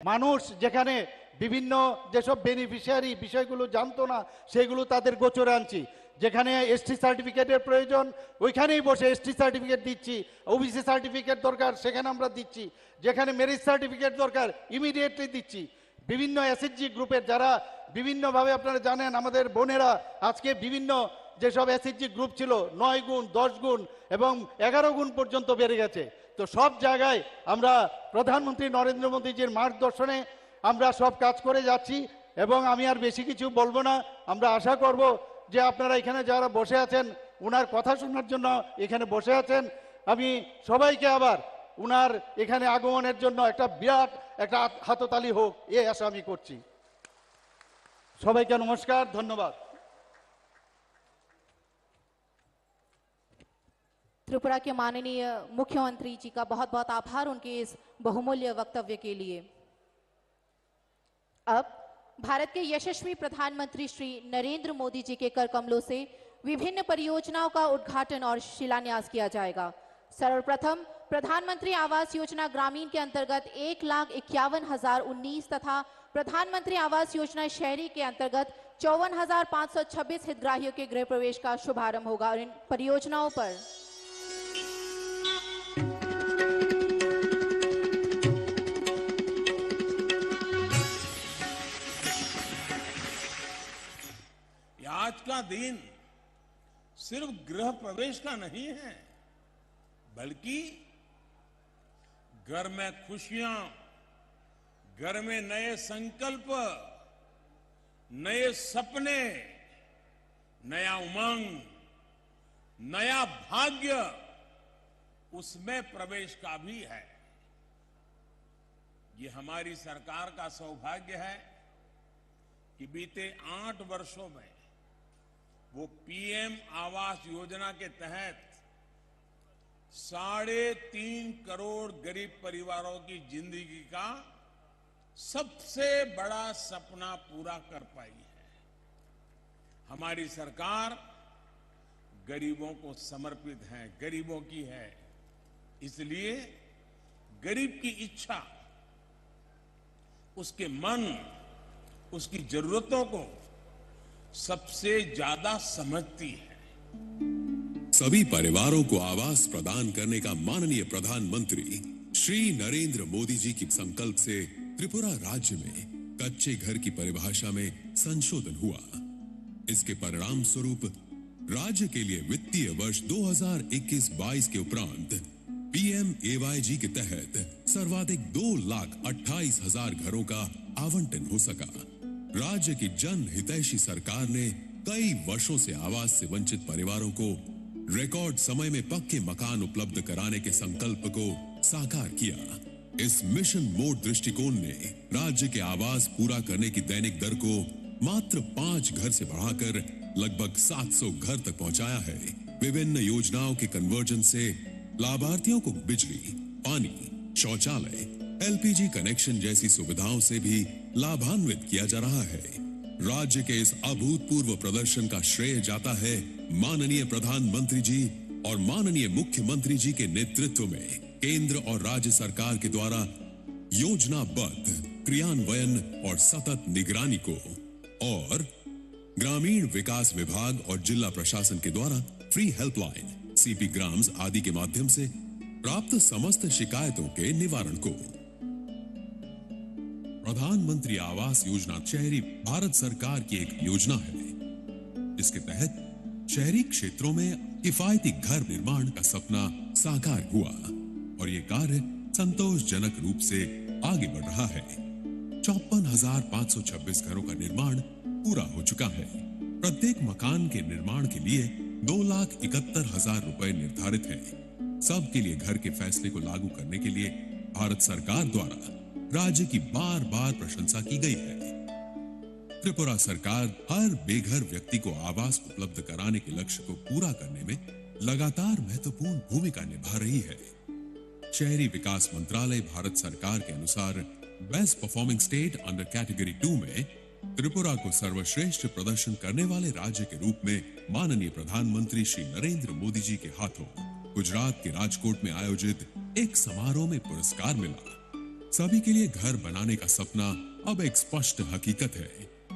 মানুষ যেখানে বিভিন্ন যেসব বেনিফিশিয়ারি বিষয়গুলো জানতো না সেগুলো তাদের গোচরে আনছি। যেখানে এসটি সার্টিফিকেটের প্রয়োজন ওইখানেই বসে এসটি সার্টিফিকেট দিচ্ছি, ওবিসি সার্টিফিকেট দরকার সেখানে আমরা দিচ্ছি, যেখানে মেরিট সার্টিফিকেট দরকার ইমিডিয়েটলি দিচ্ছি। বিভিন্ন এসএইচজি গ্রুপের যারা বিভিন্নভাবে আপনারা জানেন আমাদের বোনেরা আজকে বিভিন্ন যেসব এসএইচজি গ্রুপ ছিল 9 গুণ 10 গুণ এবং 11 গুণ পর্যন্ত বেড়ে গেছে। তো সব জায়গায় আমরা প্রধানমন্ত্রী নরেন্দ্র মোদীজির মার্গদর্শনে আমরা সব কাজ করে যাচ্ছি এবং আমি আর বেশি কিছু বলবো না। আমরা আশা করব যে আপনারা এখানে যারা বসে আছেন ওনার কথা শোনার জন্য এখানে বসে আছেন, আমি সবাইকে আবার ওনার এখানে আগমনের জন্য একটা বিরাট একটা হাততালি হোক এই আশা আমি করছি। সবাইকে নমস্কার, ধন্যবাদ। त्रिपुरा के माननीय मुख्यमंत्री जी का बहुत बहुत आभार उनके इस बहुमूल्य वक्तव्य के लिए। अब भारत के यशस्वी प्रधानमंत्री श्री नरेंद्र मोदी जी के कर कमलों से विभिन्न परियोजनाओं का उद्घाटन और शिलान्यास किया जाएगा। सर्वप्रथम प्रधानमंत्री आवास योजना ग्रामीण के अंतर्गत 1,51,019 तथा प्रधानमंत्री आवास योजना शहरी के अंतर्गत 54,526 हितग्राहियों के गृह प्रवेश का शुभारंभ होगा और इन परियोजनाओं पर आज का दिन सिर्फ गृह प्रवेश का नहीं है, बल्कि घर में खुशियां, घर में नए संकल्प, नए सपने, नया उमंग, नया भाग्य, उसमें प्रवेश का भी है। ये हमारी सरकार का सौभाग्य है कि बीते 8 वर्षों में वो पीएम आवास योजना के तहत 3.5 करोड़ गरीब परिवारों की जिंदगी का सबसे बड़ा सपना पूरा कर पाई है। हमारी सरकार गरीबों को समर्पित है, गरीबों की है, इसलिए गरीब की इच्छा, उसके मन, उसकी जरूरतों को सबसे ज्यादा समझती है। सभी परिवारों को आवास प्रदान करने का माननीय प्रधानमंत्री श्री नरेंद्र मोदी जी की संकल्प से त्रिपुरा राज्य में कच्चे घर की परिभाषा में संशोधन हुआ। इसके परिणाम स्वरूप राज्य के लिए वित्तीय वर्ष 2021-22 के उपरांत PMAYG के तहत सर्वाधिक 2,28,000 घरों का आवंटन हो सका। राज्य की जन हितैषी सरकार ने कई वर्षों से आवास से वंचित परिवारों को रिकॉर्ड समय में पक्के मकान उपलब्ध कराने के संकल्प को साकार किया। इस मिशन मोड दृष्टिकोण ने राज्य के आवास पूरा करने की दैनिक दर को मात्र 5 घर से बढ़ाकर लगभग 700 घर तक पहुंचाया है। विभिन्न योजनाओं के कन्वर्जन से लाभार्थियों को बिजली, पानी, शौचालय, LPG कनेक्शन जैसी सुविधाओं से भी लाभान्वित किया जा रहा है। राज्य के इस अभूतपूर्व प्रदर्शन का श्रेय जाता है माननीय प्रधानमंत्री जी और माननीय मुख्यमंत्री जी के नेतृत्व में केंद्र और राज्य सरकार के द्वारा योजनाबद्ध क्रियान्वयन और सतत निगरानी को, और ग्रामीण विकास विभाग और जिला प्रशासन के द्वारा फ्री हेल्पलाइन, CP ग्राम्स आदि के माध्यम से प्राप्त समस्त शिकायतों के निवारण को। प्रधानमंत्री आवास योजना शहरी भारत सरकार की एक योजना है जिसके तहत शहरी क्षेत्रों में किफायती घर निर्माण का सपना साकार हुआ और ये कार्य संतोषजनक रूप से आगे बढ़ रहा है। 54,526 घरों का निर्माण पूरा हो चुका है। प्रत्येक मकान के निर्माण के लिए 2,71,000 रुपए निर्धारित है। सबके लिए घर के फैसले को लागू करने के लिए भारत सरकार द्वारा राज्य की बार बार प्रशंसा की गई है। त्रिपुरा सरकार हर बेघर व्यक्ति को आवास उपलब्ध कराने के लक्ष्य को पूरा करने में लगातार महत्वपूर्ण भूमिका निभा रही है। शहरी विकास मंत्रालय भारत सरकार के अनुसार best performing state under category 2 में त्रिपुरा को सर्वश्रेष्ठ प्रदर्शन करने वाले राज्य के रूप में माननीय प्रधानमंत्री श्री नरेंद्र मोदी जी के हाथों गुजरात के राजकोट में आयोजित एक समारोह में पुरस्कार मिला। सभी के लिए घर बनाने का सपना अब एक स्पष्ट हकीकत है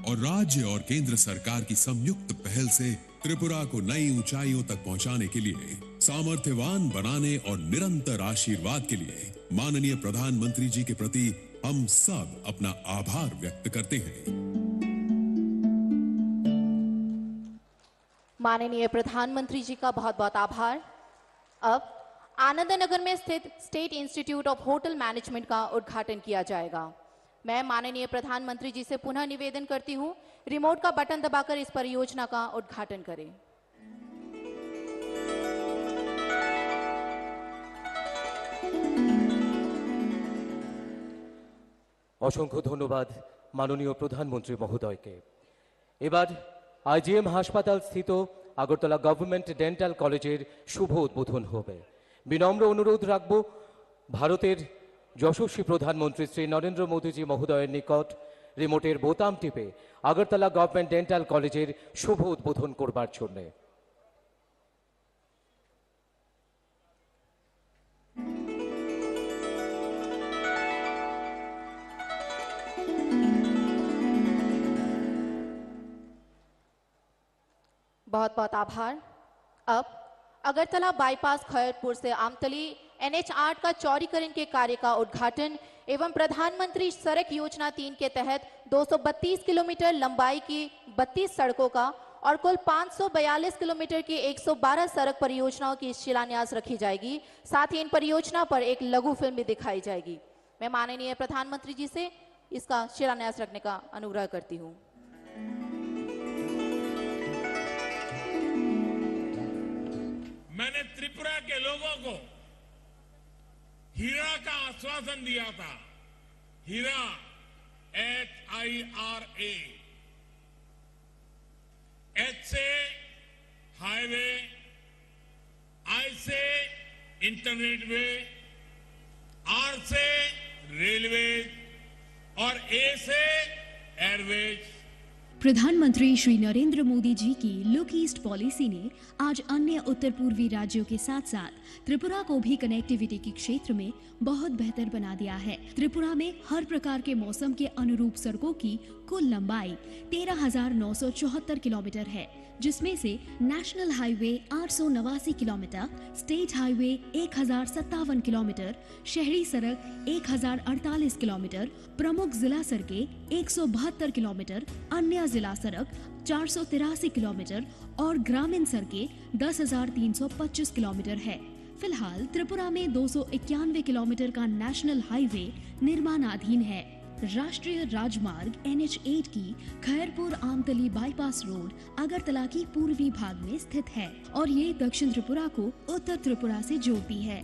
और राज्य और केंद्र सरकार की संयुक्त पहल से त्रिपुरा को नई ऊंचाइयों तक पहुंचाने के लिए, सामर्थ्यवान बनाने और निरंतर आशीर्वाद के लिए माननीय प्रधानमंत्री जी के प्रति हम सब अपना आभार व्यक्त करते हैं। माननीय प्रधानमंत्री जी का बहुत बहुत आभार। अब आनंद नगर में स्थित state institute of hotel management का उद्घाटन किया जाएगा। मैं माननीय प्रधानमंत्री जी से पुनः निवेदन करती हूं, रिमोट का बटन दबाकर इस परियोजना का उद्घाटन करें। অসংখ্য ধন্যবাদ মাননীয় প্রধানমন্ত্রী মহোদয়কে। এবার আইজিএম হাসপাতাল স্থিত আগরতলা গভর্নমেন্ট ডেন্টাল কলেজের শুভ উদ্বোধন হবে। বিনম্র অনুরোধ রাখব ভারতের যশস্বী প্রধানমন্ত্রী শ্রী নরেন্দ্র মোদীজি মহোদয়ের নিকট রিমোটের বোতাম টিপে আগরতলা গভর্নমেন্ট ডেন্টাল কলেজের শুভ উদ্বোধন করবার জন্য। बहुत बहुत आभार। अब अगरतला बाईपास खैरपुर से आमतली NH8 का चौड़ीकरण के कार्य का उद्घाटन एवं प्रधानमंत्री सड़क योजना 3 के तहत 232 किलोमीटर लंबाई की 32 सड़कों का और कुल 542 किलोमीटर की 112 सड़क परियोजनाओं की शिलान्यास रखी जाएगी। साथ ही इन परियोजना पर एक लघु फिल्म भी दिखाई जाएगी। मैं माननीय प्रधानमंत्री जी से इसका शिलान्यास रखने का अनुग्रह करती हूँ। मैंने त्रिपुरा के लोगों को हीरा का आश्वासन दिया था। हीरा HIRA, H से हाईवे, I से इंटरनेट वे, R से रेलवे और A से एयरवेज। प्रधानमंत्री श्री नरेंद्र मोदी जी की लुक ईस्ट पॉलिसी ने आज अन्य उत्तर पूर्वी राज्यों के साथ साथ त्रिपुरा को भी कनेक्टिविटी के क्षेत्र में बहुत बेहतर बना दिया है। त्रिपुरा में हर प्रकार के मौसम के अनुरूप सड़कों की कुल लंबाई 13,974 किलोमीटर है, जिसमें से national highway 889 kilometre, state highway 1057 kilometre, शहरी सड़क 1048 किलोमीटर, प्रमुख जिला सड़कें 172 किलोमीटर, अन्य जिला सड़क 483 किलोमीटर और ग्रामीण सड़कें 10,325 किलोमीटर है। फिलहाल त्रिपुरा में 291 किलोमीटर का नेशनल हाईवे निर्माणाधीन है। राष्ट्रीय राजमार्ग NH8 की खैरपुर आमतली बाईपास रोड अगरतला की पूर्वी भाग में स्थित है और ये दक्षिण त्रिपुरा को उत्तर त्रिपुरा से जोड़ती है।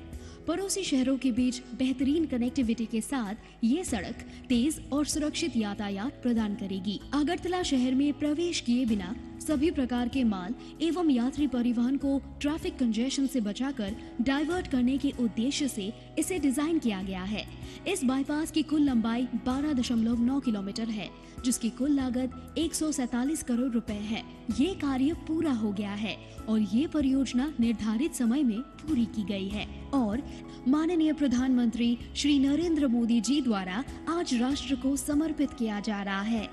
पड़ोसी शहरों के बीच बेहतरीन कनेक्टिविटी के साथ ये सड़क तेज और सुरक्षित यातायात प्रदान करेगी। अगरतला शहर में प्रवेश किए बिना सभी प्रकार के माल एवं यात्री परिवहन को ट्रैफिक कंजेशन से बचाकर डाइवर्ट करने के उद्देश्य से इसे डिजाइन किया गया है। इस बाईपास की कुल लंबाई 12.9 किलोमीटर है, जिसकी कुल लागत 147 करोड़ रुपए है। ये कार्य पूरा हो गया है और ये परियोजना निर्धारित समय में पूरी की गई है और माननीय प्रधानमंत्री श्री नरेंद्र मोदी जी द्वारा आज राष्ट्र को समर्पित किया जा रहा है।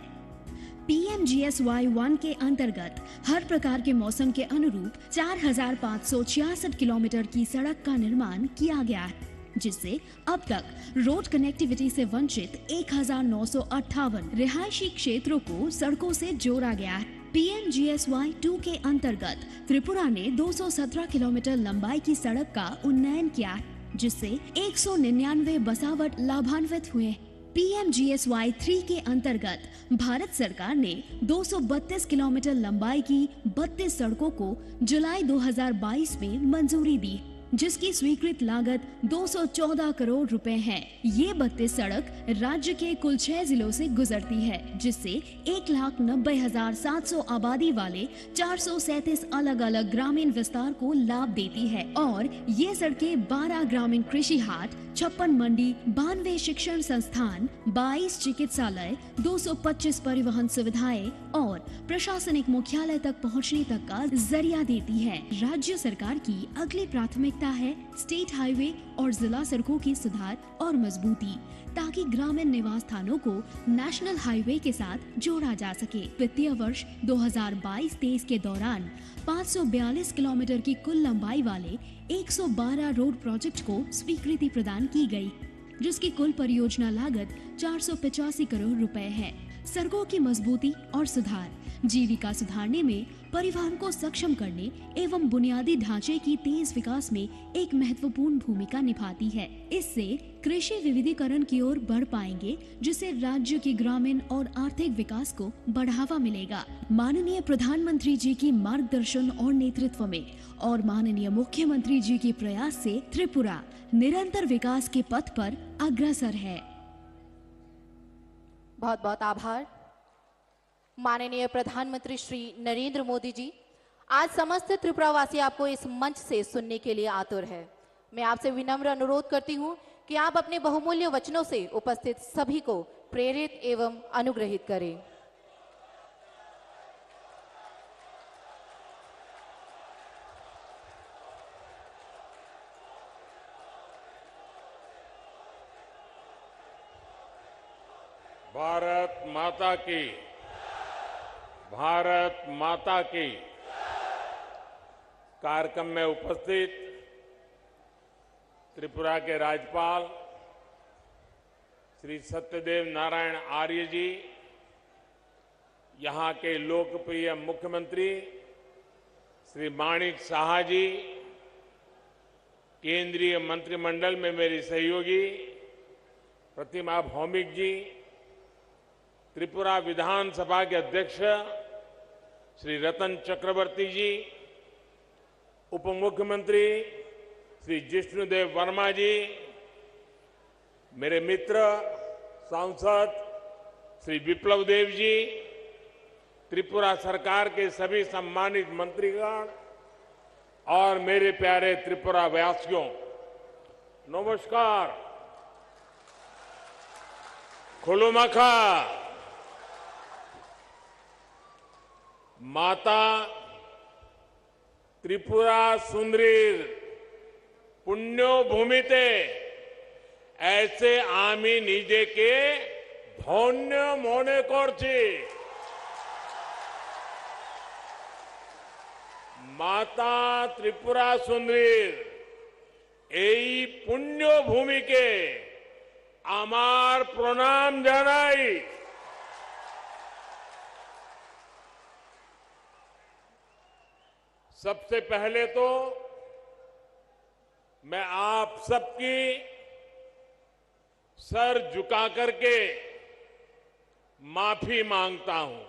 PMGSY1 के अंतर्गत हर प्रकार के मौसम के अनुरूप 4,566 किलोमीटर की सड़क का निर्माण किया गया है, जिससे अब तक रोड कनेक्टिविटी से वंचित 1,958 रिहायशी क्षेत्रों को सड़कों से जोड़ा गया है। PMGSY2 के अंतर्गत त्रिपुरा ने 217 किलोमीटर लंबाई की सड़क का उन्नयन किया है, जिससे 199 बसावट लाभान्वित हुए। PMGSY3 के अंतर्गत भारत सरकार ने 232 किलोमीटर लंबाई की 32 सड़कों को जुलाई 2022 में मंजूरी दी, जिसकी स्वीकृत लागत 214 करोड़ रुपए है। ये 32 सड़क राज्य के कुल 6 जिलों से गुजरती है, जिससे 1,90,700 आबादी वाले 437 अलग अलग ग्रामीण विस्तार को लाभ देती है और ये सड़कें 12 ग्रामीण कृषि हाट, 56 मंडी, 92 शिक्षण संस्थान, 22 चिकित्सालय, 225 परिवहन सुविधाएं और प्रशासनिक मुख्यालय तक पहुंचने तक का जरिया देती है। राज्य सरकार की अगली प्राथमिकता चाहता है स्टेट हाईवे और जिला सड़कों की सुधार और मजबूती, ताकि ग्रामीण निवास स्थानों को नेशनल हाईवे के साथ जोड़ा जा सके। वित्तीय वर्ष 2022-23 के दौरान 542 किलोमीटर की कुल लंबाई वाले 112 रोड प्रोजेक्ट को स्वीकृति प्रदान की गई, जिसकी कुल परियोजना लागत 485 करोड़ रुपए है। सड़कों की मजबूती और सुधार जीविका सुधारने में, परिवहन को सक्षम करने एवं बुनियादी ढांचे की तेज विकास में एक महत्वपूर्ण भूमिका निभाती है। इससे कृषि विविधीकरण की ओर बढ़ पाएंगे, जिससे राज्य के ग्रामीण और आर्थिक विकास को बढ़ावा मिलेगा। माननीय प्रधानमंत्री जी की मार्गदर्शन और नेतृत्व में और माननीय मुख्यमंत्री जी के प्रयास से त्रिपुरा निरंतर विकास के पथ पर अग्रसर है। बहुत बहुत आभार। माननीय प्रधानमंत्री श्री नरेंद्र मोदी जी, आज समस्त त्रिपुरावासी आपको इस मंच से सुनने के लिए आतुर है। मैं आपसे विनम्र अनुरोध करती हूं कि आप अपने बहुमूल्य वचनों से उपस्थित सभी को प्रेरित एवं अनुग्रहित करें। भारत माता की, भारत माता की। कार्यक्रम में उपस्थित त्रिपुरा के राज्यपाल श्री सत्यदेव नारायण आर्य जी, यहाँ के लोकप्रिय मुख्यमंत्री श्री माणिक साहा जी, केंद्रीय मंत्रिमंडल में मेरी सहयोगी प्रतिमा भौमिक जी, त्रिपुरा विधानसभा के अध्यक्ष श्री रतन चक्रवर्ती जी, उप मुख्यमंत्री श्री जिष्णुदेव वर्मा जी, मेरे मित्र सांसद श्री विप्लव देव जी, त्रिपुरा सरकार के सभी सम्मानित मंत्रीगण और मेरे प्यारे त्रिपुरा वासियों, नमस्कार। खुलुमखा। माता त्रिपुरा सुंदरीर पुण्यो भूमिते ऐसे आमी निजे के धन्य मने करছি। माता त्रिपुरा सुंदरीर এই পুণ্য ভূমিকে আমার প্রণাম জানাই। सबसे पहले तो मैं आप सबकी सर झुका करके माफी मांगता हूं,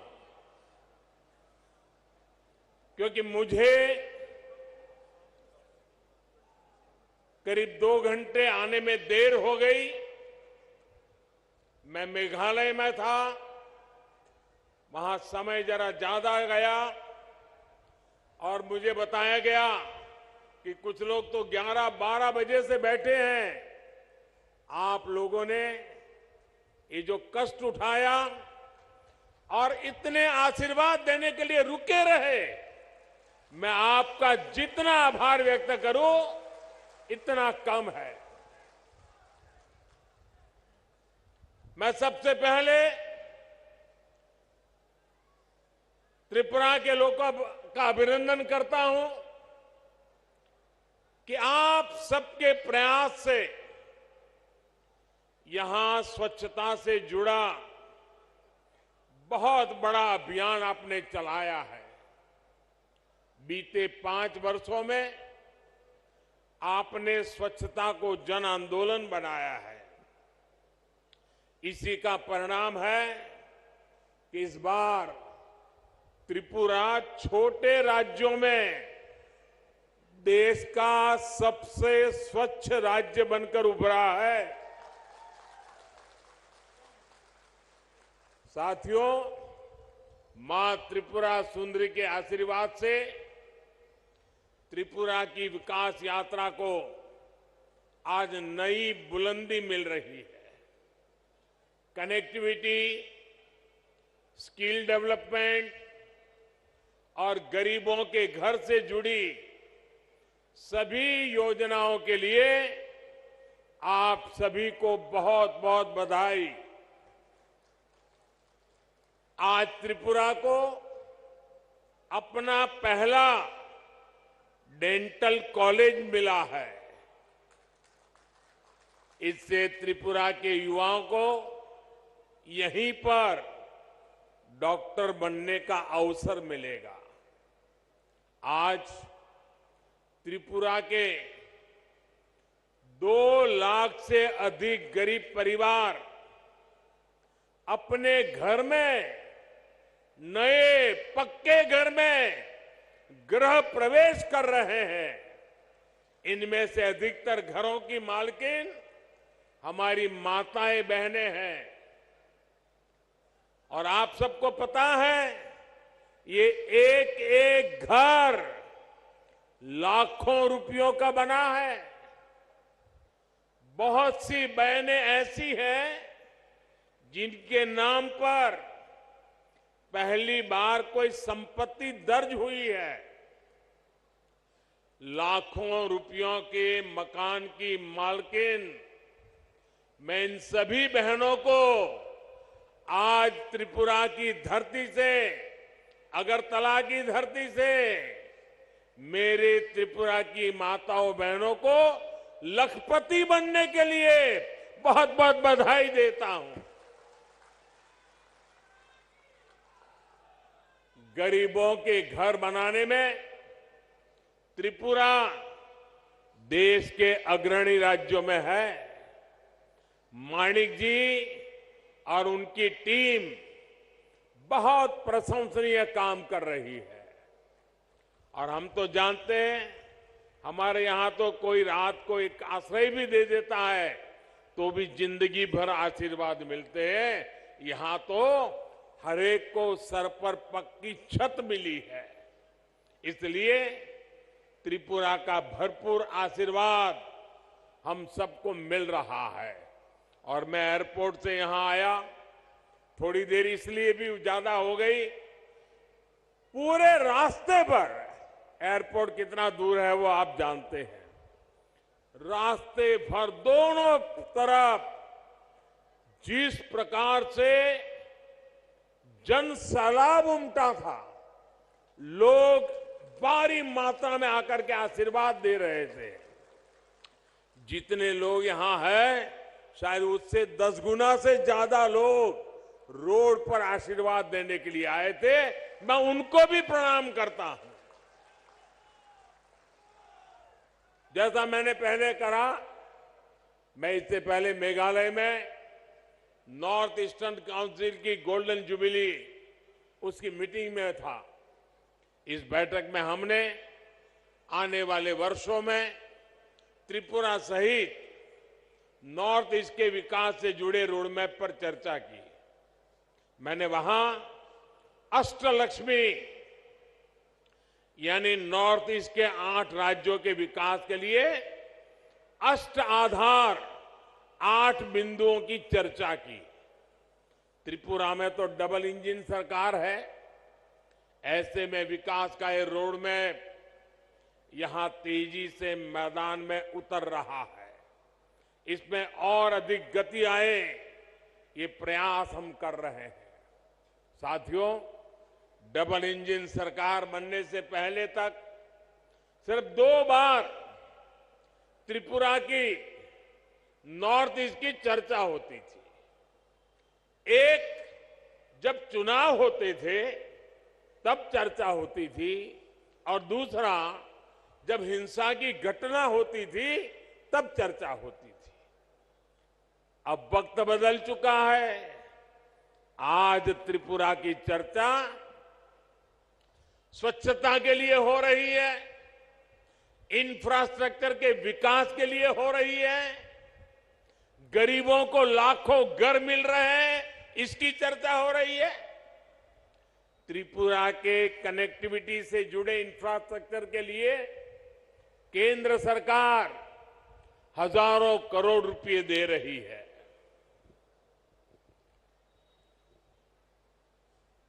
क्योंकि मुझे करीब 2 घंटे आने में देर हो गई। मैं मेघालय में था, वहां समय जरा ज्यादा गया और मुझे बताया गया कि कुछ लोग तो 11-12 बजे से बैठे हैं। आप लोगों ने ये जो कष्ट उठाया और इतने आशीर्वाद देने के लिए रुके रहे, मैं आपका जितना आभार व्यक्त करूं इतना कम है। मैं सबसे पहले त्रिपुरा के लोगों का अभिनंदन करता हूं कि आप सबके प्रयास से यहां स्वच्छता से जुड़ा बहुत बड़ा अभियान आपने चलाया है। बीते 5 वर्षों में आपने स्वच्छता को जन आंदोलन बनाया है। इसी का परिणाम है कि इस बार त्रिपुरा छोटे राज्यों में देश का सबसे स्वच्छ राज्य बनकर उभरा है। साथियों, मां त्रिपुरा सुंदरी के आशीर्वाद से त्रिपुरा की विकास यात्रा को आज नई बुलंदी मिल रही है। कनेक्टिविटी, स्किल डेवलपमेंट और गरीबों के घर से जुड़ी सभी योजनाओं के लिए आप सभी को बहुत बहुत बधाई। आज त्रिपुरा को अपना पहला डेंटल कॉलेज मिला है। इससे त्रिपुरा के युवाओं को यहीं पर डॉक्टर बनने का अवसर मिलेगा। आज त्रिपुरा के 2 लाख से अधिक गरीब परिवार अपने घर में, नए पक्के घर में गृह प्रवेश कर रहे हैं। इनमें से अधिकतर घरों की मालकिन हमारी माताएं बहनें हैं। और आप सबको पता है, ये एक एक घर लाखों रुपयों का बना है। बहुत सी बहनें ऐसी हैं जिनके नाम पर पहली बार कोई संपत्ति दर्ज हुई है। लाखों रुपयों के मकान की मालकिन मैं इन सभी बहनों को आज त्रिपुरा की धरती से, अगरतला की धरती से मेरे त्रिपुरा की माताओं बहनों को लखपति बनने के लिए बहुत बहुत बधाई देता हूं। गरीबों के घर बनाने में त्रिपुरा देश के अग्रणी राज्यों में है। माणिक जी और उनकी टीम बहुत प्रशंसनीय काम कर रही है। और हम तो जानते हैं, हमारे यहां तो कोई रात को एक आश्रय भी दे देता है तो भी जिंदगी भर आशीर्वाद मिलते हैं। यहां तो हर एक को सर पर पक्की छत मिली है। इसलिए त्रिपुरा का भरपूर आशीर्वाद हम सबको मिल रहा है। और मैं एयरपोर्ट से यहां आया, थोड़ी देर इसलिए भी ज्यादा हो गई, पूरे रास्ते पर, एयरपोर्ट कितना दूर है वो आप जानते हैं, रास्ते भर दोनों तरफ जिस प्रकार से जन सैलाब उमटा था, लोग भारी मात्रा में आकर के आशीर्वाद दे रहे थे। जितने लोग यहां हैं, शायद उससे 10 गुना से ज्यादा लोग रोड पर आशीर्वाद देने के लिए आए थे। मैं उनको भी प्रणाम करता हूं। जैसा मैंने पहले कहा, मैं इससे पहले मेघालय में नॉर्थ ईस्टर्न काउंसिल की गोल्डन जुबिली, उसकी मीटिंग में था। इस बैठक में हमने आने वाले वर्षों में त्रिपुरा सहित नॉर्थ ईस्ट के विकास से जुड़े रोडमैप पर चर्चा की। मैंने वहां अष्टलक्ष्मी यानी नॉर्थ ईस्ट के 8 राज्यों के विकास के लिए अष्ट आधार 8 बिंदुओं की चर्चा की। त्रिपुरा में तो डबल इंजन सरकार है। ऐसे में विकास का ये रोड मैप यहां तेजी से मैदान में उतर रहा है। इसमें और अधिक गति आए, ये प्रयास हम कर रहे हैं। साथियों, डबल इंजन सरकार बनने से पहले तक सिर्फ 2 बार त्रिपुरा की नॉर्थ ईस्ट की चर्चा होती थी। एक जब चुनाव होते थे तब चर्चा होती थी, और दूसरा जब हिंसा की घटना होती थी तब चर्चा होती थी। अब वक्त बदल चुका है। आज त्रिपुरा की चर्चा स्वच्छता के लिए हो रही है, इंफ्रास्ट्रक्चर के विकास के लिए हो रही है, गरीबों को लाखों घर मिल रहे हैं, इसकी चर्चा हो रही है। त्रिपुरा के कनेक्टिविटी से जुड़े इंफ्रास्ट्रक्चर के लिए केंद्र सरकार हजारों करोड़ रुपए दे रही है।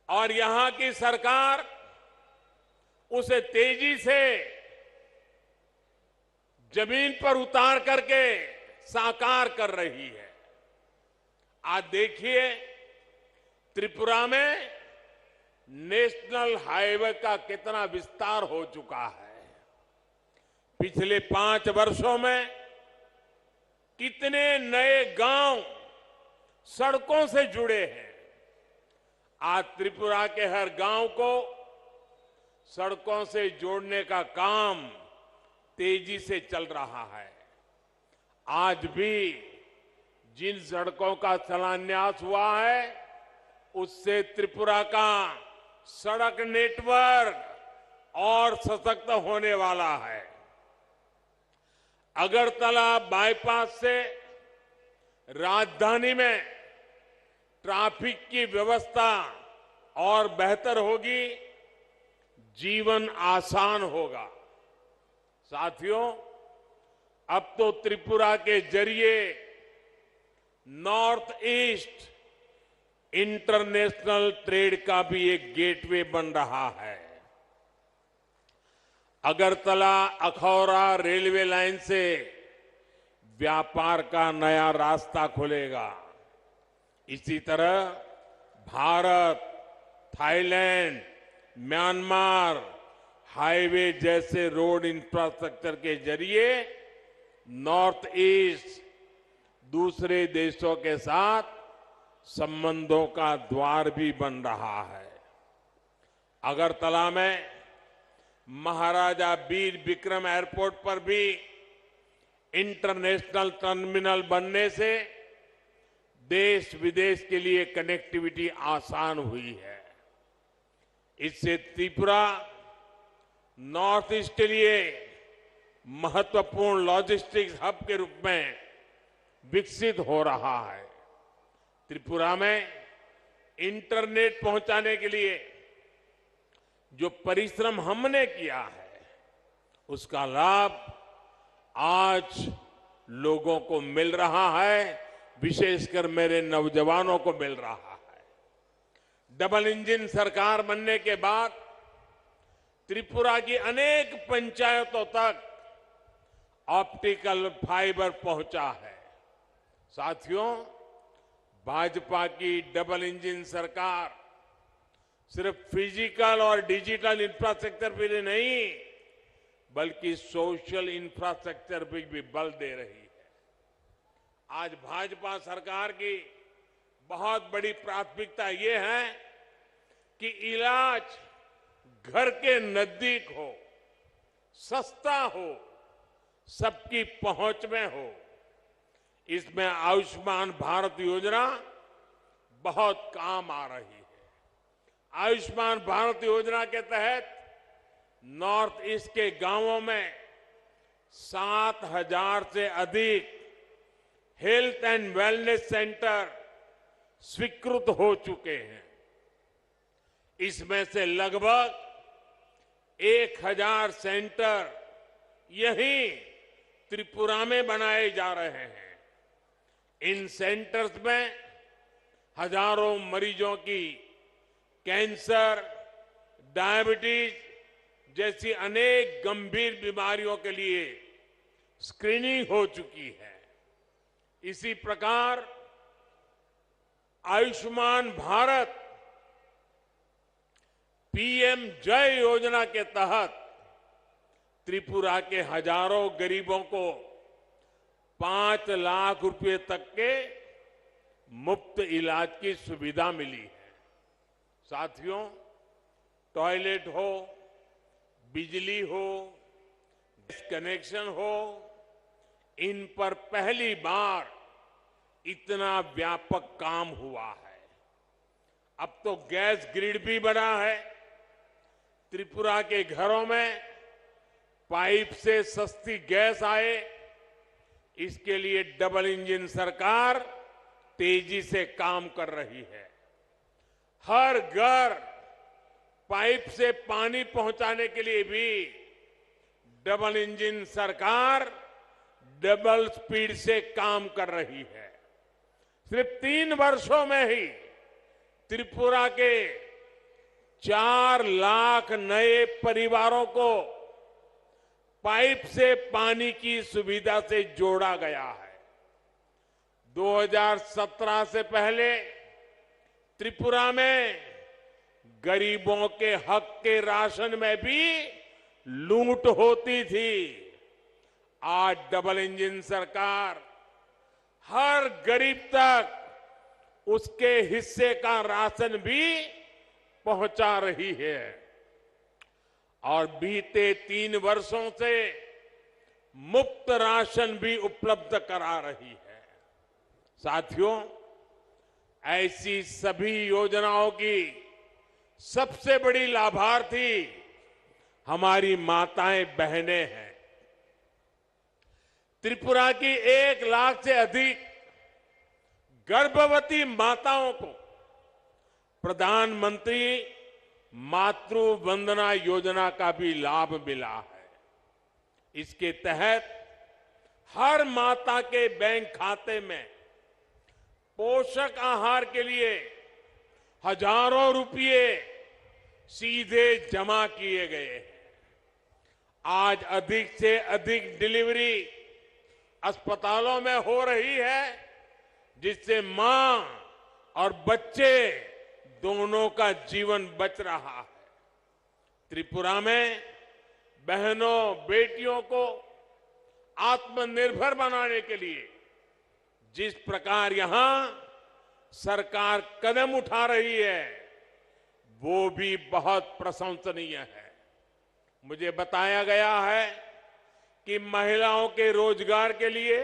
और यहां की सरकार उसे तेजी से जमीन पर उतार करके साकार कर रही है। आज देखिए त्रिपुरा में नेशनल हाईवे का कितना विस्तार हो चुका है। पिछले 5 वर्षों में कितने नए गांव सड़कों से जुड़े हैं। आज त्रिपुरा के हर गांव को सड़कों से जोड़ने का काम तेजी से चल रहा है। आज भी जिन सड़कों का शिलान्यास हुआ है उससे त्रिपुरा का सड़क नेटवर्क और सशक्त होने वाला है। अगरतला बाईपास से राजधानी में ट्रैफिक की व्यवस्था और बेहतर होगी, जीवन आसान होगा। साथियों, अब तो त्रिपुरा के जरिए नॉर्थ ईस्ट इंटरनेशनल ट्रेड का भी एक गेटवे बन रहा है। अगरतला अखौरा रेलवे लाइन से व्यापार का नया रास्ता खुलेगा। इसी तरह भारत, थाईलैंड, म्यांमार हाईवे जैसे रोड इंफ्रास्ट्रक्चर के जरिए नॉर्थ ईस्ट दूसरे देशों के साथ संबंधों का द्वार भी बन रहा है। अगरतला में महाराजा वीर विक्रम एयरपोर्ट पर भी इंटरनेशनल टर्मिनल बनने से देश विदेश के लिए कनेक्टिविटी आसान हुई है। इससे त्रिपुरा नॉर्थ ईस्ट के लिए महत्वपूर्ण लॉजिस्टिक्स हब के रूप में विकसित हो रहा है। त्रिपुरा में इंटरनेट पहुंचाने के लिए जो परिश्रम हमने किया है उसका लाभ आज लोगों को मिल रहा है, विशेषकर मेरे नौजवानों को मिल रहा है। डबल इंजन सरकार बनने के बाद त्रिपुरा की अनेक पंचायतों तक ऑप्टिकल फाइबर पहुंचा है। साथियों, भाजपा की डबल इंजन सरकार सिर्फ फिजिकल और डिजिटल इंफ्रास्ट्रक्चर पे नहीं बल्कि सोशल इंफ्रास्ट्रक्चर पे भी बल दे रही है। आज भाजपा सरकार की बहुत बड़ी प्राथमिकता ये है कि इलाज घर के नजदीक हो, सस्ता हो, सबकी पहुंच में हो। इसमें आयुष्मान भारत योजना बहुत काम आ रही है। आयुष्मान भारत योजना के तहत नॉर्थ ईस्ट के गांवों में 7,000 से अधिक हेल्थ एंड वेलनेस सेंटर स्वीकृत हो चुके हैं। इसमें से लगभग 1,000 सेंटर यहीं त्रिपुरा में बनाए जा रहे हैं। इन सेंटर्स में हजारों मरीजों की कैंसर, डायबिटीज जैसी अनेक गंभीर बीमारियों के लिए स्क्रीनिंग हो चुकी है। इसी प्रकार आयुष्मान भारत पीएम जय योजना के तहत त्रिपुरा के हजारों गरीबों को 5 लाख रुपए तक के मुफ्त इलाज की सुविधा मिली है। साथियों, टॉयलेट हो, बिजली हो, कनेक्शन हो, इन पर पहली बार इतना व्यापक काम हुआ है। अब तो गैस ग्रिड भी बना है। त्रिपुरा के घरों में पाइप से सस्ती गैस आए, इसके लिए डबल इंजन सरकार तेजी से काम कर रही है। हर घर पाइप से पानी पहुंचाने के लिए भी डबल इंजन सरकार डबल स्पीड से काम कर रही है। सिर्फ 3 वर्षों में ही त्रिपुरा के 4 लाख नए परिवारों को पाइप से पानी की सुविधा से जोड़ा गया है। 2017 से पहले त्रिपुरा में गरीबों के हक के राशन में भी लूट होती थी। आज डबल इंजन सरकार हर गरीब तक उसके हिस्से का राशन भी पहुंचा रही है और बीते 3 वर्षों से मुफ्त राशन भी उपलब्ध करा रही है। साथियों, ऐसी सभी योजनाओं की सबसे बड़ी लाभार्थी हमारी माताएं बहनें हैं। त्रिपुरा की 1 लाख से अधिक गर्भवती माताओं को प्रधानमंत्री मातृ वंदना योजना का भी लाभ मिला है। इसके तहत हर माता के बैंक खाते में पोषक आहार के लिए हजारों रुपये सीधे जमा किए गए हैं। आज अधिक से अधिक डिलीवरी अस्पतालों में हो रही है, जिससे मां और बच्चे दोनों का जीवन बच रहा है। त्रिपुरा में बहनों बेटियों को आत्मनिर्भर बनाने के लिए जिस प्रकार यहां सरकार कदम उठा रही है, वो भी बहुत प्रशंसनीय है। मुझे बताया गया है कि महिलाओं के रोजगार के लिए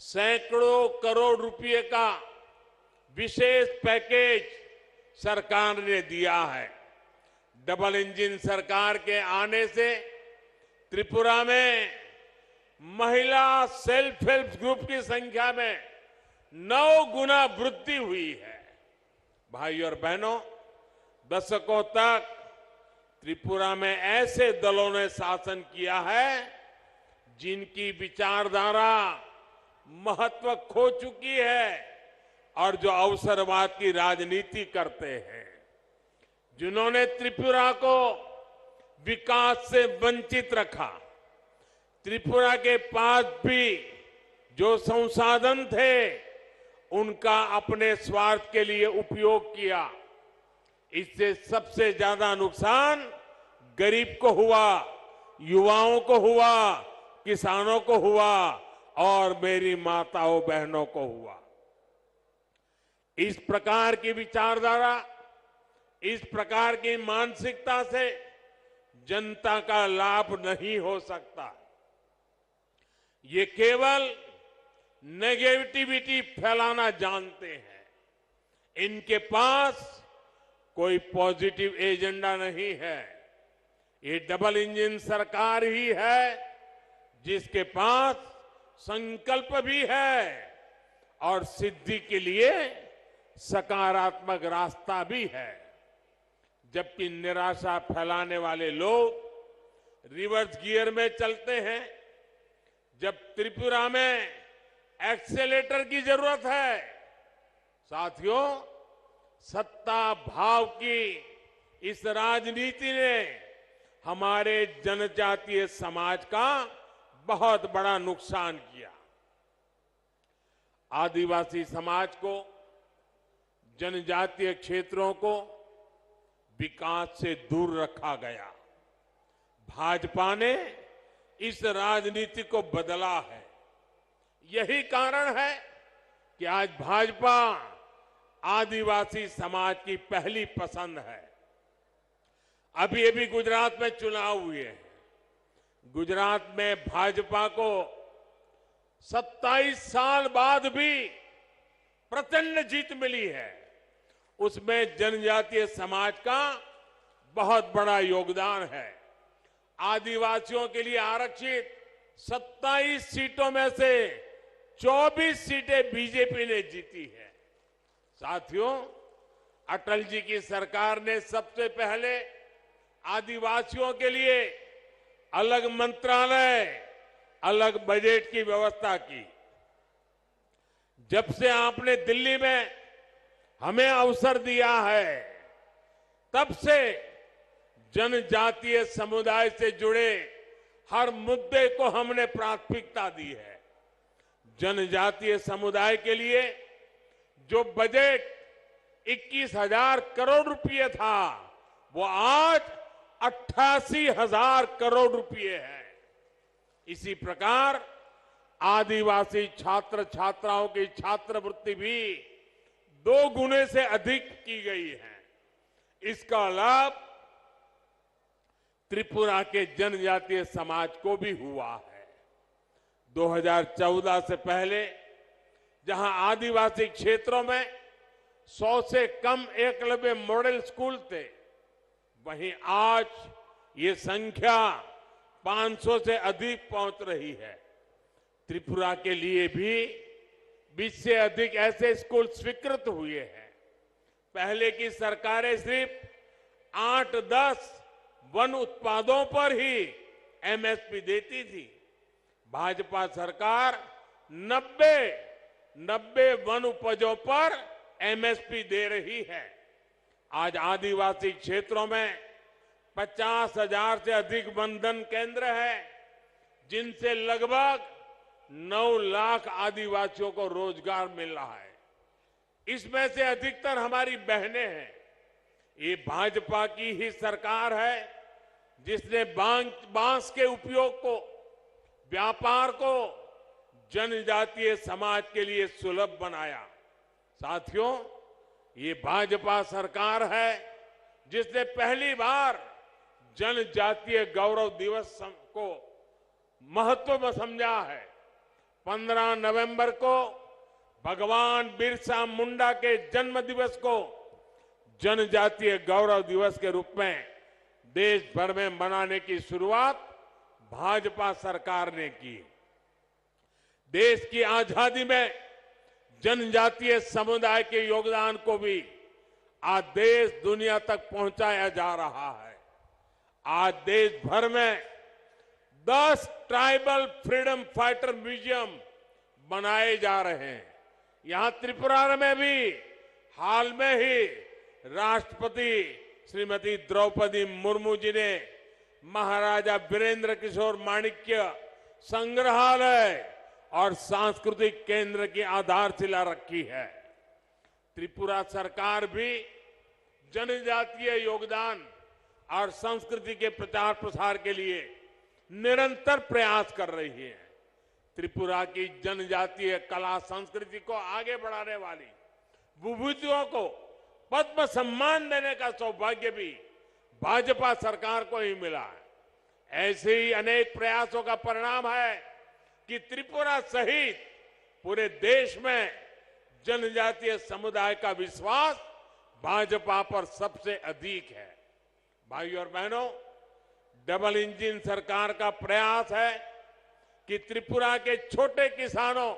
सैकड़ों करोड़ रुपए का विशेष पैकेज सरकार ने दिया है। डबल इंजन सरकार के आने से त्रिपुरा में महिला सेल्फ हेल्प ग्रुप की संख्या में 9 गुना वृद्धि हुई है। भाई और बहनों, दशकों तक त्रिपुरा में ऐसे दलों ने शासन किया है जिनकी विचारधारा महत्व खो चुकी है और जो अवसरवाद की राजनीति करते हैं, जिन्होंने त्रिपुरा को विकास से वंचित रखा। त्रिपुरा के पास भी जो संसाधन थे उनका अपने स्वार्थ के लिए उपयोग किया। इससे सबसे ज्यादा नुकसान गरीब को हुआ, युवाओं को हुआ, किसानों को हुआ और मेरी माताओं बहनों को हुआ। इस प्रकार की विचारधारा, इस प्रकार की मानसिकता से जनता का लाभ नहीं हो सकता। ये केवल नेगेटिविटी फैलाना जानते हैं। इनके पास कोई पॉजिटिव एजेंडा नहीं है। ये डबल इंजन सरकार ही है जिसके पास संकल्प भी है और सिद्धि के लिए सकारात्मक रास्ता भी है। जबकि निराशा फैलाने वाले लोग रिवर्स गियर में चलते हैं। जब त्रिपुरा में एक्सेलेटर की जरूरत है, साथियों, सत्ता भाव की इस राजनीति ने हमारे जनजातीय समाज का बहुत बड़ा नुकसान किया। आदिवासी समाज को, जनजातीय क्षेत्रों को विकास से दूर रखा गया। भाजपा ने इस राजनीति को बदला है। यही कारण है कि आज भाजपा आदिवासी समाज की पहली पसंद है। अभी गुजरात में चुनाव हुए हैं। गुजरात में भाजपा को 27 साल बाद भी प्रचंड जीत मिली है। उसमें जनजातीय समाज का बहुत बड़ा योगदान है। आदिवासियों के लिए आरक्षित 27 सीटों में से 24 सीटें बीजेपी ने जीती है। साथियों, अटल जी की सरकार ने सबसे पहले आदिवासियों के लिए अलग मंत्रालय, अलग बजट की व्यवस्था की। जब से आपने दिल्ली में हमें अवसर दिया है, तब से जनजातीय समुदाय से जुड़े हर मुद्दे को हमने प्राथमिकता दी है। जनजातीय समुदाय के लिए जो बजट 21,000 करोड़ रुपए था, वो आज 88,000 करोड़ रुपए है। इसी प्रकार आदिवासी छात्र छात्राओं की छात्रवृत्ति भी 2 गुने से अधिक की गई है। इसका लाभ त्रिपुरा के जनजातीय समाज को भी हुआ है। 2014 से पहले जहां आदिवासी क्षेत्रों में 100 से कम एकलव्य मॉडल स्कूल थे, वहीं आज ये संख्या 500 से अधिक पहुंच रही है। त्रिपुरा के लिए भी 20 से अधिक ऐसे स्कूल स्वीकृत हुए हैं। पहले की सरकारें सिर्फ 8-10 वन उत्पादों पर ही एमएसपी देती थी। भाजपा सरकार 90 वन उपजों पर एमएसपी दे रही है। आज आदिवासी क्षेत्रों में 50,000 से अधिक वनधन केंद्र है, जिनसे लगभग 9 लाख आदिवासियों को रोजगार मिल रहा है। इसमें से अधिकतर हमारी बहनें हैं। ये भाजपा की ही सरकार है जिसने बांस के उपयोग को, व्यापार को जनजातीय समाज के लिए सुलभ बनाया। साथियों, ये भाजपा सरकार है जिसने पहली बार जनजातीय गौरव दिवस को महत्व में समझा है। 15 नवंबर को भगवान बिरसा मुंडा के जन्म दिवस को जनजातीय गौरव दिवस के रूप में देश भर में मनाने की शुरुआत भाजपा सरकार ने की। देश की आजादी में जनजातीय समुदाय के योगदान को भी आज देश दुनिया तक पहुंचाया जा रहा है। आज देश भर में 10 ट्राइबल फ्रीडम फाइटर म्यूजियम बनाए जा रहे हैं। यहां त्रिपुरा में भी हाल में ही राष्ट्रपति श्रीमती द्रौपदी मुर्मू जी ने महाराजा वीरेंद्र किशोर माणिक्य संग्रहालय और सांस्कृतिक केंद्र की आधारशिला रखी है। त्रिपुरा सरकार भी जनजातीय योगदान और संस्कृति के प्रचार प्रसार के लिए निरंतर प्रयास कर रही है। त्रिपुरा की जनजातीय कला संस्कृति को आगे बढ़ाने वाली विभूतियों को पद्म सम्मान देने का सौभाग्य भी भाजपा सरकार को ही मिला है। ऐसे ही अनेक प्रयासों का परिणाम है कि त्रिपुरा सहित पूरे देश में जनजातीय समुदाय का विश्वास भाजपा पर सबसे अधिक है। भाइयों और बहनों, डबल इंजन सरकार का प्रयास है कि त्रिपुरा के छोटे किसानों,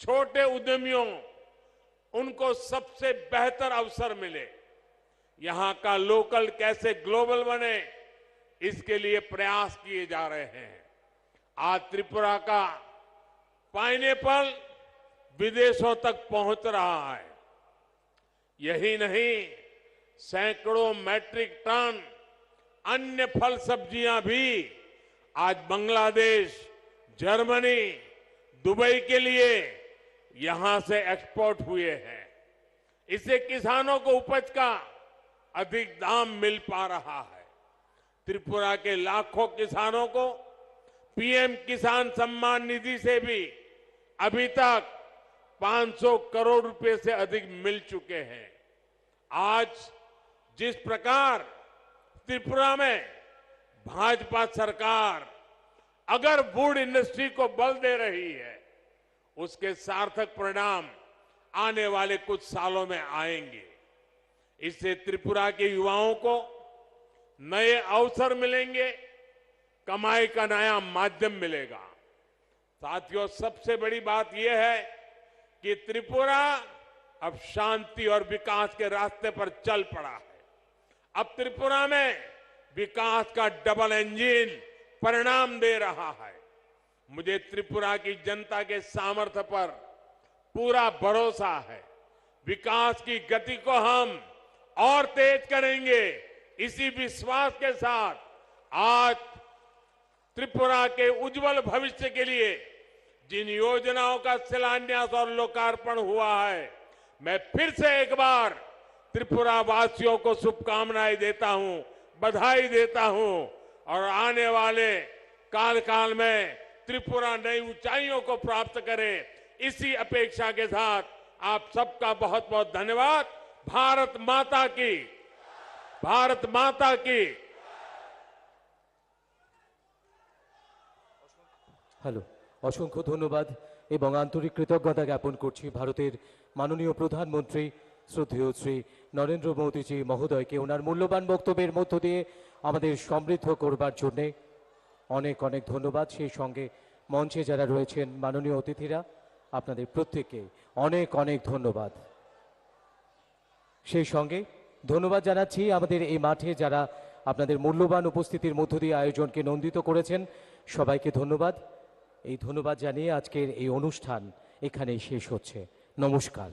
छोटे उद्यमियों, उनको सबसे बेहतर अवसर मिले। यहां का लोकल कैसे ग्लोबल बने, इसके लिए प्रयास किए जा रहे हैं। आज त्रिपुरा का पाइनएप्पल विदेशों तक पहुंच रहा है। यही नहीं, सैकड़ों मैट्रिक टन अन्य फल सब्जियां भी आज बांग्लादेश, जर्मनी, दुबई के लिए यहां से एक्सपोर्ट हुए हैं। इससे किसानों को उपज का अधिक दाम मिल पा रहा है। त्रिपुरा के लाखों किसानों को पीएम किसान सम्मान निधि से भी अभी तक 500 करोड़ रुपए से अधिक मिल चुके हैं। आज जिस प्रकार त्रिपुरा में भाजपा सरकार अगर वुड इंडस्ट्री को बल दे रही है, उसके सार्थक परिणाम आने वाले कुछ सालों में आएंगे। इससे त्रिपुरा के युवाओं को नए अवसर मिलेंगे, कमाई का नया माध्यम मिलेगा। साथियों, सबसे बड़ी बात यह है कि त्रिपुरा अब शांति और विकास के रास्ते पर चल पड़ा है। अब त्रिपुरा में विकास का डबल इंजन परिणाम दे रहा है। मुझे त्रिपुरा की जनता के सामर्थ्य पर पूरा भरोसा है। विकास की गति को हम और तेज करेंगे। इसी विश्वास के साथ आज त्रिपुरा के उज्जवल भविष्य के लिए जिन योजनाओं का शिलान्यास और लोकार्पण हुआ है, मैं फिर से एक बार त्रिपुरा वासियों को शुभकामनाएं देता हूं, बधाई देता हूं और आने वाले काल में त्रिपुरा नई ऊंचाइयों को प्राप्त करे, इसी अपेक्षा के साथ आप सबका बहुत बहुत धन्यवाद। भारत माता की, भारत माता की। হ্যালো, অসংখ্য ধন্যবাদ এবং আন্তরিক কৃতজ্ঞতা জ্ঞাপন করছি ভারতের মাননীয় প্রধানমন্ত্রী শ্রদ্ধেয় শ্রী নরেন্দ্র মোদীজি মহোদয়কে ওনার মূল্যবান বক্তব্যের মধ্য দিয়ে আমাদের সমৃদ্ধ করবার জন্যে অনেক অনেক ধন্যবাদ। সেই সঙ্গে মঞ্চে যারা রয়েছেন মাননীয় অতিথিরা, আপনাদের প্রত্যেককে অনেক অনেক ধন্যবাদ। সেই সঙ্গে ধন্যবাদ জানাচ্ছি আমাদের এই মাঠে যারা আপনাদের মূল্যবান উপস্থিতির মধ্য দিয়ে আয়োজনকে নন্দিত করেছেন, সবাইকে ধন্যবাদ। এই ধন্যবাদ জানিয়ে আজকের এই অনুষ্ঠান এখানেই শেষ হচ্ছে। নমস্কার।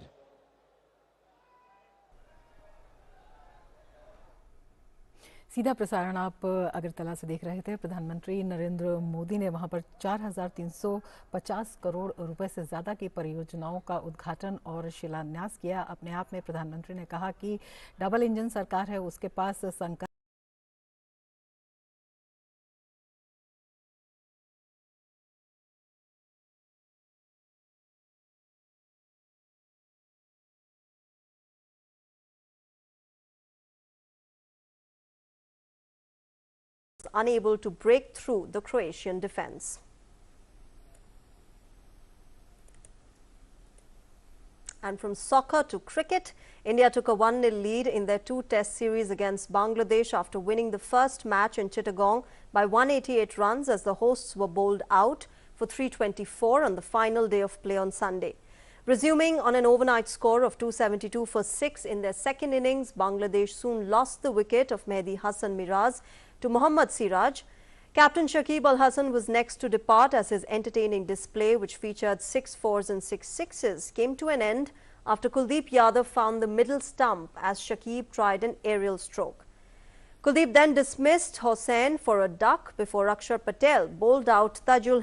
सीधा प्रसारण आप अगरतला से देख रहे थे। प्रधानमंत्री नरेंद्र मोदी ने वहां पर 4,350 करोड़ रुपए से ज़्यादा की परियोजनाओं का उद्घाटन और शिलान्यास किया। अपने आप में प्रधानमंत्री ने कहा कि डबल इंजन सरकार है, उसके पास संकल्प unable to break through the Croatian defence. And from soccer to cricket, India took a 1-0 lead in their 2-test series against Bangladesh after winning the first match in Chittagong by 188 runs as the hosts were bowled out for 324 on the final day of play on Sunday. Resuming on an overnight score of 272 for 6 in their second innings, Bangladesh soon lost the wicket of Mehdi Hassan Miraz to Mohammad Siraj. Captain Shakib Al Hasan was next to depart as his entertaining display, which featured 6 fours and 6 sixes, came to an end after Kuldeep Yadav found the middle stump as Shakib tried an aerial stroke. Kuldeep then dismissed Hossain for a duck before Akshar Patel bowled out Tajul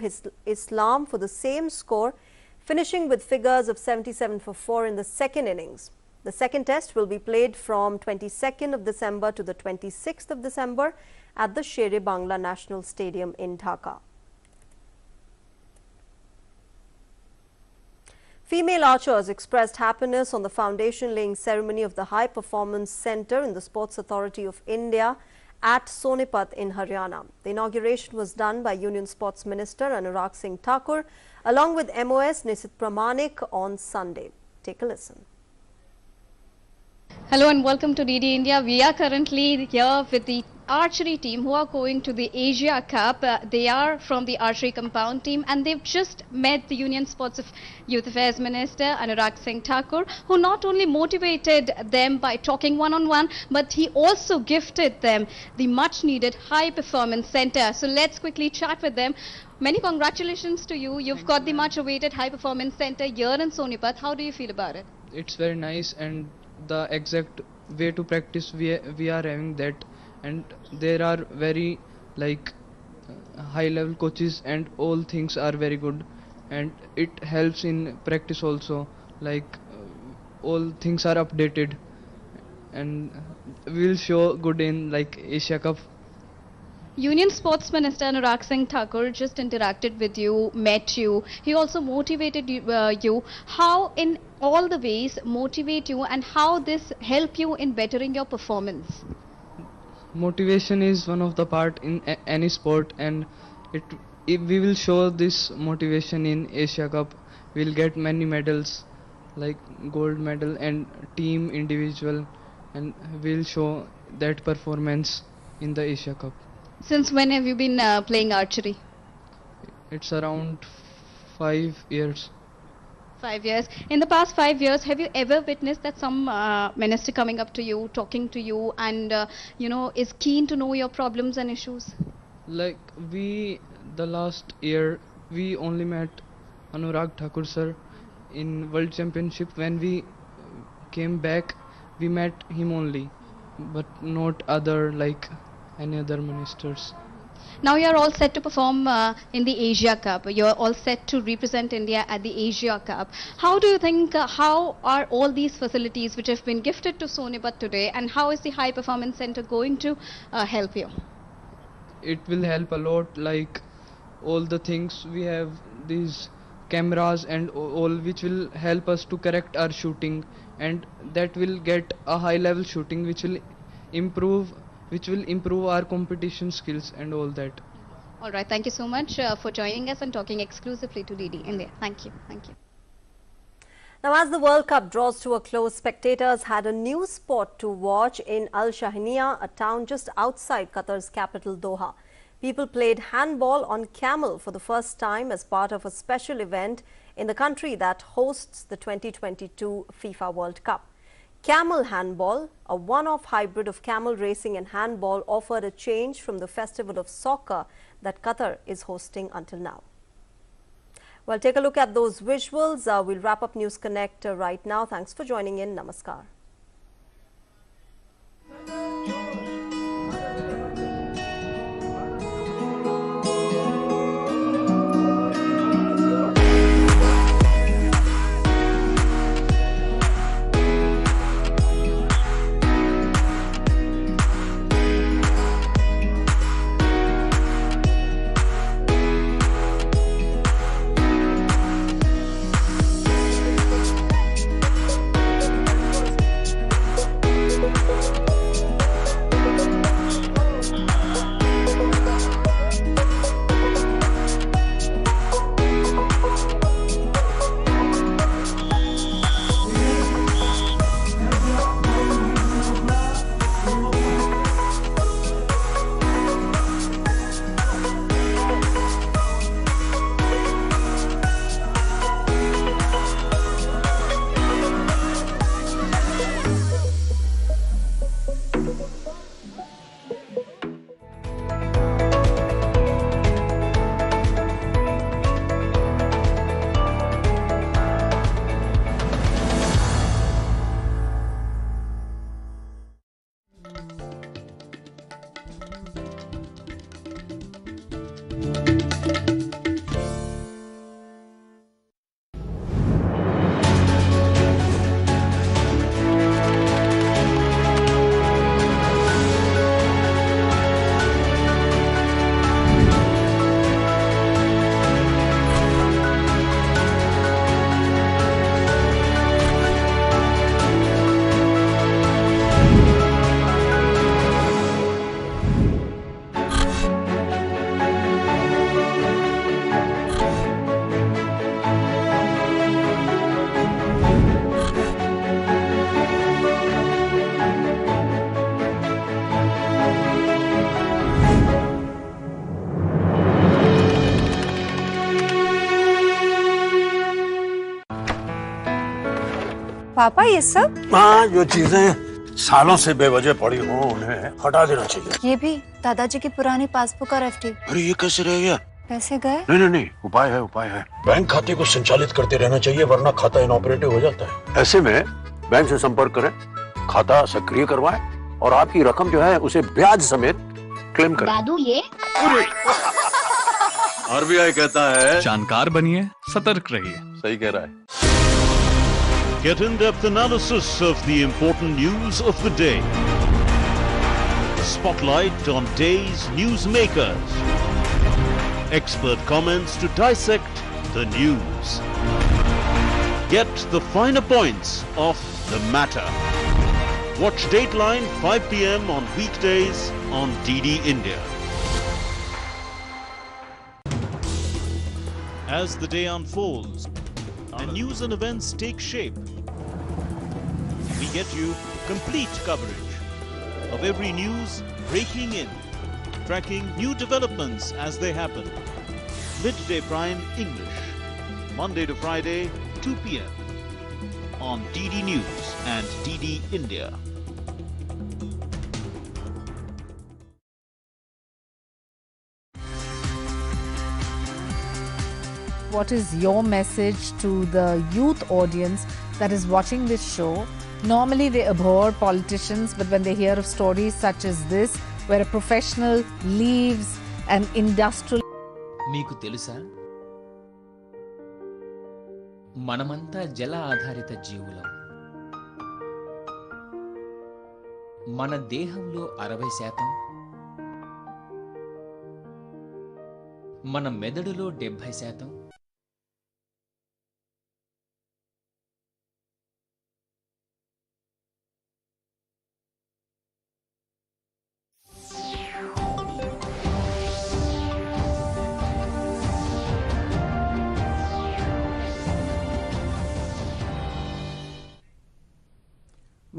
Islam for the same score, finishing with figures of 77 for 4 in the second innings. The second test will be played from 22nd of December to the 26th of December at the Sher-e-Bangla National Stadium in Dhaka. Female archers expressed happiness on the foundation-laying ceremony of the High Performance Centre in the Sports Authority of India at Sonipat in Haryana. The inauguration was done by Union Sports Minister Anurag Singh Thakur along with MOS Nisit Pramanik on Sunday. Take a listen. Hello and welcome to DD India. We are currently here with the archery team who are going to the Asia Cup. They are from the archery compound team and they've just met the Union Sports of Youth Affairs Minister Anurag Singh Thakur, who not only motivated them by talking one-on-one, but he also gifted them the much needed High Performance Centre. So let's quickly chat with them. Many congratulations to you. You've got the much awaited High Performance Centre here in Sonipat. How do you feel about it? It's very nice, and the exact way to practice we are having that, and there are very high level coaches and all things are very good, and it helps in practice also, all things are updated and we'll show good in Asia Cup. Union Sports Minister Anurag Singh Thakur just interacted with you, met you. He also motivated you. How in all the ways motivate you and how this help you in bettering your performance? Motivation is one of the part in any sport, and if we will show this motivation in Asia Cup, we'll get many medals like gold medal and team, individual, and we'll show that performance in the Asia Cup. Since when have you been playing archery? It's around 5 years. 5 years. In the past 5 years, have you ever witnessed that some minister coming up to you, talking to you, and is keen to know your problems and issues? The last year we only met Anurag Thakur sir in World Championship. When we came back, we met him only, but not any other ministers. Now you're all set to perform in the Asia Cup. You're all set to represent India at the Asia Cup. How do you think, how are all these facilities which have been gifted to Sonipat today, and how is the High Performance Center going to help you? It will help a lot, like all the things we have, these cameras and all, which will help us to correct our shooting, and that will get a high level shooting which will improve our competition skills and all that. All right, thank you so much for joining us and talking exclusively to DD India. Thank you. Thank you. Now, as the World Cup draws to a close, spectators had a new sport to watch in Al Shahiniya, a town just outside Qatar's capital Doha. People played handball on camel for the first time as part of a special event in the country that hosts the 2022 FIFA World Cup. Camel handball, a one-off hybrid of camel racing and handball, offered a change from the festival of soccer that Qatar is hosting until now. Well, take a look at those visuals. We'll wrap up News Connect right now. Thanks for joining in. Namaskar. पापा ये सब? हाँ, जो चीजें सालों से बेवजह पड़ी हो उन्हें हटा देना चाहिए। ये भी दादाजी की पुरानी पासबुक और एफडी। अरे ये कैसे रह गया? पैसे गए? नहीं, उपाय है। बैंक खाते को संचालित करते रहना चाहिए, वरना खाता इनऑपरेटिव हो जाता है। ऐसे में बैंक से संपर्क करें, खाता सक्रिय करवाएं और आपकी रकम जो है उसे ब्याज समेत क्लेम करें। दादू ये? आरबीआई कहता है जानकार बनिए, सतर्क रहिए। सही कह रहा है। Get in-depth analysis of the important news of the day. Spotlight on day's newsmakers. Expert comments to dissect the news. Get the finer points of the matter. Watch Dateline 5 p.m. on weekdays on DD India. As the day unfolds and news and events take shape, we get you complete coverage of every news breaking in, tracking new developments as they happen. Midday Prime English, Monday to Friday, 2 p.m. on DD News and DD India. What is your message to the youth audience that is watching this show? Normally they abhor politicians, but when they hear of stories such as this, where a professional leaves an industrial. మీకు తెలుసా, మనమంతా జల ఆధారిత జీవులం. మన దేహంలో 60%, మన మెదడులో 70%,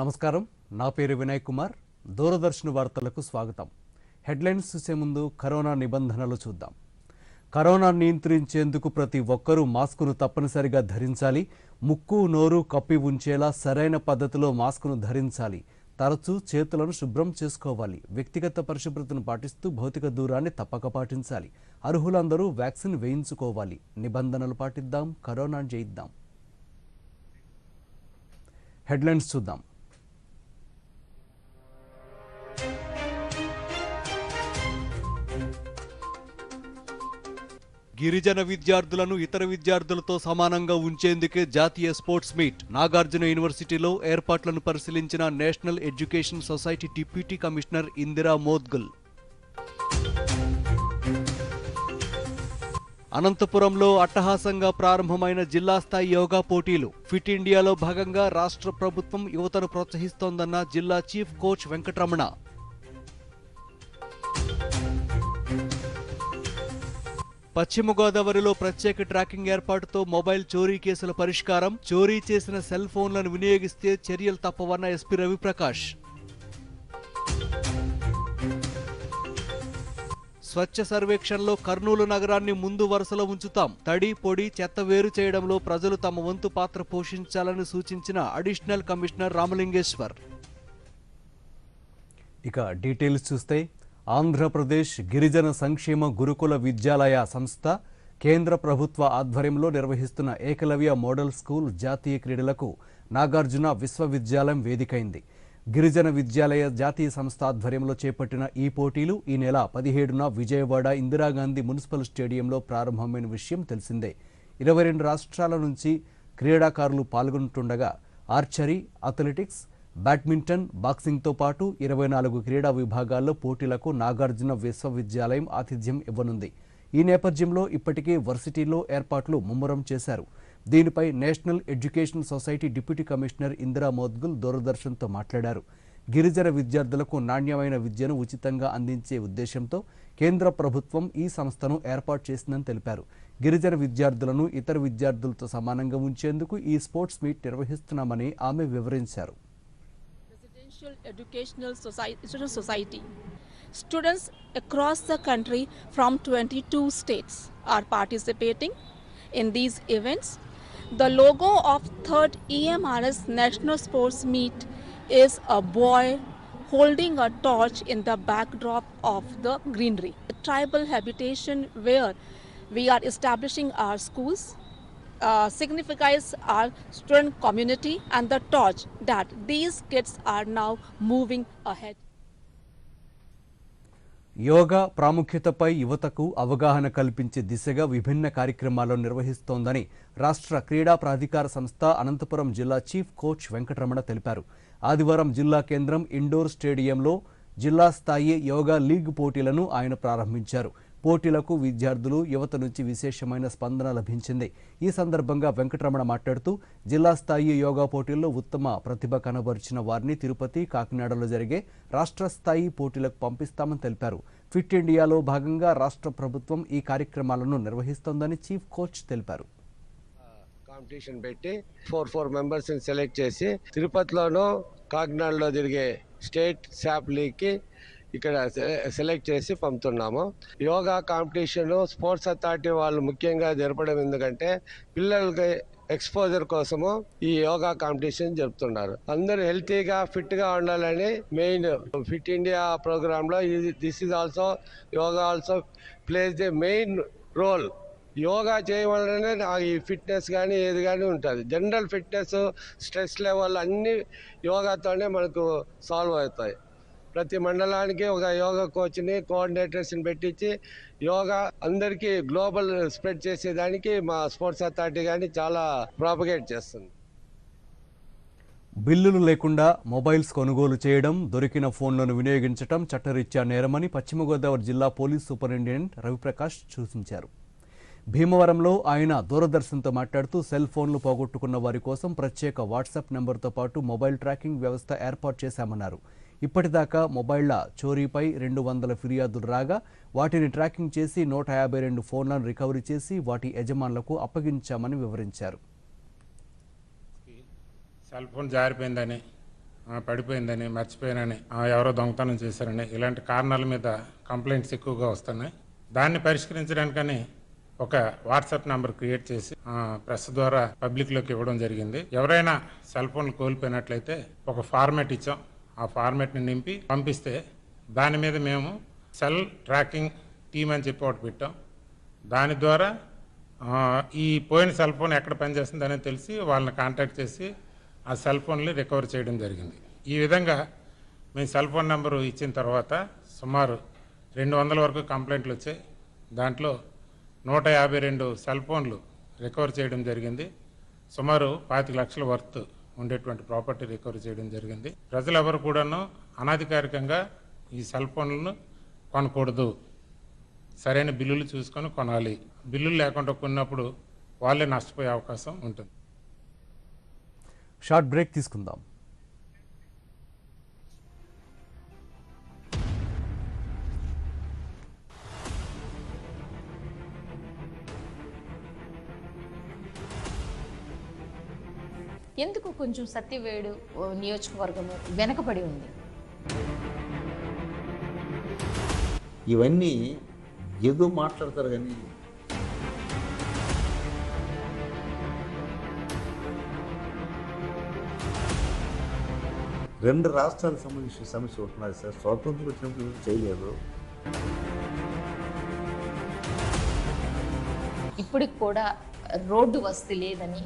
నమస్కారం, నా పేరు వినయ్ కుమార్. దూరదర్శన్ వార్తలకు స్వాగతం. హెడ్లైన్స్ చూసే ముందు కరోనా నిబంధనలు చూద్దాం. కరోనా నియంత్రించేందుకు ప్రతి ఒక్కరూ మాస్కును తప్పనిసరిగా ధరించాలి. ముక్కు నోరు కప్పి ఉంచేలా సరైన పద్ధతిలో మాస్కును ధరించాలి. తరచూ చేతులను శుభ్రం చేసుకోవాలి. వ్యక్తిగత పరిశుభ్రతను పాటిస్తూ భౌతిక దూరాన్ని తప్పక పాటించాలి. అర్హులందరూ వ్యాక్సిన్ వేయించుకోవాలి. నిబంధనలు పాటిద్దాం, కరోనాను జయిద్దాం. హెడ్లైన్స్ చూద్దాం. గిరిజన విద్యార్థులను ఇతర విద్యార్థులతో సమానంగా ఉంచేందుకే జాతీయ స్పోర్ట్స్ మీట్. నాగార్జున యూనివర్సిటీలో ఏర్పాట్లను పరిశీలించిన national education society deputy commissioner Indira Modgul. అనంతపురంలో అట్టహాసంగా ప్రారంభమైన జిల్లా స్థాయి యోగా పోటీలు. ఫిట్ ఇండియాలో భాగంగా రాష్ట్ర ప్రభుత్వం యువతను ప్రోత్సహిస్తోందన్న జిల్లా చీఫ్ కోచ్ వెంకటరమణ. పశ్చిమ గోదావరిలో ప్రత్యేక ట్రాకింగ్ ఏర్పాటుతో మొబైల్ చోరీ కేసుల పరిష్కారం. చోరీ చేసిన సెల్ ఫోన్లను వినియోగిస్తే చర్యలు తప్పవన్న ఎస్పీ రవిప్రకాష్. స్వచ్ఛ సర్వేక్షణలో కర్నూలు నగరాన్ని ముందు వరుసలో ఉంచుతాం. తడి పొడి చెత్త వేరు చేయడంలో ప్రజలు తమ వంతు పాత్ర పోషించాలని సూచించిన అడిషనల్ కమిషనర్ రామలింగేశ్వర్. ఇక డీటెయిల్స్ చూస్తే, ఆంధ్రప్రదేశ్ గిరిజన సంక్షేమ గురుకుల విద్యాలయ సంస్థ కేంద్ర ప్రభుత్వ ఆధ్వర్యంలో నిర్వహిస్తున్న ఏకలవ్య మోడల్ స్కూల్ జాతీయ క్రీడలకు నాగార్జున విశ్వవిద్యాలయం వేదికైంది. గిరిజన విద్యాలయ జాతీయ సంస్థ ఆధ్వర్యంలో చేపట్టిన ఈ పోటీలు ఈ నెల 17న విజయవాడ ఇందిరాగాంధీ మున్సిపల్ స్టేడియంలో ప్రారంభమైన విషయం తెలిసిందే. 22 రాష్ట్రాల నుంచి క్రీడాకారులు పాల్గొంటుండగా ఆర్చరీ, అథ్లెటిక్స్, బ్యాడ్మింటన్, బాక్సింగ్తో పాటు 24 క్రీడా విభాగాల్లో పోటీలకు నాగార్జున విశ్వవిద్యాలయం ఆతిథ్యం ఇవ్వనుంది. ఈ నేపథ్యంలో ఇప్పటికే వర్సిటీలో ఏర్పాట్లు ముమ్మరం చేశారు. దీనిపై national education society deputy commissioner Indira Modgul దూరదర్శన్తో మాట్లాడారు. గిరిజన విద్యార్థులకు నాణ్యమైన విద్యను ఉచితంగా అందించే ఉద్దేశంతో కేంద్ర ప్రభుత్వం ఈ సంస్థను ఏర్పాటు చేసిందని తెలిపారు. గిరిజన విద్యార్థులను ఇతర విద్యార్థులతో సమానంగా ఉంచేందుకు ఈ స్పోర్ట్స్ మీట్ నిర్వహిస్తున్నామని ఆమె వివరించారు. Educational Society. Students across the country from 22 states are participating in these events. The logo of 3rd EMRS National Sports Meet is a boy holding a torch in the backdrop of the greenery. A tribal habitation where we are establishing our schools signifies our student community and the torch that these kids are now moving ahead. Yoga ప్రాముఖ్యతపై యువతకు అవగాహన కల్పించే దిశగా విభిన్న కార్యక్రమాలను నిర్వహిస్తోందని రాష్ట్ర క్రీడా ప్రాధికార సంస్థ అనంతపురం జిల్లా చీఫ్ కోచ్ వెంకటరమణ తెలిపారు. ఆదివారం జిల్లా కేంద్రం ఇండోర్ స్టేడియంలో జిల్లా స్థాయి యోగా లీగ్ పోటీలను ఆయన ప్రారంభించారు. పోటీలకు విద్యార్థులు, యువత నుంచి విశేషమైన స్పందన లభించింది. ఈ సందర్భంగా వెంకటరమణ మాట్లాడుతూ జిల్లా స్థాయి యోగా పోటీల్లో ఉత్తమ ప్రతిభ కనబరిచిన వారిని తిరుపతి, కాకినాడలో జరిగే రాష్ట్ర స్థాయి పోటీలకు పంపిస్తామని తెలిపారు. ఫిట్ ఇండియాలో భాగంగా రాష్ట్ర ప్రభుత్వం ఈ కార్యక్రమాలను నిర్వహిస్తోందని చీఫ్ కోచ్ తెలిపారు. కాంపిటీషన్ పెట్టి 4 మెంబర్స్ని సెలెక్ట్ చేసి తిరుపతిలోనూ కాకినాడలో జరిగే స్టేట్ శాప్ లీగ్కి ఇక్కడ సెలెక్ట్ చేసి పంపుతున్నాము. యోగా కాంపిటీషన్ స్పోర్ట్స్ అథారిటీ వాళ్ళు ముఖ్యంగా జరపడం ఎందుకంటే పిల్లలకి ఎక్స్పోజర్ కోసము ఈ యోగా కాంపిటీషన్ జరుపుతున్నారు. అందరూ హెల్తీగా ఫిట్గా ఉండాలని మెయిన్ ఫిట్ ఇండియా ప్రోగ్రాంలో this is also yoga also plays the main role. Yoga చేయడం వల్లనే ఈ ఫిట్నెస్ కానీ ఏది కానీ ఉంటుంది. జనరల్ ఫిట్నెస్, స్ట్రెస్ లెవెల్ అన్నీ యోగాతోనే మనకు సాల్వ్ అవుతాయి. ప్రతి మండలానికి ఒక యోగా కోచ్ని కోఆర్డినేటర్స్ని పెట్టించి యోగా అందరికీ గ్లోబల్ స్ప్రెడ్ చేసేదానికి మా స్పోర్ట్స్ అథారిటీ కానీ చాలా ప్రాపగేట్ చేస్తుంది. బిల్లులు లేకుండా మొబైల్స్ కొనుగోలు చేయడం, దొరికిన ఫోన్లను వినియోగించడం చట్టరీత్యా నేరమని పశ్చిమ గోదావరి జిల్లా పోలీస్ సూపరింటెండెంట్ రవిప్రకాష్ సూచించారు. భీమవరంలో ఆయన దూరదర్శన్తో మాట్లాడుతూ సెల్ ఫోన్లు పోగొట్టుకున్న వారి కోసం ప్రత్యేక వాట్సాప్ నెంబర్తో పాటు మొబైల్ ట్రాకింగ్ వ్యవస్థ ఏర్పాటు చేశామన్నారు. ఇప్పటిదాకా మొబైళ్ల చోరీపై 200 ఫిర్యాదులు రాగా వాటిని ట్రాకింగ్ చేసి 152 ఫోన్లను రికవరీ చేసి వాటి యజమానులకు అప్పగించామని వివరించారు. సెల్ ఫోన్ జారిపోయిందని, పడిపోయిందని, మర్చిపోయానని, ఎవరో దొంగతనం చేశారని ఇలాంటి కారణాల మీద కంప్లైంట్స్ ఎక్కువగా వస్తున్నాయి. దాన్ని పరిష్కరించడానికని ఒక వాట్సాప్ నెంబర్ క్రియేట్ చేసి ప్రెస్ ద్వారా పబ్లిక్లోకి ఇవ్వడం జరిగింది. ఎవరైనా సెల్ ఫోన్లు కోల్పోయినట్లయితే ఒక ఫార్మాట్ ఇచ్చాం. ఆ ఫార్మాట్ని నింపి పంపిస్తే దాని మీద మేము సెల్ ట్రాకింగ్ టీమ్ అని చెప్పి ఒకటి పెట్టాం. దాని ద్వారా ఈ పోయిన సెల్ ఫోన్ ఎక్కడ పనిచేస్తుంది అనేది తెలిసి వాళ్ళని కాంటాక్ట్ చేసి ఆ సెల్ ఫోన్ని రికవర్ చేయడం జరిగింది. ఈ విధంగా మేము సెల్ ఫోన్ నెంబరు ఇచ్చిన తర్వాత సుమారు 200 వరకు కంప్లైంట్లు వచ్చాయి. దాంట్లో 152 సెల్ ఫోన్లు రికవర్ చేయడం జరిగింది. సుమారు 25 లక్షల వర్త్ ఉండేటువంటి ప్రాపర్టీ రికవర్ చేయడం జరిగింది. ప్రజలెవరు కూడాను అనాధికారికంగా ఈ సెల్ ఫోన్లను కొనకూడదు. సరైన బిల్లులు చూసుకొని కొనాలి. బిల్లులు లేకుండా కొన్నప్పుడు వాళ్ళే నష్టపోయే అవకాశం ఉంటుంది. షార్ట్ బ్రేక్ తీసుకుందాం. ఎందుకు కొంచెం సత్యవేడు నియోజకవర్గము వెనకబడి ఉంది? ఇవన్నీ ఏదో మాట్లాడతారు కానీ రెండు రాష్ట్రాలకు సంబంధించిన సమస్య ఉంటున్నది సార్. స్వాతంత్రం వచ్చినప్పుడు చేయలేదు. ఇప్పటికి కూడా రోడ్డు వసతి లేదని,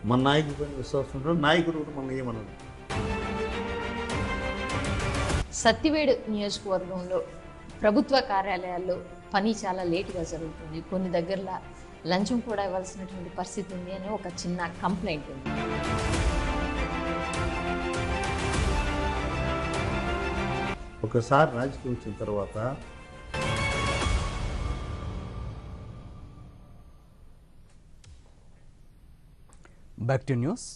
మన నాయకుడి పైన విశ్వాసం ఉంటాడు, నాయకుడు కూడా మనం ఏమన్నాడు. సత్యవేడు నియోజకవర్గంలో ప్రభుత్వ కార్యాలయాల్లో పని చాలా లేటుగా జరుగుతుంది. కొన్ని దగ్గరలో లంచం కూడా ఇవ్వాల్సినటువంటి పరిస్థితి ఉంది అని ఒక చిన్న కంప్లైంట్ ఉంది. ఒకసారి రాజకీయం వచ్చిన తర్వాత బ్యాక్ టు న్యూస్.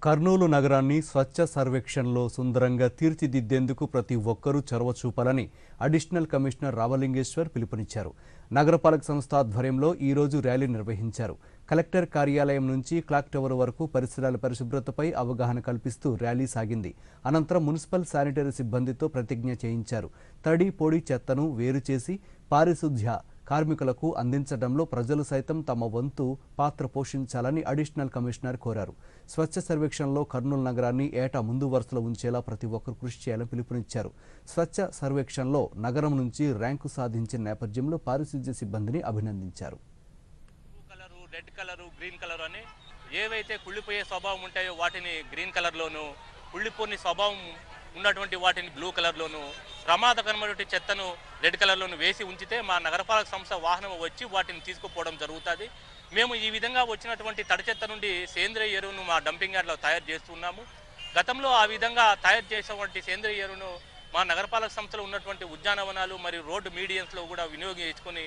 కర్నూలు నగరాన్ని స్వచ్ఛ సర్వేక్షణలో సుందరంగా తీర్చిదిద్దేందుకు ప్రతి ఒక్కరూ చొరవ చూపాలని అడిషనల్ కమిషనర్ రామలింగేశ్వర్ పిలుపునిచ్చారు. నగరపాలక సంస్థ ఆధ్వర్యంలో ఈరోజు ర్యాలీ నిర్వహించారు. కలెక్టర్ కార్యాలయం నుంచి క్లాక్ టవర్ వరకు పరిసరాల పరిశుభ్రతపై అవగాహన కల్పిస్తూ ర్యాలీ సాగింది. అనంతరం మున్సిపల్ శానిటరీ సిబ్బందితో ప్రతిజ్ఞ చేయించారు. తడి పొడి చెత్తను వేరు చేసి పారిశుధ్య కార్మికులకు అందించడంలో ప్రజలు సైతం తమ వంతు పాత్ర పోషించాలని అడిషనల్ కమిషనర్ కోరారు. స్వచ్ఛ సర్వేక్షణలో కర్నూలు నగరాన్ని ఏటా ముందు వరుసలో ఉంచేలా ప్రతి ఒక్కరు కృషి చేయాలని పిలుపునిచ్చారు. స్వచ్ఛ సర్వేక్షణలో నగరం నుంచి ర్యాంకు సాధించిన నేపథ్యంలో పారిశుధ్య సిబ్బందిని అభినందించారు. రెడ్ కలరు, గ్రీన్ కలర్ అని ఏవైతే కుళ్ళిపోయే స్వభావం ఉంటాయో వాటిని గ్రీన్ కలర్లోను, కుళ్ళిపోని స్వభావం ఉన్నటువంటి వాటిని బ్లూ కలర్లోను, ప్రమాదకరమైనటువంటి చెత్తను రెడ్ కలర్లోను వేసి ఉంచితే మా నగరపాలక సంస్థ వాహనం వచ్చి వాటిని తీసుకుపోవడం జరుగుతుంది. మేము ఈ విధంగా వచ్చినటువంటి తడి చెత్త నుండి సేంద్రియ ఎరువును మా డంపింగ్ యార్డ్లో తయారు చేస్తున్నాము. గతంలో ఆ విధంగా తయారు చేసేటువంటి సేంద్రియ ఎరువును మా నగరపాలక సంస్థలో ఉన్నటువంటి ఉద్యానవనాలు మరియు రోడ్డు మీడియన్స్లో కూడా వినియోగించుకొని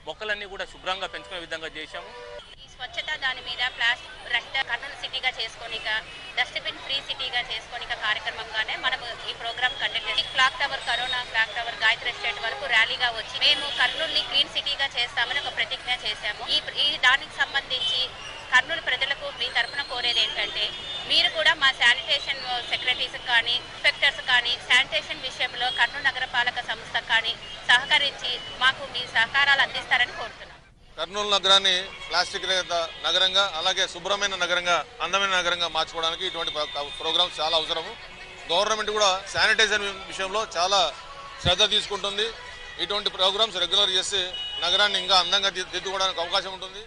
మొక్కలన్నీ కూడా శుభ్రంగా పెంచుకునే విధంగా చేశాము. స్వచ్ఛత దాని మీద కర్నూలు సిటీగా చేసుకోనిక, డస్ట్బిన్ ఫ్రీ సిటీగా చేసుకోనిక కార్యక్రమంగానే మనం ఈ ప్రోగ్రామ్ కండక్ట్ చేసి clock tower, corona clock tower, Gayatri estate వరకు ర్యాలీగా వచ్చి మేము కర్నూలుని గ్రీన్ సిటీగా చేస్తామని ఒక ప్రతిజ్ఞ చేశాము. ఈ దానికి సంబంధించి కర్నూలు ప్రజలకు మీ తరఫున కోరేది ఏంటంటే, మీరు కూడా మా శానిటేషన్ సెక్రటరీస్ కానీ, ఇన్స్పెక్టర్స్ కానీ శానిటేషన్ విషయంలో కర్నూలు నగరపాలక సంస్థ కానీ సహకరించి మాకు మీ సహకారాలు అందిస్తారని కోరుతున్నాం. కర్నూలు నగరాన్ని ప్లాస్టిక్ రహిత నగరంగా, అలాగే శుభ్రమైన నగరంగా, అందమైన నగరంగా మార్చుకోవడానికి ఇటువంటి ప్రోగ్రామ్స్ చాలా అవసరము. గవర్నమెంట్ కూడా శానిటైజర్ విషయంలో చాలా శ్రద్ధ తీసుకుంటుంది. ఇటువంటి ప్రోగ్రామ్స్ రెగ్యులర్ చేస్తే నగరాన్ని ఇంకా అందంగా దిద్దుకోవడానికి అవకాశం ఉంటుంది.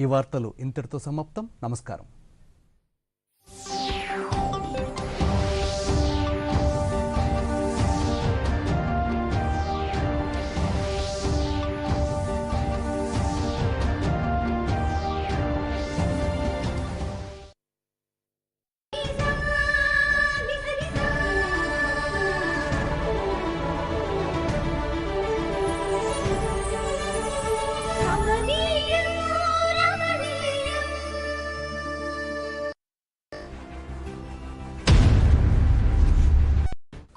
ఈ వార్తలు ఇంతటితో సమాప్తం. నమస్కారం.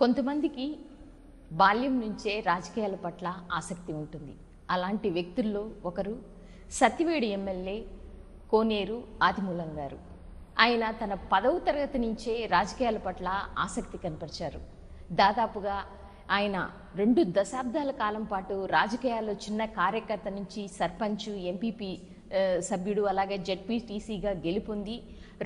కొంతమందికి బాల్యం నుంచే రాజకీయాల పట్ల ఆసక్తి ఉంటుంది. అలాంటి వ్యక్తుల్లో ఒకరు సత్యవేడు ఎమ్మెల్యే కోనేరు ఆదిమూలం గారు. ఆయన తన 10వ తరగతి నుంచే రాజకీయాల పట్ల ఆసక్తి కనపరిచారు. దాదాపుగా ఆయన 2 దశాబ్దాల కాలం పాటు రాజకీయాల్లో చిన్న కార్యకర్త నుంచి సర్పంచ్, ఎంపీపీ సభ్యుడు, అలాగే జెడ్పీటీసీగా గెలుపొంది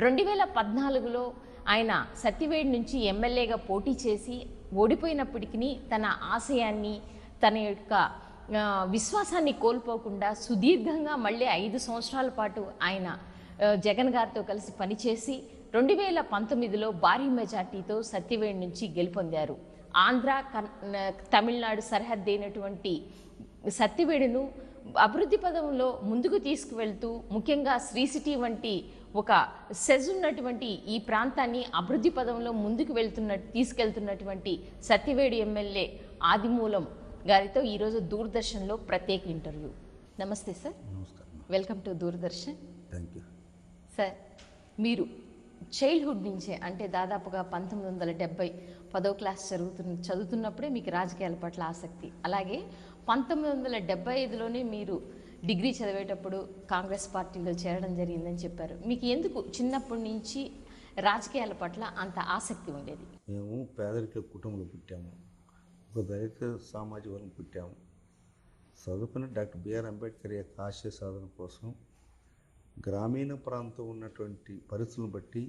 2014లో ఆయన సత్యవేడు నుంచి ఎమ్మెల్యేగా పోటీ చేసి ఓడిపోయినప్పటికీ తన ఆశయాన్ని, తన యొక్క విశ్వాసాన్ని కోల్పోకుండా సుదీర్ఘంగా మళ్ళీ 5 సంవత్సరాల పాటు ఆయన జగన్ గారితో కలిసి పనిచేసి 2019లో భారీ మెజార్టీతో సత్యవేడు నుంచి గెలుపొందారు. ఆంధ్ర తమిళనాడు సరిహద్దు అయినటువంటి సత్యవేడును అభివృద్ధి పదంలో ముందుకు తీసుకువెళ్తూ, ముఖ్యంగా శ్రీ సిటీ వంటి ఒక సెజ్ ఉన్నటువంటి ఈ ప్రాంతాన్ని అభివృద్ధి పదంలో ముందుకు తీసుకెళ్తున్నటువంటి సత్యవేడు ఎమ్మెల్యే ఆదిమూలం గారితో ఈరోజు దూరదర్శన్లో ప్రత్యేక ఇంటర్వ్యూ. నమస్తే సార్. నమస్కారం. Welcome to Doordarshan. Thank you sir. మీరు చైల్డ్హుడ్ నుంచే, అంటే దాదాపుగా 1970 10వ క్లాస్ చదువుతున్నప్పుడే మీకు రాజకీయాల పట్ల ఆసక్తి. అలాగే 1975లోనే మీరు డిగ్రీ చదివేటప్పుడు కాంగ్రెస్ పార్టీలో చేరడం జరిగిందని చెప్పారు. మీకు ఎందుకు చిన్నప్పటి నుంచి రాజకీయాల పట్ల అంత ఆసక్తి ఉండేది? మేము పేదరిక కుటుంబంలో పుట్టాము. ఒక దళిత సామాజిక వర్గం పుట్టాము. చదువుకుని డాక్టర్ బిఆర్ అంబేద్కర్ యొక్క ఆశయ సాధన కోసం గ్రామీణ ప్రాంతం ఉన్నటువంటి పరిస్థితులను బట్టి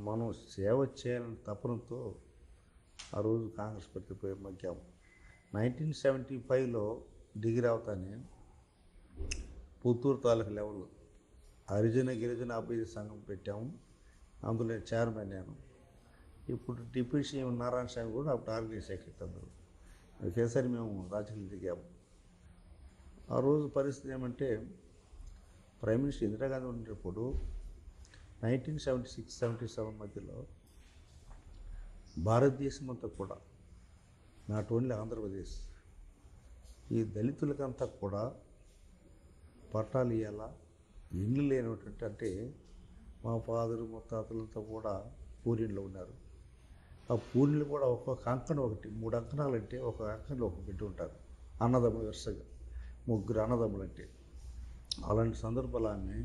మనం సేవ చేయాలని తపనతో ఆ రోజు కాంగ్రెస్ పార్టీపై మగ్గాము. 1975లో డిగ్రీ అవుతానే పుత్తూరు తాలూకా లెవెల్ హరిజన గిరిజన అభివృద్ధి సంఘం పెట్టాము. అందులో చైర్మన్ నేను. ఇప్పుడు డిప్యూటీ సీఎం నారాయణ స్వామి కూడా అప్పుడు ఆర్గనైజ్ సెక్రటరీ. అందరూ ఒకేసారి మేము రాజకీయాలు దిగాము. ఆ రోజు పరిస్థితి ఏమంటే, ప్రైమ్ మినిస్టర్ ఇందిరాగాంధీ ఉండేటప్పుడు 1976-77 మధ్యలో భారతదేశం అంతా కూడా, నాట్ ఓన్లీ ఆంధ్రప్రదేశ్, ఈ దళితులకంతా కూడా పట్టాలు ఇవ్వాలా, ఇల్లు లేనటువంటి, అంటే మా ఫాదరు ముత్తాతలంతా కూడా పూరిలో ఉన్నారు. ఆ పూరిలు కూడా ఒక్కొక్క అంకణం ఒకటి, 3 అంకణాలు అంటే ఒక అంకణంలో ఒక బిడ్డ ఉంటారు. అన్నదమ్ములు వరుసగా 3 అన్నదమ్ములు అంటే. అలాంటి సందర్భాలు ఆమె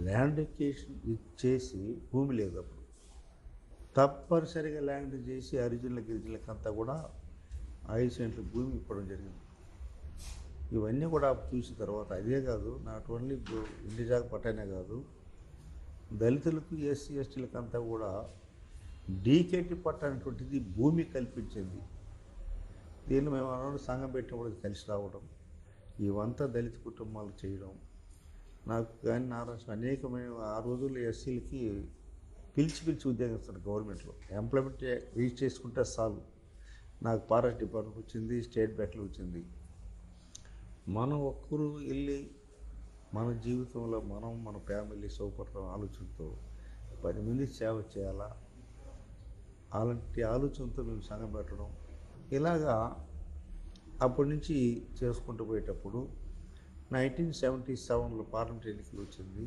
ల్యాండ్ ఎక్కేషన్ ఇచ్చేసి, భూమి లేదు అప్పుడు, తప్పనిసరిగా ల్యాండ్ చేసి హరిజనుల గిరిజనులకంతా కూడా 5 సెంట్ల భూమి ఇవ్వడం జరిగింది. ఇవన్నీ కూడా చూసిన తర్వాత, అదే కాదు, నాట్ ఓన్లీ ఇంటి జాగా పట్టనే కాదు, దళితులకు ఎస్సీ ఎస్టీలకంతా కూడా డీకేటీ పట్ట అనేటువంటిది భూమి కల్పించింది. దీన్ని మేము అన్నాడు సంఘం పెట్టినప్పుడు కలిసి రావడం, ఇవంతా దళిత కుటుంబాలు చేయడం. నాకు కానీ నారాయణ అనేకమైన ఆ రోజుల్లో ఎస్సీలకి పిలిచి ఉద్యోగం ఇస్తారు గవర్నమెంట్లో. ఎంప్లాయ్మెంట్ రిజిస్టర్ చేసుకుంటే చాలు. నాకు ఫారెస్ట్ డిపార్ట్మెంట్ వచ్చింది, స్టేట్ బ్యాంక్లో వచ్చింది. మనం ఒక్కరు వెళ్ళి మన జీవితంలో మన ఫ్యామిలీ సౌపడతాం ఆలోచనతో 10 మంది సేవ చేయాలా, అలాంటి ఆలోచనతో మేము సంఘం పెట్టడం. ఇలాగా అప్పటి నుంచి చేసుకుంటూ పోయేటప్పుడు 1977లో పార్లమెంట్ ఎన్నికలు వచ్చింది.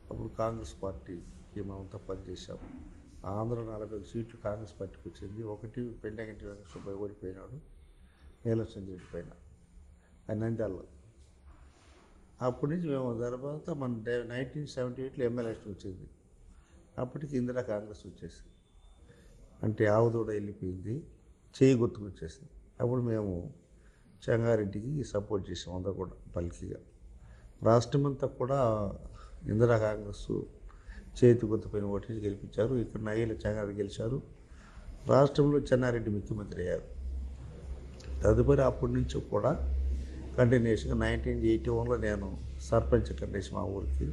అప్పుడు కాంగ్రెస్ పార్టీకి మేమంతా పనిచేసాము. ఆంధ్ర 40 సీట్లు కాంగ్రెస్ పార్టీకి వచ్చింది. ఒకటి పెండగంటి వెంకటేశ్వర ఓడిపోయినాడు నీలచంద్ర రెడ్డి పైన నంద్యాలలో. అప్పటి నుంచి మేము తర్వాత మన 1978లో ఎమ్మెల్యేషన్ వచ్చింది. అప్పటికి ఇందిరా కాంగ్రెస్ వచ్చేసింది. అంటే ఆవుదూడ వెళ్ళిపోయింది, చేయి గుర్తుకు వచ్చేసింది. అప్పుడు మేము చెంగారెడ్డికి సపోర్ట్ చేసాం అందరూ కూడా పలికిగా. రాష్ట్రం అంతా కూడా ఇందిరా కాంగ్రెస్ చేతి గుర్తుపైన ఓటించి గెలిపించారు. ఇక్కడ నగేళ్ళ చెంగారెడ్డి గెలిచారు. రాష్ట్రంలో చెన్నారెడ్డి ముఖ్యమంత్రి అయ్యారు. తదుపరి అప్పటి నుంచి కూడా కంటిన్యూషన్గా 1981లో నేను సర్పంచ్ కంటేసి మా ఊరికి.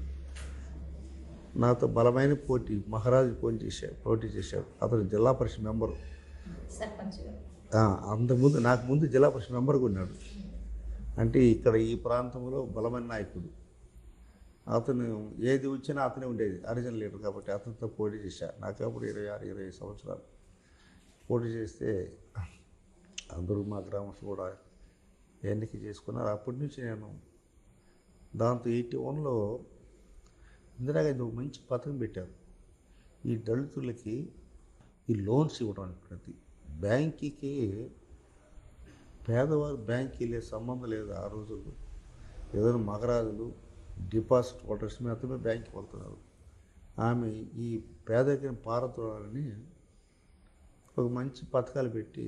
నాతో బలమైన పోటీ మహారాజు పోటీ చేశాడు. అతను జిల్లా పరిషత్ మెంబరు. అంతకుముందు నాకు ముందు జిల్లా పరిషత్ మెంబర్గా ఉన్నాడు. అంటే ఇక్కడ ఈ ప్రాంతంలో బలమైన నాయకుడు. అతను ఏది వచ్చినా అతనే ఉండేది, అరిజినల్ లీడర్ కాబట్టి అతనితో పోటీ చేశా. నాకు అప్పుడు 26-27 సంవత్సరాలు పోటీ చేస్తే అందరూ మా గ్రామస్తులు కూడా ఎన్నిక చేసుకున్నారు. అప్పటి నుంచి నేను దాంతో 81లో ఇందిరాగాంధీ ఒక మంచి పథకం పెట్టారు. ఈ దళితులకి ఈ లోన్స్ ఇవ్వడానికి ప్రతి బ్యాంకుకి పేదవారు బ్యాంక్కి వెళ్ళే సంబంధం లేదు. ఆ రోజుల్లో ఏదైనా మగరాజులు డిపాజిట్ హోల్డర్స్ మాత్రమే బ్యాంక్కి వెళ్తున్నారు. ఆమె ఈ పేదరికం పారద్రోలాలని ఒక మంచి పథకాలు పెట్టి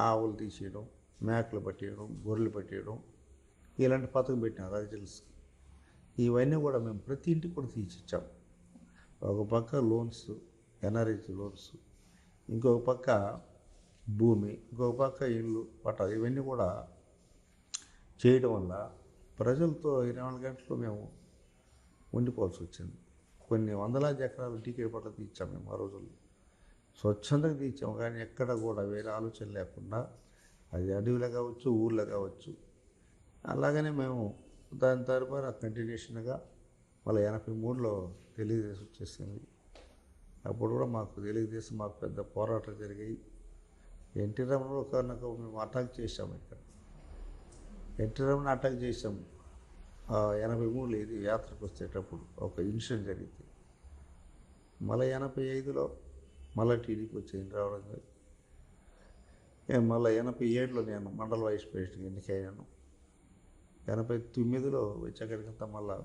ఆవులు తీసేయడం, మేకలు పట్టేయడం, గొర్రెలు పట్టేయడం ఇలాంటి పథకం పెట్టినారు రైతులకి. ఇవన్నీ కూడా మేము ప్రతి ఇంటికి కూడా తీసిచ్చాం. ఒక పక్క లోన్స్, ఎన్ఆర్ఐజీ లోన్స్, ఇంకొక పక్క భూమి, ఇంకొక పక్క ఇల్లు పట్టాలు, ఇవన్నీ కూడా చేయడం వల్ల ప్రజలతో 24 గంటలు మేము ఉండిపోవాల్సి వచ్చింది. కొన్ని వందలాది ఎకరాలు టీకేట్ పట్ల తీర్చాం మేము ఆ రోజుల్లో. స్వచ్ఛందంగా తీర్చాము, కానీ ఎక్కడ కూడా వేరే ఆలోచన లేకుండా, అది అడవిలో కావచ్చు, ఊళ్ళో కావచ్చు. అలాగనే మేము దాని తరపున కంటిన్యూషన్గా మళ్ళీ 83లో తెలుగుదేశం వచ్చేసింది. అప్పుడు కూడా మాకు తెలుగుదేశం మాకు పెద్ద పోరాటం జరిగాయి. ఎన్టీ రమణకు మేము అటాక్ చేసాము. ఇక్కడ ఎన్టీ రమణ అటాక్ చేసాము 83లో. ఇది యాత్రకు వచ్చేటప్పుడు ఒక ఇన్సిడెంట్ జరిగింది. మళ్ళీ 85లో మళ్ళీ టీడీపీ వచ్చేది రావడం. మళ్ళీ 87లో నేను మండల వైస్ ప్రెసిడెంట్గా ఎన్నికయ్యాను. 89లో వచ్చేక్కడికంతా మళ్ళా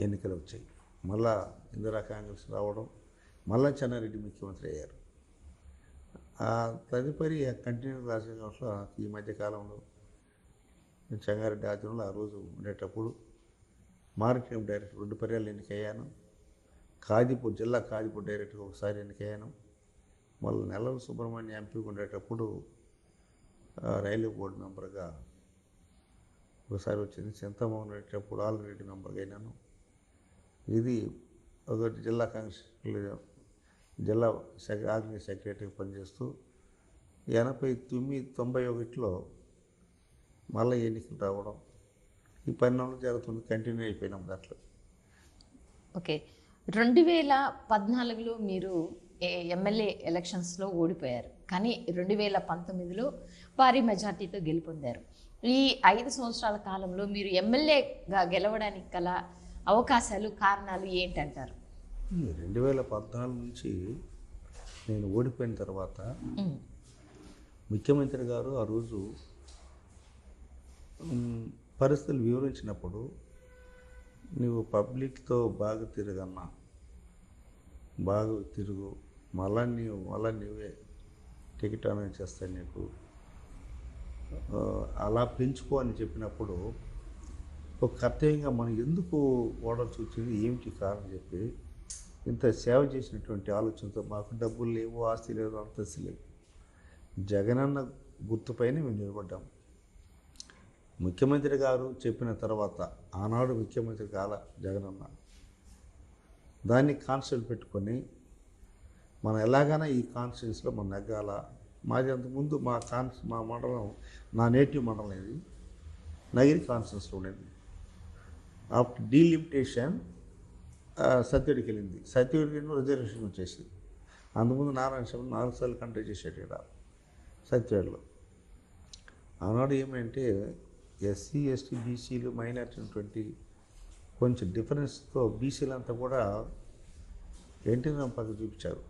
ఎన్నికలు వచ్చాయి. మళ్ళా ఇందిరా కాంగ్రెస్ రావడం, మళ్ళా చెన్నారెడ్డి ముఖ్యమంత్రి అయ్యారు. తదుపరి కంటిన్యూ రాజకీయాల్లో ఈ మధ్యకాలంలో చెంగారెడ్డి ఆధ్వర్యంలో ఆ రోజు ఉండేటప్పుడు మార్కెటింగ్ డైరెక్టర్ 2 పర్యాలు ఎన్నికయ్యాను. కాదిపూర్ జిల్లా కాదిపూర్ డైరెక్టర్ ఒకసారి ఎన్నికయ్యాను. మళ్ళీ నెల్లూరు సుబ్రహ్మణ్యం ఎంపీగా ఉండేటప్పుడు రైల్వే బోర్డు మెంబర్గా ఒకసారి వచ్చింది. చింతమోహన్ ఉండేటప్పుడు ఆల్రెడీ మెంబర్గా అయినాను. ఇది ఒకటి జిల్లా కాంగ్రెస్ జిల్లా ఆర్గనైజ్ సెక్రటరీగా పనిచేస్తూ 89-91లో మళ్ళీ ఎన్నికలు రావడం, ఈ పరిణామం జరుగుతుంది. కంటిన్యూ అయిపోయినాం దాంట్లో. ఓకే, 2014లో మీరు ఎమ్మెల్యే ఎలక్షన్స్లో ఓడిపోయారు, కానీ 2019లో భారీ మెజార్టీతో గెలుపొందారు. ఈ 5 సంవత్సరాల కాలంలో మీరు ఎమ్మెల్యేగా గెలవడానికి గల అవకాశాలు, కారణాలు ఏంటంటారు? 2014 నుంచి నేను ఓడిపోయిన తర్వాత ముఖ్యమంత్రి గారు ఆ రోజు పరిస్థితులు వివరించినప్పుడు, నువ్వు పబ్లిక్తో బాగా తిరగన్నా, బాగా తిరుగు, మళ్ళా నీవే టికెట్ అనౌన్స్ చేస్తాను నీకు, అలా పెంచుకో అని చెప్పినప్పుడు ఒక కర్తవ్యంగా మనం ఎందుకు ఓడాల్సి వచ్చింది, ఏమిటి కారణం చెప్పి ఇంత సేవ చేసినటువంటి ఆలోచనతో మాకు డబ్బులు లేవు, ఆస్తి లేదు, అంతస్తు లేవు, జగనన్న గుర్తుపైన మేము నిలబడ్డాం. ముఖ్యమంత్రి గారు చెప్పిన తర్వాత ఆనాడు ముఖ్యమంత్రి కాల జగనన్న దాన్ని కాన్సెప్ట్ పెట్టుకొని మనం ఎలాగైనా ఈ కాన్స్టిట్యూన్సీలో మనం నెగ్గాల. మాది అంతకుముందు మా మండలం, నా నేటివ్ మండలం ఇది నగిరి కాన్స్టిట్యూన్సీలో ఉండేది. ఆఫ్టర్ డీలిమిటేషన్ సత్యవేడికి వెళ్ళింది. సత్యవేడికి రిజర్వేషన్ వచ్చేసింది. అంతకుముందు నారాయణ స్వామి 4 సార్లు కంటెస్ట్ చేశాడు ఇక్కడ సత్యవేడిలో. ఆనాడు ఏమంటే ఎస్సీ, ఎస్టీ, బీసీలు, మైనారిటీ ఉన్నటువంటి కొంచెం డిఫరెన్స్తో బీసీలంతా కూడా ఎన్టీఆర్ పక్క చూపించారు.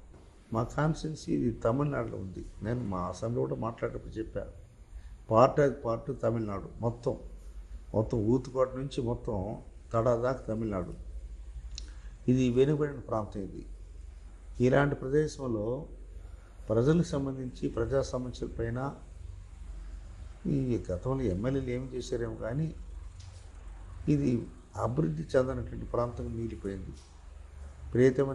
మా కాన్స్టిట్యున్సీ ఇది తమిళనాడులో ఉంది. నేను మా అసెంబ్లీలో కూడా మాట్లాడేటప్పుడు చెప్పాను, పార్ట్ తమిళనాడు మొత్తం ఊతుకోట నుంచి మొత్తం తడా దాకా తమిళనాడు. ఇది వెనుకబడిన ప్రాంతం. ఇది ఇలాంటి ప్రదేశంలో ప్రజలకు సంబంధించి ప్రజా సమస్యల పైన ఈ గతంలో ఎమ్మెల్యేలు ఏమి చేశారేమో కానీ ఇది అభివృద్ధి చెందనటువంటి ప్రాంతం మిగిలిపోయింది. ప్రియతమ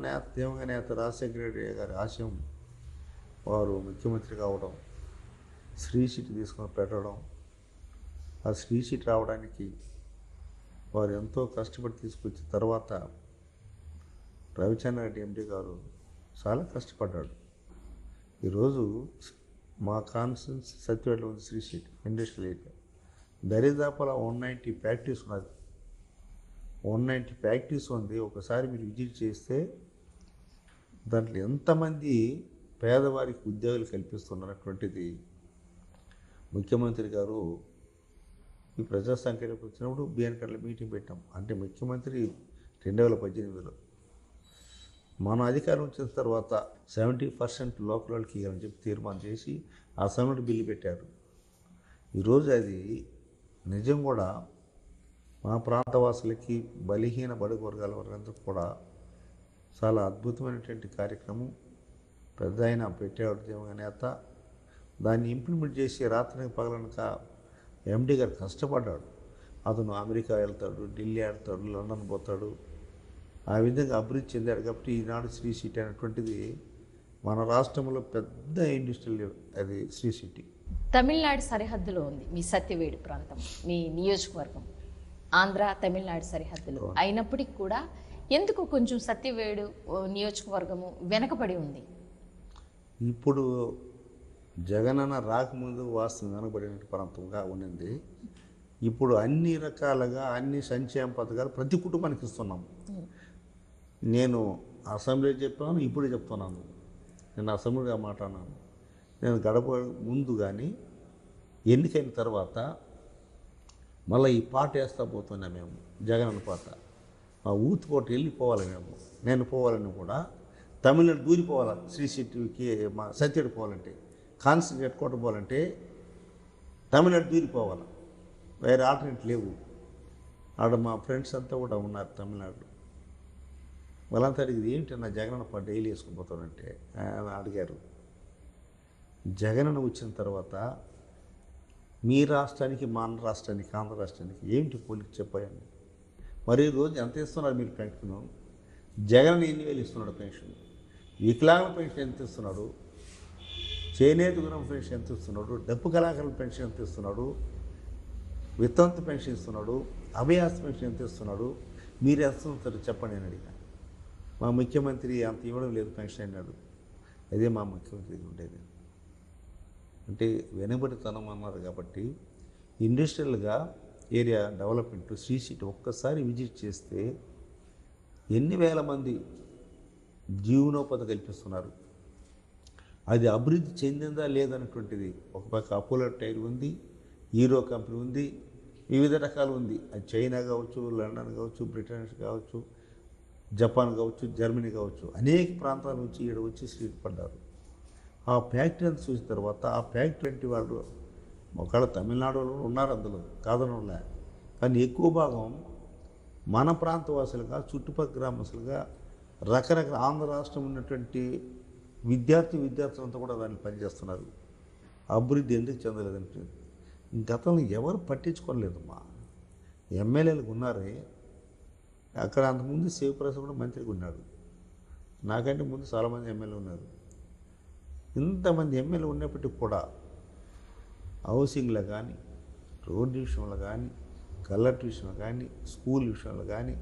నేత రాజశేఖర రెడ్డి గారి ఆశయం వారు ముఖ్యమంత్రి కావడం, శ్రీ సిటీ తీసుకొని పెట్టడం, ఆ శ్రీ సిటీ రావడానికి వారు ఎంతో కష్టపడి తీసుకొచ్చిన తర్వాత రవిచంద్ర రెడ్డి ఎండి గారు చాలా కష్టపడ్డాడు. ఈరోజు మా కాన్స్టిట్యూన్స్ సత్యవేడలో ఉంది శ్రీ సిటీ ఇండస్ట్రియల్ ఏరియా. దరిదాపులా 190 ఫ్యాక్టరీస్ ఉన్నది. 190 ఫ్యాక్టరీస్ ఉంది. ఒకసారి మీరు విజిట్ చేస్తే దాంట్లో ఎంతమంది పేదవారికి ఉద్యోగాలు కల్పిస్తున్నటువంటిది ముఖ్యమంత్రి గారు ఈ ప్రజా సంఖ్యలోకి వచ్చినప్పుడు బిఎన్కర్లో మీటింగ్ పెట్టాం. అంటే ముఖ్యమంత్రి 2018లో మనం అధికారం వచ్చిన తర్వాత 70% లోకల్ వాళ్ళకి ఇవ్వాలని చెప్పి తీర్మానం చేసి అసెంబ్లీ బిల్లు పెట్టారు. ఈరోజు అది నిజం కూడా మా ప్రాంతవాసులకి, బలహీన బడుగు వర్గాల వారందరూ కూడా చాలా అద్భుతమైనటువంటి కార్యక్రమం. పెద్ద ఆయన పెట్టేవాడు నేత. దాన్ని ఇంప్లిమెంట్ చేసి రాత్రికి పగలనక ఎండి గారు కష్టపడ్డాడు. అతను అమెరికా వెళ్తాడు, ఢిల్లీ వెళ్తాడు, లండన్ పోతాడు. ఆ విధంగా అభివృద్ధి చెందాడు. కాబట్టి ఈనాడు శ్రీ సిటీ అనేటువంటిది మన రాష్ట్రంలో పెద్ద ఇండస్ట్రియల్ అది శ్రీ సిటీ. తమిళనాడు సరిహద్దులో ఉంది మీ సత్యవేడు ప్రాంతం, మీ నియోజకవర్గం. ఆంధ్ర తమిళనాడు సరిహద్దులు అయినప్పటికీ కూడా ఎందుకు కొంచెం సత్యవేడు నియోజకవర్గము వెనకబడి ఉంది? ఇప్పుడు జగనన్న రాకముందు వాస్తవం వెనకబడిన ప్రాంతంగా ఉన్నది. ఇప్పుడు అన్ని రకాలుగా అన్ని సంక్షేమ పథకాలు ప్రతి కుటుంబానికి ఇస్తున్నాం. నేను అసెంబ్లీ చెప్పాను, ఇప్పుడు చెప్తున్నాను. నేను అసెంబ్లీగా మాట్లాడినాను. నేను గడప ముందు కానీ ఎన్నికైన తర్వాత మళ్ళీ ఈ పాట వేస్తా పోతున్నా మేము, జగనన్న పాట. మా ఊతుకోట వెళ్ళిపోవాలి మేము. నేను పోవాలని కూడా తమిళనాడు దూరిపోవాలి. శ్రీ సిటీకి మా సత్యడు పోవాలంటే, కాన్సన్ట్రేట్ కోట పోవాలంటే తమిళనాడు దూరిపోవాలి. వేరే ఆల్టర్నేట్ లేవు. ఆడ మా ఫ్రెండ్స్ అంతా కూడా ఉన్నారు తమిళనాడులో. వాళ్ళంతా అడిగింది ఏంటన్నా జగనన్న పాట డైలీ వేసుకుపోతానంటే అడిగారు. జగనన్న వచ్చిన తర్వాత మీ రాష్ట్రానికి, మా రాష్ట్రానికి, ఆంధ్ర రాష్ట్రానికి ఏమిటి పోలిక చెప్పాయండి? మరి రోజు ఎంత ఇస్తున్నారు మీరు పెన్షన్? జగన్ ఎన్ని వేలు ఇస్తున్నాడు పెన్షన్? వికలాంగుల పెన్షన్ ఎంత ఇస్తున్నాడు? చేనేత గురం పెన్షన్ ఎంత ఇస్తున్నాడు? డప్పు కళాకారుల పెన్షన్ ఎంత ఇస్తున్నాడు? వితంతు పెన్షన్ ఇస్తున్నాడు? అభయాస్త పెన్షన్ ఎంత ఇస్తున్నాడు? మీరు ఎంత ఇస్తారు చెప్పండి అని అడిగా. మా ముఖ్యమంత్రి అంత ఇవ్వడం లేదు పెన్షన్ అన్నాడు. అదే మా ముఖ్యమంత్రికి ఉండేది. అంటే వెనుబడితనం అన్నారు. కాబట్టి ఇండస్ట్రియల్గా ఏరియా డెవలప్మెంట్ శ్రీ సిటీ ఒక్కసారి విజిట్ చేస్తే ఎన్ని వేల మంది జీవనోపాధి కల్పిస్తున్నారు. అది అభివృద్ధి చెందిందా లేదన్నటువంటిది. ఒక పక్క అపోలో టైర్ ఉంది, హీరో కంపెనీ ఉంది, వివిధ రకాలు ఉంది. అది చైనా కావచ్చు, లండన్ కావచ్చు, బ్రిటన్ కావచ్చు, జపాన్ కావచ్చు, జర్మనీ కావచ్చు, అనేక ప్రాంతాల నుంచి ఇక్కడ వచ్చి స్ట్రీట్ పడ్డారు. ఆ ఫ్యాక్టరీ అంతా చూసిన తర్వాత ఆ ఫ్యాక్టరీ వాళ్ళు ఒకవేళ తమిళనాడు వాళ్ళు ఉన్నారు, అందులో కాదనలే. కానీ ఎక్కువ భాగం మన ప్రాంతవాసులుగా, చుట్టుపక్కల గ్రామస్తులుగా, రకరకాల ఆంధ్ర రాష్ట్రం ఉన్నటువంటి విద్యార్థులంతా కూడా దాన్ని పనిచేస్తున్నారు. అభివృద్ధి ఎందుకు చెందలేదంటే గతంలో ఎవరు పట్టించుకోలేదమ్మా. ఎమ్మెల్యేలకు ఉన్నారే అక్కడ. అంతకుముందు శివప్రసాద్ కూడా మంత్రిగా ఉన్నాడు. నాకంటే ముందు చాలామంది ఎమ్మెల్యే ఉన్నారు. ఇంతమంది ఎమ్మెల్యే ఉన్నప్పటికీ కూడా హౌసింగ్లో కానీ, రోడ్డు విషయంలో కానీ, కలెక్టర్ విషయంలో కానీ, స్కూల్ విషయంలో కానీ,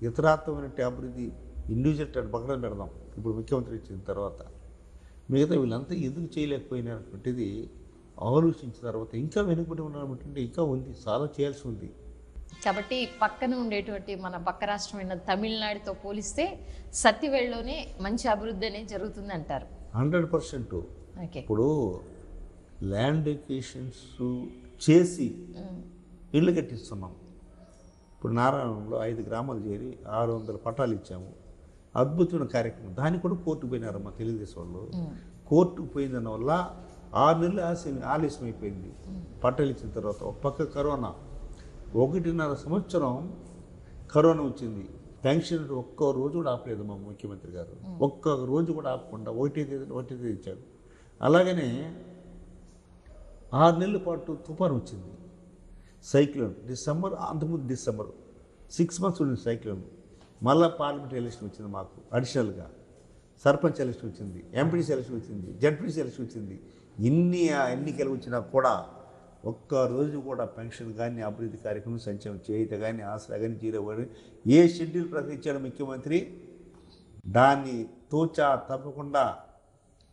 ఇతరాత్మైన అభివృద్ధి ఇండివిజువల్ పక్కన పెడదాం. ఇప్పుడు ముఖ్యమంత్రి ఇచ్చిన తర్వాత మిగతా వీళ్ళంతా ఎందుకు చేయలేకపోయినటువంటిది ఆలోచించిన తర్వాత ఇంకా వెనుకబడి ఉన్నామంటే ఇంకా ఉంది, చాలా చేయాల్సి ఉంది. కాబట్టి పక్కన ఉండేటువంటి మన పక్క రాష్ట్రమైన తమిళనాడుతో పోలిస్తే సత్యవేడులోనే మంచి అభివృద్ధి అనేది జరుగుతుంది అంటారు. 100%. ఇప్పుడు ల్యాండ్ ఎక్విజిషన్స్ చేసి ఇళ్ళు కట్టిస్తున్నాం. ఇప్పుడు నారాయణంలో 5 గ్రామాలు చేరి 600 పట్టాలు ఇచ్చాము. అద్భుతమైన కార్యక్రమం. దానికి కూడా కోర్టుకు పోయినారు మా తెలుగుదేశం వాళ్ళు. కోర్టుకు పోయిన దానివల్ల 6 నెలలు ఆలస్యం అయిపోయింది పట్టాలు ఇచ్చిన తర్వాత. ఒక పక్క కరోనా, 1.5 సంవత్సరం కరోనా వచ్చింది. పెన్షన్ ఒక్క రోజు కూడా ఆపలేదు మా ముఖ్యమంత్రి గారు. ఒక్క రోజు కూడా ఆపకుండా ఒకటి తేదీ ఇచ్చాడు. అలాగనే 6 నెలల పాటు తుఫాను వచ్చింది, సైక్లోన్. డిసెంబర్, అంతకుముందు డిసెంబర్ 6 months ఉండింది సైక్లోన్. మళ్ళీ పార్లమెంట్ ఎలక్షన్ వచ్చింది మాకు అడిషనల్గా, సర్పంచ్ ఎలక్షన్ వచ్చింది, ఎంపీడీ ఎలక్షన్ వచ్చింది, జడ్పీడీ ఎలక్షన్ వచ్చింది. ఇన్ని ఎన్నికలు వచ్చినా కూడా ఒక్కరోజు కూడా పెన్షన్ కానీ, అభివృద్ధి కార్యక్రమం, సంక్షేమ చేయుత కానీ, ఆసరా కానీ, జీరో కానీ ఏ షెడ్యూల్ ప్రకటించాడు ముఖ్యమంత్రి దాన్ని తూచా తప్పకుండా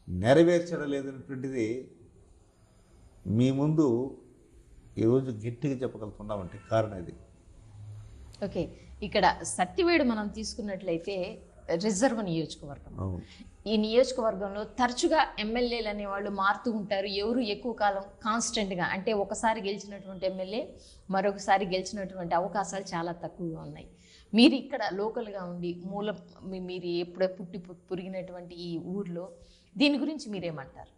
నెరవేర్చడం లేదనేటువంటిది మీ ముందు ఈరోజు గట్టిగా చెప్పగలుగుతున్నామంటే కారణం ఇది. ఓకే, ఇక్కడ సత్తివేడు మనం తీసుకున్నట్లయితే రిజర్వ్ నియోజకవర్గం. ఈ నియోజకవర్గంలో తరచుగా ఎమ్మెల్యేలు అనేవాళ్ళు మారుతూ ఉంటారు. ఎవరు ఎక్కువ కాలం కాన్స్టెంట్గా, అంటే ఒకసారి గెలిచినటువంటి ఎమ్మెల్యే మరొకసారి గెలిచినటువంటి అవకాశాలు చాలా తక్కువగా ఉన్నాయి. మీరు ఇక్కడ లోకల్గా ఉండి మీరు ఎప్పుడో పురిగినటువంటి ఈ ఊర్లో దీని గురించి మీరేమంటారు?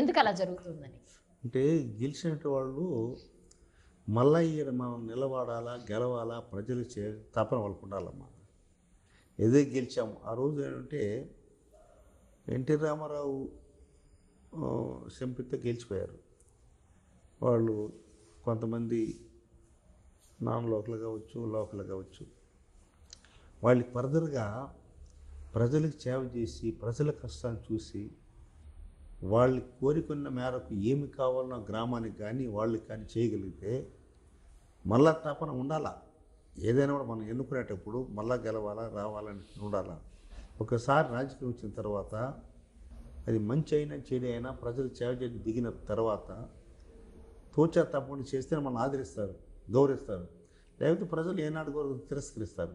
ఎందుకు అలా జరుగుతుందని? అంటే గెలిచినట్టు వాళ్ళు మళ్ళీ మనం నిలబడాలా, గెలవాలా, ప్రజలు తపన వాళ్ళకు ఉండాలమ్మా. ఏదో గెలిచాము ఆ రోజు ఏంటంటే ఎన్టీ రామారావు సెంపితో గెలిచిపోయారు. వాళ్ళు కొంతమంది నాన్ లోకల్ కావచ్చు, లోకల్ కావచ్చు, వాళ్ళకి ఫర్దర్గా ప్రజలకు సేవ చేసి ప్రజల కష్టాన్ని చూసి వాళ్ళు కోరుకున్న మేరకు ఏమి కావాలన్నా గ్రామానికి కానీ వాళ్ళకి కానీ చేయగలిగితే మళ్ళా తపన ఉండాలా. ఏదైనా కూడా మనం ఎన్నుకునేటప్పుడు మళ్ళా గెలవాలా, రావాలని ఉండాలా. ఒకసారి రాజకీయం వచ్చిన తర్వాత అది మంచి అయినా చెడు అయినా ప్రజలు సేవ చేసి దిగిన తర్వాత తోచా తప్పకుండా చేస్తే మనం ఆదరిస్తారు, గౌరవిస్తారు. లేకపోతే ప్రజలు ఏనాడు గౌరవం తిరస్కరిస్తారు.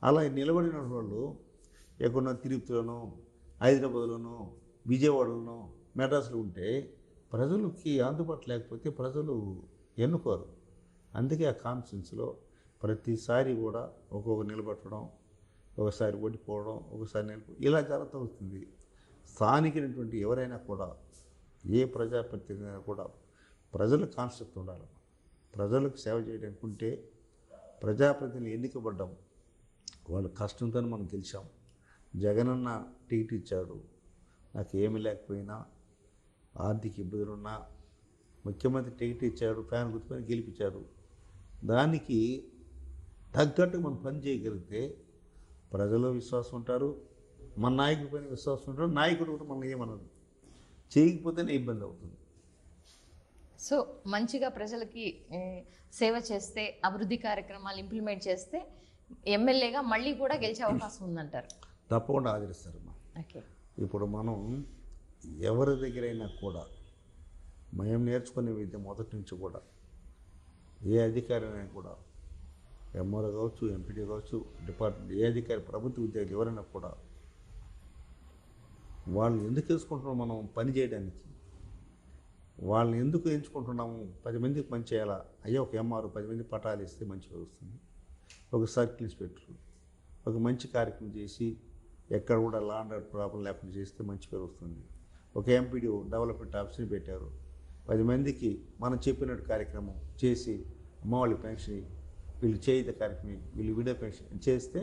అలా నిలబడిన వాళ్ళు ఎక్కడో తిరుపతిలోనో, హైదరాబాద్లోనో, విజయవాడలోనో, మెడ్రాస్లో ఉంటే ప్రజలకి అందుబాటు లేకపోతే ప్రజలు ఎన్నుకోరు. అందుకే ఆ కాన్ఫరెన్స్లో ప్రతిసారి కూడా ఒక్కొక్క నిలబెట్టడం, ఒకసారి ఓడిపోవడం, ఒకసారి ఇలా జరుగుతూ వస్తుంది. స్థానికమైనటువంటి ఎవరైనా కూడా, ఏ ప్రజాప్రతినిధి అయినా కూడా ప్రజల కాన్సెప్ట్ ఉండాలి. ప్రజలకు సేవ చేయడానికి ఉంటే ప్రజాప్రతినిధులు ఎన్నికబడ్డాం, వాళ్ళ కష్టంతో మనం గెలిచాం. జగనన్న టికెట్ ఇచ్చాడు, నాకు ఏమి లేకపోయినా ఆర్థిక ఇబ్బందులున్నా ముఖ్యమంత్రి టికెట్ ఇచ్చాడు, ఫ్యాన్ గుర్తుపైన గెలిపించాడు. దానికి తగ్గట్టు మనం పని చేయగలిగితే ప్రజలు విశ్వాసం ఉంటారు, మన నాయకుడి పైన విశ్వాసం ఉంటారు, నాయకుడు కూడా మనం ఏమనదు. చేయకపోతేనే ఇబ్బంది అవుతుంది. సో మంచిగా ప్రజలకి సేవ చేస్తే, అభివృద్ధి కార్యక్రమాలు ఇంప్లిమెంట్ చేస్తే ఎమ్మెల్యేగా మళ్ళీ కూడా గెలిచే అవకాశం ఉందంటారు? తప్పకుండా ఆదరిస్తారమ్మా. ఇప్పుడు మనం ఎవరి దగ్గరైనా కూడా మేము నేర్చుకునే విద్య మొదటి నుంచి కూడా ఏ అధికారి అయినా కూడా, ఎంఆర్ఓ కావచ్చు, ఎంపీడీ కావచ్చు, డిపార్ట్మెంట్ ఏ అధికారి, ప్రభుత్వ ఉద్యోగులు ఎవరైనా కూడా వాళ్ళని ఎందుకు వేసుకుంటున్నాం మనం పని చేయడానికి, వాళ్ళని ఎందుకు ఎంచుకుంటున్నాము? 10 మందికి పని చేయాలా? అయ్యా ఒక ఎంఆర్ఓ 10 మంది పటాలు ఇస్తే మంచిగా వస్తుంది. ఒక సర్కిల్ ఇన్స్పెక్టర్ ఒక మంచి కార్యక్రమం చేసి ఎక్కడ కూడా లా అండ్ ఆర్డర్ ప్రాబ్లం లేకుండా చేస్తే మంచి పేరు వస్తుంది. ఒక ఎంపీడీ డెవలప్మెంట్ ఆఫీస్ని పెట్టారు, 10 మందికి మనం చెప్పినట్టు కార్యక్రమం చేసి అమ్మవాళ్ళకి పెన్షన్, వీళ్ళు చేయిత కార్యక్రమం, వీళ్ళు విడో పెన్షన్ చేస్తే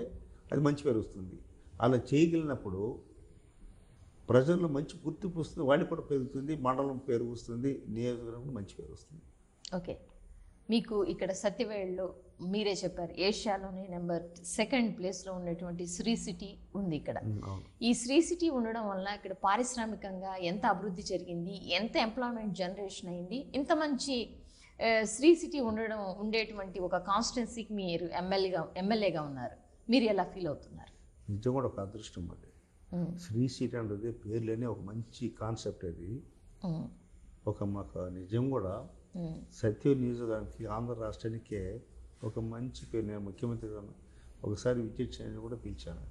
అది మంచి పేరు వస్తుంది. అలా చేయగలిగినప్పుడు ప్రజల్లో మంచి గుర్తింపు వస్తుంది, వాళ్ళు కూడా పెరుగుతుంది, మండలం పేరు వస్తుంది, నియోజకవర్గం మంచి పేరు వస్తుంది. ఓకే, మీకు ఇక్కడ సత్యవేడులో మీరే చెప్పారు ఏషియాలోనే నెంబర్ 2nd ప్లేస్లో ఉన్నటువంటి శ్రీ సిటీ ఉంది ఇక్కడ. ఈ శ్రీ సిటీ ఉండడం వల్ల ఇక్కడ పారిశ్రామికంగా ఎంత అభివృద్ధి జరిగింది, ఎంత ఎంప్లాయ్మెంట్ జనరేషన్ అయింది, ఇంత మంచి శ్రీ సిటీ ఉండేటువంటి ఒక కాన్స్టిట్యున్సీకి మీరు ఎమ్మెల్యేగా ఉన్నారు. మీరు ఎలా ఫీల్ అవుతున్నారు? నిజం కూడా ఒక అదృష్టం అది. శ్రీ సిటీ అనేది పేర్లోనే ఒక మంచి కాన్సెప్ట్. అది ఒక మాకు నిజం కూడా సత్య నియోజకవర్గానికి, ఆంధ్ర రాష్ట్రానికే ఒక మంచి పేరు. నేను ముఖ్యమంత్రి ఒకసారి విజిట్ చేయని కూడా పిలిచాను.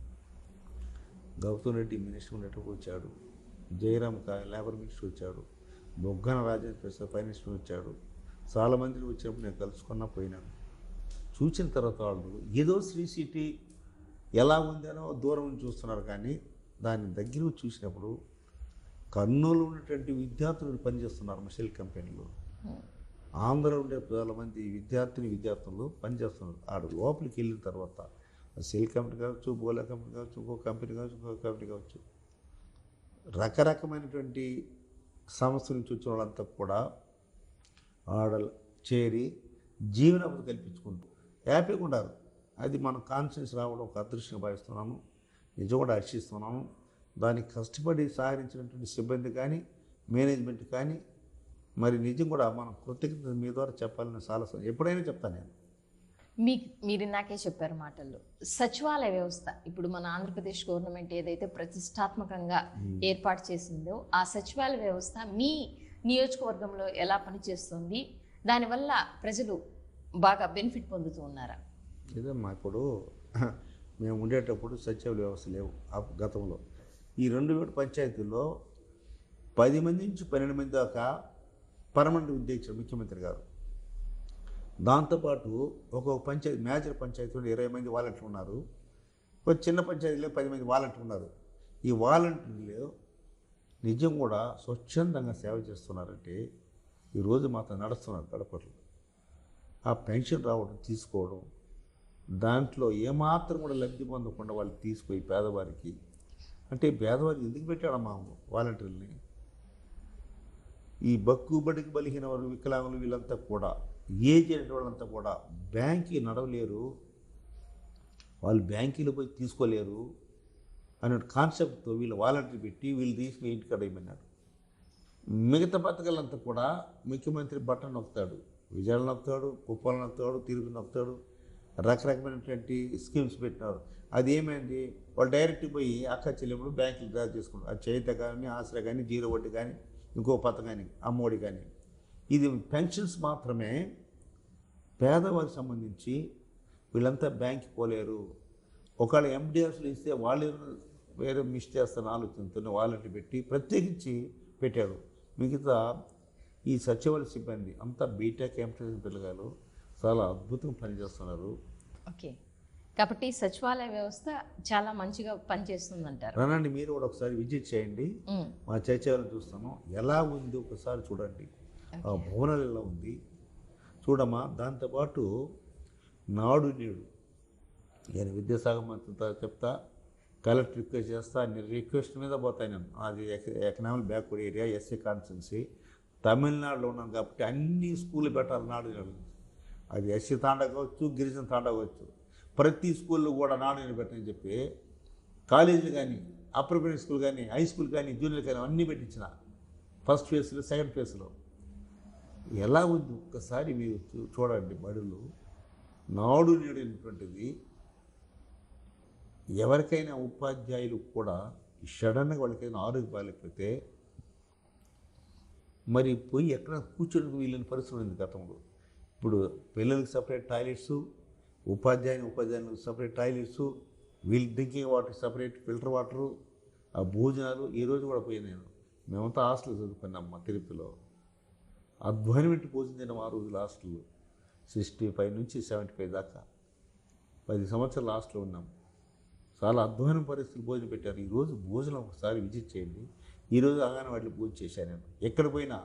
గౌతమ్ రెడ్డి మినిస్టర్ ఉండేటప్పుడు వచ్చాడు, జయరామ్ లేబర్ మినిస్టర్ వచ్చాడు, బొగ్గన రాజేంద్ర ప్రసాద్ ఫైనాన్స్ మినిస్టర్ వచ్చాడు. చాలామంది వచ్చినప్పుడు నేను కలుసుకున్నా పోయినాను. చూసిన తర్వాత వాళ్ళు ఏదో శ్రీ సిటీ ఎలా ఉందనో దూరం నుంచి చూస్తున్నారు, కానీ దాని దగ్గర చూసినప్పుడు కర్నూలు ఉన్నటువంటి విద్యార్థులు పనిచేస్తున్నారు మెషిల్ కంపెనీలో. ఆంధ్రలో ఉండే చాలామంది విద్యార్థులు పనిచేస్తున్నారు. ఆడ లోపలికి వెళ్ళిన తర్వాత సెల్ కంపెనీ కావచ్చు, బోలా కంపెనీ కావచ్చు, ఇంకో కంపెనీ కావచ్చు, ఇంకో కంపెనీ కావచ్చు, రకరకమైనటువంటి సంస్థ నుంచి వచ్చిన వాళ్ళంతా కూడా ఆడ చేరి జీవనోపాధి కల్పించుకుంటూ హ్యాపీగా ఉన్నారు. అది మన కాన్షియన్స్ రావడం ఒక అదృష్టంగా భావిస్తున్నాను, నిజం కూడా హర్షిస్తున్నాను. దానికి కష్టపడి సహకరించినటువంటి సిబ్బంది కానీ మేనేజ్మెంట్ కానీ మరి నిజం కూడా మనం కృతజ్ఞత మీ ద్వారా చెప్పాలని చాలా ఎప్పుడైనా చెప్తాను నేను. మీరు నాకే చెప్పారు మాటల్లో సచివాలయ వ్యవస్థ ఇప్పుడు మన ఆంధ్రప్రదేశ్ గవర్నమెంట్ ఏదైతే ప్రతిష్టాత్మకంగా ఏర్పాటు చేసిందో ఆ సచివాలయ వ్యవస్థ మీ నియోజకవర్గంలో ఎలా పనిచేస్తుంది, దానివల్ల ప్రజలు బాగా బెనిఫిట్ పొందుతూ ఉన్నారా? ఇదమ్మా ఇప్పుడు మేము ఉండేటప్పుడు సచివాలయ వ్యవస్థ లేవు గతంలో. ఈ 2 పంచాయతీల్లో 10 మంది నుంచి 12 మంది దాకా పర్మనెంట్ ఉద్యోగ ఇచ్చారు ముఖ్యమంత్రి గారు. దాంతోపాటు ఒక్కొక్క పంచాయతీ మేజర్ పంచాయతీలో 20 మంది వాలంటీర్లు ఉన్నారు, ఒక చిన్న పంచాయతీలో 10 మంది వాలంటీర్లు ఉన్నారు. ఈ వాలంటీర్లు నిజం కూడా స్వచ్ఛందంగా సేవ చేస్తున్నారంటే ఈరోజు మాత్రం నడుస్తున్నారు గడపట్లు. ఆ పెన్షన్ రావడం తీసుకోవడం, దాంట్లో ఏమాత్రం కూడా లబ్ధి పొందకుండా వాళ్ళు తీసుకుపోయి పేదవారికి, అంటే పేదవారికి ఎందుకు పెట్టాడమ్మా వాలంటీర్ని? ఈ బడికి బలిగిన వాళ్ళు, వికలాంగులు, వీళ్ళంతా కూడా ఏజ్ అయిన వాళ్ళంతా కూడా బ్యాంక్కి నడవలేరు, వాళ్ళు బ్యాంకీలో పోయి తీసుకోలేరు అనే కాన్సెప్ట్తో వీళ్ళు వాలంటీర్ పెట్టి వీళ్ళు తీసుకుని ఇంటికాడ ఇమ్మన్నాడు. మిగతా పథకాలంతా కూడా ముఖ్యమంత్రి బటన్ నొక్కుతాడు, విజయాలు నొక్కుతాడు, కుప్పాలు నొక్కుతాడు, తిరుగు నొక్కుతాడు, రకరకమైనటువంటి స్కీమ్స్ పెట్టినారు. అది ఏమైంది, వాళ్ళు డైరెక్ట్ పోయి అక్క చెల్లెముడు బ్యాంకులు డ్రా చేసుకుంటారు. అది చేత కానీ, ఆసరా కానీ, జీరో వడ్డీ కానీ, ఇంకో పథకం కానీ, అమ్మఒడి కానీ. ఇది పెన్షన్స్ మాత్రమే పేదవారికి సంబంధించి వీళ్ళంతా బ్యాంక్కి పోలేరు. ఒకవేళ ఎండిఎస్లు ఇస్తే వాళ్ళు వేరే మిస్ చేస్తారని ఆలోచనతో వాలంటీర్ పెట్టి ప్రత్యేకించి పెట్టాడు. మిగతా ఈ సచివాలయ సిబ్బంది అంతా బీటెక్ ఎంటెక్ పిల్లగాలు చాలా అద్భుతంగా పనిచేస్తున్నారు. ఓకే, కాబట్టి సచివాలయ వ్యవస్థ చాలా మంచిగా పనిచేస్తుందంటారు. రండి, మీరు కూడా ఒకసారి విజిట్ చేయండి, మా సచివాలయం చూస్తాను ఎలా ఉంది ఒకసారి చూడండి. ఆ భవనాలు ఎలా ఉంది చూడమ్మా. దాంతోపాటు నాడు నేడు నేను విద్యాశాఖ మంత్రితో చెప్తా, కలెక్టర్ రిక్వెస్ట్ చేస్తా, రిక్వెస్ట్ మీద పోతాయి నేను. అది economic backward area, SC constituency, తమిళనాడులో ఉన్నాను కాబట్టి అన్ని స్కూళ్ళు పెట్టాలి నాడు నేడు. అది ఎస్సీ తాండా కావచ్చు, గిరిజన తాండా కావచ్చు, ప్రతి స్కూల్లో కూడా నాడు నేడు పెట్టని చెప్పి కాలేజీలు కానీ, అప్పర్ ప్రైమరీ స్కూల్ కానీ, హై స్కూల్ కానీ, జూనియర్ కానీ అన్నీ పెట్టించిన ఫస్ట్ ఫేజ్లో, సెకండ్ ఫేజ్లో. ఎలా ఉంది ఒక్కసారి మీరు చూడండి. బడులు నాడు నేడు అనేటువంటిది ఎవరికైనా ఉపాధ్యాయులు కూడా సడన్గా వాళ్ళకైనా ఆరోగ్య బాగాలేకపోతే మరి పోయి ఎక్కడ కూర్చొని వీళ్ళని పరిస్థితి ఉంది గతంలో. ఇప్పుడు పిల్లలకి సపరేట్ టాయిలెట్స్, ఉపాధ్యాయులకు సపరేట్ టాయిలెట్స్, వీళ్ళు drinking water separate filter water, ఆ భోజనాలు. ఈరోజు కూడా పోయి మేమంతా హాస్టల్ చదువుకున్నాం తిరుపతిలో. అధ్వానమైన భోజనం తిన్నాం ఆ రోజులు హాస్టల్లో. 65 నుంచి 75 దాకా 10 సంవత్సరాలు హాస్టల్లో ఉన్నాం. చాలా అధ్వానం పరిస్థితులు భోజనం పెట్టారు. ఈరోజు భోజనం ఒకసారి విజిట్ చేయండి. ఈరోజు అంగన్వాడీలో భోజనం చేశాను నేను. ఎక్కడ పోయినా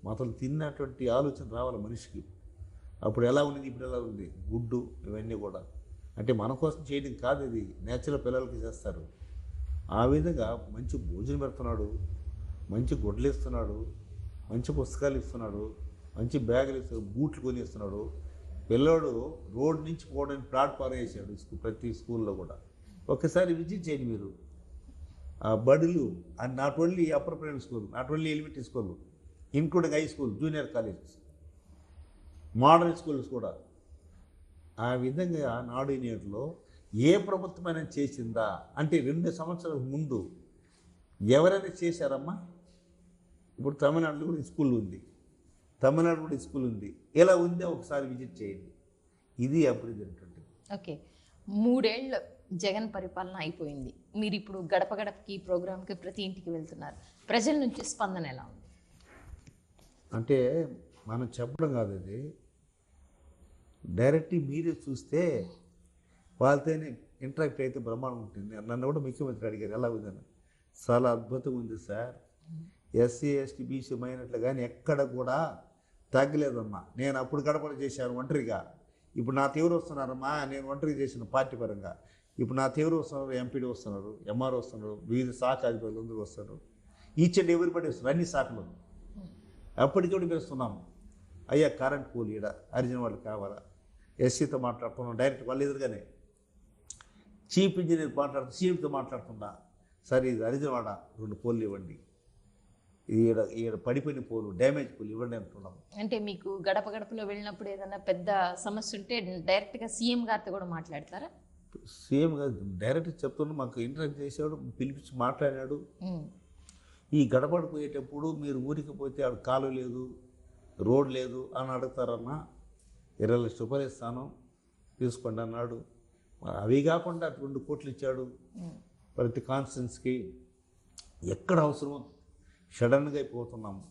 మాత్రం తిన్నటువంటి ఆలోచన రావాలి మనిషికి. అప్పుడు ఎలా ఉంది, ఇప్పుడు ఎలా ఉంది, గుడ్డు ఇవన్నీ కూడా అంటే మన కోసం చేయడం కాదు, ఇది నేచురల్ పిల్లలకి చేస్తారు. ఆ విధంగా మంచి భోజనం పెడుతున్నాడు, మంచి గుడ్లు ఇస్తున్నాడు, మంచి పుస్తకాలు ఇస్తున్నాడు, మంచి బ్యాగులు ఇస్తున్నాడు, బూట్లు కొని ఇస్తున్నాడు. పిల్లోడు రోడ్ నుంచి పోవడానికి ప్లాట్ఫామ్ వేసాడు ప్రతి స్కూల్లో కూడా. ఒకసారి విజిట్ చేయండి మీరు. ఆ బడులు and not only upper primary school, not only elementary school, including high school, junior colleges, modern schools కూడా. ఆ విధంగా నాడు నేడులో ఏ ప్రభుత్వమైనా చేసిందా అంటే 2 సంవత్సరాల ముందు ఎవరైనా చేశారమ్మా? ఇప్పుడు తమిళనాడులో కూడా స్కూల్ ఉంది, తమిళనాడు కూడా స్కూల్ ఉంది. ఎలా ఉందో ఒకసారి విజిట్ చేయండి. ఇది అభివృద్ధి ఉంటుంది. ఓకే, 3 ఏళ్ళు జగన్ పరిపాలన అయిపోయింది. మీరు ఇప్పుడు గడప గడపకి ప్రోగ్రామ్కి ప్రతి ఇంటికి వెళ్తున్నారు. ప్రజల నుంచి స్పందన ఎలా ఉంది? అంటే మనం చెప్పడం కాదు, అది డైరెక్ట్ మీరే చూస్తే వాళ్ళతోనే ఇంటరాక్ట్ అయితే బ్రహ్మాండం ఉంటుంది. నన్ను కూడా ముఖ్యమంత్రి అడిగారు ఎలా ఉందని. చాలా అద్భుతంగా ఉంది సార్. ఎస్సీ ఎస్టీ బీసీ మైనట్లు కానీ ఎక్కడ కూడా తగ్గలేదమ్మా. నేను అప్పుడు గడపలు చేశాను ఒంటరిగా. ఇప్పుడు నా తీవ్ర వస్తున్నారమ్మా, నేను ఒంటరిగా చేసిన పార్టీ పరంగా. ఇప్పుడు నా తీవ్ర వస్తున్నారు, ఎంపీడీ వస్తున్నారు, ఎంఆర్ వస్తున్నారు, వివిధ శాఖ అధికారులు అందరూ వస్తారు. ఈచ్ అండ్ ఎవరిబడి వస్తున్నారు, అన్ని శాఖలు. అప్పటికప్పుడు పిలుస్తున్నాము, అయ్యా కరెంట్ కూలి ఈడ అరిజిన వాళ్ళు కావాలా, ఎస్సీతో మాట్లాడుతున్నాం డైరెక్ట్ వాళ్ళ ఎదురుగానే. చీఫ్ ఇంజనీర్ సీఎంతో మాట్లాడుతున్నా, సార్ ఇది అరిజవాడ 2 పోల్లు ఇవ్వండి, ఈడ పడిపోయిన పోలు డ్యామేజ్ పోలు ఇవ్వండి అంటున్నాము. అంటే మీకు గడప గడపలో వెళ్ళినప్పుడు ఏదైనా పెద్ద సమస్య ఉంటే డైరెక్ట్గా సీఎం గారితో కూడా మాట్లాడతారా? సీఎం గారు డైరెక్ట్ చెప్తున్నా, మాకు ఇంటరాక్ట్ చేసాడు, పిలిపించి మాట్లాడాడు. ఈ గడపడి పోయేటప్పుడు మీరు ఊరికి పోతే ఆడ కాలు లేదు, రోడ్ లేదు అని అడుగుతారన్నా, 20 లక్షల రూపాయలు ఇస్తాను తీసుకోండి అన్నాడు. అవి కాకుండా 2 కోట్లు ఇచ్చాడు ప్రతి కాన్స్టిట్యున్సీకి. ఎక్కడ అవసరమో సడన్గా అయిపోతున్నాము,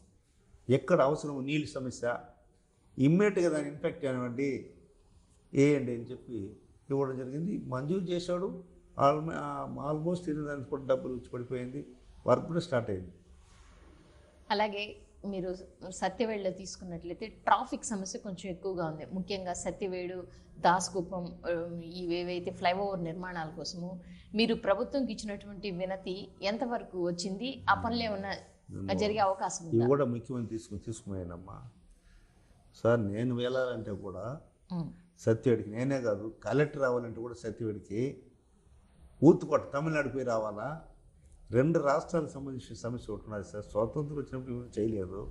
ఎక్కడ అవసరమో నీళ్ళ సమస్య ఇమ్మీడియట్గా దాన్ని ఇన్ఫెక్ట్ అనివ్వండి వేయండి అని చెప్పి ఇవ్వడం జరిగింది. మంజూరు చేశాడు. ఆల్మోస్ట్ దానికి కూడా డబ్బులు వచ్చి పడిపోయింది, వర్క్ కూడా స్టార్ట్ అయింది. అలాగే మీరు సత్యవేడులో తీసుకున్నట్లయితే ట్రాఫిక్ సమస్య కొంచెం ఎక్కువగా ఉంది. ముఖ్యంగా సత్యవేడు, దాస్కుప్పం ఇవేవైతే ఫ్లైఓవర్ నిర్మాణాల కోసము మీరు ప్రభుత్వంకి ఇచ్చినటువంటి వినతి ఎంతవరకు వచ్చింది? ఆ పనులు ఏమన్నా జరిగే అవకాశం ఉంది? ఇవి కూడా ముఖ్యమంత్రి తీసుకున్నాయనమ్మా. సార్ నేను వెళ్ళాలంటే కూడా సత్యవేడికి, నేనే కాదు కలెక్టర్ రావాలంటే కూడా సత్యవేడికి ఊతుకోట తమిళనాడు పోయి రావాలా. 2 రాష్ట్రాలకు సంబంధించిన సమస్య ఉంటున్నది సార్. స్వాతంత్రం వచ్చినప్పుడు చేయలేదు.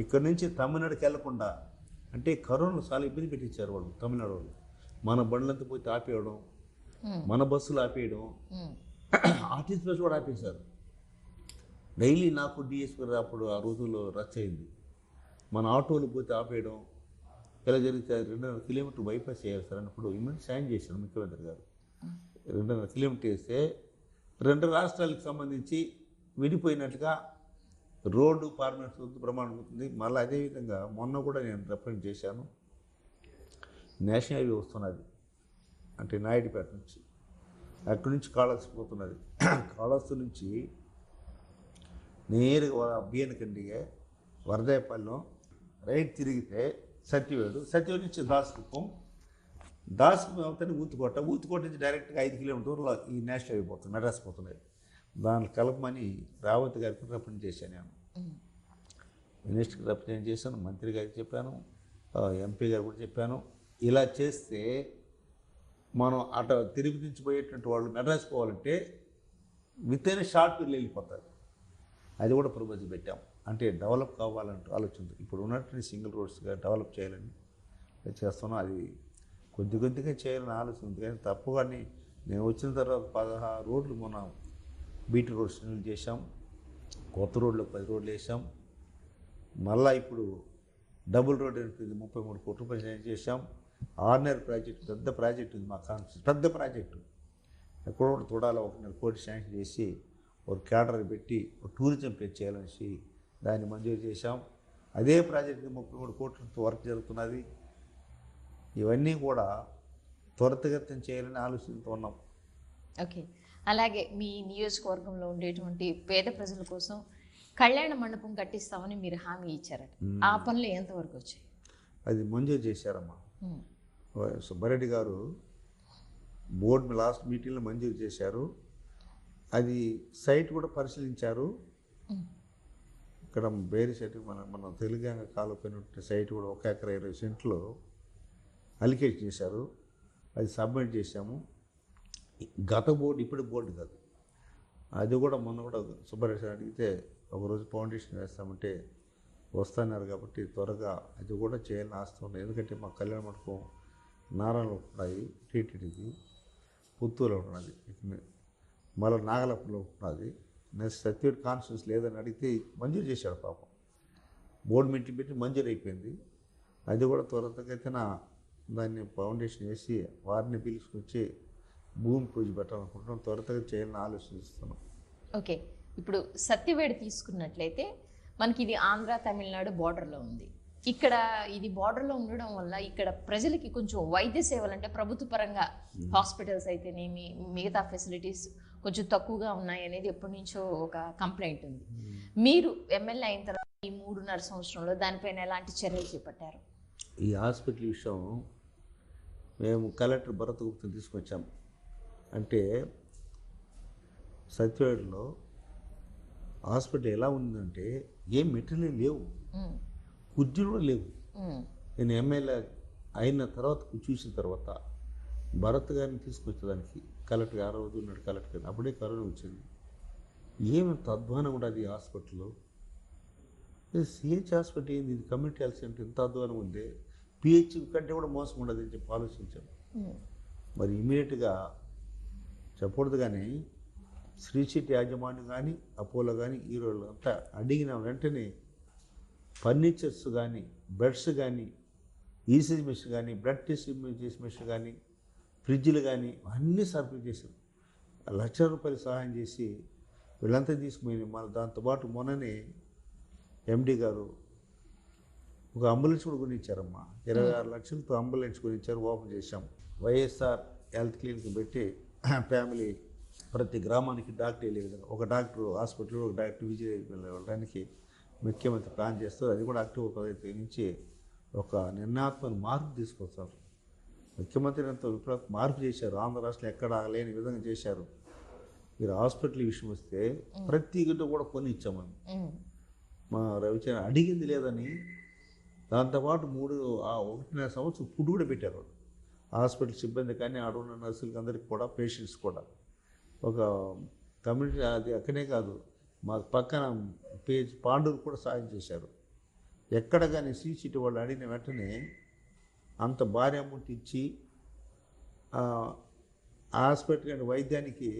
ఇక్కడ నుంచి తమిళనాడుకి వెళ్లకుండా, అంటే కరోనా చాలా ఇబ్బంది పెట్టించారు వాళ్ళు తమిళనాడు వాళ్ళు. మన బండ్లంతా పోయి ఆపేయడం, మన బస్సులు ఆపేయడం, ఆర్టీసీ బస్సు కూడా ఆపేశారు. డైలీ నాకు డిఎస్పీ అప్పుడు ఆ రోజుల్లో రచ్చ అయింది. మన ఆటోలు పోతే ఆపేయడం ఇలా జరిగితే 2.5 కిలోమీటర్ బైపాస్ చేయాలి సార్ అన్నప్పుడు ఇమ్మీడియట్ సైన్ చేశారు ముఖ్యమంత్రి గారు. 2.5 కిలోమీటర్ వేస్తే 2 రాష్ట్రాలకు సంబంధించి విడిపోయినట్టుగా రోడ్డు ఫార్మాట్స్ ప్రమాణం అవుతుంది. మళ్ళీ అదేవిధంగా మొన్న కూడా నేను రిప్రజెంట్ చేశాను. నేషనల్ హైవే వస్తున్నది అంటే నాయుడుపేట నుంచి, అక్కడి నుంచి కాళహస్తి పోతున్నది. కాళహస్తి నుంచి నేరుగా బియ్యనకండిగా వరదాయపాలెం రైట్ తిరిగితే సత్యవేడు నుంచి దాస్కుప్పం అవుతానే ఊతుకోట నుంచి డైరెక్ట్గా 5 కిలోమీటర్ దూరంలో ఈ నేషనల్ హైవే పోతుంది, మెడ్రాస్ పోతున్నాయి. దాన్ని కలపమని రావత్ గారికి రిప్రజెంట్ చేశాను. నేను మినిస్టర్కి రిప్రజెంట్ చేశాను, మంత్రి గారికి చెప్పాను, ఎంపీ గారు కూడా చెప్పాను. ఇలా చేస్తే మనం అటు తిరుపతి నుంచి పోయేటువంటి వాళ్ళు మెడ్రాస్ పోవాలంటే విత్ ఇన్ షార్ట్ పీరియడ్ వెళ్ళిపోతారు. అది కూడా ప్రపోజల్ పెట్టాం. అంటే డెవలప్ కావాలంటూ ఆలోచన, ఇప్పుడు ఉన్నటువంటి సింగిల్ రోడ్స్గా డెవలప్ చేయాలని చేస్తున్నాం. అది కొద్దిగా చేయాలని ఆలోచన ఉంది. కానీ తప్పుగాని నేను వచ్చిన తర్వాత 16 రోడ్లు మొన్న బీటీ రోడ్స్ చేసాం, కొత్త రోడ్లకు 10 రోడ్లు వేసాం. మళ్ళీ ఇప్పుడు డబుల్ రోడ్ 33 కోట్ల రూపాయలు చేసాం. ఆర్డినరీ ప్రాజెక్టు పెద్ద ప్రాజెక్టు ఉంది, మా కాన్స్టిట్యూన్సీ పెద్ద ప్రాజెక్టు. ఎక్కడ కూడా చూడాలి, 1.5 కోట్లు శాంక్షన్ చేసి ఒక క్యాడర్ పెట్టి ఒక టూరిజం ప్లేస్ చేయాలనేసి దాన్ని మంజూరు చేశాం. అదే ప్రాజెక్టుకి 33 కోట్లతో వర్క్ జరుగుతున్నది. ఇవన్నీ కూడా త్వరితగతిన చేయాలని ఆలోచనతో ఉన్నాం. ఓకే. అలాగే మీ నియోజకవర్గంలో ఉండేటువంటి పేద ప్రజల కోసం కళ్యాణ మండపం కట్టిస్తామని మీరు హామీ ఇచ్చారట. ఆ పనులు ఎంతవరకు వచ్చాయి? అది మంజూరు చేశారమ్మా. సుబ్బారెడ్డి గారు బోర్డు లాస్ట్ మీటింగ్లో మంజూరు చేశారు. అది సైట్ కూడా పరిశీలించారు. ఇక్కడ బేరి సైట్ మన తెలుగు కాలుపోయిన సైట్ కూడా 1 ఎకరా 20 సెంట్లు అలికేట్ చేశారు. అది సబ్మిట్ చేశాము. గత బోర్డు ఇప్పుడు బోర్డు కాదు, అది కూడా మొన్న కూడా సుబ్బారెడ్డి సార్ అడిగితే ఒకరోజు ఫౌండేషన్ వేస్తామంటే వస్తున్నారు. కాబట్టి త్వరగా అది కూడా చేయాలని ఆస్తుంది. ఎందుకంటే మా కళ్యాణ మండపం నారాయణలో ఉన్నాయి, టీటీడీది పుత్తూరులో ఉన్నది, మళ్ళీ నాగలపులో ఉన్నది. నెక్స్ట్ సత్యవేడ్ కాన్స్టిట్యూన్స్ లేదని అడిగితే మంజూరు చేశాడు పాపం. బోర్డు మీటింగ్ పెట్టి మంజూరు అయిపోయింది. అది కూడా త్వరతగతిన దాన్ని ఫౌండేషన్ వేసి వారిని పిలుచుకొచ్చి భూమి పూజ పెట్టాలనుకుంటున్నాం. త్వరతగా చేయాలని ఆలోచిస్తున్నాం. ఓకే. ఇప్పుడు సత్యవేడు తీసుకున్నట్లయితే మనకి ఇది ఆంధ్ర తమిళనాడు బార్డర్లో ఉంది. ఇక్కడ ఇది బార్డర్లో ఉండడం వల్ల ఇక్కడ ప్రజలకి కొంచెం వైద్య సేవలు అంటే ప్రభుత్వ పరంగా హాస్పిటల్స్ అయితేనేమి మిగతా ఫెసిలిటీస్ కొంచెం తక్కువగా ఉన్నాయి అనేది ఎప్పటి నుంచో ఒక కంప్లైంట్ ఉంది. మీరు ఎమ్మెల్యే అయిన తర్వాత ఈ 3.5 సంవత్సరంలో దానిపైన ఎలాంటి చర్యలు చేపట్టారు? ఈ హాస్పిటల్ విషయం మేము కలెక్టర్ భరత్ గుప్తా తీసుకొచ్చాం. అంటే సత్యవేడులో హాస్పిటల్ ఎలా ఉందంటే ఏం మెటీరియల్ లేవు, కుర్చీలు కూడా లేవు. నేను ఎమ్మెల్యే అయిన తర్వాత చూసిన తర్వాత భరత్ గారిని తీసుకొచ్చేదానికి కలెక్టర్ ఆ రోజు ఉన్నాడు కలెక్టర్, అప్పుడే కరోనా వచ్చింది. ఏమంత అధ్వానం ఉండదు ఈ హాస్పిటల్లో. సిహెచ్ హాస్పిటల్ ఏంది, ఇది కమ్యూనిటీ హెల్త్ సెంటర్ ఇంత అధ్వానం ఉంది, పిహెచ్ కంటే కూడా మోసం ఉండదు అని చెప్పి ఆలోచించాం. మరి ఇమీడియట్గా చెప్పకూడదు కానీ శ్రీ సిటీ యాజమాన్యం కానీ అపోలో కానీ ఈ రోజులు అంతా అడిగిన వెంటనే ఫర్నిచర్స్ కానీ బెడ్స్ కానీ ఈసీజీ మిషన్ కానీ బ్లడ్ టెస్ట్ మిషన్ కానీ ఫ్రిడ్జ్లు కానీ అన్నీ సరఫరా చేశారు. ₹1,00,000 సహాయం చేసి వీళ్ళంతా తీసుకుపోయింది. మళ్ళీ దాంతోపాటు మొన్ననే ఎండి గారు ఒక అంబులెన్స్ కూడా కొనిచ్చారమ్మా. 26 లక్షలతో అంబులెన్స్ కొనిచ్చారు, ఓపెన్ చేశాం. వైఎస్ఆర్ హెల్త్ క్లినిక్ పెట్టి ఫ్యామిలీ ప్రతి గ్రామానికి డాక్టర్ వెళ్ళే విధంగా ఒక డాక్టర్ హాస్పిటల్ ఒక డాక్టర్ విజయ్ వెళ్ళడానికి ముఖ్యమంత్రి ప్లాన్ చేస్తారు. అది కూడా అక్టోబర్ 15 నుంచి ఒక నిర్ణయాత్మక మార్పు తీసుకొస్తారు. ముఖ్యమంత్రి ఎంతో విప్లవ మార్పు చేశారు. ఆంధ్ర రాష్ట్రంలో ఎక్కడ లేని విధంగా చేశారు. మీరు హాస్పిటల్ విషయం వస్తే ప్రతి గిడ్డ కూడా కొని ఇచ్చామని మా రవిచంద్ర అడిగింది లేదని దాంతోపాటు 1.5 సంవత్సరం ఫుడ్ కూడా పెట్టారు. హాస్పిటల్ సిబ్బంది కానీ ఆడున్న నర్సులకి అందరికీ కూడా పేషెంట్స్ కూడా ఒక కమ్యూనిటీ అది అక్కడే కాదు మా పక్కన పాండూరు కూడా సాయం చేశారు. ఎక్కడ కానీ సిసిటీ వాళ్ళు అడిగిన వెంటనే అంత భారీ అమౌంట్ ఇచ్చి హాస్పిటల్ అండ్ వైద్యానికి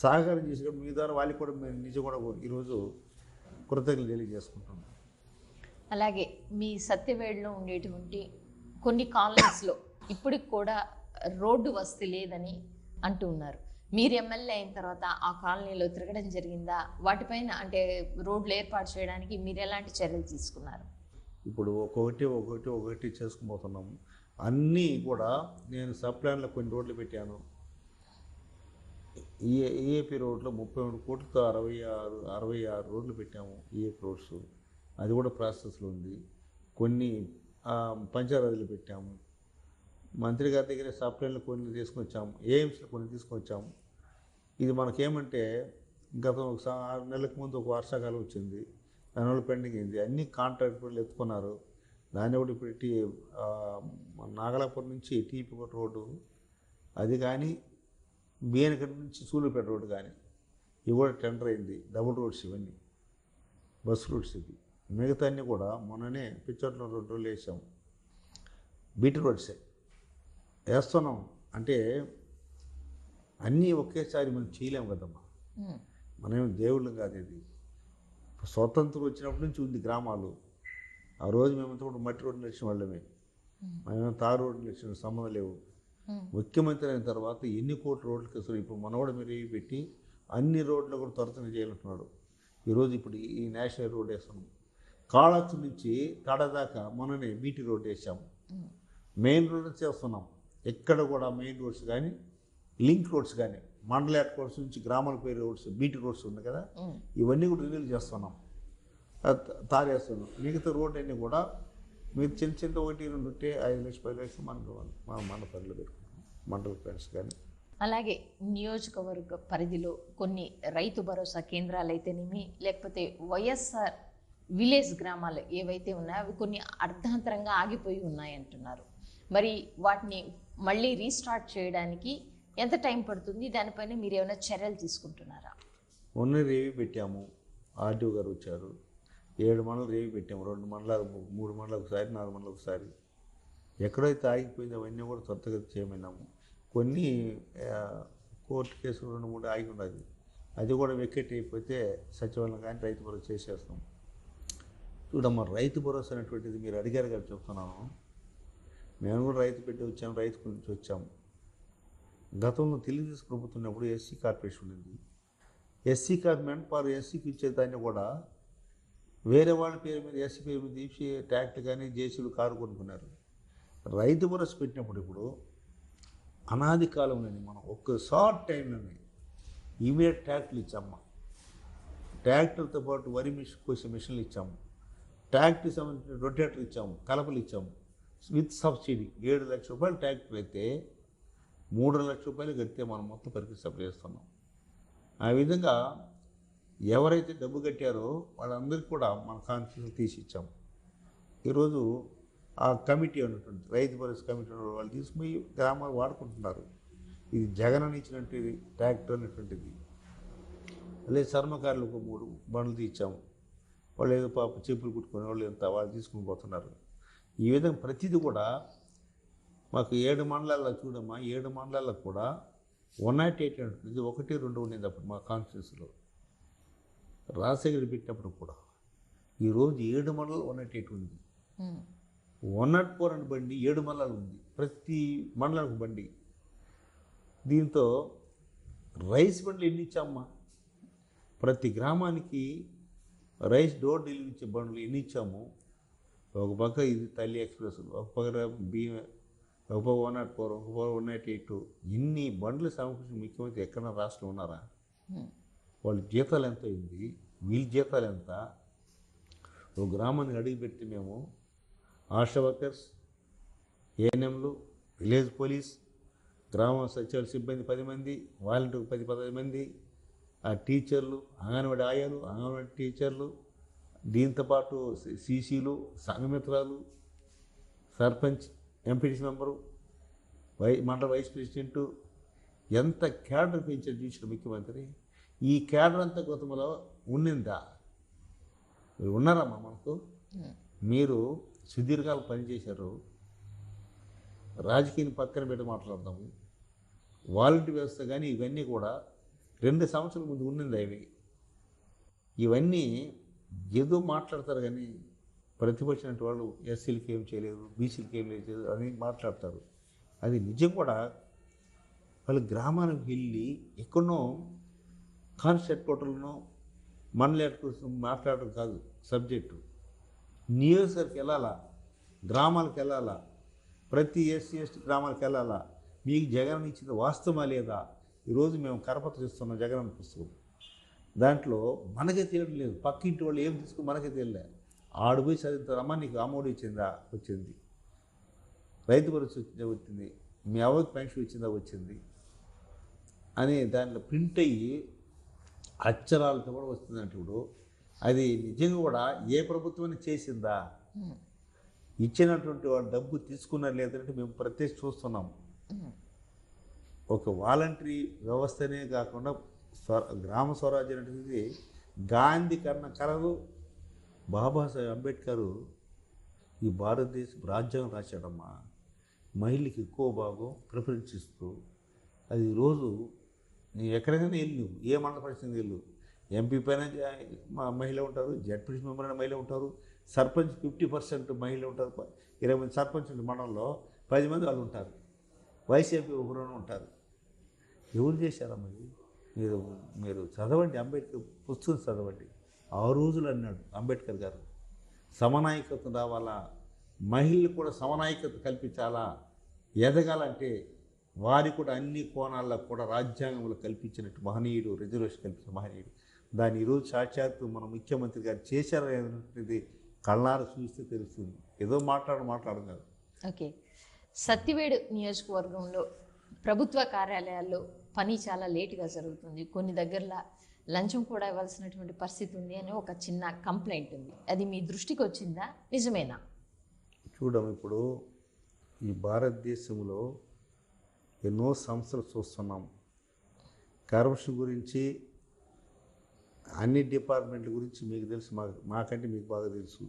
సహకారం చేసి మీ ద్వారా వాళ్ళకి కూడా మేము నిజం కూడా ఈరోజు కృతజ్ఞతలు తెలియజేసుకుంటున్నాం. అలాగే మీ సత్యవేడులో ఉండేటువంటి కొన్ని కాలనీస్లో ఇప్పటికి కూడా రోడ్డు వసతి లేదని అంటూ ఉన్నారు. మీరు ఎమ్మెల్యే అయిన తర్వాత ఆ కాలనీలో తిరగడం జరిగిందా? వాటిపైన అంటే రోడ్లు ఏర్పాటు చేయడానికి మీరు ఎలాంటి చర్యలు తీసుకున్నారు? ఇప్పుడు ఒక్కొక్కటి చేసుకుపోతున్నాము. అన్నీ కూడా నేను సబ్ ప్లాన్లో కొన్ని రోడ్లు పెట్టాను. ఏపీ రోడ్లో 33 కోట్లతో 66 రోడ్లు పెట్టాము. ఏపీ రోడ్స్ అది కూడా ప్రాసెస్లో ఉంది. కొన్ని పంచాయతీలు పెట్టాము. మంత్రి గారి దగ్గర సబ్ ప్లాన్లో కొన్ని తీసుకొని వచ్చాము, ఎయిమ్స్లో కొన్ని తీసుకొని వచ్చాము. ఇది మనకేమంటే గత 6 నెలలకు ముందు ఒక వర్షాకాలం వచ్చింది, దానివల్ల పెండింగ్ అయింది. అన్ని కాంట్రాక్టర్లు ఎత్తుకున్నారు. దాన్ని కూడా పెట్టి నాగలాపురం నుంచి టీపీకోట రోడ్డు అది కానీ బియ్యనగడ్డ నుంచి సూళ్ళూరుపేట రోడ్డు కానీ ఇవి కూడా టెండర్ అయింది. డబుల్ రోడ్స్ ఇవన్నీ బస్ రూట్స్. ఇది మిగతా అన్నీ కూడా మొన్ననే పిచ్చోట్లో 2 రోజులు వేసాము. బీటీ రోడ్సే వేస్తున్నాం. అంటే అన్నీ ఒకేసారి మనం చేయలేము కదమ్మా. మనమేం దేవుళ్ళం కాదు. ఇది స్వతంత్రం వచ్చినప్పటి నుంచి ఉంది గ్రామాలు. ఆ రోజు మేమంతా కూడా మట్టి రోడ్లు నడిచిన వాళ్ళమే, మేమేమో తారు రోడ్లు నడిచిన సంబంధం లేవు. ముఖ్యమంత్రి అయిన తర్వాత ఎన్ని కోట్ల రోడ్లకి అసలు ఇప్పుడు మన కూడా మీరు పెట్టి అన్ని రోడ్లు కూడా త్వరతనే చేయాలంటున్నాడు. ఈరోజు ఇప్పుడు ఈ నేషనల్ రోడ్ వేస్తున్నాం. కాళాక్షి నుంచి తడ దాకా మొన్ననే బీటీ రోడ్ వేసాము. మెయిన్ రోడ్ చేస్తున్నాం. ఎక్కడ కూడా మెయిన్ రోడ్స్ కానీ లింక్ రోడ్స్ కానీ మండల హెడ్ క్వార్టర్స్ నుంచి గ్రామాల పేరు రోడ్స్ బీటీ రోడ్స్ ఉన్నాయి కదా, ఇవన్నీ కూడా రిలీజ్ చేస్తున్నాం, తారేస్తున్నాం. మిగతా రోడ్ అన్నీ కూడా మీరు చిన్న 1-2 ఉంటే 5 లక్షలు 10 లక్షలు మనకు మన పనులు పెట్టుకుంటాం, మండల ఫ్రెండ్స్ కానీ. అలాగే నియోజకవర్గ పరిధిలో కొన్ని రైతు భరోసా కేంద్రాలు అయితేనేమి లేకపోతే వైఎస్ఆర్ విలేజ్ గ్రామాలు ఏవైతే ఉన్నాయో అవి కొన్ని అర్ధాంతరంగా ఆగిపోయి ఉన్నాయంటున్నారు. మరి వాటిని మళ్ళీ రీస్టార్ట్ చేయడానికి ఎంత టైం పడుతుంది? దానిపైన మీరు ఏమైనా చర్యలు తీసుకుంటున్నారా? మొన్న రేవి పెట్టాము, ఆర్టీఓ గారు వచ్చారు. 7 మండలు రేవి పెట్టాము. 2 మండలాలు 3 మండలకు ఒకసారి 4 మండలకు ఒకసారి. ఎక్కడైతే ఆగిపోయిందో అవన్నీ కూడా త్వరగా చేయమన్నాము. కొన్ని కోర్టు కేసులు 2-3 ఆగి ఉన్నది, అది కూడా వెకెట్ అయిపోతే సచివాలయం కానీ రైతు భరోసా చేసేస్తాం. చూడమ్మా, రైతు భరోసా అనేటువంటిది మీరు అడిగారు కదా చెప్తున్నాను. మేము కూడా రైతు పెట్టి వచ్చాము, రైతు నుంచి వచ్చాము. గతంలో తెలుగుదేశం ప్రభుత్వం ఉన్నప్పుడు ఎస్సీ కార్పొరేషన్ ఉంది. ఎస్సీ కార్పొరేషన్ పర్ ఎస్సీకి ఇచ్చేదాన్ని కూడా వేరే వాళ్ళ పేరు మీద ఎస్సీ పేరు మీద తీసి ట్రాక్టర్ కానీ జేసీలు కారు కొనుక్కున్నారు. రైతు భరోసా పెట్టినప్పుడు ఇప్పుడు అనాది కాలంలోని మనం ఒక షార్ట్ టైంలోనే ఇమీడియట్ ట్రాక్టర్లు ఇచ్చాము. ట్రాక్టర్తో పాటు వరి మిషన్ కోసే మిషన్లు ఇచ్చాము. ట్రాక్టర్ సంబంధించిన రొటేటర్ ఇచ్చాము, కలపలు ఇచ్చాము విత్ సబ్సిడీ. 7 లక్షల రూపాయలు ట్రాక్టర్ అయితే 3 లక్షల రూపాయలు కడితే మనం మొత్తం పరిస్థితి సప్లై చేస్తున్నాం. ఆ విధంగా ఎవరైతే డబ్బు కట్టారో వాళ్ళందరికీ కూడా మన కాన్ఫరెన్స్ తీసి ఇచ్చాము. ఈరోజు ఆ కమిటీ ఉన్నటువంటి రైతు భరోసా కమిటీ ఉన్న వాళ్ళు తీసుకుపోయి గ్రామాలు వాడుకుంటున్నారు. ఇది జగన్ అని ఇచ్చినటువంటి ట్రాక్టర్ అనేటువంటిది. అలాగే చర్మకారులకు 3 బండ్లు తీర్చాము. వాళ్ళు ఏదో పాప చెప్పులు కుట్టుకునే వాళ్ళు ఎంత వాళ్ళు తీసుకుని పోతున్నారు. ఈ విధంగా ప్రతిదీ కూడా మాకు 7 మండలాల్లో చూడమ్మా, 7 మండలాల్లో కూడా 108 ఉంటుంది. 1, 2 ఉండేది అప్పుడు మా కాన్స్టిట్యూన్సీలో రాజశేఖర్ పెట్టినప్పుడు కూడా. ఈరోజు 7 మండలాలు 108 ఉంది. 104 అని బండి 7 మండలాలు ఉంది. ప్రతి మండలానికి బండి. దీంతో రైస్ బండ్లు ఎన్ని ఇచ్చామ్మా? ప్రతి గ్రామానికి రైస్ డోర్ డెలివరీ ఇచ్చే బండ్లు ఎన్ని ఇచ్చాము? ఒక పక్క ఇది తల్లి ఎక్స్ప్రెస్, ఒక పక్క బియ్యం, ఒక పక్క 104, ఒక పక్క 108. ఇన్ని బండ్లు సమకూర్చిన ముఖ్యమంత్రి ఎక్కడ రాష్ట్రంలో ఉన్నారా? వాళ్ళ జీతాలు ఎంత అయింది? వీళ్ళ జీతాలు ఎంత? ఒక గ్రామానికి అడుగుపెట్టి మేము ఆశా వర్కర్స్, ఏఎన్ఎంలు, విలేజ్ పోలీస్, గ్రామ సచివాలయ సిబ్బంది 10 మంది, వాలంటీర్లు 10-15 మంది, ఆ టీచర్లు, అంగన్వాడీ ఆయాలు, అంగన్వాడీ టీచర్లు, దీంతోపాటు సీసీలు, సంఘమిత్రాలు, సర్పంచ్, ఎంపీటీసీ మెంబరు, మండల వైస్ ప్రెసిడెంటు, ఎంత క్యాడర్ పెంచారు చూసిన ముఖ్యమంత్రి. ఈ క్యాడర్ అంతా గతంలో ఉన్నిందా? మీరు ఉన్నారమ్మా మనకు? మీరు సుదీర్ఘాలు పనిచేశారు. రాజకీయం పక్కన పెట్టి మాట్లాడదాము. వాలంటీర్ వ్యవస్థ కానీ ఇవన్నీ కూడా 2 సంవత్సరాల ముందు ఉన్నింది. ఇవన్నీ ఏదో మాట్లాడతారు కానీ ప్రతిపక్షం వాళ్ళు ఎస్సీలకి ఏం చేయలేదు, బీసీలకి ఏం లేదు అని మాట్లాడతారు. అది నిజం కూడా. వాళ్ళు గ్రామానికి వెళ్ళి ఎక్కడనో కాన్స్టిట్యూట్ హోటల్నో మండల కోసం మాట్లాడడం కాదు సబ్జెక్టు. నియోజకవర్గకి వెళ్ళాలా, గ్రామాలకు వెళ్ళాలా, ప్రతి ఎస్సీ ఎస్టీ గ్రామాలకు వెళ్ళాలా. మీకు జగన్ ఇచ్చిన వాస్తవమా లేదా? ఈరోజు మేము కరపత్రం ఇస్తున్నాం జగన్ పుస్తకం. దాంట్లో మనకే తెలియడం లేదు. పక్కింటి వాళ్ళు ఏం తీసుకుని మనకే తెలియలే. ఆడిపోయి చదువుతారమ్మా, నీకు అమౌంట్ ఇచ్చిందా? వచ్చింది. రైతు భరోసా వచ్చింది. మీ అవ్వకి పెన్షన్ ఇచ్చిందా? వచ్చింది అని దాంట్లో ప్రింట్ అయ్యి అక్షరాలతో కూడా వస్తుందంటే ఇప్పుడు అది నిజంగా కూడా ఏ ప్రభుత్వాన్ని చేసిందా? ఇచ్చినటువంటి వాళ్ళు డబ్బు తీసుకున్నారు లేదంటే మేము ప్రత్యక్ష చూస్తున్నాం. ఒక వాలంటరీ వ్యవస్థనే కాకుండా గ్రామ స్వరాజ్యం అనేది గాంధీ కన్నా కలలు బాబాసాహెబ్ అంబేద్కర్ ఈ భారతదేశం రాజ్యాంగం రాశాడమ్మా. మహిళకి ఎక్కువ భాగం ప్రిఫరెన్స్ ఇస్తూ అది ఈరోజు నీ ఎక్కడికైనా వెళ్ళి, నువ్వు ఏ మండల పరిస్థితి వెళ్ళు, ఎంపీ పైన మహిళ ఉంటారు, జడ్పీటీసీ మెంబర్ అయిన మహిళ ఉంటారు, సర్పంచ్ 50% మహిళ ఉంటారు. 20 మంది సర్పంచ్ మండలంలో 10 మంది వాళ్ళు ఉంటారు. వైసీపీ ఒకరు ఉంటారు. ఎవరు చేశారమ్మా ఇది? మీరు చదవండి, అంబేద్కర్ పుస్తకం చదవండి. ఆ రోజులు అన్నాడు అంబేద్కర్ గారు, సమనాయకత రావాలా, మహిళలు కూడా సమనాయకత కల్పించాలా, ఎదగాలంటే వారి కూడా అన్ని కోణాల్లో కూడా రాజ్యాంగంలో కల్పించినట్టు మహనీయుడు, రిజర్వేషన్ కల్పించిన మహనీయుడు. దాన్ని ఈరోజు సాక్షాత్తు మన ముఖ్యమంత్రి గారు చేశారనేది కళ్ళారు చూస్తే తెలుస్తుంది. ఏదో మాట్లాడడం కాదు. ఓకే, సత్తివేడు నియోజకవర్గంలో ప్రభుత్వ కార్యాలయాల్లో పని చాలా లేటుగా జరుగుతుంది. కొన్ని దగ్గరలో లంచం కూడా ఇవ్వాల్సినటువంటి పరిస్థితి ఉంది అని ఒక చిన్న కంప్లైంట్ ఉంది. అది మీ దృష్టికి వచ్చిందా? నిజమేనా? చూడము, ఇప్పుడు ఈ భారతదేశంలో ఎన్నో సంస్థలు చూస్తున్నాం. కరప్షన్ గురించి అన్ని డిపార్ట్మెంట్ల గురించి మీకు తెలుసు, మాకంటే మీకు బాగా తెలుసు.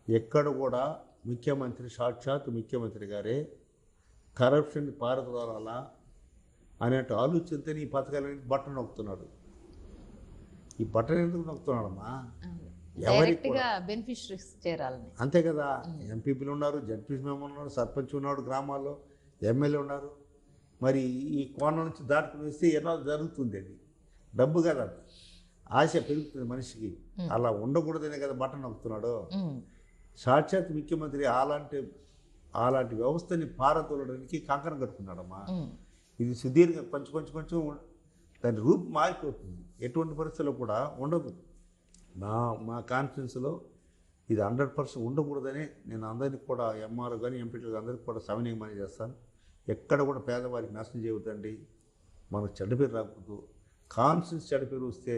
ఎక్కడ కూడా ముఖ్యమంత్రి, సాక్షాత్ ముఖ్యమంత్రి గారే కరప్షన్ పారదోలాలా అనేటు ఆలోచనతో ఈ పథకాలన్నీ బట్టను నొక్కుతున్నాడు. ఈ బట్టను ఎందుకు నొక్కుతున్నాడమ్మా? ఎవరికి బెనిఫిషరీస్ చేరాలని. అంతే కదా. ఎంపీపీలు ఉన్నారు, జడ్పీసీ మెంబర్లు ఉన్నారు, సర్పంచ్ ఉన్నాడు, గ్రామాల్లో ఎమ్మెల్యే ఉన్నారు. మరి ఈ కోణం నుంచి దాటుకుని వస్తే ఎలా జరుగుతుంది? అది డబ్బు కదా, ఆశ పెరుగుతుంది మనిషికి. అలా ఉండకూడదనే కదా బట్టను నొక్కుతున్నాడు. సాక్షాత్ ముఖ్యమంత్రి అలాంటి వ్యవస్థని పారదోలడానికి కంకణం కట్టుకున్నాడమ్మా. ఇది సుదీర్ఘ కొంచెం దాని రూపు మారిపోతుంది. ఎటువంటి పరిస్థితుల్లో కూడా ఉండదు. మా కాన్ఫిడెన్స్లో ఇది 100% ఉండకూడదని నేను అందరినీ కూడా ఎంఆర్ కానీ ఎంపీలు అందరికీ కూడా సమన్వయం చేస్తాను. ఎక్కడ కూడా పేదవారికి నష్టం చేయవద్దండి, మనకు చెడ్డ పేరు రాకూడదు. కాన్ఫిడెన్స్ చెడ్డ పేరు వస్తే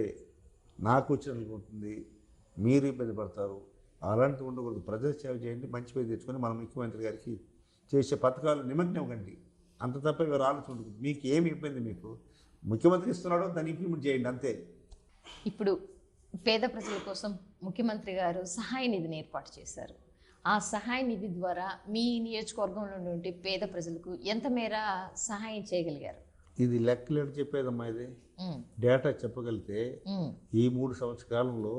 నాకు వచ్చినట్లు ఉంటుంది, మీరు ఇబ్బంది పడతారు. అలాంటివి ఉండకూడదు. ప్రజల సేవ చేయండి, మంచి పేరు తెచ్చుకొని మన ముఖ్యమంత్రి గారికి చేసే పథకాలు నిమగ్నం కండి. అంత తప్ప ఎవరు ఆలోచన ఉండదు. మీకు ఏమి ఇబ్బంది? మీకు ముఖ్యమంత్రి ఇస్తున్నాడో దాన్ని ఇంప్లిమెంట్ చేయండి అంతే. ఇప్పుడు పేద ప్రజల కోసం ముఖ్యమంత్రి గారు సహాయ నిధిని ఏర్పాటు చేశారు. ఆ సహాయ నిధి ద్వారా మీ నియోజకవర్గంలో నుండి పేద ప్రజలకు ఎంత మేర సహాయం చేయగలిగారు? ఇది లెక్కలేడు చెప్పేదమ్మా. ఇది డేటా చెప్పగలిగితే ఈ 3 సంవత్సరాల కాలంలో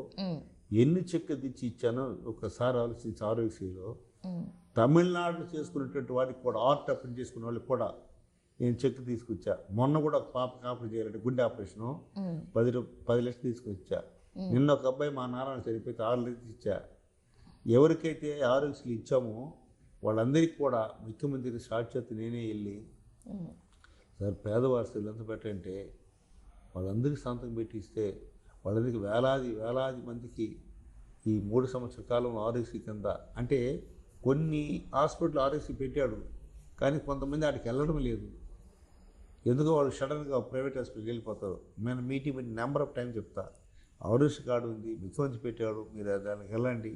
ఎన్ని చెక్కులు తెచ్చి ఇచ్చానో ఒకసారి ఆలోచించి ఆరోగ్యశ్రీలో తమిళనాడు చేసుకునేటువంటి వారికి కూడా ఆర్ట్ ఆపరేషన్ చేసుకునే వాళ్ళకి కూడా నేను చెక్ తీసుకొచ్చా. మొన్న కూడా ఒక పాపకి ఆపరేషన్ చేయాలంటే గుండె ఆపరేషను 10 లక్షలు తీసుకొచ్చా. నిన్న ఒక అబ్బాయి మా నారాయణ చనిపోతే 6 లక్షలు ఇచ్చా. ఎవరికైతే ఆరోగ్యశ్రీ ఇచ్చామో వాళ్ళందరికీ కూడా ముఖ్యమంత్రి సాక్షాత్ నేనే వెళ్ళి సార్ పేదవాసులు ఎంత పెట్టంటే వాళ్ళందరికీ సంతకం పెట్టి ఇస్తే వాళ్ళందరికీ వేలాది మందికి ఈ 3 సంవత్సరాల కాలంలో ఆరోగ్యశ్రీ కింద అంటే కొన్ని హాస్పిటల్ ఆరోగ్యశ్రీ పెట్టాడు, కానీ కొంతమంది ఆడికి వెళ్ళడం లేదు. ఎందుకో వాళ్ళు సడన్గా ప్రైవేట్ హాస్పిటల్కి వెళ్ళిపోతారు. నేను మీటింగ్ నెంబర్ ఆఫ్ టైం చెప్తా. ఆరోగ్య కార్డు ఉంది, ముఖ్యమంత్రి పెట్టాడు, మీరు దానికి వెళ్ళండి,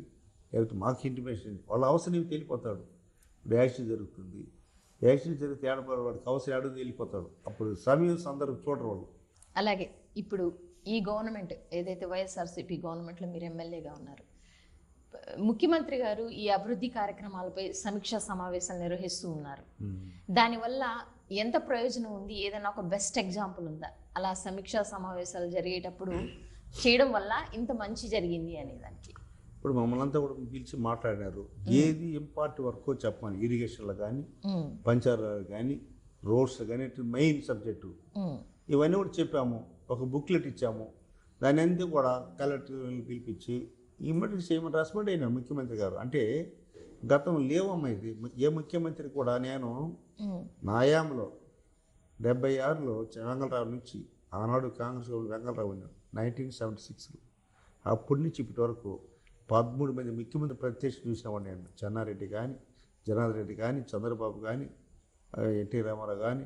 లేకపోతే మాకు ఇంటిమేషన్ వాళ్ళ అవసరం వెళ్ళిపోతాడు. యాక్సిడెంట్ జరుగుతుంది, యాక్సిడెంట్ జరిగితే వాడికి అవసరం ఏడుంది వెళ్ళిపోతాడు. అప్పుడు సమయం సందర్భం చూడరు వాళ్ళు. అలాగే ఇప్పుడు ఈ గవర్నమెంట్ ఏదైతే వైఎస్ఆర్సీపీ గవర్నమెంట్లో మీరు ఎమ్మెల్యేగా ఉన్నారు, ముఖ్యమంత్రి గారు ఈ అభివృద్ధి కార్యక్రమాలపై సమీక్షా సమావేశాలు నిర్వహిస్తూ ఉన్నారు. దానివల్ల ఎంత ప్రయోజనం ఉంది? ఏదైనా ఒక బెస్ట్ ఎగ్జాంపుల్ ఉందా అలా సమీక్షా సమావేశాలు జరిగేటప్పుడు చేయడం వల్ల ఇంత మంచి జరిగింది అనేదానికి? ఇప్పుడు మమ్మల్ని అంతా కూడా పిలిచి మాట్లాడినారు. ఏది ఇంపార్టెంట్ వర్కో చెప్పాలి. ఇరిగేషన్లో కానీ, పంచాయతీరాజ్ కానీ, రోడ్స్ కానీ మెయిన్ సబ్జెక్టు ఇవన్నీ కూడా చెప్పాము. ఒక బుక్లెట్ ఇచ్చాము. దాని అంతా కూడా కలెక్టర్ని పిలిపించి ఇమ్మీడియట్ చేయమని రెస్పాండ్ అయినారు ముఖ్యమంత్రి గారు. అంటే గతం లేవమ్మా ఇది. ఏ ముఖ్యమంత్రి కూడా నేను నాయాంలో 76లో వెంగళరావు నుంచి ఆనాడు కాంగ్రెస్ వెంగళరావు ఉన్నాడు 1976లో. అప్పటి నుంచి ఇప్పటి వరకు 13 మంది ముఖ్యమంత్రి ప్రత్యక్ష చూసినవాడు నేను. చెన్నారెడ్డి కానీ, జనార్దన్ రెడ్డి కానీ, చంద్రబాబు కానీ, ఎన్టీ రామారావు కానీ,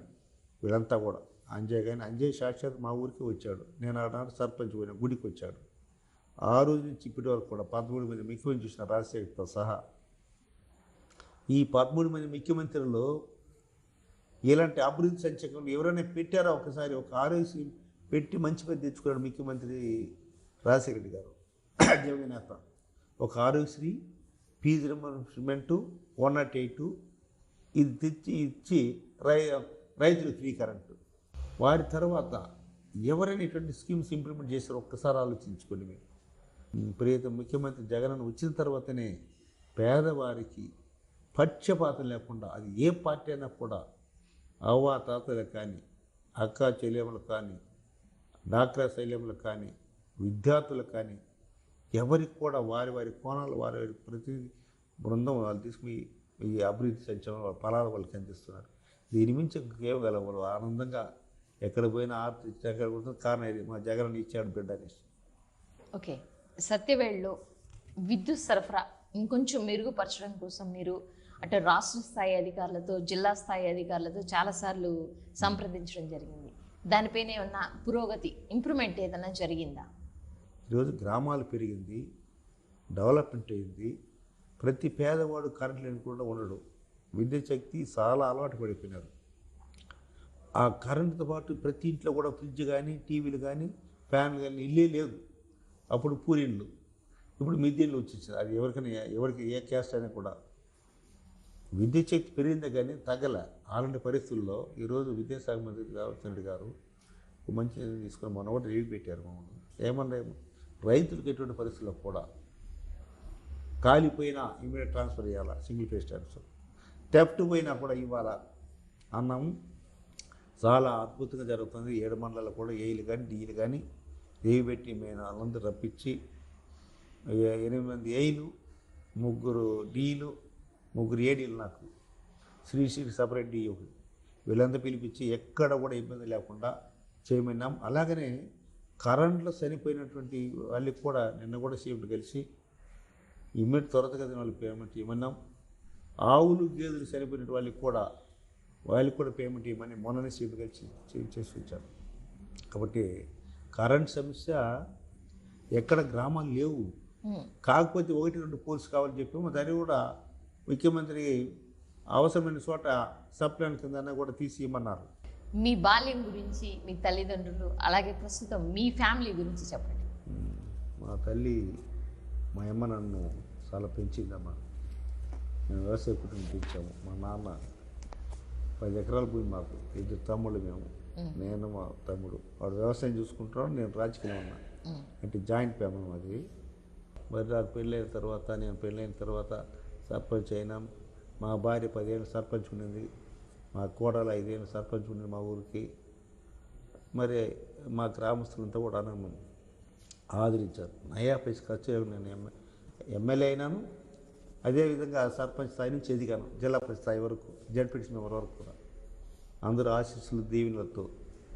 వీళ్ళంతా కూడా అంజయ్ సాక్షాత్ మా ఊరికి వచ్చాడు. నేను ఆనాడు సర్పంచ్ పోయిన గుడికి వచ్చాడు. ఆ రోజు నుంచి ఇప్పటి వరకు కూడా 13 మంది ముఖ్యమంత్రి చూసిన రాజశేఖర్తో సహా. ఈ 13 మంది ముఖ్యమంత్రులు ఇలాంటి అభివృద్ధి సంచకంలో ఎవరైనా పెట్టారా? ఒకసారి ఒక ఆరోగ్య పెట్టి మంచి పేరు తెచ్చుకున్నాడు ముఖ్యమంత్రి రాజశేఖర రెడ్డి గారు, జగనేత. ఒక ఆరోగ్యశ్రీ, ఫీజు రింబర్స్మెంటు 108 ఇది తెచ్చి ఇచ్చి రైతులు ఫ్రీ కరెంటు. వారి తర్వాత ఎవరైనా ఇటువంటి స్కీమ్స్ ఇంప్లిమెంట్ చేశారో ఒక్కసారి ఆలోచించుకోండి. మేము ప్రియత ముఖ్యమంత్రి జగన్ వచ్చిన తర్వాతనే పేదవారికి పక్షపాతం లేకుండా, అది ఏ పార్టీ అయినా కూడా, అవ్వ తాతలకు కానీ, అక్క చెల్లెములకు కానీ, డాక్రా శైల్యములకు కానీ, విద్యార్థులకు కానీ ఎవరికి కూడా వారి కోణాలు వారి ప్రతి బృందం వాళ్ళు తీసుకుని ఈ అభివృద్ధి సంక్షేమ ఫలాలు వాళ్ళకి అందిస్తున్నారు. దీని మించి కేవలం వాళ్ళు ఆనందంగా ఎక్కడ పోయినా ఆర్తి కారణం ఇది మా జగన్ ఇచ్చాడు బిడ్డ అనేసి. ఓకే, సత్యవేడులో విద్యుత్ సరఫరా ఇంకొంచెం మెరుగుపరచడం కోసం మీరు అటు రాష్ట్ర స్థాయి అధికారులతో, జిల్లా స్థాయి అధికారులతో చాలాసార్లు సంప్రదించడం జరిగింది. దానిపైన ఏమన్నా పురోగతి, ఇంప్రూవ్మెంట్ ఏదైనా జరిగిందా? ఈరోజు గ్రామాలు పెరిగింది, డెవలప్మెంట్ అయింది. ప్రతి పేదవాడు కరెంట్ లేకుండా ఉండడు. విద్యుత్ శక్తి చాలా అలవాటు పడిపోయినారు. ఆ కరెంటుతో పాటు ప్రతి ఇంట్లో కూడా ఫ్రిడ్జ్ కానీ, టీవీలు కానీ, ఫ్యాన్లు కానీ ఇల్లే లేదు. అప్పుడు పూరిళ్ళు, ఇప్పుడు మిద్దెళ్ళు వచ్చేసింది. అది ఎవరికి ఏ క్యాస్ట్ అయినా కూడా విద్యుత్ శక్తి పెరిగిందే కానీ తగ్గల. అలాంటి పరిస్థితుల్లో ఈరోజు విద్యాశాఖ మంత్రి రామచంద్ర గారు మంచి తీసుకుని మొన్న ఒకటి రివ్యూ పెట్టారు. మమ్మల్ని ఏమన్నా రైతులకు ఎటువంటి పరిస్థితుల్లో కూడా కాలిపోయినా ఇమీడియట్ ట్రాన్స్ఫర్ చేయాలా, సింగిల్ ఫేజ్ ట్రాన్స్ఫర్. థెఫ్ట్ పోయినా కూడా ఇవ్వాలా అన్నాం. చాలా అద్భుతంగా జరుగుతుంది. 7 మండలాలు కూడా ఏఈలు కానీ, డీలు కానీ రివ్యూ పెట్టి మేము వాళ్ళందరూ రప్పించి 8 మంది ఏఈలు, 3 డీలు, 3 ఏడీలు, నాకు శ్రీశ్రీ సపరేట్ డీ ఒకటి, వీళ్ళంతా పిలిపించి ఎక్కడ కూడా ఇబ్బంది లేకుండా చేయమన్నాం. అలాగనే కరెంట్లో చనిపోయినటువంటి వాళ్ళకి కూడా నిన్న కూడా సీఎం కలిసి ఇమ్మీడియట్ త్వరతగతిన వాళ్ళకి పేమెంట్ ఇవ్వమన్నాం. ఆవులు గేదెలు చనిపోయిన వాళ్ళకి కూడా పేమెంట్ ఇవ్వమని మొన్ననే సీఎం కలిసి చేసి వచ్చారు. కాబట్టి కరెంట్ సమస్య ఎక్కడ గ్రామాలు లేవు. కాకపోతే 1-2 పోల్స్ కావాలని చెప్పాము. దాన్ని కూడా ముఖ్యమంత్రి అవసరమైన చోట సప్లాన్ కింద కూడా తీసి ఇవ్వమన్నారు. మీ బాల్యం గురించి, మీ తల్లిదండ్రులు, అలాగే ప్రస్తుతం మీ ఫ్యామిలీ గురించి చెప్పండి. మా తల్లి, మా అమ్మ నన్ను చాలా పెంచిందమ్మా. మేము వ్యవసాయ కుటుంబం పెంచాము. మా నాన్న 10 ఎకరాల భూమి మాకు, 2 తమ్ముళ్ళు మేము, నేను మా తమ్ముడు. వాడు వ్యవసాయం చూసుకుంటాడు, నేను రాజకీయం ఉన్నా. అంటే జాయింట్ ఫ్యామిలీ మాది. మరి నాకు పెళ్ళైన తర్వాత, నేను పెళ్ళైన తర్వాత సర్పంచ్ అయినాం. మా భార్య 10 ఏళ్ళు సర్పంచ్ ఉండింది. మా కోడలు 5 ఏళ్ళు సర్పంచ్ ఉండింది మా ఊరికి. మరి మా గ్రామస్తులంతా కూడా నన్ను ఆదరించారు. నయా పైసా ఖర్చు నేను ఎమ్మెల్యే అయినాను. అదేవిధంగా సర్పంచ్ స్థాయి నుంచి ఎదిగాను, జిల్లా పరిషత్ స్థాయి వరకు, జడ్పీటీసీ మెంబర్ వరకు కూడా. అందరూ ఆశీస్సులు, దీవెనలతో,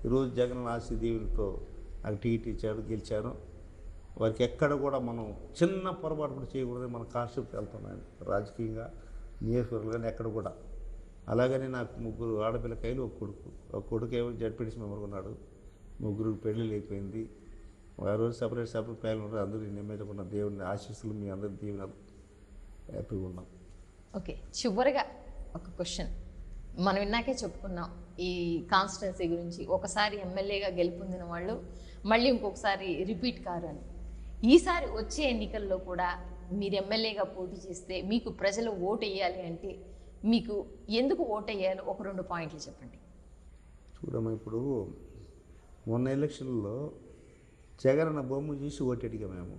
ఈరోజు జగన్ ఆశీస్సు దీవెనలతో నాకు టికెట్ ఇచ్చాడు, గెలిచాను. వారికి ఎక్కడ కూడా మనం చిన్న పొరపాటు కూడా చేయకూడదు. మన కాన్సెప్ట్ వెళ్తున్నాను రాజకీయంగా, నియోజకవర్గాన్ని ఎక్కడ కూడా. అలాగనే నాకు 3 ఆడపిల్లకాయలు, ఒక కొడుకు ఏమో జడ్పీటీసీ మెంబర్ ఉన్నాడు. 3 పెళ్ళిళ్ళు అయిపోయింది. ఆ రోజు సపరేట్ ప్లాన్లు ఉన్నారు. అందరూ నేను మీద ఉన్న దేవుని ఆశీస్సులు, మీ అందరి దీవెనలు, హ్యాపీగా ఉన్నాం. ఓకే, చివరిగా ఒక క్వశ్చన్. మనం ఇన్నాకే చెప్పుకున్నాం ఈ కాన్స్టిట్యున్సీ గురించి. ఒకసారి ఎమ్మెల్యేగా గెలుపొందిన వాళ్ళు మళ్ళీ ఇంకొకసారి రిపీట్ కారు అని. ఈసారి వచ్చే ఎన్నికల్లో కూడా మీరు ఎమ్మెల్యేగా పోటీ చేస్తే మీకు ప్రజలు ఓటు వేయాలి అంటే మీకు ఎందుకు ఓటు వేయాలో ఒక 2 పాయింట్లు చెప్పండి. చూడమ్మా, ఇప్పుడు మొన్న ఎలక్షన్లో జగనన్న బొమ్మ చూసి ఓటు అడిగా మేము.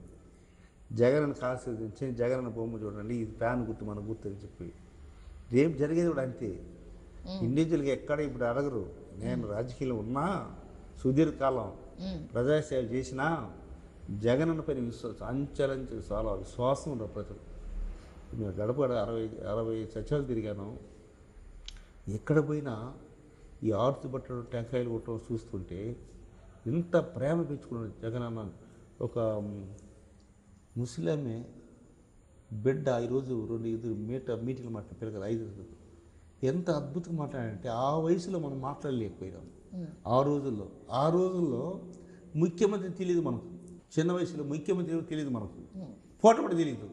జగనన్న ఆశీర్వదించి, జగనన్న బొమ్మ చూడండి, ఇది ఫ్యాన్ గుర్తు, మన గుర్తు అని చెప్పి. రేపు జరిగేది కూడా అంతే. ఇండివిజువల్గా ఎక్కడ ఇప్పుడు అడగరు. నేను రాజకీయంలో ఉన్నా, సుదీర్ఘకాలం ప్రజాసేవ చేసినా, జగనన్న పైన విశ్వాసం అంచెలంచెలు చాలా విశ్వాసం ఉండవు ప్రజలు. నేను గడప 60 చర్చలు తిరిగాను. ఎక్కడ పోయినా ఈ ఆర్తి బట్టలు, టెంకాయలు కొట్టడం చూస్తుంటే ఇంత ప్రేమ పెంచుకున్నాడు జగనన్న. ఒక ముస్లిమే బిడ్డ ఈరోజు 2 మీటింగ్లు మాట్లాడిన పిల్లలు 5 ఎంత అద్భుతంగా మాట్లాడారంటే, ఆ వయసులో మనం మాట్లాడలేకపోయినాం. ఆ రోజుల్లో ముఖ్యమంత్రి తెలియదు మనకు. చిన్న వయసులో ముఖ్యమంత్రి తెలియదు మనకు. ఫోటో కూడా తెలియదు.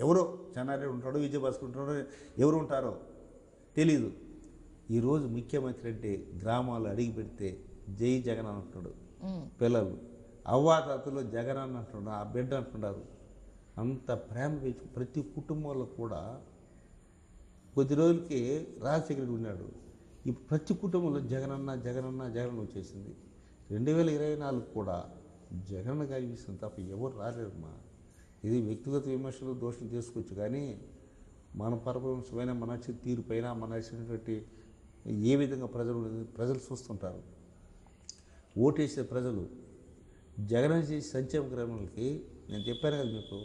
ఎవరో చెన్నారెడ్డి ఉంటాడో, విజయభాస్కర్ ఉంటాడో, ఎవరు ఉంటారో తెలియదు. ఈరోజు ముఖ్యమంత్రి అంటే గ్రామాలు అడిగి పెడితే జై జగన్ అంటున్నాడు. పిల్లలు అవ్వాతాతలో జగన్ అని అంటున్నాడు, ఆ బిడ్డ అంటున్నారు. అంత ప్రేమ పెంచు ప్రతి కుటుంబంలో కూడా. కొద్ది రోజులకి రాజశేఖర్ ఉన్నాడు. ఇప్పుడు ప్రతి కుటుంబంలో జగనన్న వచ్చేసింది. 2024 కూడా జగన్ కనిపిస్తుంది తప్ప ఎవరు రాలేదమ్మా. ఇది వ్యక్తిగత విమర్శలు, దోషం తీసుకోవచ్చు, కానీ మన పరపంశమైన మన తీరుపైన, మన నచ్చినటువంటి ఏ విధంగా ప్రజలు చూస్తుంటారు. ఓటేసే ప్రజలు జగన్ చేసే సంక్షేమ గ్రామాలకి నేను చెప్పాను కదా మీకు,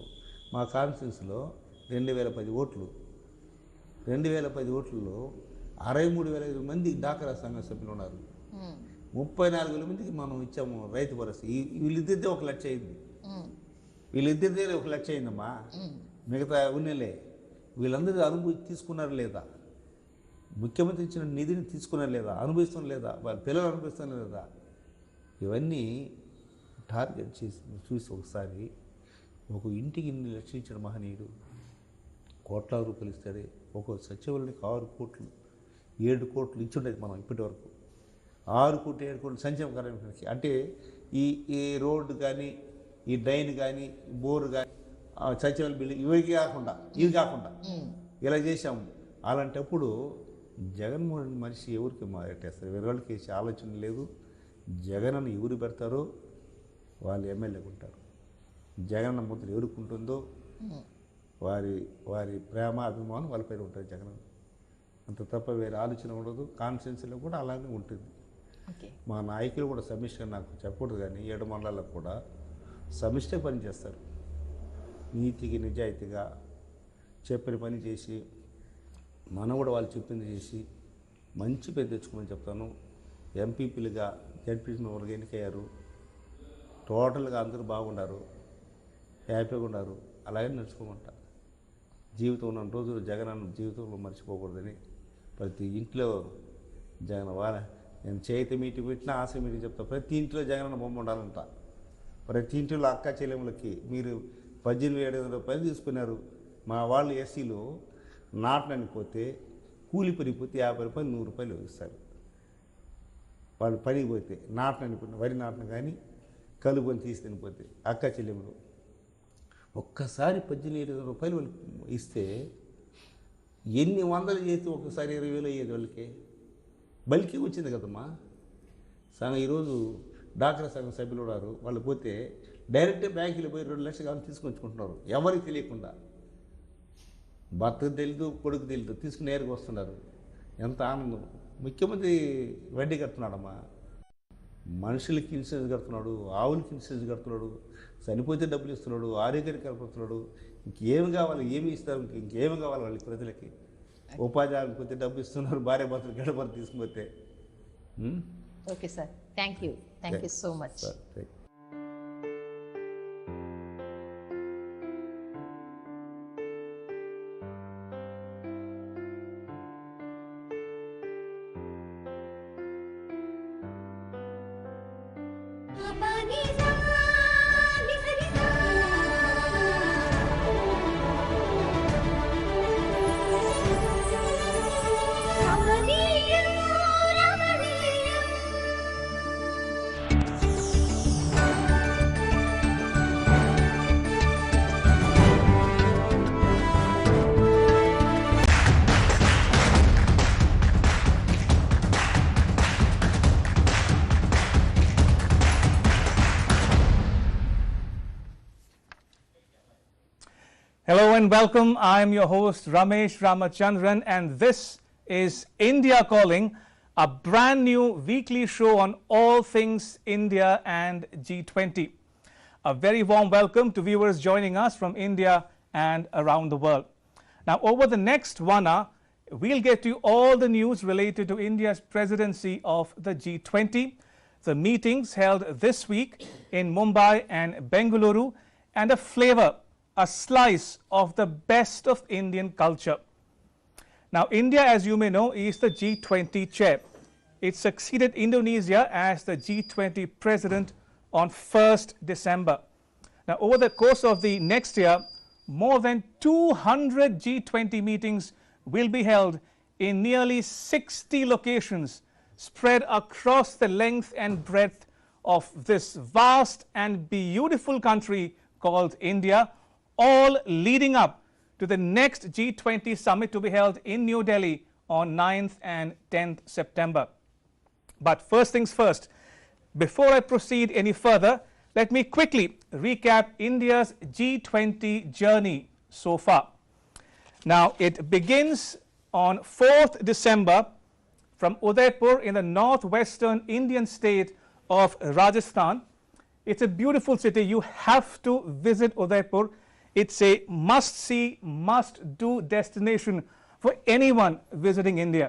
మా కాన్స్టిట్యున్సీలో 2010 ఓట్లు. 2010 ఓట్లలో 63,000 మంది డాక్రా సంఘ సభ్యులు ఉన్నారు. 34,000 మందికి మనం ఇచ్చాము రైతు భరోసా. వీళ్ళిద్దరిదే 1 లక్ష అయింది. వీళ్ళిద్దరిదే 1 లక్ష అయిందమ్మా. మిగతా ఉన్నలే వీళ్ళందరూ అనుభూతి తీసుకున్నారు లేదా? ముఖ్యమంత్రి ఇచ్చిన నిధిని తీసుకున్నారు లేదా? అనుభవిస్తున్నారు లేదా? వాళ్ళ పిల్లలు అనుభవిస్తున్నారు లేదా? ఇవన్నీ టార్గెట్ చేసి చూసి ఒకసారి ఒక ఇంటికి 2 లక్షలు ఇచ్చిన మహనీయుడు కోట్లాది రూపాయలు ఇస్తాడే. ఒక సచివాలయానికి 6 కోట్లు 7 కోట్లు ఇచ్చుండేది మనం ఇప్పటి వరకు. 6 కోట్లు 7 కోట్లు సంక్షేమ కార్యక్రమానికి. అంటే ఈ రోడ్డు కానీ, ఈ డ్రైన్ కానీ, బోరు కానీ, సచివాలయ బిల్డింగ్ ఇవి కాకుండా ఇలా చేశాము. అలాంటప్పుడు జగన్మోహన్ మనిషి ఎవరికి మారేటేస్తారు? వేరే వాళ్ళకి వేసే ఆలోచన లేదు. జగన్ అని ఎవరు పెడతారో వాళ్ళు ఎమ్మెల్యేగా ఉంటారు. జగన్ ముద్ర ఎవరికి ఉంటుందో వారి ప్రేమ, అభిమానం వాళ్ళపైన ఉంటుంది జగన్. అంత తప్ప వేరే ఆలోచన ఉండదు. కాన్స్టిట్యున్సీలో కూడా అలానే ఉంటుంది. మా నాయకులు కూడా సమిష్టిగా, నాకు చెప్పకూడదు కానీ 7 మండలాలకు కూడా సమిష్టిగా పనిచేస్తారు. నీతికి నిజాయితీగా చెప్పిన పని చేసి, మనం కూడా వాళ్ళు చెప్పింది చేసి మంచి పేరు తెచ్చుకోమని చెప్తాను. ఎంపీపీలుగా జడ్పీటీసీ మెంబర్గా ఎన్నికయ్యారు. టోటల్గా అందరూ బాగున్నారు, హ్యాపీగా ఉన్నారు. అలాగే నడుచుకోమంటా. జీవితం ఉన్న రోజులు జగన్ అన్న జీవితంలో మర్చిపోకూడదని ప్రతి ఇంట్లో జగన్ నేను చేతి మీటింగ్ పెట్టినా, ఆశ మీటింగ్ చెప్తా. ప్రతి ఇంట్లో జగన్ అన్న బొమ్మ ఉండాలంట. ప్రతి ఇంట్లో అక్క చెల్లెములకి మీరు 18,700 రూపాయలు తీసుకున్నారు. మా వాళ్ళు ఎస్సీలో నాటనని పోతే కూలి పనిపోతే 50 రూపాయలు 100 రూపాయలు ఇస్తారు. వాళ్ళు పనికి పోతే నాటనని వరి నాటన కానీ కలుపుని తీసుకొని పోతే అక్క చెల్లెములు ఒక్కసారి 18,700 రూపాయలు వాళ్ళు ఇస్తే ఎన్ని వందలు చేస్తే ఒక్కసారి 20,000 అయ్యేది వాళ్ళకి. బల్కి వచ్చింది కదమ్మా. సగం ఈరోజు డాక్టర్ సంఘం సభ్యులు ఉన్నారు, వాళ్ళు పోతే డైరెక్ట్ బ్యాంకులో పోయి 2 లక్షలు కావాలి తీసుకొచ్చుకుంటున్నారు ఎవరికి తెలియకుండా. భర్తకు తెలీదు, కొడుకు తెలీదు, తీసుకుని నేరుగా వస్తున్నారు. ఎంత ఆనందం. ముఖ్యమంత్రి వడ్డీ కడుతున్నాడమ్మా. మనుషులకి ఇన్సూరెన్స్ కడుతున్నాడు, ఆవులకి ఇన్సూరెన్స్ కడుతున్నాడు, చనిపోతే డబ్బులు ఇస్తున్నాడు, ఆరోగ్యానికి కలుపుతున్నాడు. ఇంకేమి కావాలి, ఏమి ఇస్తారు, ఇంకేమి కావాలి వాళ్ళకి ప్రజలకి. ఉపాధి ఆగిపోతే డబ్బు ఇస్తున్నారు, భార్య భర్తలు గడపడి తీసుకుపోతే. Okay sir, thank you so much. Hello and welcome. I am your host Ramesh Ramachandran, and this is India Calling, a brand new weekly show on all things India and G20. A very warm welcome to viewers joining us from India and around the world. Now, over the next 1 hour, we'll get you all the news related to India's presidency of the G20, the meetings held this week in Mumbai and Bengaluru, and a flavor, a slice of the best of Indian culture. Now, India, as you may know, is the G20 chair. It succeeded Indonesia as the G20 president on 1st December. Now, over the course of the next year, more than 200 G20 meetings will be held in nearly 60 locations spread across the length and breadth of this vast and beautiful country called India, all leading up to the next G20 summit to be held in New Delhi on 9th and 10th September. But first things first, before I proceed any further, let me quickly recap India's G20 journey so far. Now, it begins on 4th December from Udaipur in the northwestern Indian state of Rajasthan. It's a beautiful city. You have to visit Udaipur. It's a must-see, must-do destination for anyone visiting India.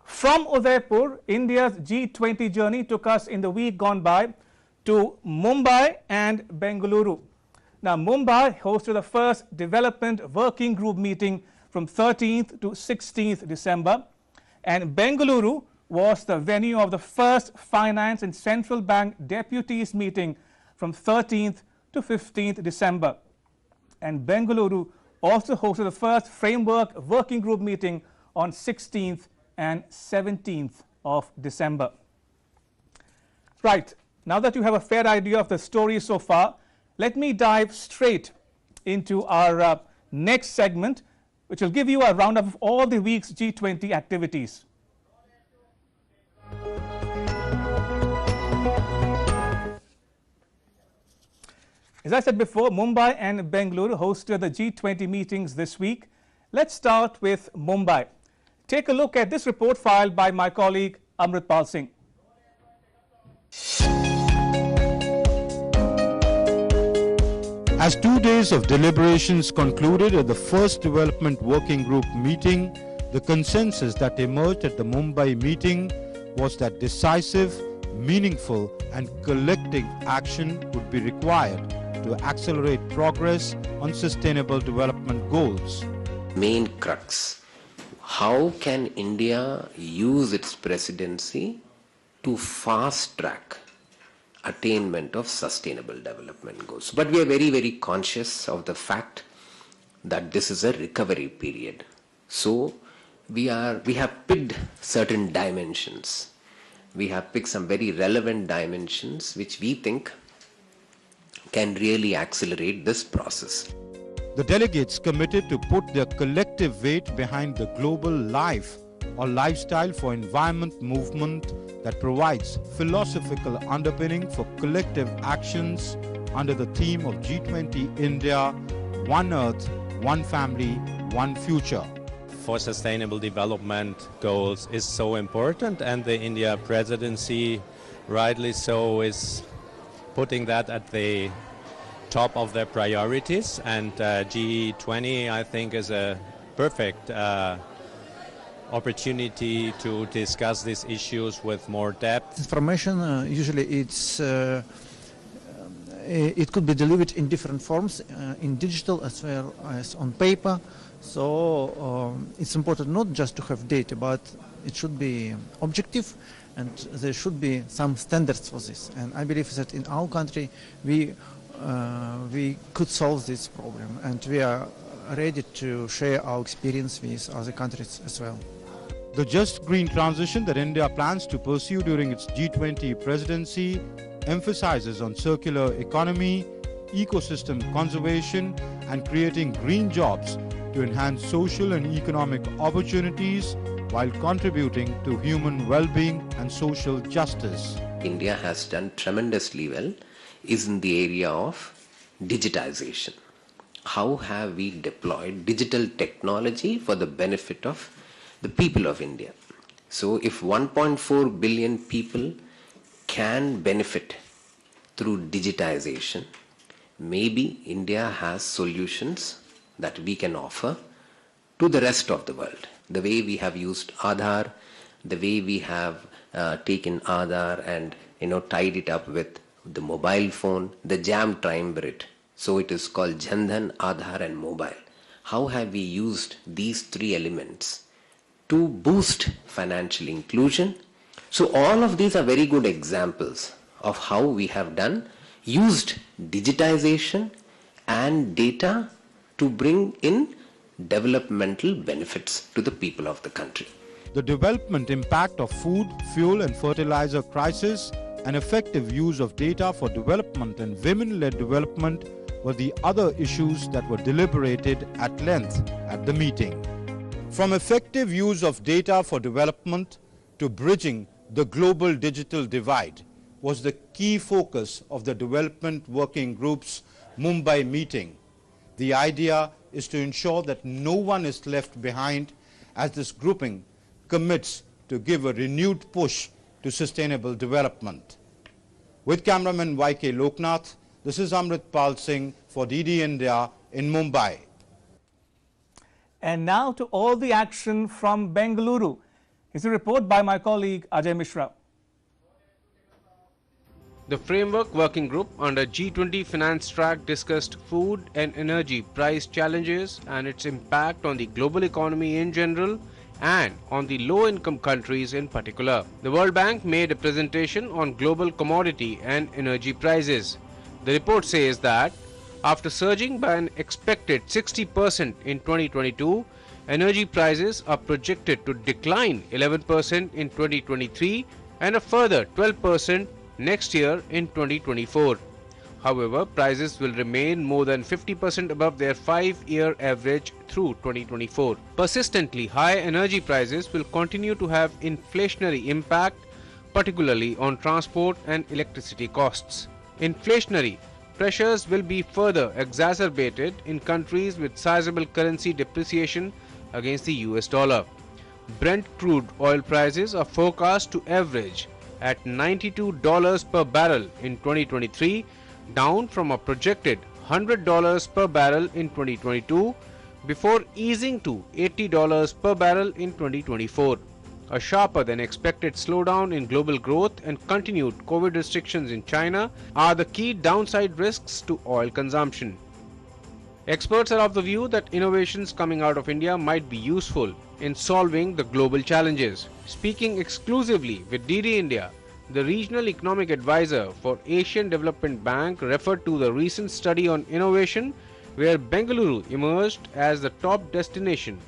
From Udaipur, India's G20 journey took us in the week gone by to Mumbai and Bengaluru. Now, Mumbai hosted the first development working group meeting from 13th to 16th December, and Bengaluru was the venue of the first finance and central bank deputies meeting from 13th to 15th December. And Bengaluru also hosted the first framework working group meeting on 16th and 17th of December. Right, now that you have a fair idea of the story so far, let me dive straight into our next segment, which will give you a roundup of all the week's G20 activities. As I said before, Mumbai and Bengaluru hosted the G20 meetings this week. Let's start with Mumbai. Take a look at this report filed by my colleague Amritpal Singh. As 2 days of deliberations concluded at the first development working group meeting, the consensus that emerged at the Mumbai meeting was that decisive, meaningful and collective action would be required to accelerate progress on sustainable development goals. Main crux, how can India use its presidency to fast track attainment of sustainable development goals. But we are very, very conscious of the fact that this is a recovery period. So we have picked certain dimensions. We have picked some very relevant dimensions which we think can really accelerate this process. The delegates committed to put their collective weight behind the global life or lifestyle for environment movement that provides philosophical underpinning for collective actions under the theme of G20 India, One Earth, One Family, One Future. For sustainable development goals is so important, and the India presidency, rightly so, is putting that at the top of their priorities, and G20 I think is a perfect opportunity to discuss these issues with more depth. Information usually it could be delivered in different forms, in digital as well as on paper. So it's important not just to have data, but it should be objective, and there should be some standards for this. And I believe that in our country we could solve this problem, and we are ready to share our experience with other countries as well. The just green transition that India plans to pursue during its G20 presidency emphasizes on circular economy, ecosystem conservation, and creating green jobs to enhance social and economic opportunities while contributing to human well-being and social justice. India has done tremendously well is in the area of digitization. How have we deployed digital technology for the benefit of the people of India? So if 1.4 billion people can benefit through digitization, maybe India has solutions that we can offer to the rest of the world. The way we have used Aadhaar, the way we have taken Aadhaar and tied it up with the mobile phone, the jam triumvirate. So it is called Jandhan, Aadhaar and mobile. How have we used these three elements to boost financial inclusion? So all of these are very good examples of how we have used digitization and data to bring in developmental benefits to the people of the country. The development impact of food, fuel and fertilizer crisis and effective use of data for development and women-led development were the other issues that were deliberated at length at the meeting. From effective use of data for development to bridging the global digital divide was the key focus of the Development Working Group's Mumbai meeting. The idea is to ensure that no one is left behind as this grouping commits to give a renewed push to sustainable development. With cameraman YK Loknath, this is Amrit Pal Singh for DD India in Mumbai. And now to all the action from Bengaluru. It's a report by my colleague Ajay Mishra. The Framework Working Group under G20 Finance Track discussed food and energy price challenges and its impact on the global economy in general and on the low-income countries in particular. The World Bank made a presentation on global commodity and energy prices. The report says that after surging by an expected 60% in 2022, energy prices are projected to decline 11% in 2023 and a further 12% next year in 2024. However, prices will remain more than 50% above their 5-year average through 2024. Persistently high energy prices will continue to have inflationary impact, particularly on transport and electricity costs. Inflationary pressures will be further exacerbated in countries with sizable currency depreciation against the US dollar. Brent crude oil prices are forecast to average at $92 per barrel in 2023, down from a projected $100 per barrel in 2022, before easing to $80 per barrel in 2024. A sharper than expected slowdown in global growth and continued COVID restrictions in China are the key downside risks to oil consumption. Experts are of the view that innovations coming out of India might be useful in solving the global challenges. Speaking exclusively with DD India, The regional economic advisor for Asian Development Bank referred to the recent study on innovation where Bengaluru emerged as the top destination.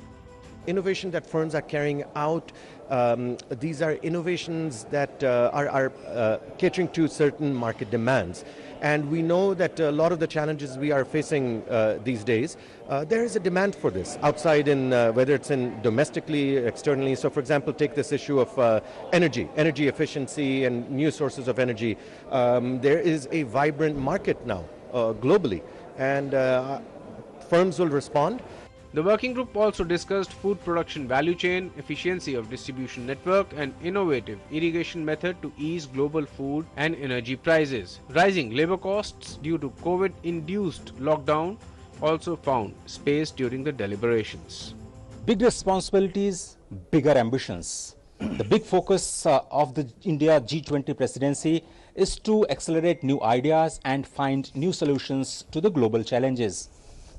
Innovation that firms are carrying out, these are innovations that are catering to certain market demands. And we know that a lot of the challenges we are facing these days, there is a demand for this outside in whether it's in domestically, externally. So for example, take this issue of energy efficiency and new sources of energy. There is a vibrant market now globally, and firms will respond. The working group also discussed food production value chain, efficiency of distribution network and innovative irrigation method to ease global food and energy prices. Rising labor costs due to COVID-induced lockdown also found space during the deliberations. Big responsibilities, bigger ambitions. The big focus of the India G20 presidency is to accelerate new ideas and find new solutions to the global challenges.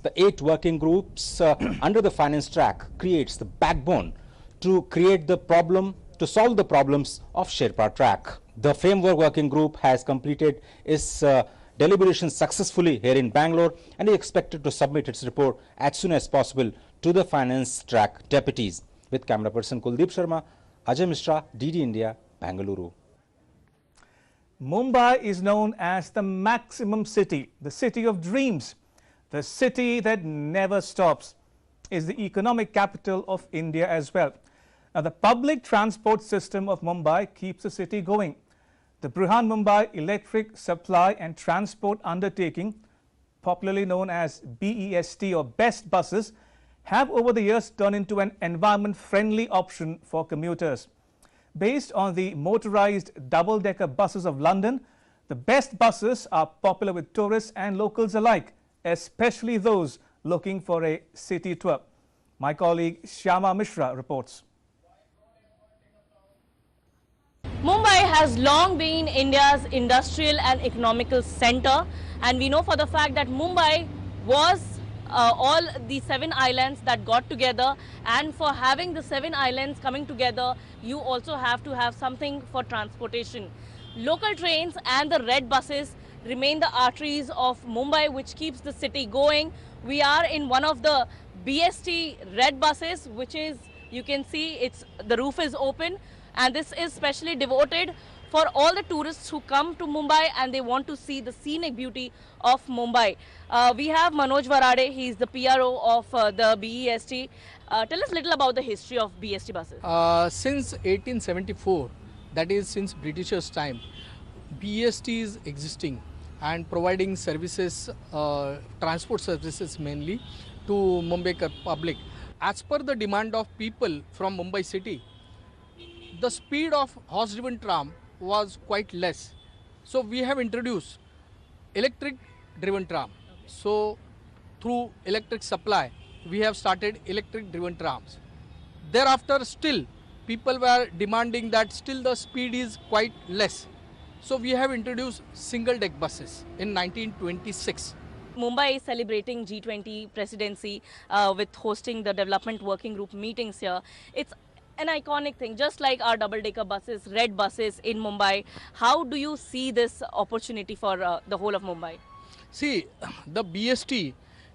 The 8 working groups under the finance track creates the backbone to create the problem, to solve the problems of Sherpa track. The framework working group has completed its deliberations successfully here in Bangalore and is expected to submit its report as soon as possible to the finance track deputies. With camera person Kuldeep Sharma, Ajay Mishra, DD India, Bangalore. Mumbai is known as the maximum city, the city of dreams. The city that never stops is the economic capital of India as well. Now, the public transport system of Mumbai keeps the city going. The Brihan Mumbai Electric Supply and Transport Undertaking, popularly known as BEST or BEST buses, have over the years turned into an environment-friendly option for commuters. Based on the motorized double-decker buses of London, the BEST buses are popular with tourists and locals alike, especially those looking for a city tour. My colleague Shyama Mishra reports. Mumbai has long been India's industrial and economical center, and we know for the fact that Mumbai was all the 7 islands that got together, and for having the 7 islands coming together, you also have to have something for transportation. Local trains and the red buses remain the arteries of Mumbai, which keeps the city going. We are in one of the BST red buses, which is, you can see, the roof is open, and this is specially devoted for all the tourists who come to Mumbai and they want to see the scenic beauty of Mumbai. We have Manoj Varade, he is the PRO of the BEST. Tell us a little about the history of BST buses. Since 1874, that is since Britishers' time, BST is existing and providing services, transport services mainly to Mumbai public. As per the demand of people from Mumbai city, the speed of horse-driven tram was quite less. So we have introduced electric-driven tram. So through electric supply, we have started electric-driven trams. Thereafter still, people were demanding that still the speed is quite less. So we have introduced single-deck buses in 1926. Mumbai is celebrating G20 presidency with hosting the development working group meetings here. It's an iconic thing, just like our double-decker buses, red buses in Mumbai. How do you see this opportunity for the whole of Mumbai? See, the BST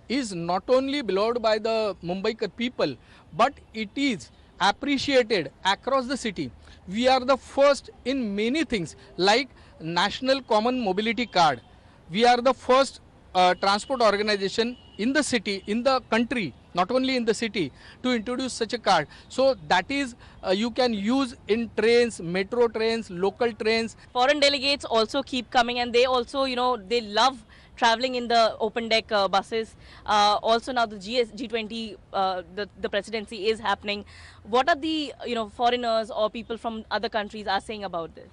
is not only beloved by the Mumbai people, but it is appreciated across the city. We are the first in many things like National Common Mobility Card. We are the first transport organization in the city, in the country, not only in the city, to introduce such a card. So that is you can use in trains, metro trains, local trains. Foreign delegates also keep coming, and they also, they love traveling in the open deck buses. Also now the G20, the presidency is happening. What are the foreigners or people from other countries are saying about this?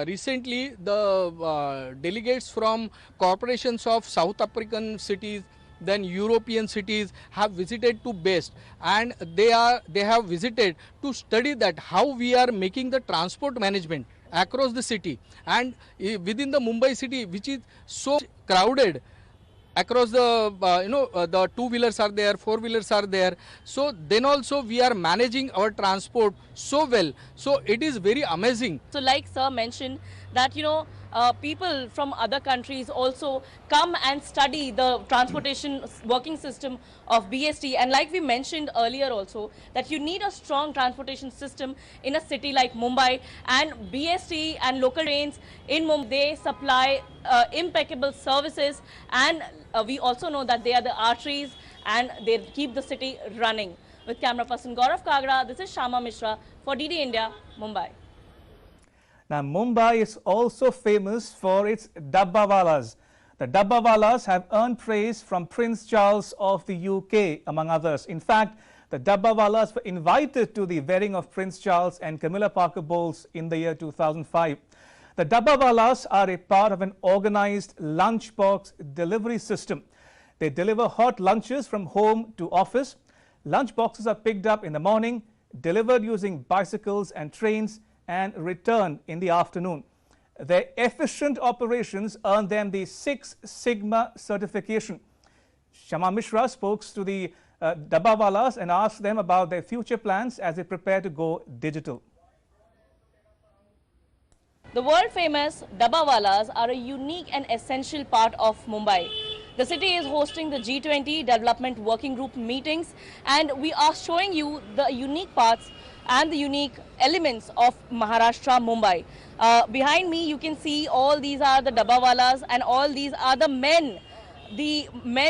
Recently the delegates from corporations of South African cities, then European cities have visited to BEST, and they have visited to study that how we are making the transport management across the city and within the Mumbai city, which is so crowded. across the the two-wheelers are there, four-wheelers are there. So then also we are managing our transport so well. So it is very amazing. So like sir mentioned that people from other countries also come and study the transportation working system of BST, and like we mentioned earlier also that you need a strong transportation system in a city like Mumbai, and BST and local trains in Mumbai, they supply impeccable services, and we also know that they are the arteries and they keep the city running. With camera person Gaurav Kagra, this is Shama Mishra for DD India, Mumbai. Now, Mumbai is also famous for its dabbawalas. The dabbawalas have earned praise from Prince Charles of the UK, among others. In fact, the dabbawalas were invited to the wedding of Prince Charles and Camilla Parker Bowles in the year 2005. The dabbawalas are a part of an organized lunchbox delivery system. They deliver hot lunches from home to office. Lunch boxes are picked up in the morning, delivered using bicycles and trains, and returned in the afternoon. Their efficient operations earned them the 6 Sigma certification. Shama Mishra spoke to the dabbawalas and asked them about their future plans as they prepare to go digital. The world-famous dabbawalas are a unique and essential part of Mumbai. The city is hosting the G20 Development Working Group meetings, and we are showing you the unique parts and the unique elements of Maharashtra, Mumbai. Behind me, you can see all these are the dabbawalas, and all these are the men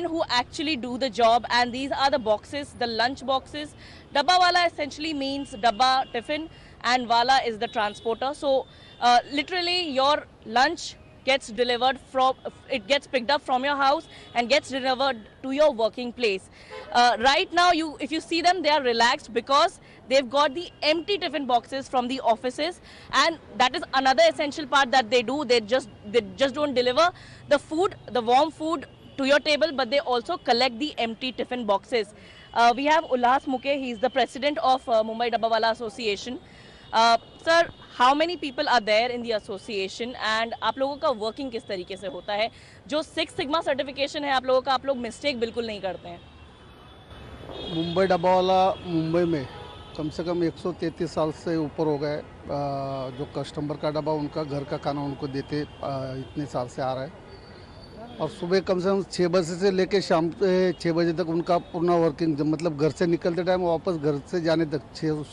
who actually do the job, and these are the boxes, the lunch boxes. Dabbawala essentially means dabba, tiffin, and wala is the transporter. So literally your lunch gets delivered it gets picked up from your house and gets delivered to your working place. Right now, if you see them, they are relaxed because they've got the empty tiffin boxes from the offices, and that is another essential part that they do. They just don't deliver the food, the warm food to your table, but they also collect the empty tiffin boxes. We have Ulhas Muke, he is the president of Mumbai Dabbawala Association. Sir, how many people are there in the association, and आप लोगों का working किस तरीके से होता है? जो 6 Sigma certification है आप लोगों का, आप लोग mistake बिल्कुल नहीं करते हैं? मुंबई डब्बावाला मुंबई में कम से कम 133 साल से ऊपर हो गए। जो कस्टमर का डब्बा उनका घर का खाना उनको देते इतने साल से आ रहा है, और सुबह कम से कम 6 बजे से लेकर शाम 6 बजे तक उनका पूर्ण वर्किंग, मतलब घर से निकलते टाइम वापस घर से जाने तक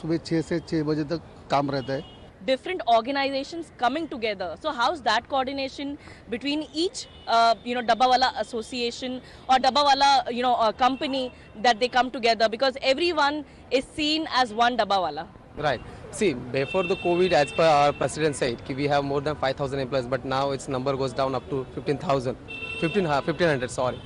सुबह 6 से 6 बजे तक काम रहता है। Different organizations coming together. So how's that coordination between each Dabbawala association or Dabbawala company that they come together, because everyone is seen as one Dabbawala? Right. See, before the COVID, as per our president said, we have more than 5,000 employees, but now its number goes down up to 1,500. Sorry.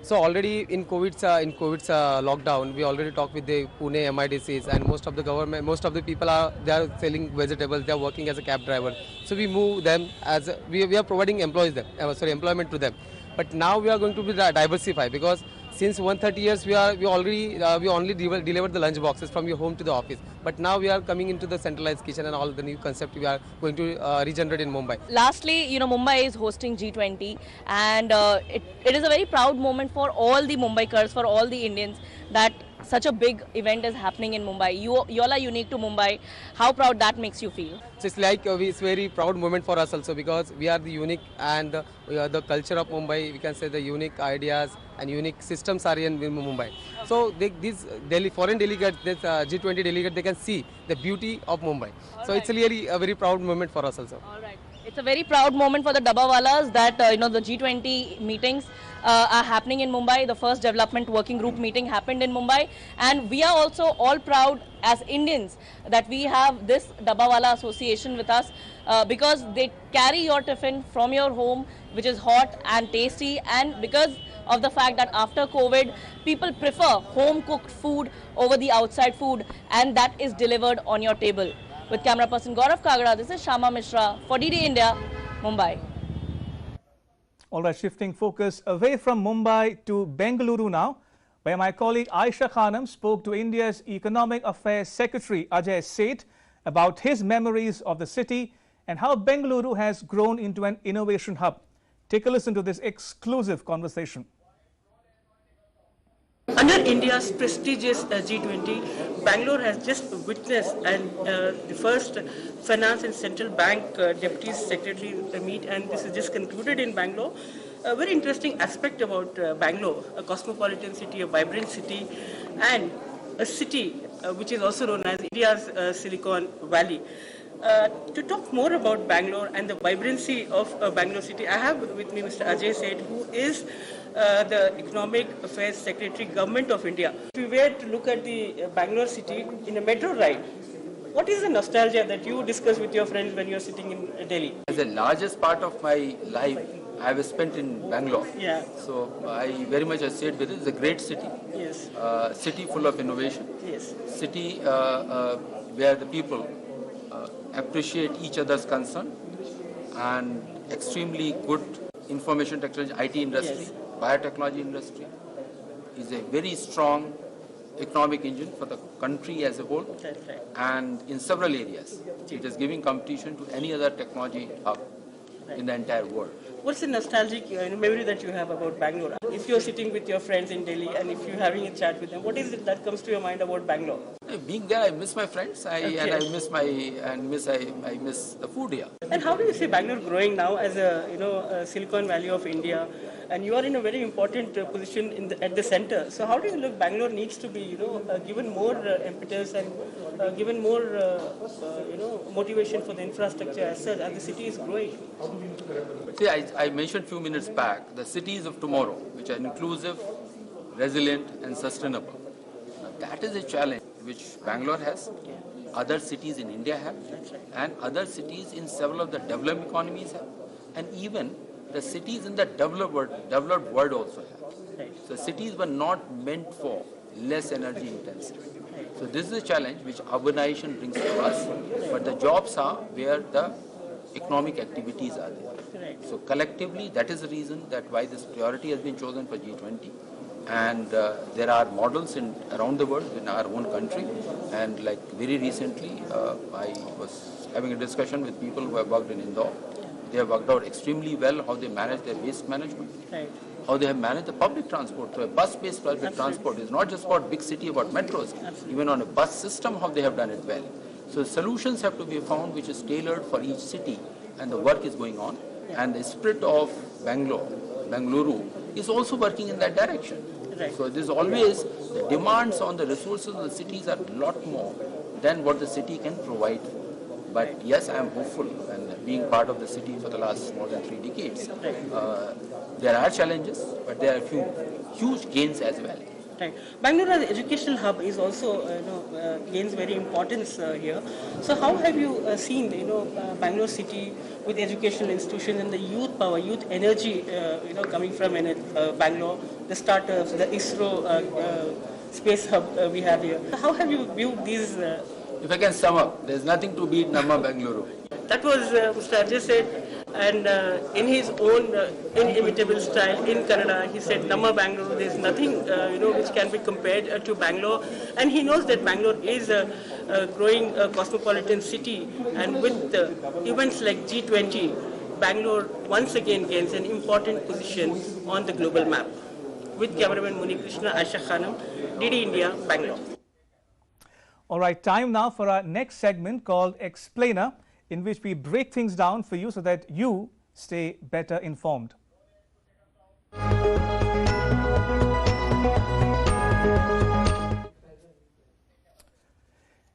So already in COVID's lockdown, we already talked with the Pune MIDCs, and most of the government, most of the people they are selling vegetables. They are working as a cab driver. So we move them as we are providing employment to them. But now we are going to be diversify, because since 130 years we only deliver the lunch boxes from your home to the office. But now we are coming into the centralized kitchen and all the new concept we are going to regenerate in Mumbai. Lastly, Mumbai is hosting G20, and it is a very proud moment for all the Mumbaikars, for all the Indians, that such a big event is happening in Mumbai. You all are unique to Mumbai. How proud that makes you feel? So it's like it's very proud moment for us also, because we are the unique, and the culture of Mumbai, we can say the unique ideas and unique systems are in Mumbai. So these foreign delegates, this G20 delegate, they can see the beauty of Mumbai. So it's really a very proud moment for us also. All right. It's a very proud moment for the Dabbawalas that the G20 meetings are happening in Mumbai. The first development working group meeting happened in Mumbai, and we are also all proud as Indians that we have this Dabbawala association with us, because they carry your tiffin from your home, which is hot and tasty, and because of the fact that after COVID, people prefer home cooked food over the outside food, and that is delivered on your table. With camera person Gaurav Kagra, this is Shama Mishra for DD India, Mumbai. All right, shifting focus away from Mumbai to Bengaluru now, where my colleague Aisha Khanam spoke to India's Economic Affairs Secretary Ajay Seth about his memories of the city and how Bengaluru has grown into an innovation hub. Take a listen to this exclusive conversation. Under India's prestigious G20, Bangalore has just witnessed the first Finance and Central Bank Deputy Secretary meet, and this is just concluded in Bangalore. A very interesting aspect about Bangalore, a cosmopolitan city, a vibrant city, and a city which is also known as India's Silicon Valley. To talk more about Bangalore and the vibrancy of Bangalore city, I have with me Mr. Ajay Seth, who is the Economic Affairs Secretary, Government of India. If you were to look at the Bangalore city in a metro ride, what is the nostalgia that you discuss with your friends when you're sitting in Delhi? The largest part of my life I have spent in Bangalore. Yeah. So I very much associate with it. It's a great city. Yes. City full of innovation. Yes. City where the people appreciate each other's concern, and extremely good information technology, IT industry, Yes. biotechnology industry is a very strong economic engine for the country as a whole. That's right. And in several areas. It is giving competition to any other technology hub in the entire world. What's the nostalgic memory that you have about Bangalore? If you're sitting with your friends in Delhi and if you're having a chat with them, what is it that comes to your mind about Bangalore? Being there, I miss my friends, and I miss the food here. And how do you see Bangalore growing now as a Silicon Valley of India? And you are in a very important position at the center. So how do you look? Bangalore needs to be given more impetus and given more motivation for the infrastructure as such as the city is growing. See, I mentioned a few minutes back the cities of tomorrow, which are inclusive, resilient, and sustainable. Now, that is a challenge which Bangalore has, other cities in India have, and other cities in several of the developed economies have, and even the cities in the developed world also have. So cities were not meant for less energy intensity. So this is a challenge which urbanization brings to us, but the jobs are where the economic activities are there. So collectively, that is the reason that why this priority has been chosen for G20. And there are models around the world in our own country. And like very recently, I was having a discussion with people who have worked in Indore. They have worked out extremely well how they manage their waste management, how they have managed the public transport. So a bus-based public transport is not just about big city, about metros. Even on a bus system, how they have done it well. So solutions have to be found which is tailored for each city, and the work is going on. And the spirit of Bengaluru, is also working in that direction. So there's always the demands on the resources of the cities are a lot more than what the city can provide. But yes, I am hopeful, and being part of the city for the last more than 3 decades, there are challenges, but there are huge gains as well. Right. Bangalore as an educational hub is also gains very importance here. So how have you seen Bangalore city with educational institutions and the youth power, youth energy coming from Bangalore, the startups, the ISRO space hub we have here. How have you viewed these? If I can sum up, there's nothing to beat Namma Bengaluru. That was Mr. Ajay said, and in his own inimitable style in Kannada, he said, Namma Bangalore, there's nothing which can be compared to Bangalore. And he knows that Bangalore is a growing cosmopolitan city, and with events like G20, Bangalore once again gains an important position on the global map. With cameraman Muni Krishna, Aisha Khanam, DD India, Bangalore. All right, time now for our next segment called Explainer, in which we break things down for you so that you stay better informed.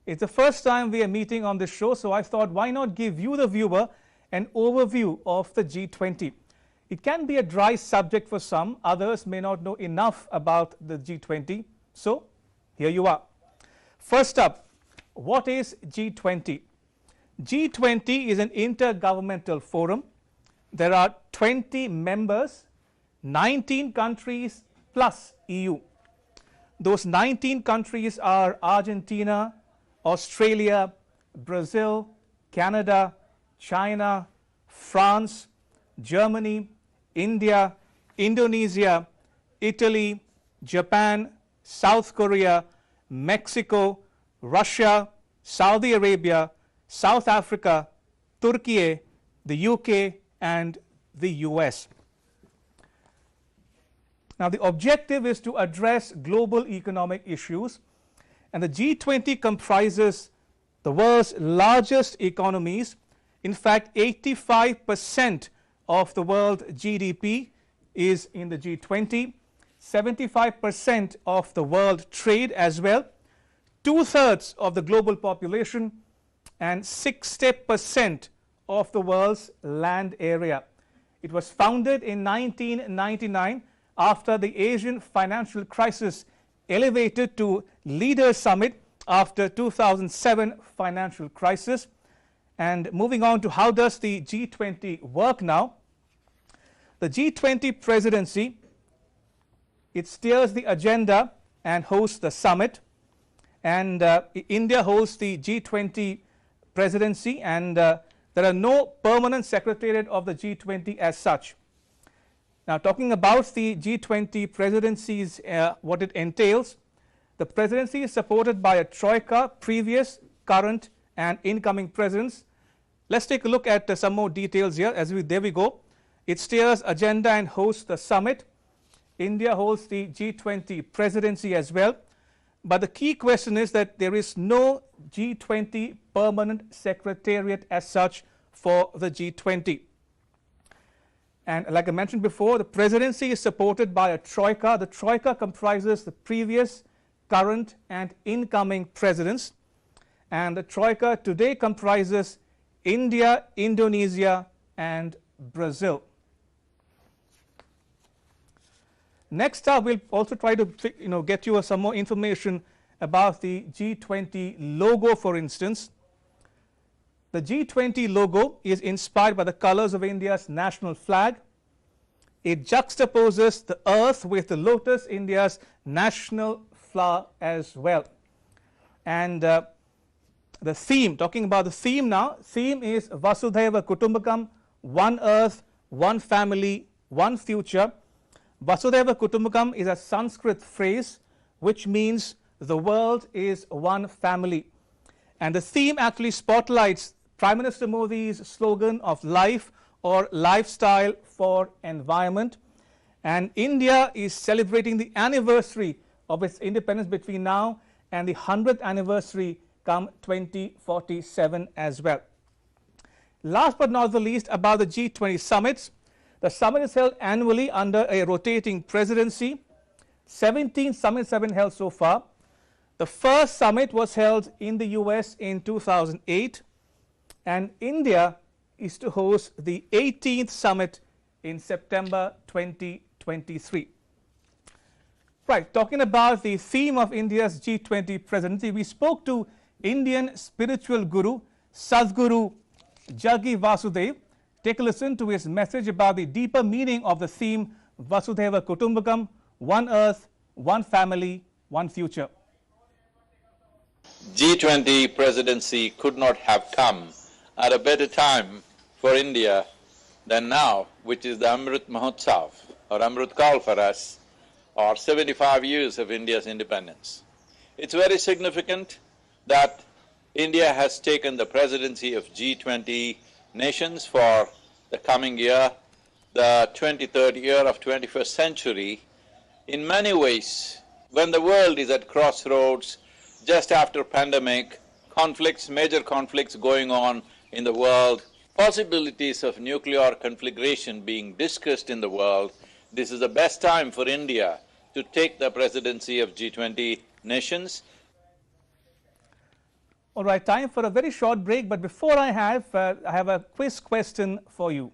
It's the first time we are meeting on this show, so I thought why not give you, the viewer, an overview of the G20. It can be a dry subject for some, others may not know enough about the G20, so here you are. First up, what is G20? G20 is an intergovernmental forum. There are 20 members, 19 countries plus EU. Those 19 countries are Argentina, Australia, Brazil, Canada, China, France, Germany, India, Indonesia, Italy, Japan, South Korea, Mexico, Russia, Saudi Arabia, South Africa, Turkey, the UK, and the US. Now, the objective is to address global economic issues, and the G20 comprises the world's largest economies. In fact, 85% of the world GDP is in the G20, 75% of the world trade as well, 2/3 of the global population, and 60% of the world's land area. It was founded in 1999 after the Asian financial crisis elevated to Leaders Summit after 2007 financial crisis. And moving on to how does the G20 work now? The G20 presidency, it steers the agenda and hosts the summit, and India holds the G20 presidency, and there are no permanent secretariat of the G20 as such. Now, talking about the G20 presidencies, what it entails, the presidency is supported by a troika, previous, current, and incoming presidents. Let's take a look at some more details here. There we go. It steers agenda and hosts the summit. India holds the G20 presidency as well. But the key question is that there is no G20 permanent secretariat as such for the G20. And like I mentioned before, the presidency is supported by a troika. The troika comprises the previous, current, and incoming presidents. And the troika today comprises India, Indonesia, and Brazil. Next up, we'll also try to get you some more information about the G20 logo, for instance. The G20 logo is inspired by the colors of India's national flag. It juxtaposes the earth with the lotus, India's national flower as well. And the theme, talking about the theme now, theme is Vasudhaiva Kutumbakam, one earth, one family, one future. Vasudhaiva Kutumbakam is a Sanskrit phrase which means the world is one family. And the theme actually spotlights Prime Minister Modi's slogan of life or lifestyle for environment. And India is celebrating the anniversary of its independence between now and the 100th anniversary come 2047 as well. Last but not the least, about the G20 summits. The summit is held annually under a rotating presidency. 17 summits have been held so far. The first summit was held in the US in 2008, and India is to host the 18th summit in September 2023. Right, talking about the theme of India's G20 presidency, we spoke to Indian spiritual guru Sadhguru Jaggi Vasudev. Take a listen to his message about the deeper meaning of the theme Vasudhaiva Kutumbakam, one earth, one family, one future. G20 presidency could not have come at a better time for India than now, which is the Amrit Mahotsav or Amrit Kaal for us, or 75 years of India's independence. It's very significant that India has taken the presidency of G20 nations for the coming year, the 23rd year of 21st century. In many ways, when the world is at crossroads, just after pandemic, conflicts, major conflicts going on in the world, possibilities of nuclear conflagration being discussed in the world, this is the best time for India to take the presidency of G20 nations. All right, time for a very short break, but before I have a quiz question for you.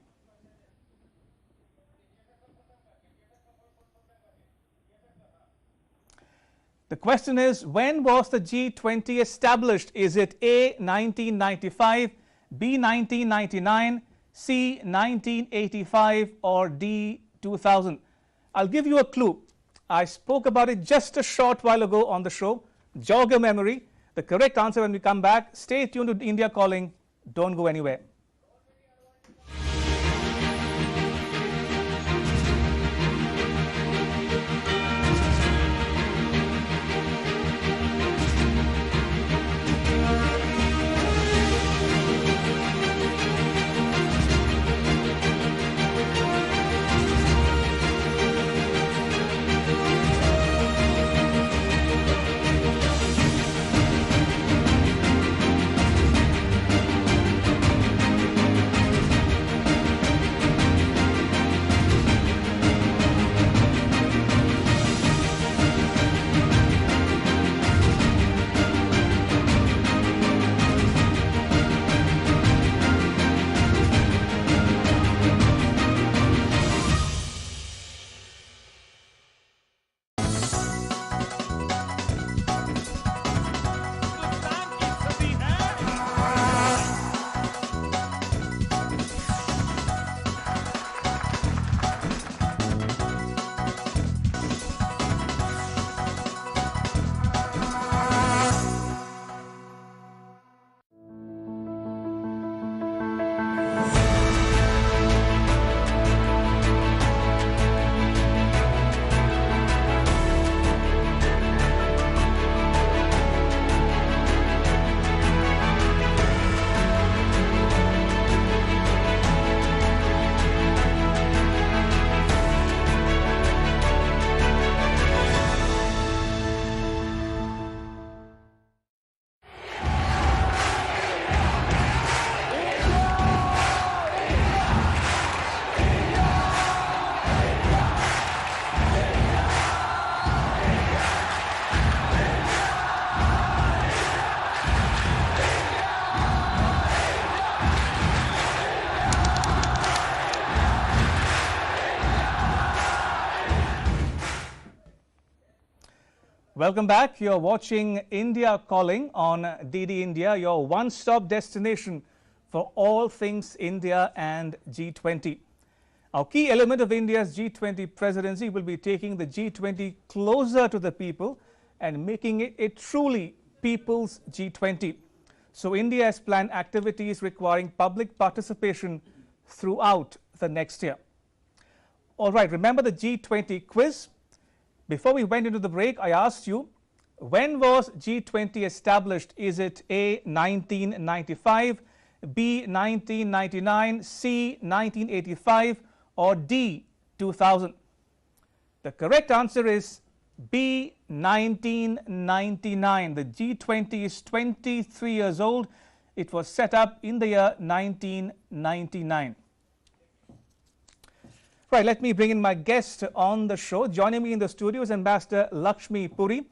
The question is, when was the G20 established? Is it A, 1995, B, 1999, C, 1985, or D, 2000? I'll give you a clue. I spoke about it just a short while ago on the show. Jog your memory. The correct answer when we come back. Stay tuned to India Calling. Don't go anywhere. Welcome back. You're watching India Calling on DD India, your one-stop destination for all things India and G20. Our key element of India's G20 presidency will be taking the G20 closer to the people and making it a truly people's G20. So India has planned activities requiring public participation throughout the next year. All right, remember the G20 quiz? Before we went into the break, I asked you, when was G20 established? Is it A, 1995, B, 1999, C, 1985, or D, 2000? The correct answer is B, 1999. The G20 is 23 years old. It was set up in the year 1999. Right, let me bring in my guest on the show. Joining me in the studio is Ambassador Lakshmi Puri.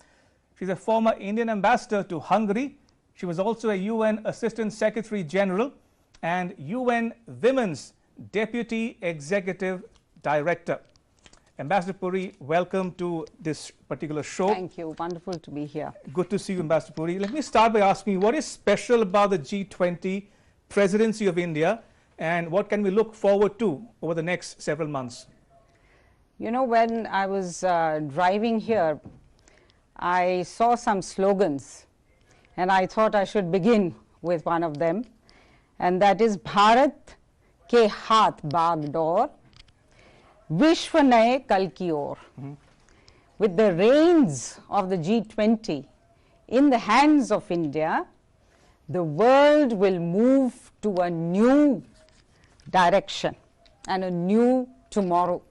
She's a former Indian ambassador to Hungary. She was also a UN Assistant Secretary General and UN Women's Deputy Executive Director. Ambassador Puri, welcome to this particular show. Thank you. Wonderful to be here. Good to see you, Ambassador Puri. Let me start by asking you, what is special about the G20 presidency of India, and what can we look forward to over the next several months? You know, when I was driving here, I saw some slogans, and I thought I should begin with one of them, and that is Bharat ke haath bagdor, Vishwa naye kal ki or. With the reins of the G20 in the hands of India, the world will move to a new direction and a new tomorrow.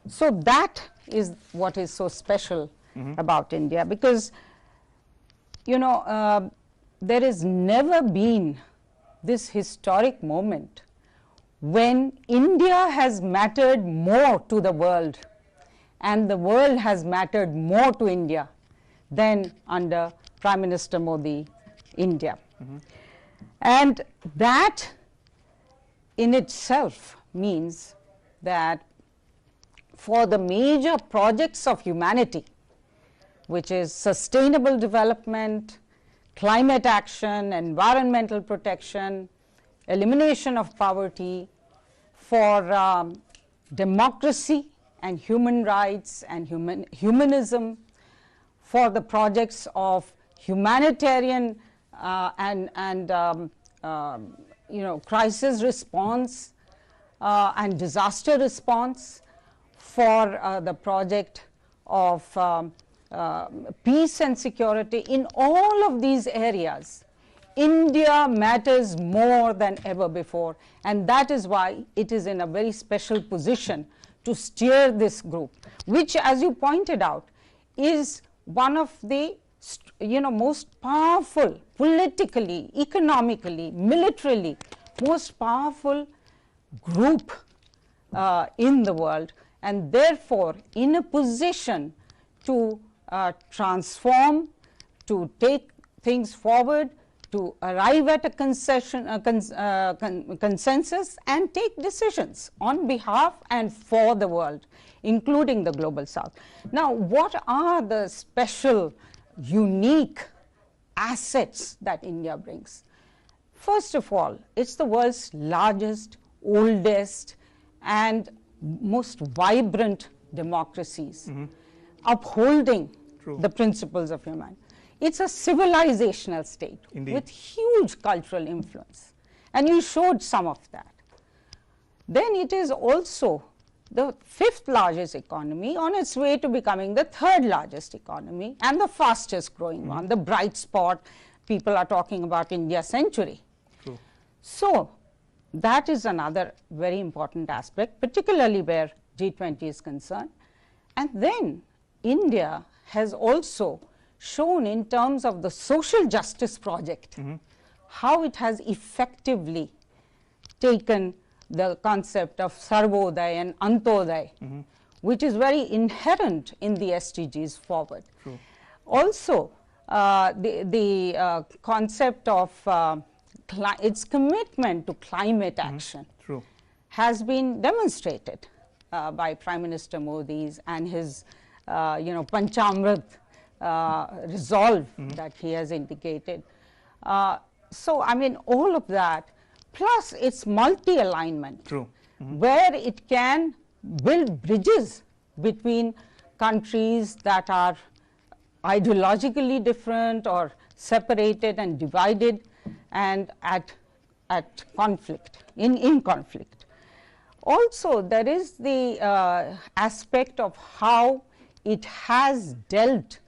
So that is what is so special about India, because, you know, there has never been this historic moment when India has mattered more to the world and the world has mattered more to India than under Prime Minister Modi, India. And that in itself means that for the major projects of humanity, which is sustainable development, climate action, environmental protection, elimination of poverty, for democracy and human rights and humanism, for the projects of humanitarian crisis response and disaster response, for the project of peace and security. In all of these areas, India matters more than ever before, and that is why it is in a very special position to steer this group, which, as you pointed out, is one of the most powerful, politically, economically, militarily, most powerful group in the world, and therefore in a position to transform, to take things forward, to arrive at a consensus and take decisions on behalf and for the world, including the global south. Now, what are the special, unique assets that India brings? First of all, it's the world's largest, oldest, and most vibrant democracies, upholding the principles of humanity. It's a civilizational state with huge cultural influence, and you showed some of that. Then it is also the 5th largest economy, on its way to becoming the 3rd largest economy and the fastest growing one, the bright spot. People are talking about India century. So that is another very important aspect, particularly where G20 is concerned. And then India has also shown, in terms of the social justice project, how it has effectively taken the concept of Sarvodaya and Antodaya, which is very inherent in the SDGs forward. Also, the concept of its commitment to climate action has been demonstrated by Prime Minister Modi's and his Panchamrit resolve that he has indicated. So, I mean, all of that, plus its multi-alignment, where it can build bridges between countries that are ideologically different or separated and divided and at conflict, in conflict. Also, there is the aspect of how it has dealt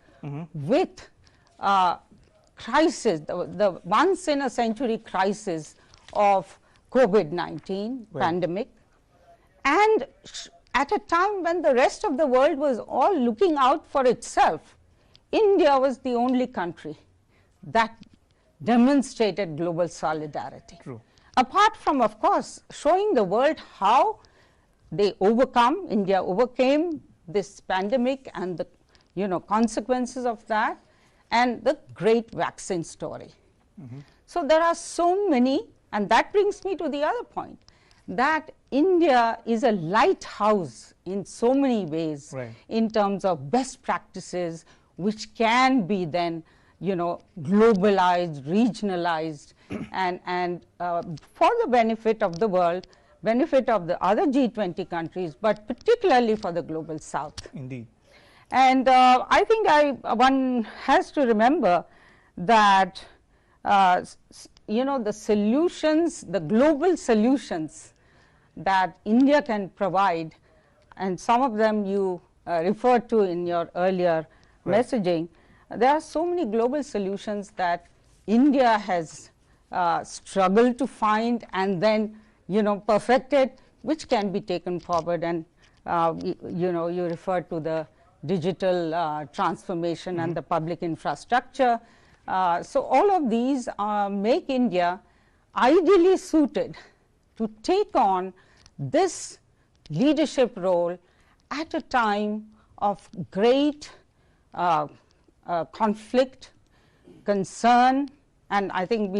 with crisis, the once in a century crisis of COVID-19 pandemic, and at a time when the rest of the world was all looking out for itself, India was the only country that demonstrated global solidarity. Apart from, of course, showing the world how India overcame this pandemic and the consequences of that, and the great vaccine story. So there are so many, and that brings me to the other point, that India is a lighthouse in so many ways in terms of best practices, which can be then globalized, regionalized, and for the benefit of the world, benefit of the other G20 countries, but particularly for the global south. Indeed. And I think one has to remember that the solutions, the global solutions that India can provide, and some of them you referred to in your earlier messaging, there are so many global solutions that India has struggled to find and then perfected, which can be taken forward. And you referred to the digital transformation and the public infrastructure. So all of these make India ideally suited to take on this leadership role at a time of great conflict, concern, and I think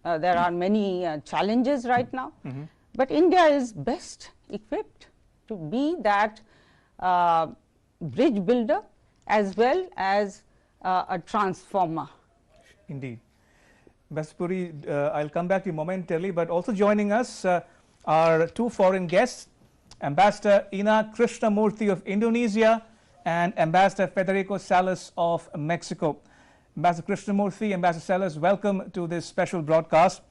there are many challenges right now, but India is best equipped to be that bridge builder as well as a transformer. Indeed. Ambassador Puri, I'll come back to you momentarily, but also joining us are two foreign guests, Ambassador Ina Krishnamurthy of Indonesia and Ambassador Federico Salas of Mexico. Ambassador Krishnamurthy, Ambassador Salas, welcome to this special broadcast.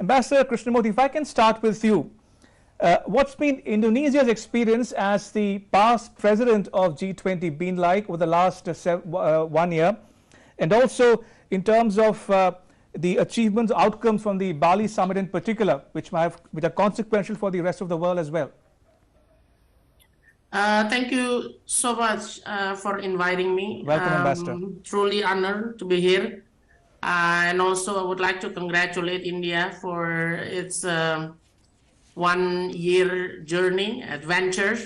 Ambassador Krishnamurthy, if I can start with you, what's been Indonesia's experience as the past president of G20 been like over the last 1 year, and also in terms of the achievements, outcomes from the Bali summit in particular, which are consequential for the rest of the world as well? Thank you so much for inviting me. Welcome, Ambassador. Truly honored to be here. And also I would like to congratulate India for its 1 year journey, adventure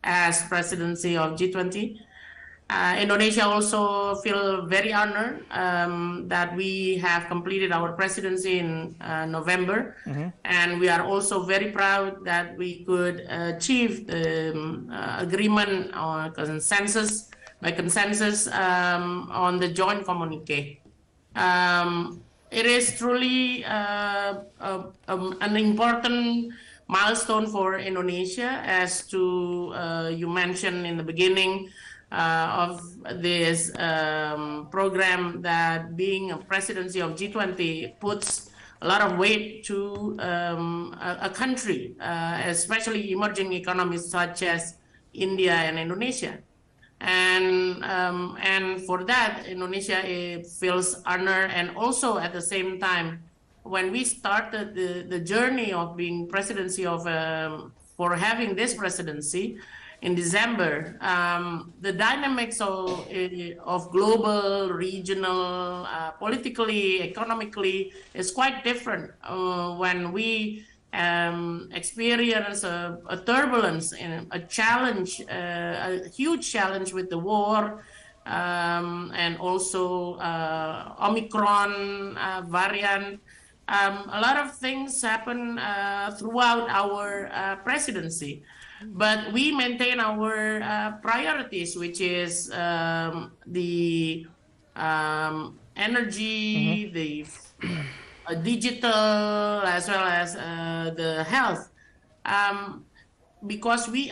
as presidency of G20. Indonesia also feel very honored that we have completed our presidency in November, and we are also very proud that we could achieve the agreement or consensus on the joint communique. It is truly an important milestone for Indonesia, as you mentioned in the beginning of this program, that being a presidency of G20 puts a lot of weight to a country, especially emerging economies such as India and Indonesia. And for that, Indonesia feels honored. And also at the same time, when we started the journey of being presidency for having this presidency in December, the dynamics of global, regional, politically, economically is quite different when we experience a turbulence and a challenge, a huge challenge with the war, and also Omicron variant. A lot of things happen throughout our presidency. But we maintain our priorities, which is the energy, the digital, as well as the health. Because we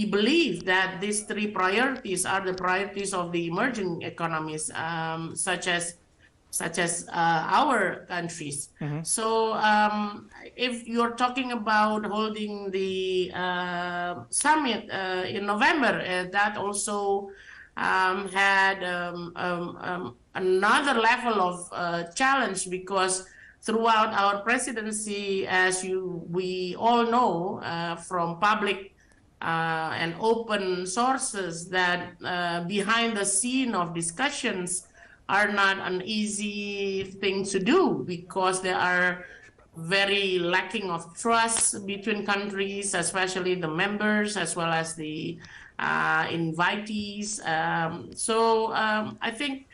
believe that these three priorities are the priorities of the emerging economies, such as our countries. So if you're talking about holding the summit in November, that also had another level of challenge, because throughout our presidency, as we all know from public and open sources, that behind the scene of discussions are not an easy thing to do, because there are very lacking of trust between countries, especially the members as well as the invitees. So I think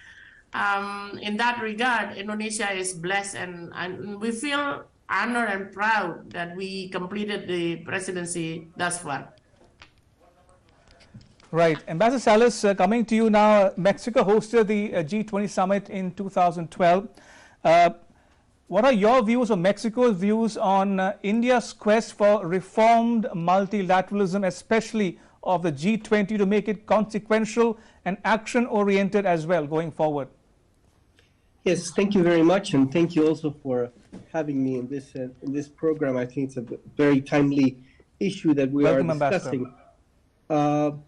in that regard, Indonesia is blessed, and we feel honored and proud that we completed the presidency thus far. Right. Ambassador Salas, coming to you now. Mexico hosted the G20 summit in 2012. What are your views, or Mexico's views, on India's quest for reformed multilateralism, especially of the G20, to make it consequential and action-oriented as well going forward? Yes, thank you very much, and thank you also for having me in this program. I think it's a very timely issue that we are discussing. One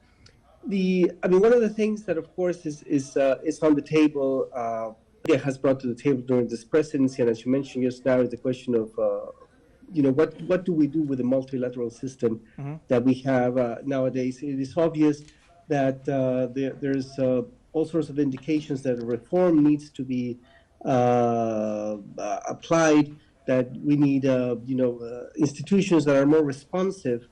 of the things that, of course, is on the table, India has brought to the table during this presidency, and as you mentioned just now, is the question of, what do we do with the multilateral system that we have nowadays? It is obvious that there's all sorts of indications that reform needs to be applied, that we need institutions that are more responsive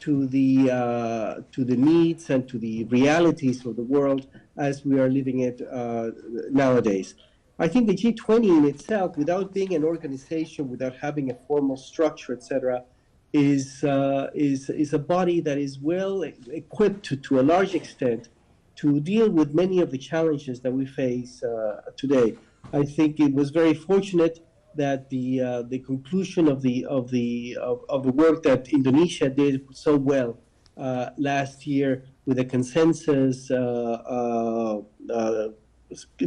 to the needs and to the realities of the world as we are living it nowadays. I think the G20 in itself, without being an organization, without having a formal structure, etc., is a body that is well equipped to a large extent to deal with many of the challenges that we face today. I think it was very fortunate that the conclusion of the work that Indonesia did so well last year with a consensus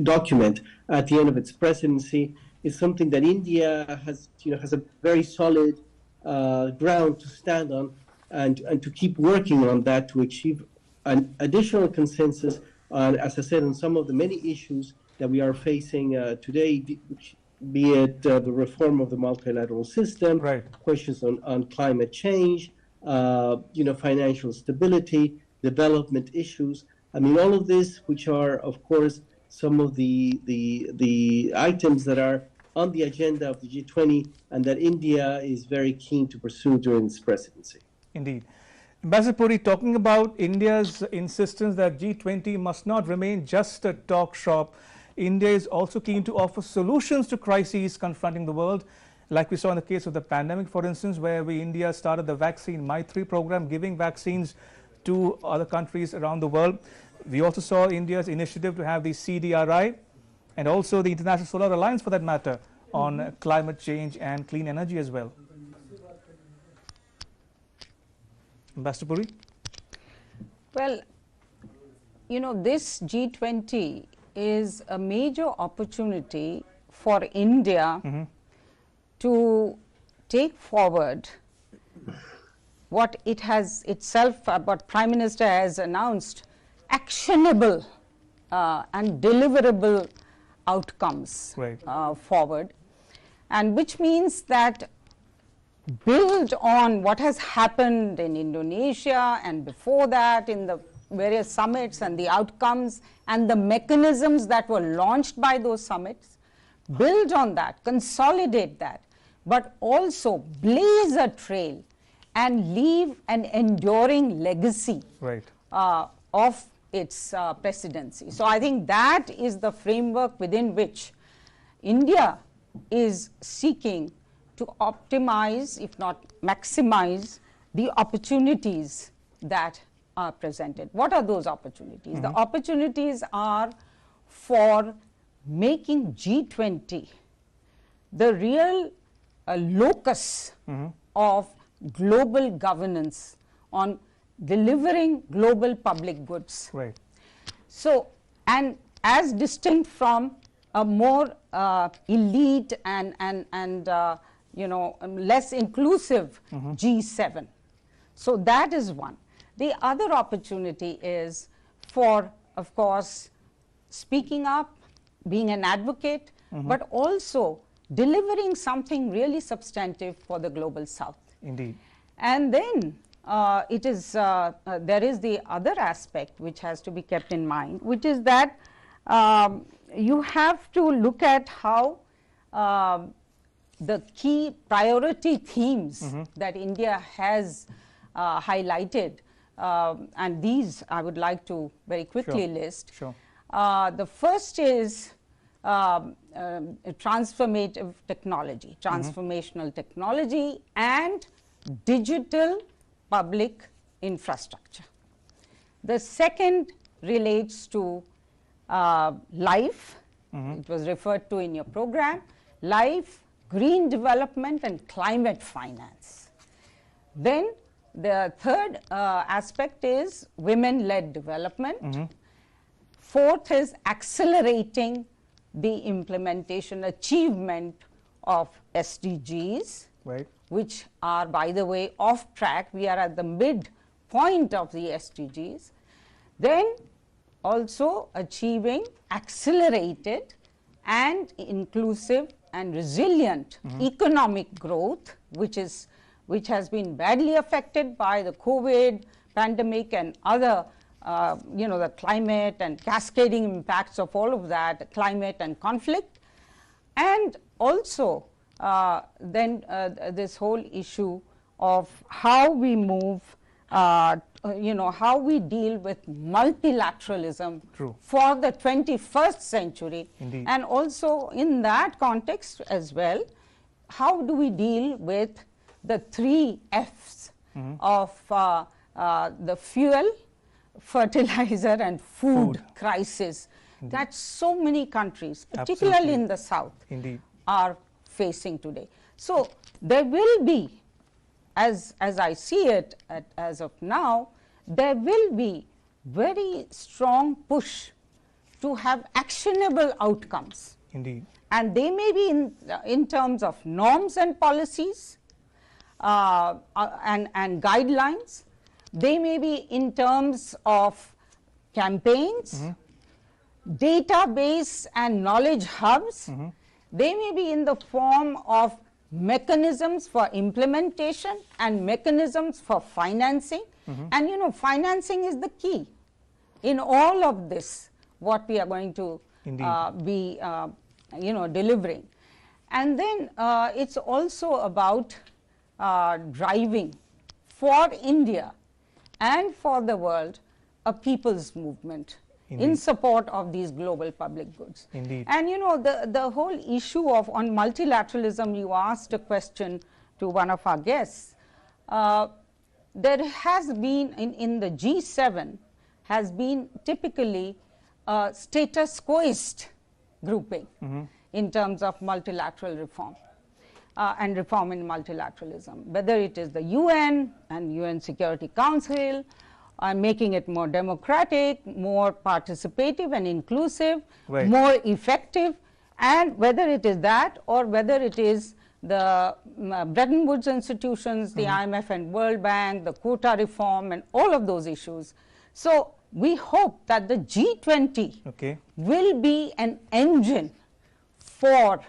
document at the end of its presidency is something that India has a very solid ground to stand on, and to keep working on that to achieve an additional consensus on, as I said, on some of the many issues that we are facing today, be it the reform of the multilateral system, questions on climate change, financial stability, development issues. I mean, all of this, which are, of course, some of the items that are on the agenda of the G20 and that India is very keen to pursue during its presidency. Indeed. Ambassador Puri, talking about India's insistence that G20 must not remain just a talk shop, India is also keen to offer solutions to crises confronting the world, like we saw in the case of the pandemic, for instance, where India started the vaccine Maitri program, giving vaccines to other countries around the world. We also saw India's initiative to have the CDRI and also the International Solar Alliance, for that matter, on climate change and clean energy as well. Ambassador Puri? Well, this G20 is a major opportunity for India to take forward what it has itself, what Prime Minister has announced, actionable and deliverable outcomes forward, and which means that build on what has happened in Indonesia and before that in the various summits and the outcomes and the mechanisms that were launched by those summits, build on that, consolidate that, but also blaze a trail and leave an enduring legacy of its presidency. So I think that is the framework within which India is seeking to optimize, if not maximize, the opportunities that are presented. What are those opportunities? The opportunities are for making G20 the real locus of global governance on delivering global public goods. Right. So, and as distinct from a more elite and you know, less inclusive G7. So that is one. The other opportunity is for, of course, speaking up, being an advocate, but also delivering something really substantive for the global south. Indeed. And then it is there is the other aspect which has to be kept in mind, which is that you have to look at how the key priority themes that India has highlighted, and these I would like to very quickly list. Sure. The first is transformative technology, transformational technology and digital public infrastructure. The second relates to life, it was referred to in your program, life, green development and climate finance. Then the third aspect is women-led development. Fourth is accelerating the implementation, achievement of SDGs, right, which are, by the way, off track. We are at the midpoint of the SDGs. Then also achieving accelerated and inclusive and resilient economic growth, which has been badly affected by the COVID pandemic and other you know, the climate and cascading impacts of all of that, climate and conflict. And also then this whole issue of how we move, you know, how we deal with multilateralism for the 21st century. Indeed. And also in that context as well, how do we deal with the 3 F's of the fuel, fertilizer and food crisis that so many countries, particularly in the south, are facing today. So there will be, as I see it as of now, there will be very strong push to have actionable outcomes. Indeed. And they may be in terms of norms and policies and guidelines. They may be in terms of campaigns, database and knowledge hubs. They may be in the form of mechanisms for implementation and mechanisms for financing. And you know, financing is the key in all of this, what we are going to be you know, delivering. And then it's also about driving for India and for the world a people's movement in support of these global public goods. Indeed. And you know, the whole issue of on multilateralism, you asked a question to one of our guests. There has been in the G7 has been typically a status quoist grouping in terms of multilateral reform. And reform in multilateralism, whether it is the UN and UN Security Council, making it more democratic, more participative and inclusive, more effective, and whether it is that or whether it is the Bretton Woods institutions, the IMF and World Bank, the quota reform and all of those issues. So we hope that the G20 will be an engine for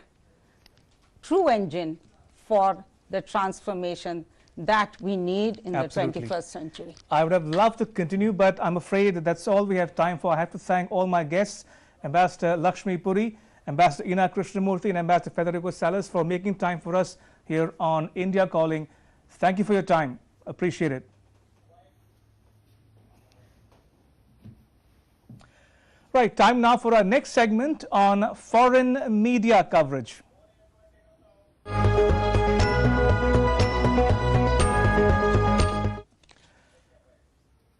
true engine for the transformation that we need in the 21st century. I would have loved to continue, but I'm afraid that that's all we have time for. I have to thank all my guests, Ambassador Lakshmi Puri, Ambassador Ina Krishnamurthy and Ambassador Federico Salas for making time for us here on India Calling. Thank you for your time. Appreciate it. Right, time now for our next segment on foreign media coverage.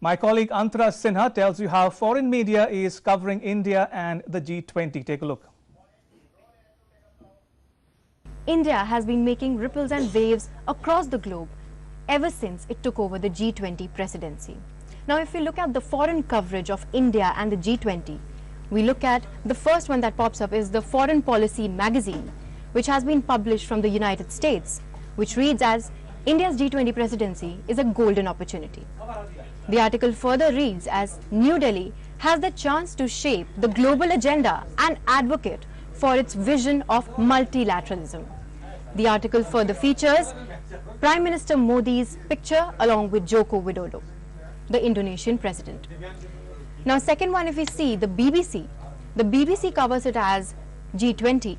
My colleague Andhra Sinha tells you how foreign media is covering India and the G20. Take a look. India has been making ripples and waves across the globe ever since it took over the G20 presidency. Now, if we look at the foreign coverage of India and the G20, we look at the first one that pops up is the Foreign Policy magazine, which has been published from the United States, which reads as India's G20 presidency is a golden opportunity. The article further reads as New Delhi has the chance to shape the global agenda and advocate for its vision of multilateralism. The article further features Prime Minister Modi's picture along with Joko Widodo, the Indonesian president. Now, second one, if we see the BBC covers it as G20.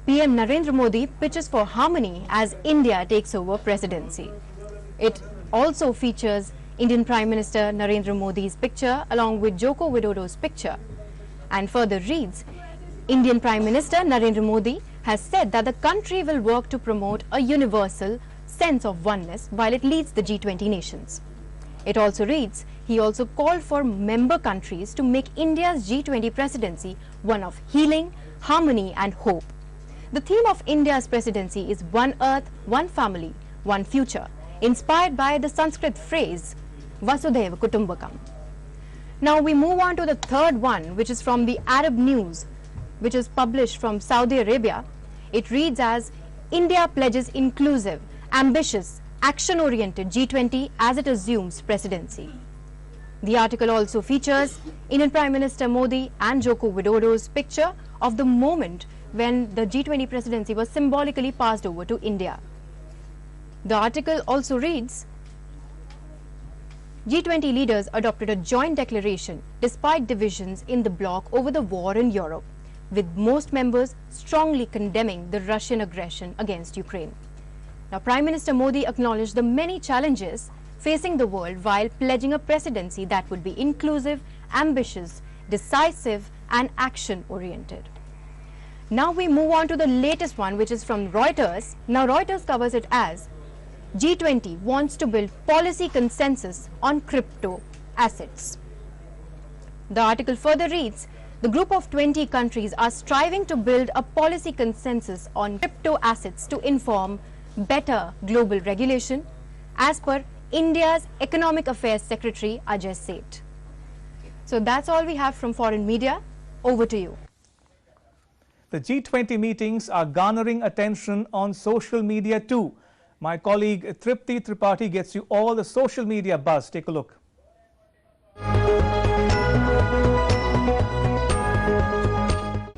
PM Narendra Modi pitches for harmony as India takes over presidency. It also features Indian Prime Minister Narendra Modi's picture along with Joko Widodo's picture, and further reads, Indian Prime Minister Narendra Modi has said that the country will work to promote a universal sense of oneness while it leads the G20 nations. It also reads, he also called for member countries to make India's G20 presidency one of healing, harmony and hope. The theme of India's presidency is One Earth, One Family, One Future, inspired by the Sanskrit phrase Vasudhaiva Kutumbakam. Now we move on to the third one, which is from the Arab News, which is published from Saudi Arabia. It reads as India pledges inclusive, ambitious, action-oriented G20 as it assumes presidency. The article also features Indian Prime Minister Modi and Joko Widodo's picture of the moment when the G20 presidency was symbolically passed over to India. The article also reads, G20 leaders adopted a joint declaration despite divisions in the bloc over the war in Europe, with most members strongly condemning the Russian aggression against Ukraine. Now, Prime Minister Modi acknowledged the many challenges facing the world while pledging a presidency that would be inclusive, ambitious, decisive and action-oriented. Now we move on to the latest one, which is from Reuters. Now Reuters covers it as G20 wants to build policy consensus on crypto assets. The article further reads, the group of 20 countries are striving to build a policy consensus on crypto assets to inform better global regulation, as per India's Economic Affairs Secretary Ajay Seth. So that's all we have from foreign media. Over to you. The G20 meetings are garnering attention on social media too. My colleague Tripti Tripathi gets you all the social media buzz. Take a look.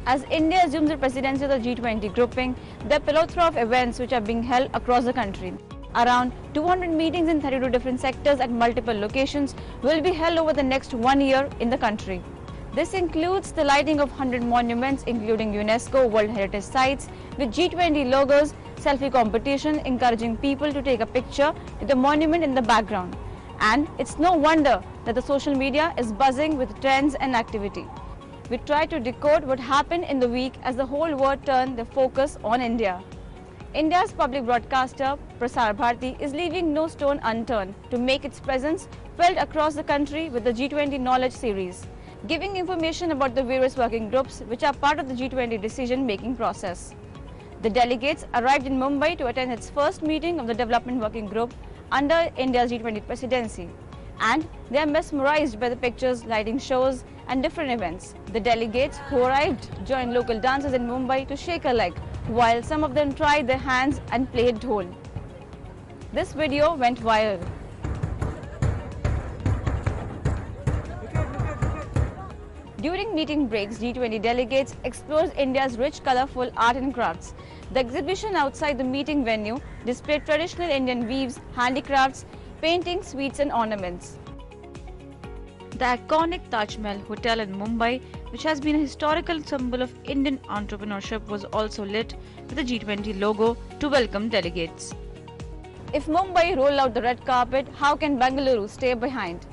As India assumes the presidency of the G20 grouping, there are a plethora of events which are being held across the country. Around 200 meetings in 32 different sectors at multiple locations will be held over the next 1 year in the country. This includes the lighting of 100 monuments including UNESCO World Heritage Sites with G20 logos, selfie competition encouraging people to take a picture with the monument in the background. And it's no wonder that the social media is buzzing with trends and activity. We try to decode what happened in the week as the whole world turned their focus on India. India's public broadcaster, Prasar Bharati, is leaving no stone unturned to make its presence felt across the country with the G20 Knowledge series, giving information about the various working groups which are part of the G20 decision-making process. The delegates arrived in Mumbai to attend its first meeting of the Development Working Group under India's G20 presidency, and they are mesmerized by the pictures, lighting shows and different events. The delegates who arrived joined local dancers in Mumbai to shake a leg, while some of them tried their hands and played dhol. This video went viral. During meeting breaks, G20 delegates explored India's rich, colourful art and crafts. The exhibition outside the meeting venue displayed traditional Indian weaves, handicrafts, paintings, sweets and ornaments. The iconic Taj Mahal Hotel in Mumbai, which has been a historical symbol of Indian entrepreneurship, was also lit with the G20 logo to welcome delegates. If Mumbai rolled out the red carpet, how can Bengaluru stay behind?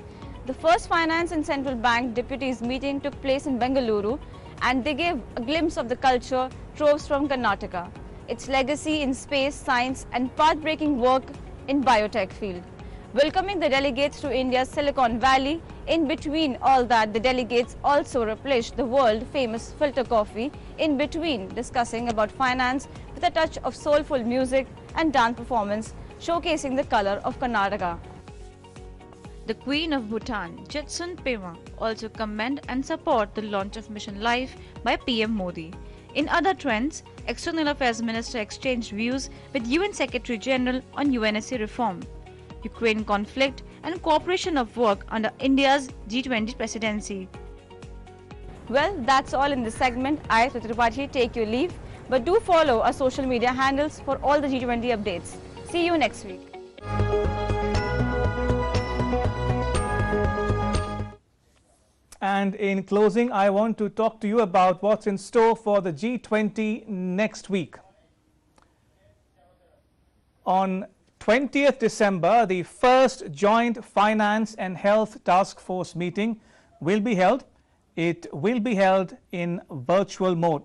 The first Finance and Central Bank deputies meeting took place in Bengaluru, and they gave a glimpse of the culture troves from Karnataka, its legacy in space, science and path-breaking work in biotech field. welcoming the delegates to India's Silicon Valley. In between all that, the delegates also replenished the world-famous filter coffee, in between discussing about finance with a touch of soulful music and dance performance, showcasing the color of Karnataka. The Queen of Bhutan, Jetsun Pema, also commend and support the launch of Mission Life by PM Modi. In other trends, External Affairs Minister exchanged views with UN Secretary General on UNSC reform, Ukraine conflict and cooperation of work under India's G20 presidency. Well, that's all in this segment. I, Tripathi, take your leave, but do follow our social media handles for all the G20 updates. See you next week. And in closing, I want to talk to you about what's in store for the G20 next week. On 20th December, the first Joint Finance and Health Task Force meeting will be held. It will be held in virtual mode.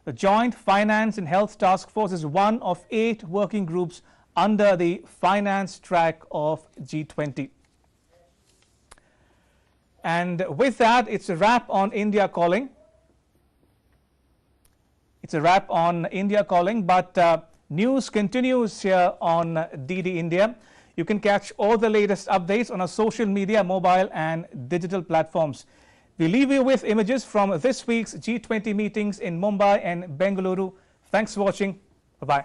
The Joint Finance and Health Task Force is one of 8 working groups under the finance track of G20. And with that, it's a wrap on India Calling. It's a wrap on India Calling, but news continues here on DD India. You can catch all the latest updates on our social media, mobile and digital platforms. We leave you with images from this week's G20 meetings in Mumbai and Bengaluru. Thanks for watching. Bye-bye.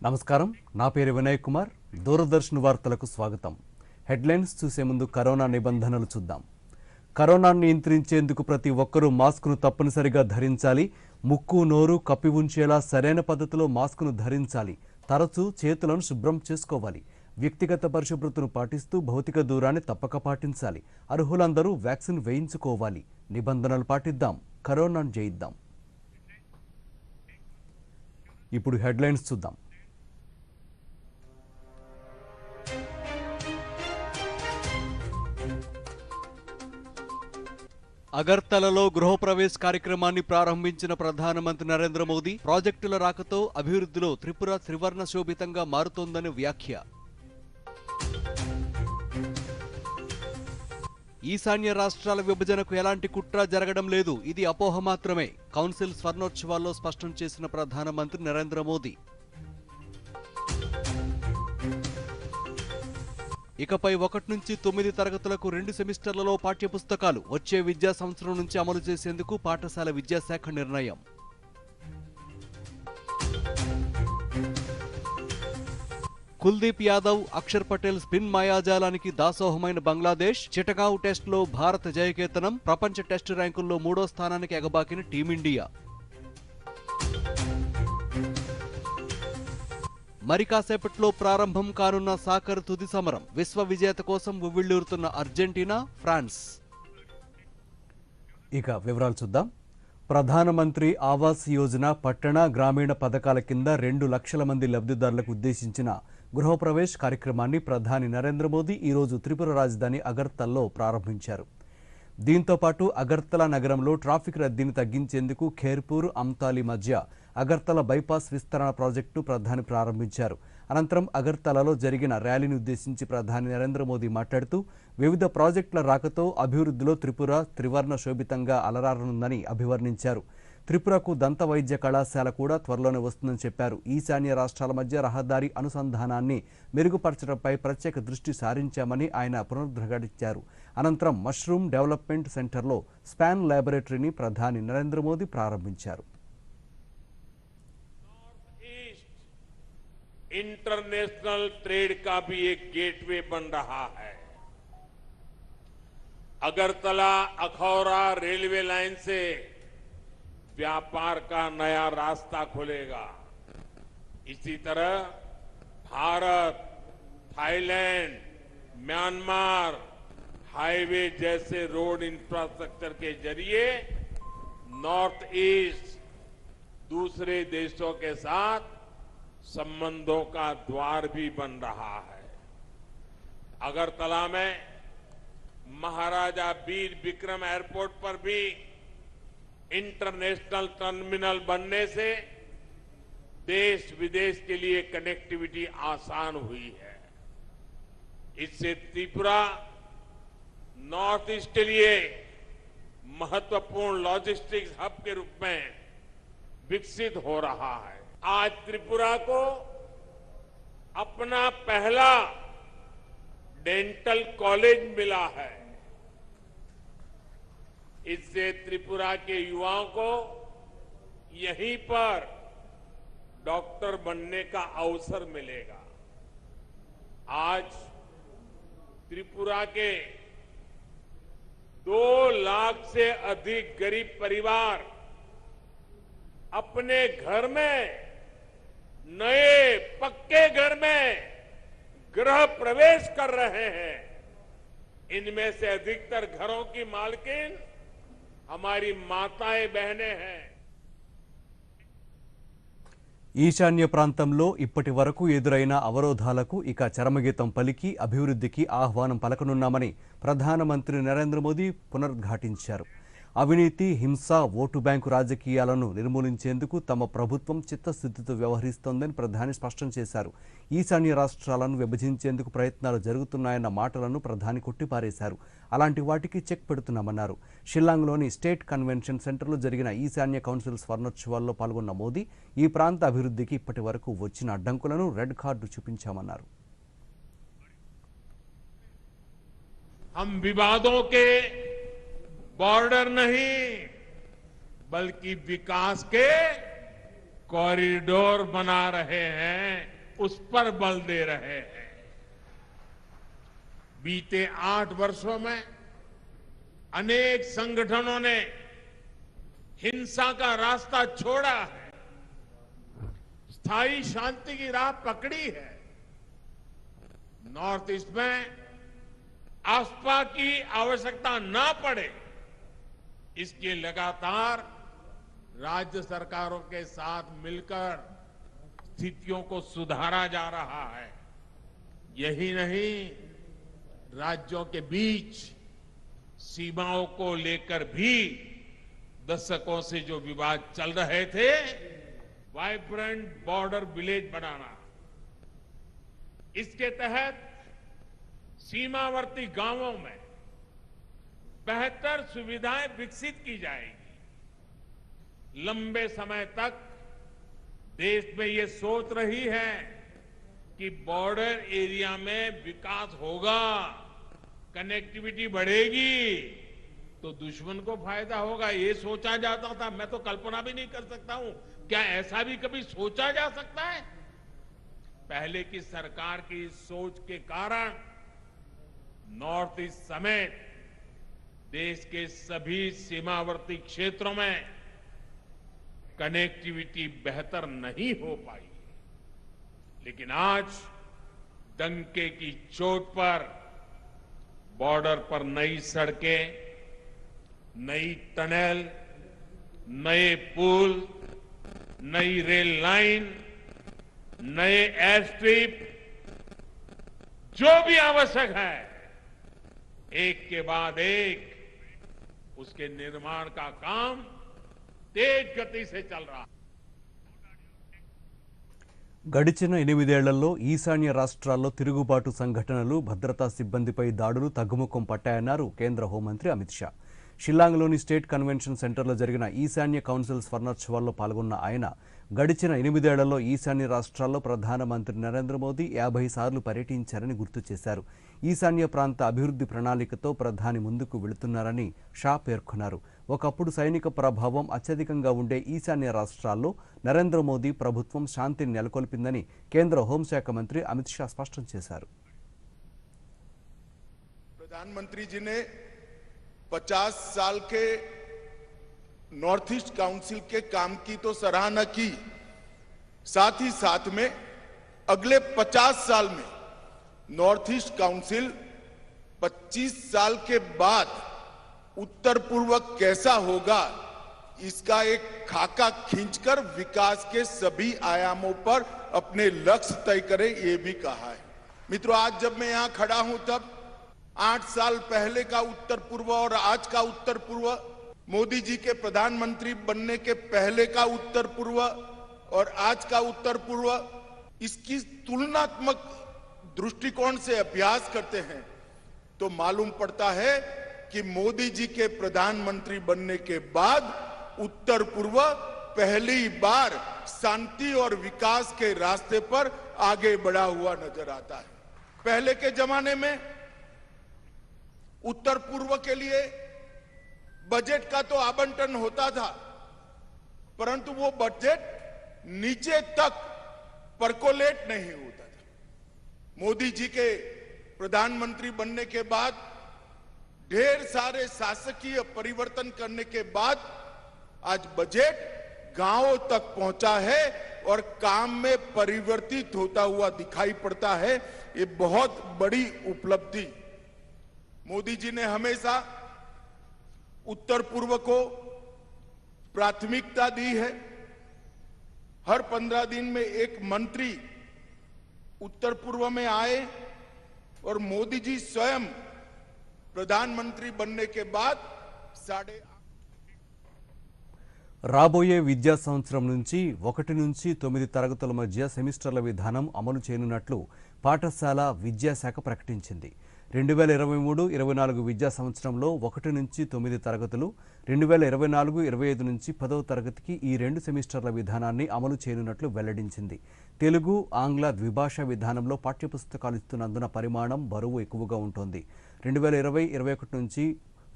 నమస్కారం నా పేరు వినయ్ కుమార్ దూరదర్శన్ వార్తలకు స్వాగతం headlines చూసే ముందు corona నిబంధనలు చూద్దాం కరోనాను నియంత్రించేందుకు ప్రతి ఒక్కరూ మాస్క్ను తప్పనిసరిగా ధరించాలి ముక్కు నోరు కప్పి ఉంచేలా సరైన పద్ధతిలో మాస్క్ను ధరించాలి తరచూ చేతులను శుభ్రం చేసుకోవాలి వ్యక్తిగత పరిశుభ్రతను పాటిస్తూ భౌతిక దూరాన్ని తప్పక పాటించాలి అర్హులందరూ వ్యాక్సిన్ వేయించుకోవాలి నిబంధనలు పాటిద్దాం కరోనాను జయిద్దాం ఇప్పుడు హెడ్లైన్స్ చూద్దాం అగర్తలలో గృహప్రవేశ్ కార్యక్రమాన్ని ప్రారంభించిన ప్రధానమంత్రి నరేంద్ర మోదీ ప్రాజెక్టుల రాకతో అభివృద్ధిలో త్రిపుర త్రివర్ణ శోభితంగా మారుతోందని వ్యాఖ్య. ఈశాన్య రాష్ట్రాల విభజనకు ఎలాంటి కుట్ర జరగడం లేదు, ఇది అపోహ మాత్రమే కౌన్సిల్ స్వర్ణోత్సవాల్లో స్పష్టం చేసిన ప్రధానమంత్రి నరేంద్ర మోదీ. ఇకపై 1 నుంచి 9 తరగతులకు 2 సెమిస్టర్లలో పాఠ్యపుస్తకాలు వచ్చే విద్యా సంవత్సరం నుంచి అమలు చేసేందుకు పాఠశాల విద్యాశాఖ నిర్ణయం. కుల్దీప్ యాదవ్, అక్షర్ పటేల్ స్పిన్ మాయాజాలానికి దాసోహమైన బంగ్లాదేశ్ చిటగావ్ టెస్టులో భారత జయకేతనం, ప్రపంచ టెస్టు ర్యాంకుల్లో 3వ స్థానానికి ఎగబాకిన టీమిండియా. మరి కాసేపట్లో ప్రారంభం కానున్న సాకర్ తుది సమరం, విశ్వ విజేత కోసం ఉవ్విళ్లూరుతున్న అర్జెంటీనా, ఫ్రాన్స్. ఇక వివరాలు చూద్దాం. ప్రధానమంత్రి ఆవాస్ యోజన పట్టణ గ్రామీణ పథకాల కింద 2 లక్షల మంది లబ్ధిదారులకు ఉద్దేశించిన గృహప్రవేశ్ కార్యక్రమాన్ని ప్రధాని నరేంద్ర మోదీ ఈరోజు త్రిపుర రాజధాని అగర్తల్లో ప్రారంభించారు. దీంతో పాటు అగర్తల నగరంలో ట్రాఫిక్ రద్దీని తగ్గించేందుకు ఖేర్పూర్, అమ్తాలి మధ్య అగర్తల బైపాస్ విస్తరణ ప్రాజెక్టు ప్రధాని ప్రారంభించారు. అనంతరం అగర్తలలో జరిగిన ర్యాలీని ఉద్దేశించి ప్రధాని నరేంద్ర మోదీ మాట్లాడుతూ వివిధ ప్రాజెక్టుల రాకతో అభివృద్ధిలో త్రిపుర త్రివర్ణ శోభితంగా అలరారనుందని అభివర్ణించారు. త్రిపురకు దంత వైద్య కళాశాల కూడా త్వరలోనే వస్తుందని చెప్పారు. ఈశాన్య రాష్ట్రాల మధ్య రహదారి అనుసంధానాన్ని మెరుగుపరచడంపై ప్రత్యేక దృష్టి సారించామని ఆయన పునరుద్ఘాటించారు. అనంతరం మష్రూమ్ డెవలప్మెంట్ సెంటర్లో స్పాన్ ల్యాబొరేటరీని ప్రధాని నరేంద్ర మోదీ ప్రారంభించారు. इंटरनेशनल ट्रेड का भी एक गेटवे बन रहा है. अगरतला अखौरा रेलवे लाइन से व्यापार का नया रास्ता खुलेगा. इसी तरह भारत, थाईलैंड, म्यांमार हाईवे जैसे रोड इंफ्रास्ट्रक्चर के जरिए नॉर्थ ईस्ट दूसरे देशों के साथ संबंधों का द्वार भी बन रहा है. अगरतला में महाराजा वीर विक्रम एयरपोर्ट पर भी इंटरनेशनल टर्मिनल बनने से देश विदेश के लिए कनेक्टिविटी आसान हुई है. इससे त्रिपुरा नॉर्थ ईस्ट के लिए महत्वपूर्ण लॉजिस्टिक्स हब के रूप में विकसित हो रहा है. आज त्रिपुरा को अपना पहला डेंटल कॉलेज मिला है. इससे त्रिपुरा के युवाओं को यहीं पर डॉक्टर बनने का अवसर मिलेगा. आज त्रिपुरा के 2 लाख से अधिक गरीब परिवार अपने घर में, नए पक्के घर में गृह प्रवेश कर रहे हैं. इनमें से अधिकतर घरों की मालकिन हमारी माताएं बहनें हैं. ఈశాన్య ప్రాంతంలో ఇప్పటి వరకు ఎదురైన అవరోధాలకు ఇక చరమగీతం పలికి అభివృద్ధికి ఆహ్వానం పలకనున్నామని ప్రధానమంత్రి నరేంద్ర మోదీ పునరుద్ఘాటించారు. అవినీతి, హింస, ఓటు బ్యాంకు రాజకీయాలను నిర్మూలించేందుకు తమ ప్రభుత్వం చిత్తశుద్ధితో వ్యవహరిస్తోందని ప్రధాని స్పష్టం చేశారు. ఈశాన్య రాష్ట్రాలను విభజించేందుకు ప్రయత్నాలు జరుగుతున్నాయన్న మాటలను ప్రధాని కొట్టిపారేశారు. అలాంటి వాటికి చెక్ పెడుతున్నామన్నారు. షిల్లాంగ్లోని స్టేట్ కన్వెన్షన్ సెంటర్లో జరిగిన ఈశాన్య కౌన్సిల్ స్వర్ణోత్సవాల్లో పాల్గొన్న మోదీ ఈ ప్రాంత అభివృద్ధికి ఇప్పటి వరకు వచ్చిన అడ్డంకులను రెడ్ కార్డు చూపించామన్నారు. बॉर्डर नहीं बल्कि विकास के कॉरिडोर बना रहे हैं, उस पर बल दे रहे हैं. बीते 8 वर्षों में अनेक संगठनों ने हिंसा का रास्ता छोड़ा है, स्थायी शांति की राह पकड़ी है. नॉर्थ ईस्ट में आस्था की आवश्यकता ना पड़े, इसके लगातार राज्य सरकारों के साथ मिलकर स्थितियों को सुधारा जा रहा है. यही नहीं, राज्यों के बीच सीमाओं को लेकर भी दशकों से जो विवाद चल रहे थे, वाइब्रेंट बॉर्डर विलेज बनाना, इसके तहत सीमावर्ती गांवों में बेहतर सुविधाएं विकसित की जाएगी। लंबे समय तक देश में ये सोच रही है कि बॉर्डर एरिया में विकास होगा, कनेक्टिविटी बढ़ेगी तो दुश्मन को फायदा होगा, ये सोचा जाता था। मैं तो कल्पना भी नहीं कर सकता हूं, क्या ऐसा भी कभी सोचा जा सकता है? पहले की सरकार की सोच के कारण नॉर्थ ईस्ट समेत देश के सभी सीमावर्ती क्षेत्रों में कनेक्टिविटी बेहतर नहीं हो पाई। लेकिन आज डंके की चोट पर बॉर्डर पर नई सड़कें, नई टनल, नए पुल, नई रेल लाइन, नए एयर स्ट्रिप, जो भी आवश्यक है, एक के बाद एक उसके निर्माण का काम तेज गति से चल रहा है। గడిచిన 8 ఏళ్లలో ఈశాన్య రాష్ట్రాల్లో తిరుగుబాటు సంఘటనలు, భద్రతా సిబ్బందిపై దాడులు తగ్గుముఖం పట్టాయన్నారు కేంద్ర హోంమంత్రి అమిత్ షా. షిల్లాంగ్లోని స్టేట్ కన్వెన్షన్ సెంటర్లో జరిగిన ఈశాన్య కౌన్సిల్ స్వర్ణోత్సవాల్లో పాల్గొన్న ఆయన గడిచిన 8 ఏళ్లలో ఈశాన్య రాష్ట్రాల్లో ప్రధానమంత్రి నరేంద్ర మోదీ 50 సార్లు పర్యటించారని గుర్తు చేశారు. ఈశాన్య ప్రాంత అభివృద్ధి ప్రణాళికతో ప్రధాని ముందుకు వెళుతున్నారని షా పేర్కొన్నారు. ఒకప్పుడు సైనిక ప్రభావం అత్యధికంగా ఉండే ఈశాన్య రాష్ట్రాల్లో నరేంద్ర మోదీ ప్రభుత్వం శాంతిని నెలకొల్పిందని కేంద్ర హోంశాఖ మంత్రి అమిత్ షా స్పష్టం చేశారు. प्रधानमंत्री जी ने 50 साल के नॉर्थ ईस्ट काउंसिल के काम की तो सराहना की, साथ ही साथ में अगले 50 साल में नॉर्थ ईस्ट काउंसिल 25 साल के बाद उत्तर पूर्व कैसा होगा इसका एक खाका खींचकर विकास के सभी आयामों पर अपने लक्ष्य तय करे, ये भी कहा है। मित्रों, आज जब मैं यहां खड़ा हूं तब 8 साल पहले का उत्तर पूर्व और आज का उत्तर पूर्व, मोदी जी के प्रधानमंत्री बनने के पहले का उत्तर पूर्व और आज का उत्तर पूर्व, इसकी तुलनात्मक दृष्टिकोण से अभ्यास करते हैं तो मालूम पड़ता है कि मोदी जी के प्रधानमंत्री बनने के बाद उत्तर पूर्व पहली बार शांति और विकास के रास्ते पर आगे बढ़ा हुआ नजर आता है। पहले के जमाने में उत्तर पूर्व के लिए बजट का तो आवंटन होता था, परंतु वो बजट नीचे तक परकोलेट नहीं होता था। मोदी जी के प्रधानमंत्री बनने के बाद ढेर सारे शासकीय परिवर्तन करने के बाद आज बजट गांवों तक पहुंचा है और काम में परिवर्तित होता हुआ दिखाई पड़ता है। ये बहुत बड़ी उपलब्धि। मोदी जी ने हमेशा उत्तर पूर्व को प्राथमिकता दी है। हर 15 दिन में एक मंत्री उत्तर पूर्व में आए और मोदी जी स्वयं प्रधानमंत्री बनने के बाद రాబోయే విద్యా సంవత్సరం నుంచి 1 నుంచి 9 తరగతుల మధ్య సెమిస్టర్ల విధానం అమలు చేయనున్నట్లు పాఠశాల విద్యాశాఖ ప్రకటించింది. 2023-24 విద్యా సంవత్సరంలో 1 నుంచి 9 తరగతులు, 2024-25 నుంచి 10వ తరగతికి ఈ 2 సెమిస్టర్ల విధానాన్ని అమలు చేయనున్నట్లు వెల్లడించింది. తెలుగు, ఆంగ్ల ద్విభాషా విధానంలో పాఠ్యపుస్తకాలు ఇస్తున్నందున పరిమాణం, బరువు ఎక్కువగా ఉంటుంది. 2020-21 నుంచి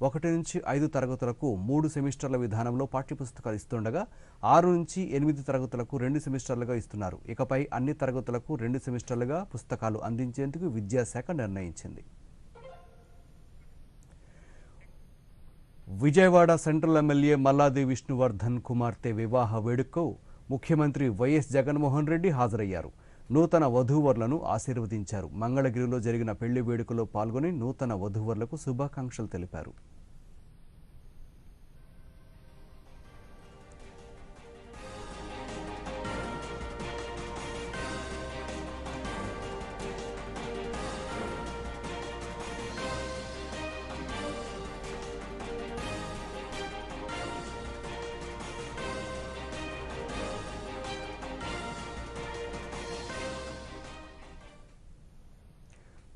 1 నుంచి 5 తరగతులకు 3 సెమిస్టర్ల విధానంలో పాఠ్యపుస్తకాలు ఇస్తుండగా 6 నుంచి 8 తరగతులకు 2 సెమిస్టర్లుగా ఇస్తున్నారు. ఇకపై అన్ని తరగతులకు 2 సెమిస్టర్లుగా పుస్తకాలు అందించేందుకు విద్యాశాఖ నిర్ణయించింది. విజయవాడ సెంట్రల్ ఎమ్మెల్యే మల్లాది విష్ణువర్ధన్ కుమార్తె వివాహ వేడుకకు ముఖ్యమంత్రి వైఎస్ జగన్మోహన్ రెడ్డి హాజరయ్యారు. నూతన వధూవరులను ఆశీర్వదించారు. మంగళగిరిలో జరిగిన పెళ్లి వేడుకలో పాల్గొని నూతన వధూవరులకు శుభాకాంక్షలు తెలిపారు.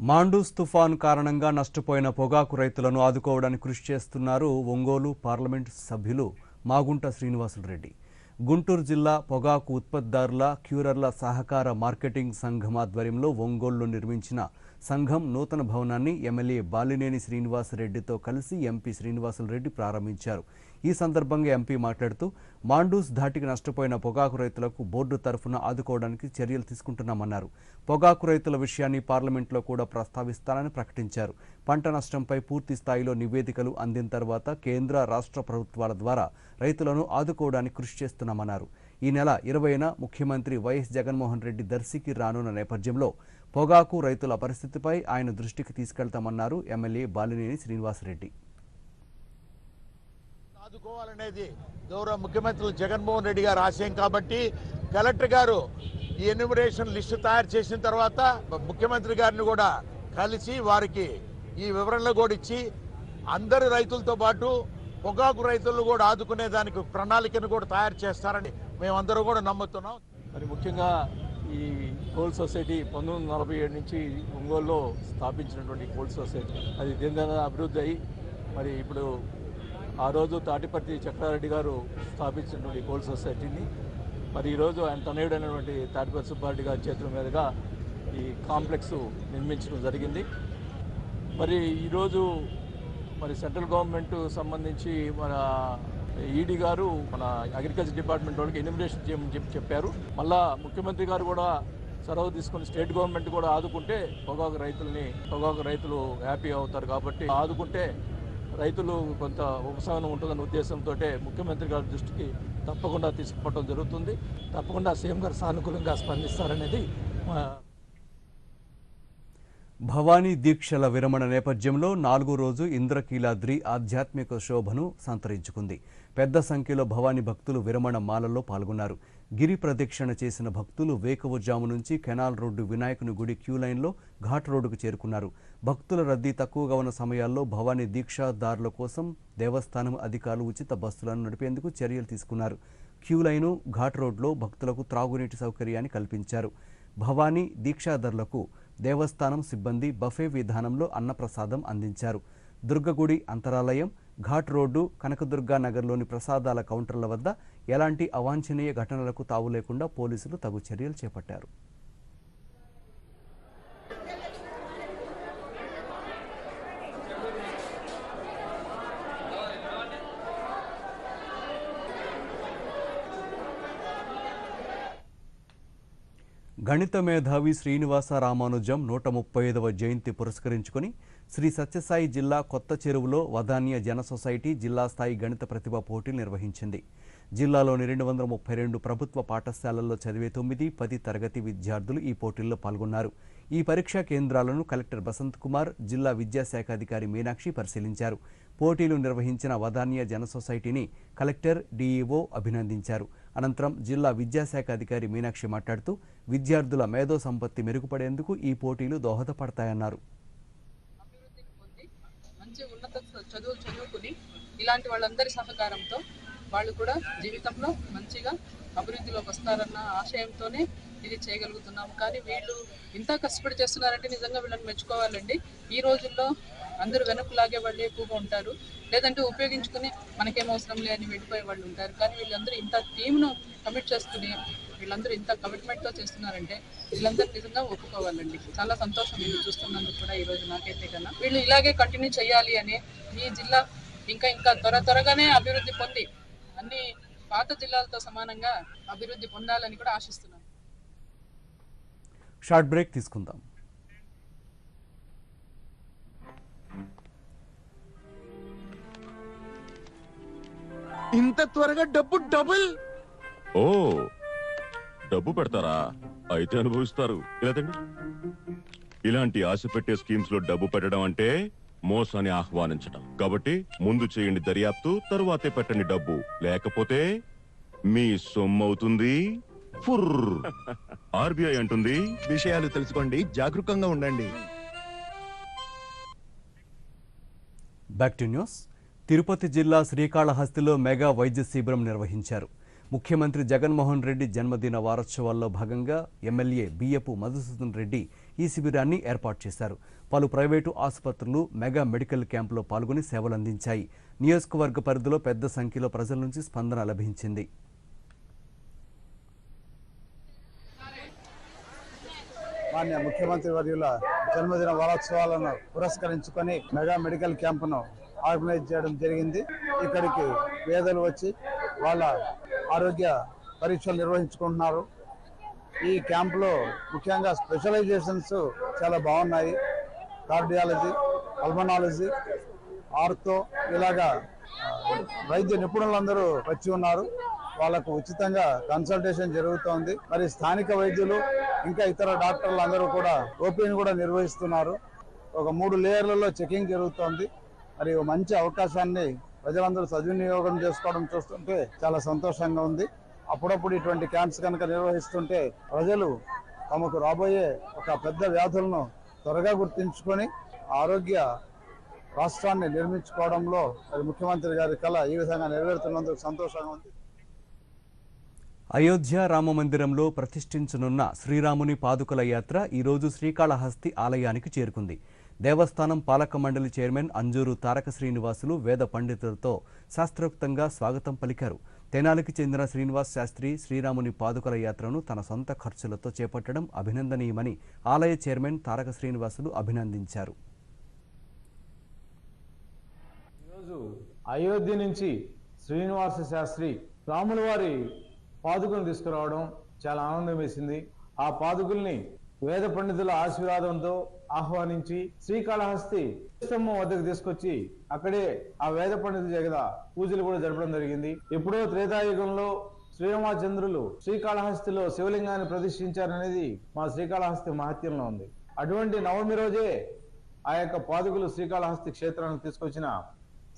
మాండూస్ తుఫాను కారణంగా నష్టపోయిన పొగాకు రైతులను ఆదుకోవడానికి కృషి చేస్తున్నారు ఒంగోలు పార్లమెంటు సభ్యులు మాగుంట శ్రీనివాసులు రెడ్డి. గుంటూరు జిల్లా పొగాకు ఉత్పత్తిదారుల క్యూరర్ల సహకార మార్కెటింగ్ సంఘం ఆధ్వర్యంలో ఒంగోలులో నిర్మించిన సంఘం నూతన భవనాన్ని ఎమ్మెల్యే బాలినేని శ్రీనివాసరెడ్డితో కలిసి ఎంపీ శ్రీనివాసులరెడ్డి ప్రారంభించారు. ఈ సందర్భంగా ఎంపీ మాట్లాడుతూ మాండూస్ ధాటికి నష్టపోయిన పొగాకు రైతులకు బోర్డు తరఫున ఆదుకోవడానికి చర్యలు తీసుకుంటున్నామన్నారు. పొగాకు రైతుల విషయాన్ని పార్లమెంట్లో కూడా ప్రస్తావిస్తానని ప్రకటించారు. పంట నష్టంపై పూర్తి స్థాయిలో నివేదికలు అందిన తర్వాత కేంద్ర రాష్ట్ర ప్రభుత్వాల ద్వారా రైతులను ఆదుకోవడానికి కృషి చేస్తున్నామన్నారు. ఈ నెల 20న ముఖ్యమంత్రి వైఎస్ జగన్మోహన్ రెడ్డి దర్శికి రానున్న నేపథ్యంలో పొగాకు రైతుల పరిస్థితిపై ఆయన దృష్టికి తీసుకెళ్తామన్నారు ఎమ్మెల్యే బాలినేని శ్రీనివాసరెడ్డి. ఆదుకోవాలనేది గౌరవ ముఖ్యమంత్రి జగన్మోహన్ రెడ్డి గారు ఆశయం కాబట్టి కలెక్టర్ గారు ఈ ఎన్యూమరేషన్ లిస్టు తయారు చేసిన తర్వాత ముఖ్యమంత్రి గారిని కూడా కలిసి వారికి ఈ వివరణలు కూడా ఇచ్చి అందరి రైతులతో పాటు పొగాకు రైతులను కూడా ఆదుకునే దానికి ప్రణాళికను కూడా తయారు చేస్తారని మేమందరూ కూడా నమ్ముతున్నాం. మరి ముఖ్యంగా ఈ కోల్ సొసైటీ 1947 నుంచి ఒంగోలులో స్థాపించినటువంటి కోల్ సొసైటీ అది దీనిగా అభివృద్ధి అయ్యి మరి ఇప్పుడు ఆ రోజు తాటిపర్తి చక్రారెడ్డి గారు స్థాపించినటువంటి కోల్ సొసైటీని మరి ఈరోజు ఆయన తనయుడైనటువంటి తాటిపర్తి సుబ్బారెడ్డి గారి చేతుల మీదుగా ఈ కాంప్లెక్స్ నిర్మించడం జరిగింది. మరి ఈరోజు మరి సెంట్రల్ గవర్నమెంట్ సంబంధించి మన ఈడీ గారు మన అగ్రికల్చర్ డిపార్ట్మెంట్ వాళ్ళకి ఎన్యూమరేషన్ చేయమని చెప్పారు. మళ్ళా ముఖ్యమంత్రి గారు కూడా చొరవ తీసుకుని స్టేట్ గవర్నమెంట్ కూడా ఆదుకుంటే పొగాకు రైతులు హ్యాపీ అవుతారు. కాబట్టి ఆదుకుంటే రైతులు కొంత ఉపశమనం ఉంటుందన్న ఉద్దేశంతో ముఖ్యమంత్రి గారి దృష్టికి తప్పకుండా తీసుకుపోవడం జరుగుతుంది. తప్పకుండా సీఎం గారు సానుకూలంగా స్పందిస్తారనేది భవానీ దీక్షల విరమణ నేపథ్యంలో 4వ రోజు ఇంద్రకీలాద్రి ఆధ్యాత్మిక శోభను సంతరించుకుంది. పెద్ద సంఖ్యలో భవానీ భక్తులు విరమణ మాలలో పాల్గొన్నారు. గిరి ప్రదక్షిణ చేసిన భక్తులు వేకువజాము నుంచి కెనాల్ రోడ్డు వినాయకుని గుడి క్యూ లైన్లో ఘాట్ రోడ్డుకు చేరుకున్నారు. భక్తుల రద్దీ తక్కువగా ఉన్న సమయాల్లో భవానీ దీక్షాదారుల కోసం దేవస్థానం అధికారులు ఉచిత బస్సులను నడిపేందుకు చర్యలు తీసుకున్నారు. క్యూ లైను ఘాట్ రోడ్లో భక్తులకు త్రాగునీటి సౌకర్యాన్ని కల్పించారు. భవానీ దీక్షాదారులకు దేవస్థానం సిబ్బంది బఫే విధానంలో అన్నప్రసాదం అందించారు. దుర్గగుడి అంతరాలయం, ఘాట్ రోడ్డు, కనకదుర్గా నగర్లోని ప్రసాదాల కౌంటర్ల వద్ద ఎలాంటి అవాంఛనీయ ఘటనలకు తావు లేకుండా పోలీసులు తగు చర్యలు చేపట్టారు. గణిత మేధావి శ్రీనివాస రామానుజం 135వ జయంతి పురస్కరించుకుని శ్రీ సత్యసాయి జిల్లా కొత్త చెరువులో వదాన్య జన సొసైటీ జిల్లా స్థాయి గణిత ప్రతిభ పోటీలు నిర్వహించింది. జిల్లాలోని 232 ప్రభుత్వ పాఠశాలల్లో చదివే 9-10 తరగతి విద్యార్థులు ఈ పోటీల్లో పాల్గొన్నారు. ఈ పరీక్షా కేంద్రాలను కలెక్టర్ బసంత్ కుమార్, జిల్లా విద్యాశాఖ అధికారి మీనాక్షి పరిశీలించారు. పోటీలు నిర్వహించిన వదాన్య జన సొసైటీని కలెక్టర్, డీఈఓ అభినందించారు. అనంతరం జిల్లా విద్యాశాఖ అధికారి మీనాక్షి మాట్లాడుతూ విద్యార్థుల మేధో సంపత్తి మెరుగుపడేందుకు ఈ పోటీలు దోహదపడతాయన్నారు. మంచి ఉన్నత చదువులు చదువుకుని ఇలాంటి వాళ్ళందరి సహకారంతో వాళ్ళు కూడా జీవితంలో మంచిగా అభివృద్ధిలోకి వస్తారన్న ఆశయంతోనే ఇది చేయగలుగుతున్నాము. కానీ వీళ్ళు ఇంత కష్టపడి చేస్తున్నారంటే నిజంగా వీళ్ళని మెచ్చుకోవాలండి. ఈ రోజుల్లో అందరూ వెనక్కి వాళ్ళు ఎక్కువగా ఉంటారు, లేదంటే ఉపయోగించుకుని మనకేం అవసరం లేని వెళ్ళిపోయే వాళ్ళు ఉంటారు. కానీ వీళ్ళందరూ ఇంత టీమ్ను కమిట్ చేసుకుని వీళ్ళందరూ ఇంత కమిట్మెంట్తో చేస్తున్నారంటే వీళ్ళందరూ నిజంగా ఒప్పుకోవాలండి. చాలా సంతోషం వీళ్ళు చూస్తున్నందుకు కూడా ఈరోజు నాకైతే కన్నా వీళ్ళు ఇలాగే కంటిన్యూ చేయాలి అని ఈ జిల్లా ఇంకా త్వరగానే అభివృద్ధి పొంది అన్ని పాత జిల్లాలతో సమానంగా అభివృద్ధి పొందాలని కూడా ఆశిస్తున్నాను. షార్ట్ బ్రేక్ తీసుకుందాం. ఇంత త్వరగా డబ్బు డబుల్? ఓ, డబ్బు పెడతారా? అయితే అనుభవిస్తారు. ఇలాంటి ఆశ పెట్టే స్కీమ్స్ లో డబ్బు పెట్టడం అంటే మోసాన్ని ఆహ్వానించడం. కాబట్టి ముందు చేయండి దర్యాప్తు, తరువాతే పెట్టండి డబ్బు. లేకపోతే మీ సొమ్మవుతుంది. ఆర్బీఐ అంటుంది, విషయాలు తెలుసుకోండి, జాగరూకంగా ఉండండి. Back to news. తిరుపతి జిల్లా శ్రీకాళహస్తిలో మెగా వైద్య శిబిరం నిర్వహించారు. ముఖ్యమంత్రి జగన్మోహన్ రెడ్డి జన్మదిన వారోత్సవాల్లో భాగంగా ఎమ్మెల్యే బియ్యపు మధుసూదన్ రెడ్డి ఈ శిబిరాన్ని ఏర్పాటు చేశారు. పలు ప్రైవేటు ఆసుపత్రులు మెగా మెడికల్ క్యాంపులో పాల్గొని సేవలందించాయి. నియోజకవర్గ పరిధిలో పెద్ద సంఖ్యలో ప్రజల నుంచి స్పందన లభించింది. మాన్య ముఖ్యమంత్రి వర్యుల జన్మదిన వారోత్సవాలను పురస్కరించుకొని మెగా మెడికల్ క్యాంపును ఆర్గనైజ్ చేయడం జరిగింది. ఇక్కడికి పేదలు వచ్చి వాళ్ళ ఆరోగ్య పరీక్షలు నిర్వహించుకుంటున్నారు. ఈ క్యాంపులో ముఖ్యంగా స్పెషలైజేషన్స్ చాలా బాగున్నాయి. కార్డియాలజీ, పల్మనాలజీ, ఆర్థో ఇలాగా వైద్య నిపుణులందరూ వచ్చి ఉన్నారు. వాళ్ళకు ఉచితంగా కన్సల్టేషన్ జరుగుతోంది. మరి స్థానిక వైద్యులు ఇంకా ఇతర డాక్టర్లు అందరూ కూడా ఓపీని కూడా నిర్వహిస్తున్నారు. ఒక 3 లేయర్లలో చెకింగ్ జరుగుతోంది. మరి మంచి అవకాశాన్ని ప్రజలందరూ సద్వినియోగం చేసుకోవడం చూస్తుంటే చాలా సంతోషంగా ఉంది. అప్పుడప్పుడు ఇటువంటి క్యాంప్స్ కనుక నిర్వహిస్తుంటే ప్రజలు తమకు రాబోయే ఒక పెద్ద వ్యాధులను త్వరగా గుర్తించుకొని ఆరోగ్య రాష్ట్రాన్ని నిర్మించుకోవడంలో ముఖ్యమంత్రి గారి కళ ఈ విధంగా నెరవేరుతున్నందుకు సంతోషంగా ఉంది. అయోధ్య రామమందిరంలో ప్రతిష్ఠించనున్న శ్రీరాముని పాదుకల యాత్ర ఈరోజు శ్రీకాళహస్తి ఆలయానికి చేరుకుంది. దేవస్థానం పాలక మండలి చైర్మన్ అంజూరు తారక శ్రీనివాసులు వేద పండితులతో శాస్త్రోక్తంగా స్వాగతం పలికారు. తెనాలికి చెందిన శ్రీనివాస్ శాస్త్రి శ్రీరాముని పాదుకల యాత్రను తన సొంత ఖర్చులతో చేపట్టడం అభినందనీయమని ఆలయ చైర్మన్ తారక శ్రీనివాసులు అభినందించారు. ఈరోజు అయోధ్య నుంచి శ్రీనివాస శాస్త్రి రాముల వారి పాదుకలను తీసుకురావడం చాలా ఆనందం వేసింది. ఆ పాదుకుల్ని వేద పండితుల ఆశీర్వాదంతో ఆహ్వానించి శ్రీకాళహస్తి స్తంభం వద్దకు తీసుకొచ్చి అక్కడే ఆ వేద పండితుల దగ్గర పూజలు కూడా జరపడం జరిగింది. ఎప్పుడో త్రేతాయుగంలో శ్రీరామచంద్రులు శ్రీకాళహస్తిలో శివలింగాన్ని ప్రతిష్ఠించారనేది మా శ్రీకాళహస్తి మహత్యంలో ఉంది. అటువంటి నవమి రోజే ఆ యొక్క పాదుకులు శ్రీకాళహస్తి క్షేత్రానికి తీసుకొచ్చిన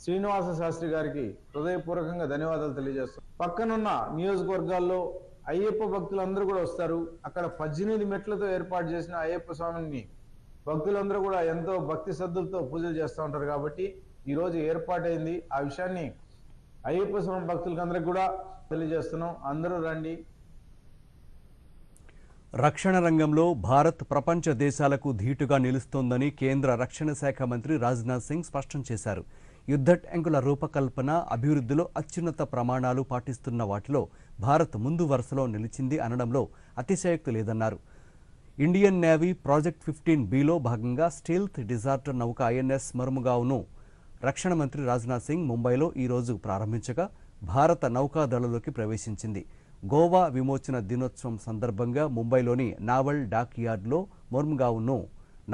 శ్రీనివాస శాస్త్రి గారికి హృదయపూర్వకంగా ధన్యవాదాలు తెలియజేస్తాం. పక్కనున్న నియోజకవర్గాల్లో అయ్యప్ప భక్తులందరూ కూడా వస్తారు. అక్కడ 18 మెట్లతో ఏర్పాటు చేసిన అయ్యప్ప స్వామిని భక్తులందరూ కూడా ఎంతో భక్తి శ్రద్ధలతో పూజలు చేస్తూ ఉంటారు. కాబట్టి ఈ రోజు ఏర్పాటైంది. ఆ విషయాన్ని అయ్యప్ప స్వామి భక్తులందరికీ కూడా తెలియజేస్తున్నాం. అందరూ రండి. రక్షణ రంగంలో భారత్ ప్రపంచ దేశాలకు ధీటుగా నిలుస్తోందని కేంద్ర రక్షణ శాఖ మంత్రి రాజ్నాథ్ సింగ్ స్పష్టం చేశారు. యుద్ధ ట్యాంకుల రూపకల్పన, అభివృద్ధిలో అత్యున్నత ప్రమాణాలు పాటిస్తున్న వాటిలో భారత్ ముందు వరుసలో నిలిచింది అనడంలో అతిశయోక్తి లేదన్నారు. ఇండియన్ నేవీ ప్రాజెక్ట్ 15Bలో భాగంగా స్టీల్త్ డిజాస్టర్ నౌక ఐఎన్ఎస్ మర్ముగావ్ను రక్షణ మంత్రి రాజ్నాథ్ సింగ్ ముంబైలో ఈరోజు ప్రారంభించగా భారత నౌకాదళంలోకి ప్రవేశించింది. గోవా విమోచన దినోత్సవం సందర్భంగా ముంబైలోని నావల్ డాక్ యార్డ్లో మర్ముగావ్ను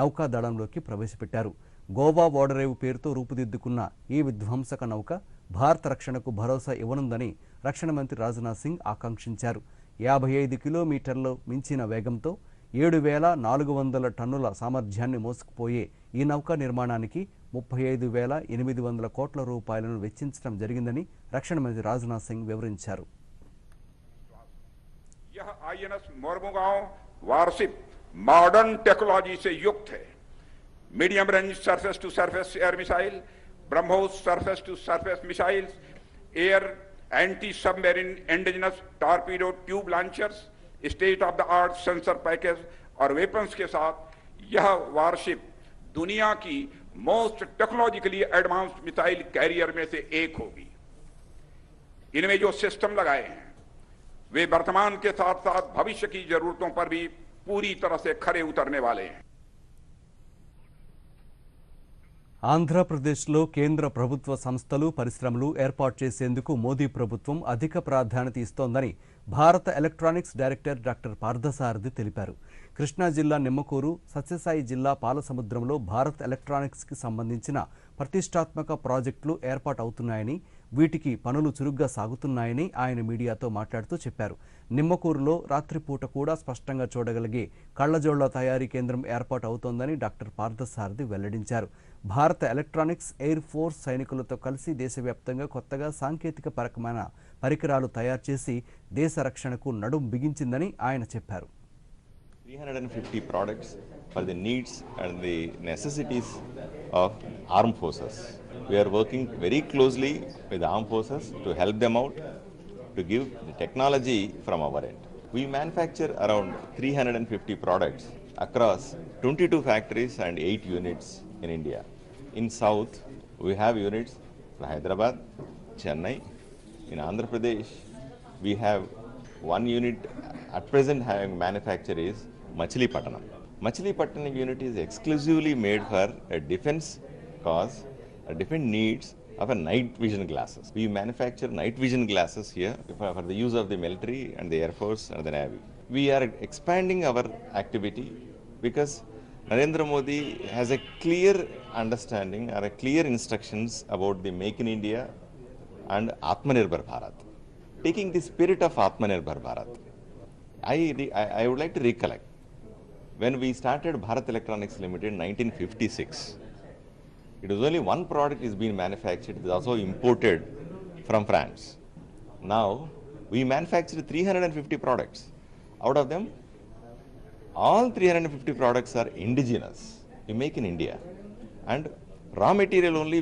నౌకాదళంలోకి ప్రవేశపెట్టారు. గోవా ఓడరేవు పేరుతో రూపుదిద్దుకున్న ఈ విధ్వంసక నౌక భారత రక్షణకు భరోసా ఇవ్వనుందని రక్షణ మంత్రి రాజ్నాథ్ సింగ్ ఆకాంక్షించారు. 55 కిలోమీటర్లు మించిన వేగంతో 7,400 టన్నుల సామర్థ్యాన్ని మోసుకుపోయే ఈ నౌక నిర్మాణానికి 35,800 కోట్ల రూపాయలను వెచ్చించడం జరిగిందని రక్షణ మంత్రి రాజ్నాథ్ సింగ్ వివరించారు. यह INS Mormugao warship modern technology से युक्त है. Medium range surface to surface air missile, BrahMos surface to surface missiles, air anti submarine indigenous torpedo tube launchers, state of the art sensor package और वेपन्स के साथ यह वारशिप दुनिया की most technologically advanced missile carrier में से एक होगी. इनमें जो सिस्टम लगाए हैं वे वर्तमान के साथ साथ भविष्य की जरूरतों पर भी पूरी तरह से खरे उतरने वाले हैं. ఆంధ్రప్రదేశ్లో కేంద్ర ప్రభుత్వ సంస్థలు, పరిశ్రమలు ఏర్పాటు చేసేందుకు మోదీ ప్రభుత్వం అధిక ప్రాధాన్యత ఇస్తోందని భారత ఎలక్ట్రానిక్స్ డైరెక్టర్ డాక్టర్ పార్థసారథి తెలిపారు. కృష్ణా జిల్లా నిమ్మకూరు, సత్యసాయి జిల్లా పాలసముద్రంలో భారత్ ఎలక్ట్రానిక్స్కి సంబంధించిన ప్రతిష్టాత్మక ప్రాజెక్టులు ఏర్పాటవుతున్నాయని, వీటికి పనులు చురుగ్గా సాగుతున్నాయని ఆయన మీడియాతో మాట్లాడుతూ చెప్పారు. నిమ్మకూరులో రాత్రిపూట కూడా స్పష్టంగా చూడగలిగే కళ్లజోళ్ల తయారీ కేంద్రం ఏర్పాటు అవుతోందని డాక్టర్ పార్థసారథి వెల్లడించారు. భారత ఎలక్ట్రానిక్స్ ఎయిర్ ఫోర్స్ సైనికులతో కలిసి దేశవ్యాప్తంగా కొత్తగా సాంకేతిక పరకమైన పరికరాలు తయారు చేసి దేశ రక్షణకు నడుం బిగించిందని ఆయన చెప్పారు. 350 products for the needs and the necessities of armed forces. We are working very closely with the armed forces to help them out, to give the technology from our end. We manufacture around 350 products across 22 factories and 8 units in India. In South, we have units in Hyderabad, Chennai. In Andhra Pradesh, we have one unit at present having manufacture is Machilipattanam. Machilipattanam unit is exclusively made for a defense cause, a defense needs of a night vision glasses. We manufacture night vision glasses here for the use of the military and the Air Force and the Navy. We are expanding our activity because Narendra Modi has a clear understanding or a clear instructions about the Make in India and Atmanirbhar Bharat. Taking the spirit of Atmanirbhar Bharat, I would like to recollect when we started Bharat Electronics Limited in 1956. It was only one product is being manufactured, it is also imported from France. Now, we manufacture 350 products. Out of them, all 350 products are indigenous. We make in India. And raw material only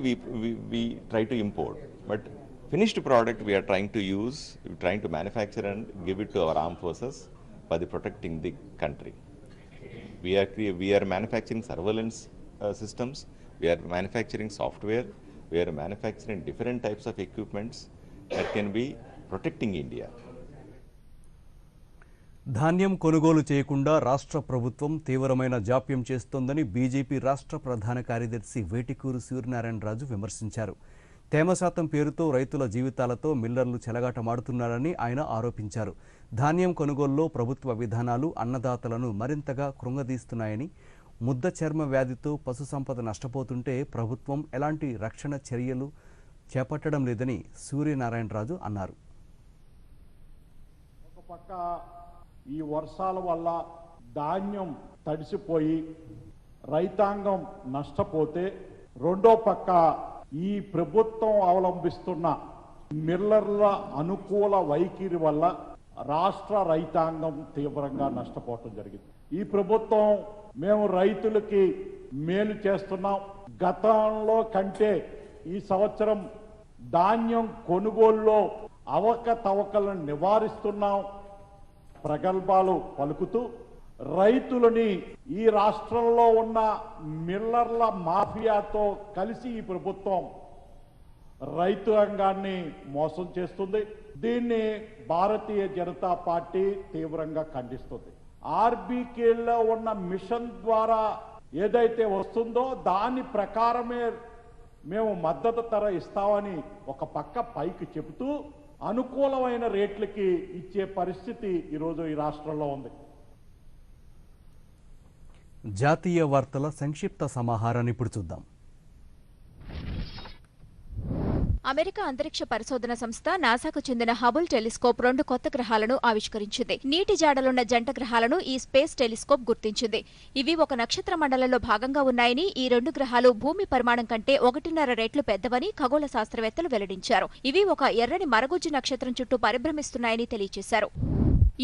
we try to import. But finished product we are trying to use, trying to manufacture and give it to our armed forces for the protecting the country. We are manufacturing surveillance systems, we are manufacturing software, we are manufacturing different types of equipments that can be protecting India. ధాన్యం కొనుగోలు చేయకుండా రాష్ట్ర ప్రభుత్వం తీవ్రమైన జాప్యం చేస్తోందని BJP రాష్ట్ర ప్రధాన కార్యదర్శి వేటికూరు సూర్యనారాయణరాజు విమర్శించారు. తేమ శాతం పేరుతో రైతుల జీవితాలతో మిల్లర్లు చెలగాటమాడుతున్నారని ఆయన ఆరోపించారు. ధాన్యం కొనుగోలులో ప్రభుత్వ విధానాలు అన్నదాతలను మరింతగా కృంగదీస్తున్నాయని, ముద్ద చర్మ వ్యాధితో పశు సంపద నష్టపోతుంటే ప్రభుత్వం ఎలాంటి రక్షణ చర్యలు చేపట్టడం లేదని సూర్యనారాయణరాజు అన్నారు. ఒక పక్క ఈ వర్షాల వల్ల ధాన్యం తడిసిపోయి రైతాంగం నష్టపోతే, రెండో పక్క ఈ ప్రభుత్వం అవలంబిస్తున్న మిల్లర్ల అనుకూల వైఖరి వల్ల రాష్ట్ర రైతాంగం తీవ్రంగా నష్టపోవటం జరిగింది. ఈ ప్రభుత్వం మేము రైతులకి మేలు చేస్తున్నాం, గతంలో కంటే ఈ సంవత్సరం ధాన్యం కొనుగోలులో అవకతవకలను నివారిస్తున్నాం ప్రగల్భాలు పలుకుతూ రైతులని ఈ రాష్ట్రంలో ఉన్న మిల్లర్ల మాఫియాతో కలిసి ఈ ప్రభుత్వం రైతాంగాన్ని మోసం చేస్తుంది. దీన్ని భారతీయ జనతా పార్టీ తీవ్రంగా ఖండిస్తుంది. ఆర్బీకేలో ఉన్న మిషన్ ద్వారా ఏదైతే వస్తుందో దాని ప్రకారమే మేము మద్దతు ధర ఇస్తామని ఒక పక్క పైకి చెబుతూ అనుకూలమైన రేట్లకి ఇచ్చే పరిస్థితి ఈరోజు ఈ రాష్ట్రంలో ఉంది. జాతీయ వార్తల సంక్షిప్త సమాహారాన్ని ఇప్పుడు చూద్దాం. అమెరికా అంతరిక్ష పరిశోధన సంస్థ నాసాకు చెందిన హబుల్ టెలిస్కోప్ 2 కొత్త గ్రహాలను ఆవిష్కరించింది. నీటి జాడలున్న జంట గ్రహాలను ఈ స్పేస్ టెలిస్కోప్ గుర్తించింది. ఇవి ఒక నక్షత్ర మండలంలో భాగంగా ఉన్నాయని, ఈ 2 గ్రహాలు భూమి పరిమాణం కంటే 1.5 రెట్లు పెద్దవని ఖగోళ శాస్త్రవేత్తలు వెల్లడించారు. ఇవి ఒక ఎర్రని మరగుజ్జు నక్షత్రం చుట్టూ పరిభ్రమిస్తున్నాయని తెలియజేశారు.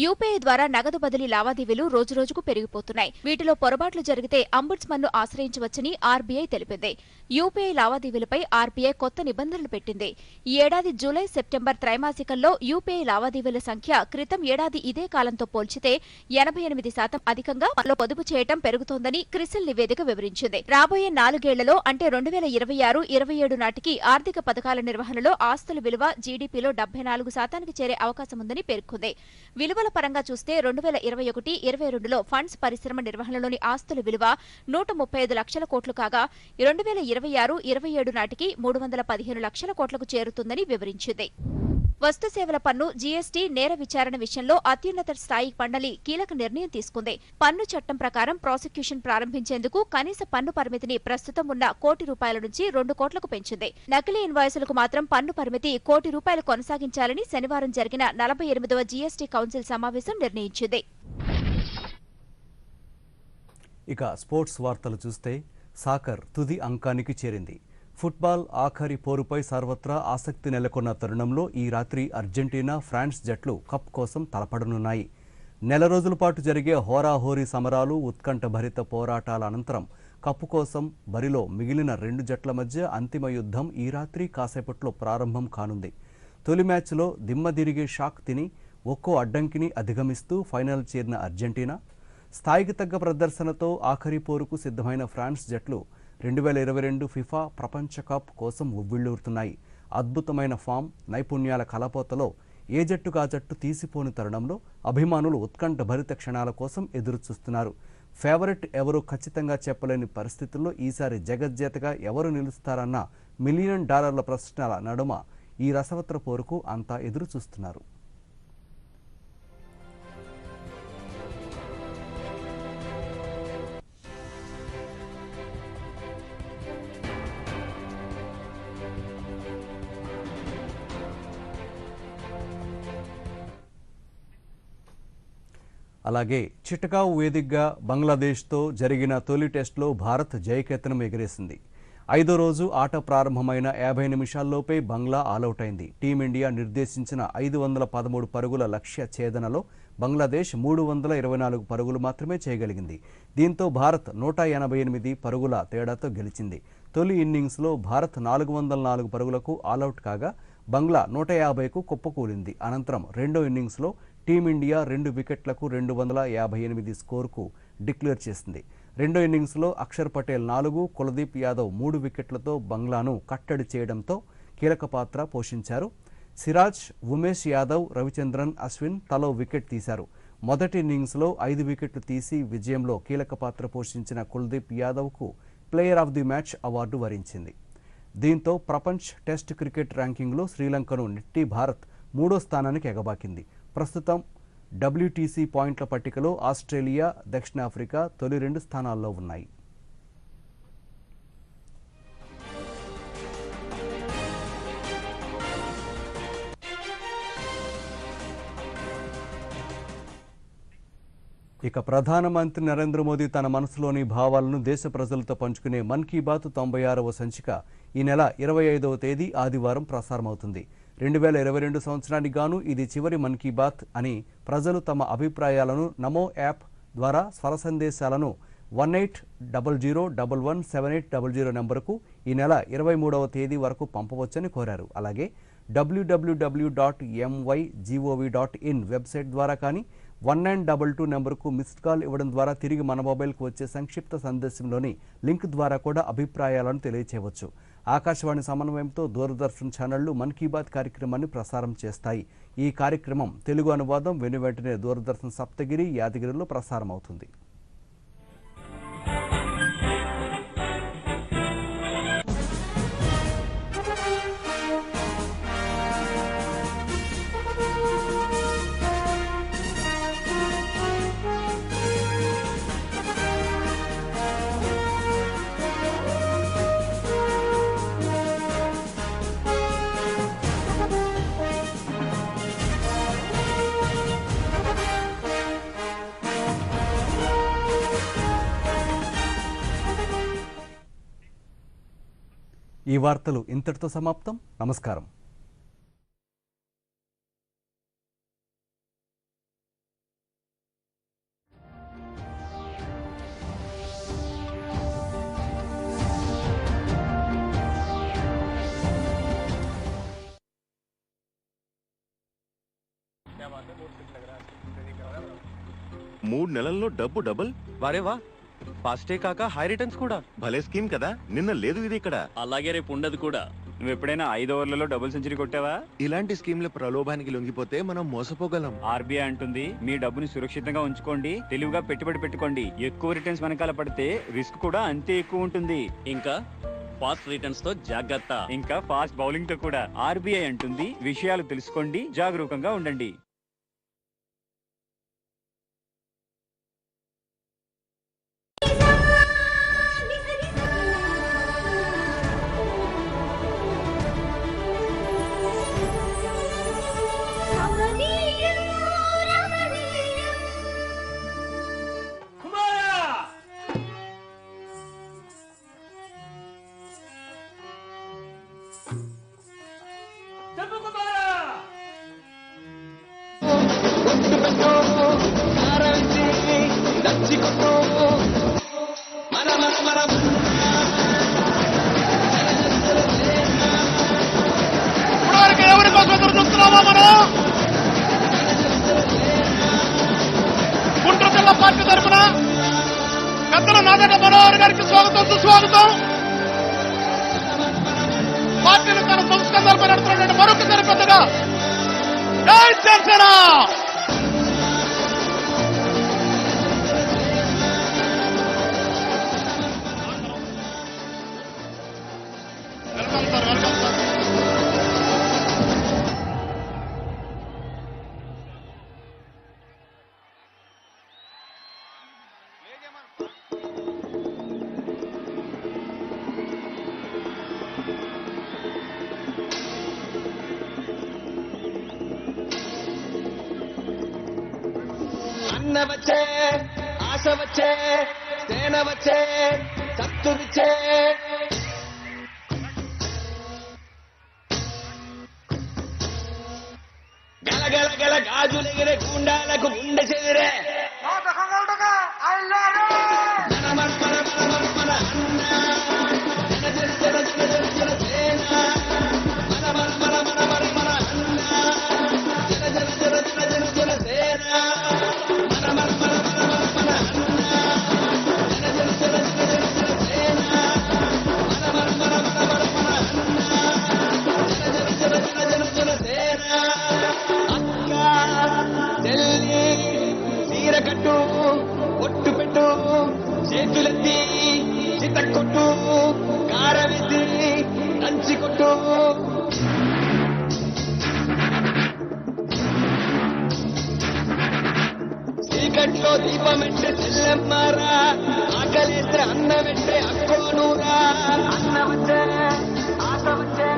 యూపీఐ ద్వారా నగదు బదిలీ లావాదేవీలు రోజురోజుకు పెరిగిపోతున్నాయి. వీటిలో పొరపాట్లు జరిగితే అంబుడ్స్మన్ను ఆశ్రయించవచ్చని ఆర్బీఐ తెలిపింది. యూపీఐ లావాదేవీలపై ఆర్బీఐ కొత్త నిబంధనలు పెట్టింది. ఈ ఏడాది జూలై, సెప్టెంబర్ త్రైమాసికంలో యూపీఐ లావాదేవీల సంఖ్య క్రితం ఏడాది ఇదే కాలంతో పోల్చితే 88% అధికంగా పొదుపు చేయటం పెరుగుతోందని క్రిసిల్ నివేదిక వివరించింది. రాబోయే 4 ఏళ్లలో అంటే 2026-27 నాటికి ఆర్థిక పథకాల నిర్వహణలో ఆస్తుల విలువ జీడీపీలో 74% చేరే అవకాశముందని పేర్కొంది. విలువల పరంగా చూస్తే 2021-22లో ఫండ్స్ పరిశ్రమ నిర్వహణలోని ఆస్తుల విలువ 135 లక్షల కోట్లు కాగా 2026-27 నాటికి 315 లక్షల కోట్లకు చేరుతుందని వివరించింది. వస్తు సేవల పన్ను జీఎస్టీ నేర విచారణ విషయంలో అత్యున్నత స్థాయి మండలి కీలక నిర్ణయం తీసుకుంది. పన్ను చట్టం ప్రకారం ప్రాసిక్యూషన్ ప్రారంభించేందుకు కనీస పన్ను పరిమితిని ప్రస్తుతం ఉన్న ₹1 నుంచి 2 కోట్లకు పెంచింది. నకిలీ ఇన్వాయిసులకు మాత్రం పన్ను పరిమితి ₹1 కొనసాగించాలని శనివారం జరిగిన 48వ జీఎస్టీ కౌన్సిల్ సమావేశం నిర్ణయించింది. ఇక స్పోర్ట్స్ వార్తలు చూస్తే సాకర్ తుది అంకానికి చేరింది. ఫుట్బాల్ ఆఖరి పోరుపై సర్వత్రా ఆసక్తి నెలకొన్న తరుణంలో ఈ రాత్రి అర్జెంటీనా, ఫ్రాన్స్ జట్లు కప్ కోసం తలపడనున్నాయి. నెల రోజుల పాటు జరిగే హోరాహోరీ సమరాలు, ఉత్కంఠభరిత పోరాటాల అనంతరం కప్పు కోసం బరిలో మిగిలిన 2 జట్ల మధ్య అంతిమ యుద్ధం ఈ రాత్రి కాసేపట్లో ప్రారంభం కానుంది. తొలి మ్యాచ్లో దిమ్మదిరిగే షాక్ తిని ఒక్కో అడ్డంకిని అధిగమిస్తూ ఫైనల్ చేరిన అర్జెంటీనా స్థాయికి తగ్గ ప్రదర్శనతో ఆఖరి పోరుకు సిద్ధమైన ఫ్రాన్స్ జట్లు 2022 ఫిఫా ప్రపంచ కప్ కోసం ఉవ్విళ్లూరుతున్నాయి. అద్భుతమైన ఫామ్, నైపుణ్యాల కలపోతలో ఏ జట్టుకు ఆ జట్టు తీసిపోని తరుణంలో అభిమానులు ఉత్కంఠ భరిత క్షణాల కోసం ఎదురుచూస్తున్నారు. ఫేవరెట్ ఎవరో ఖచ్చితంగా చెప్పలేని పరిస్థితుల్లో ఈసారి జగజ్జేతగా ఎవరు నిలుస్తారన్న $1 మిలియన్ ప్రశ్నల నడుమ ఈ రసవత్ర పోరుకు అంతా ఎదురు చూస్తున్నారు. అలాగే చిటకావు వేదికగా బంగ్లాదేశ్తో జరిగిన తొలి టెస్టులో భారత్ జయకేతనం ఎగరేసింది. 5వ రోజు ఆట ప్రారంభమైన 50 నిమిషాల్లోపే బంగ్లా ఆలౌట్ అయింది. టీమిండియా నిర్దేశించిన 513 పరుగుల లక్ష్య ఛేదనలో బంగ్లాదేశ్ 324 పరుగులు మాత్రమే చేయగలిగింది. దీంతో భారత్ 188 పరుగుల తేడాతో గెలిచింది. తొలి ఇన్నింగ్స్లో భారత్ 404 పరుగులకు ఆలౌట్ కాగా బంగ్లా 150కు కుప్పకూలింది. అనంతరం రెండో ఇన్నింగ్స్లో టీమిండియా 2 వికెట్లకు 258 స్కోరుకు డిక్లేర్ చేసింది. రెండో ఇన్నింగ్స్లో అక్షర్ పటేల్ 4, కులదీప్ యాదవ్ 3 వికెట్లతో బంగ్లాను కట్టడి చేయడంతో కీలక పాత్ర పోషించారు. సిరాజ్, ఉమేష్ యాదవ్, రవిచంద్రన్ అశ్విన్ తలో వికెట్ తీశారు. మొదటి ఇన్నింగ్స్లో 5 వికెట్లు తీసి విజయంలో కీలక పాత్ర పోషించిన కుల్దీప్ యాదవ్కు player of the match award వరించింది. దీంతో ప్రపంచ్ టెస్ట్ క్రికెట్ ర్యాంకింగ్లో శ్రీలంకను నెట్టి భారత్ 3వ స్థానానికి ఎగబాకింది. ప్రస్తుతం WTC పాయింట్ల పట్టికలో ఆస్ట్రేలియా, దక్షిణాఫ్రికా తొలి 2 స్థానాల్లో ఉన్నాయి. ఇక ప్రధానమంత్రి నరేంద్ర మోదీ తన మనసులోని భావాలను దేశ ప్రజలతో పంచుకునే మన్ కీ బాత్ 96వ సంచిక ఈ నెల 25వ తేదీ ఆదివారం ప్రసారమవుతుంది. 2022 సంవత్సరానికి గాను ఇది చివరి మన్ కీ బాత్ అని ప్రజలు తమ అభిప్రాయాలను నమో యాప్ ద్వారా స్వర సందేశాలను 1800117800 నెంబరుకు ఈ నెల 23వ తేదీ వరకు పంపవచ్చని కోరారు. అలాగే www.mygov.in వెబ్సైట్ ద్వారా కానీ 1922 నెంబరుకు మిస్డ్ కాల్ ఇవ్వడం ద్వారా తిరిగి మన మొబైల్కు వచ్చే సంక్షిప్త సందేశంలోని లింక్ ద్వారా కూడా అభిప్రాయాలను తెలియచేయవచ్చు. ఆకాశవాణి సమన్వయంతో దూరదర్శన్ ఛానళ్లు మన్ కీ బాత్ కార్యక్రమాన్ని ప్రసారం చేస్తాయి. ఈ కార్యక్రమం తెలుగు అనువాదం వెనువెంటనే దూరదర్శన్ సప్తగిరి, యాదగిరిలో ప్రసారం అవుతుంది. ఈ వార్తలు ఇంతటితో సమాప్తం. నమస్కారం. మూడు నెలల్లో డబ్బు డబుల్. వారేవా, ఫాస్టే కాక హై రిటర్న్స్ కూడా. భలే స్కీమ్ కదా. నిన్న లేదు ఇది ఇక్కడ. అలాగే రేపు ఉండదు కూడా. నువ్వు ఎప్పుడైనా 5 ఓవర్లలో డబుల్ సెంచరీ కొట్టావా? ఇలాంటి స్కీమ్ల ప్రలోభానికి లొంగిపోతే మనం మోసపోగలం. ఆర్బీఐ అంటుంది మీ డబ్బుని సురక్షితంగా ఉంచుకోండి, తెలివిగా పెట్టుబడి పెట్టుకోండి. ఎక్కువ రిటర్న్స్ వెనకాల పడితే రిస్క్ కూడా అంతే ఎక్కువ ఉంటుంది. ఇంకా ఫాస్ట్ రిటర్న్స్ తో జాగ్రత్త, ఇంకా ఫాస్ట్ బౌలింగ్ తో కూడా. ఆర్బీఐ అంటుంది విషయాలు తెలుసుకోండి, జాగరూకంగా ఉండండి. గుంటూరు జిల్లా పార్టీ తరఫున పెద్దల నాదెండ్ల మనోహర్ గారికి స్వాగతం సుస్వాగతం. పార్టీని తన సంస్కంధాలపై నడుతున్నటువంటి మరొకసారి పెద్దగా జై Janasena. Welcome sir, welcome sir. అన్న వచ్చే, ఆశ వచ్చే, సేన వచ్చే, సత్తు విచ్చే. గలగల గల గాజులెగిరే గుండాలకు గుండె చెదిరే. కట్టు, ఒట్టు పెట్టు, చేతులెత్తి చితక్కొట్టు, కారవిసి దంచి కొట్టు. చీకట్లో దీపమెంటే చెల్లెమ్మారా, ఆకలేస్తే అన్నమెంటే అక్కోనూరా. అన్న వచ్చే, ఆశ వచ్చే,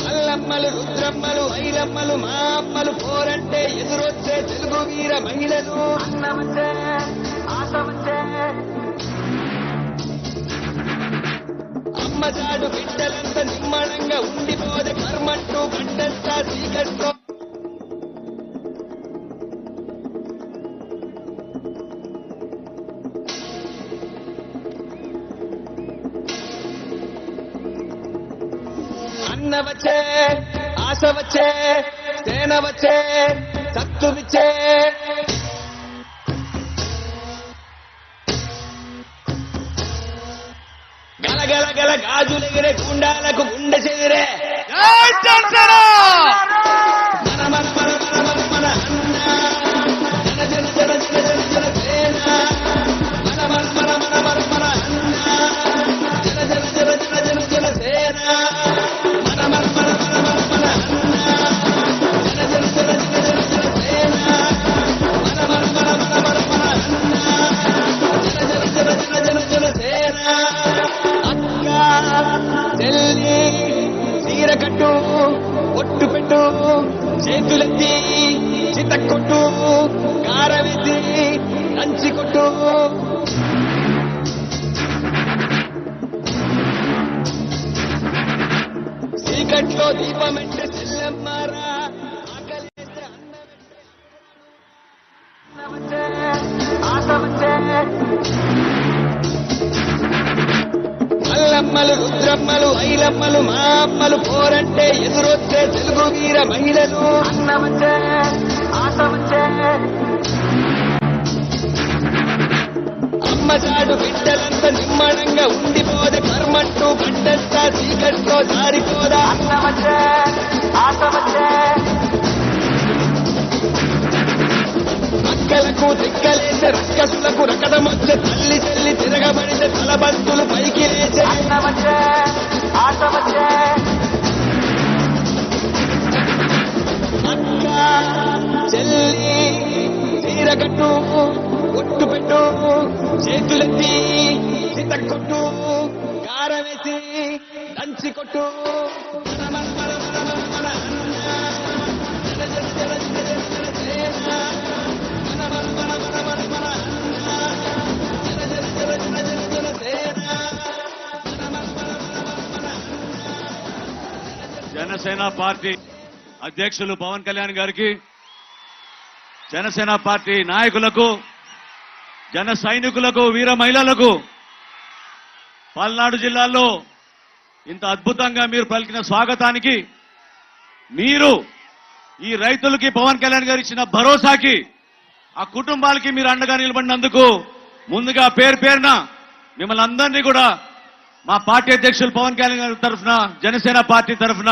మల్లమ్మలు, రుద్రమ్మలు, ఐలమ్మలు, మా అమ్మలు పోరంటే ఎదురొచ్చే తెలుగు వీర మహిళలు. అన్న వచ్చే, ఆశ వచ్చే, అమ్మచాడు బిడ్డలంత నిమ్మడంగా ఉండిపోదే కర్మంటూ గడ్డంతా చీకట్లో. అన్న వచ్చే, ఆశ వచ్చే, సేన వచ్చే, సత్తు విచ్చే. గలగల గల గాజులెగిరే గుండాలకు గుండె చెదిరే. మన మన మన మన మన మన అన్న జన జన జన జన జన జన సేన. మన మన మన మన మన మన అన్న జన జన జన జన జన జన సేన. కట్టు, ఒట్టు పెట్టు, చేతులెత్తి చితక్కొట్టు, కారవిసి దంచి కొట్టు. చీకట్లో దీపమెంటే చెల్లెమ్మారా, ఆకలేస్తే అన్న వచ్చే, ఆశ వచ్చే. మల్లమ్మలు, రుద్రమ్మలు, ఐలమ్మలు, మా అమ్మలు పోరంటే ఎదురొచ్చే తెలుగు వీర మహిళలు. అన్న వచ్చే, ఆశ వచ్చే, అమ్మచాడు బిడ్డలంత నిమ్మడంగా ఉండిపోదే కర్మంటూ గడ్డంతా చీకట్లో జారిపోదా. అన్న వచ్చే, ఆశ వచ్చే, అక్కలకు దిక్కలేసే రక్కసులకు రకడమొచ్చే తల్లి చెల్లి తిరగబడితే తలబంతులు పైకి లేచే. అన్న వచ్చే, ఆశ వచ్చే, అక్క చెల్లి తీరగట్టు, ఒట్టు పెట్టు, చేతులెత్తి చితక్కొట్టు, కారవేసి దంచి కొట్టు. మన మన మన మన మన మన అన్న జన జన జన జన జన జన సేన. మన మన మన మన మన మన అన్న జన జన జన జన జన జన సేన. మన మన మన మన మన అన్న. జనసేన పార్టీ అధ్యక్షులు పవన్ కళ్యాణ్ గారికి, జనసేన పార్టీ నాయకులకు, జన సైనికులకు, వీర మహిళలకు, పల్నాడు జిల్లాలో ఇంత అద్భుతంగా మీరు పలికిన స్వాగతానికి మీరు ఈ రైతులకి పవన్ కళ్యాణ్ గారు ఇచ్చిన భరోసాకి ఆ కుటుంబాలకి మీరు అండగా నిలబడినందుకు ముందుగా పేరున మిమ్మల్ని అందరినీ కూడా మా పార్టీ అధ్యక్షులు పవన్ కళ్యాణ్ గారి తరఫున జనసేన పార్టీ తరఫున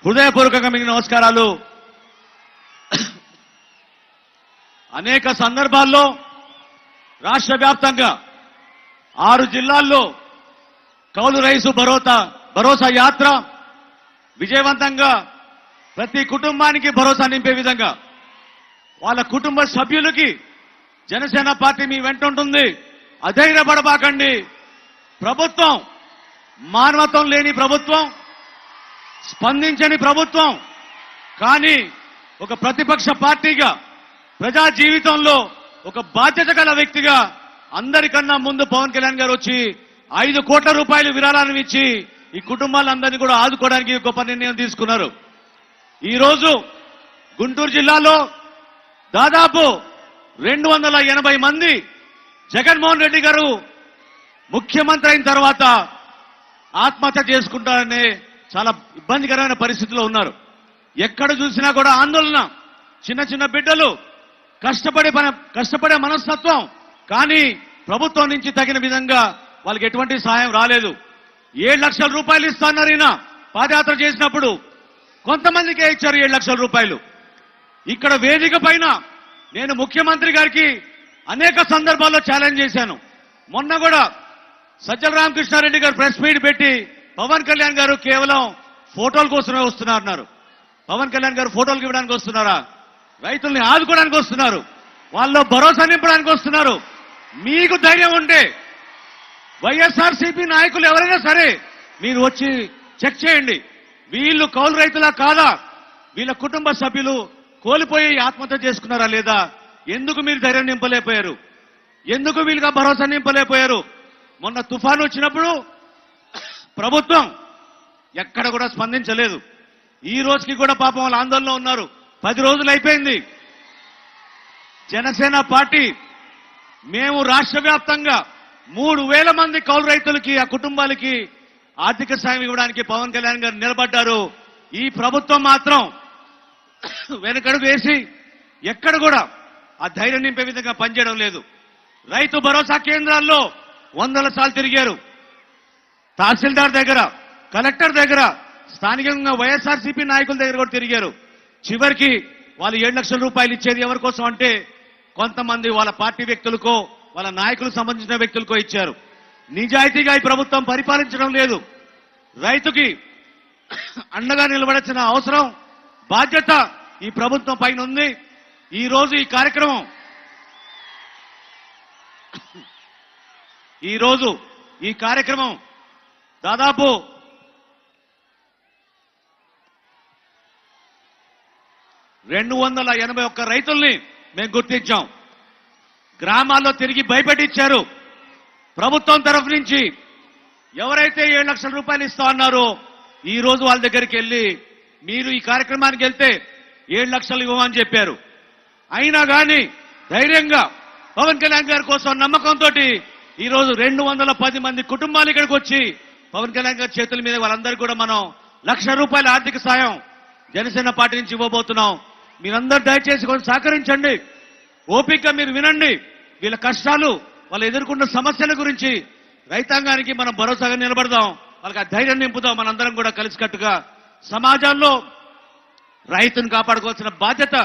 హృదయపూర్వకంగా మీకు నమస్కారాలు. అనేక సందర్భాల్లో రాష్ట్ర వ్యాప్తంగా 6 జిల్లాల్లో కౌలు రైతు భరోసా యాత్ర విజయవంతంగా ప్రతి కుటుంబానికి భరోసా నింపే విధంగా వాళ్ళ కుటుంబ సభ్యులకి జనసేన పార్టీ మీ వెంట ఉంటుంది. అధైర్యపడబాకండి. ప్రభుత్వం మానవత్వం లేని ప్రభుత్వం, స్పందించని ప్రభుత్వం. కానీ ఒక ప్రతిపక్ష పార్టీగా ప్రజా జీవితంలో ఒక బాధ్యత గల వ్యక్తిగా అందరికన్నా ముందు పవన్ కళ్యాణ్ గారు వచ్చి 5 కోట్ల రూపాయలు విరాళాలను ఇచ్చి ఈ కుటుంబాలందరినీ కూడా ఆదుకోవడానికి గొప్ప నిర్ణయం తీసుకున్నారు. ఈ రోజు గుంటూరు జిల్లాలో దాదాపు 280 మంది జగన్మోహన్ రెడ్డి గారు ముఖ్యమంత్రి అయిన తర్వాత ఆత్మహత్య చేసుకుంటారనే చాలా ఇబ్బందికరమైన పరిస్థితిలో ఉన్నారు. ఎక్కడ చూసినా కూడా ఆందోళన, చిన్న చిన్న బిడ్డలు, కష్టపడే మనస్తత్వం. కానీ ప్రభుత్వం నుంచి తగిన విధంగా వాళ్ళకి ఎటువంటి సహాయం రాలేదు. 7 లక్షల రూపాయలు ఇస్తున్నారు. ఈయన పాదయాత్ర చేసినప్పుడు కొంతమందికే ఇచ్చారు 7 లక్షల రూపాయలు. ఇక్కడ వేదిక పైన నేను ముఖ్యమంత్రి గారికి అనేక సందర్భాల్లో ఛాలెంజ్ చేశాను. మొన్న కూడా సజ్జల రామకృష్ణారెడ్డి గారు ప్రెస్ మీట్ పెట్టి పవన్ కళ్యాణ్ గారు కేవలం ఫోటోల కోసమే వస్తున్నారు. పవన్ కళ్యాణ్ గారు ఫోటోలకు ఇవ్వడానికి వస్తున్నారా? రైతుల్ని ఆదుకోవడానికి వస్తున్నారు. వాళ్ళలో భరోసా నింపడానికి వస్తున్నారు. మీకు ధైర్యం ఉంటే వైఎస్ఆర్సీపీ నాయకులు ఎవరైనా సరే మీరు వచ్చి చెక్ చేయండి. వీళ్ళు కౌలు రైతులా కాదా? వీళ్ళ కుటుంబ సభ్యులు కోల్పోయి ఆత్మహత్య చేసుకున్నారా లేదా? ఎందుకు మీరు ధైర్యం నింపలేకపోయారు? ఎందుకు వీళ్ళకి భరోసా నింపలేకపోయారు? మొన్న తుఫాను వచ్చినప్పుడు ప్రభుత్వం ఎక్కడ కూడా స్పందించలేదు. ఈ రోజుకి కూడా పాపం వాళ్ళు ఆందోళనలో ఉన్నారు. 10 రోజులు అయిపోయింది. జనసేన పార్టీ మేము రాష్ట్ర వ్యాప్తంగా 3,000 మంది కౌలు రైతులకి, ఆ కుటుంబాలకి ఆర్థిక సాయం ఇవ్వడానికి పవన్ కళ్యాణ్ గారు నిలబడ్డారు. ఈ ప్రభుత్వం మాత్రం వెనకడుగు వేసి ఎక్కడ కూడా ఆ ధైర్యం నింపే విధంగా పనిచేయడం లేదు. రైతు భరోసా కేంద్రాల్లో 100 సార్లు తిరిగారు. తహసీల్దార్ దగ్గర, కలెక్టర్ దగ్గర, స్థానికంగా వైఎస్ఆర్సీపీ నాయకుల దగ్గర కూడా తిరిగారు. చివరికి వాళ్ళు 7 లక్షల రూపాయలు ఇచ్చేది ఎవరి కోసం అంటే కొంతమంది వాళ్ళ పార్టీ వ్యక్తులకో, వాళ్ళ నాయకులకు సంబంధించిన వ్యక్తులకో ఇచ్చారు. నిజాయితీగా ఈ ప్రభుత్వం పరిపాలించడం లేదు. రైతుకి అండగా నిలబడాల్సిన అవసరం, బాధ్యత ఈ ప్రభుత్వం పైన ఉంది. ఈ రోజు ఈ కార్యక్రమం దాదాపు 281 రైతుల్ని మేము గుర్తించాం. గ్రామాల్లో తిరిగి భయపెట్టించారు. ప్రభుత్వం తరఫు నుంచి ఎవరైతే 7 లక్షల రూపాయలు ఇస్తా అన్నారో ఈ రోజు వాళ్ళ దగ్గరికి వెళ్ళి మీరు ఈ కార్యక్రమానికి వెళ్తే 7 లక్షలు ఇవ్వమని చెప్పారు. అయినా కానీ ధైర్యంగా పవన్ కళ్యాణ్ గారి కోసం నమ్మకంతో ఈ రోజు 210 మంది కుటుంబాలు ఇక్కడికి వచ్చి పవన్ కళ్యాణ్ గారి చేతుల మీద వాళ్ళందరికీ కూడా మనం 1 లక్ష రూపాయల ఆర్థిక సాయం జనసేన పార్టీ నుంచి ఇవ్వబోతున్నాం. మీరందరూ దయచేసి కొంచెం సహకరించండి. ఓపిక మీరు వినండి. వీళ్ళ కష్టాలు, వాళ్ళు ఎదుర్కొన్న సమస్యల గురించి రైతాంగానికి మనం భరోసాగా నిలబడదాం. వాళ్ళకి ఆ ధైర్యం నింపుదాం. మనందరం కూడా కలిసికట్టుగా సమాజంలో రైతును కాపాడుకోవాల్సిన బాధ్యత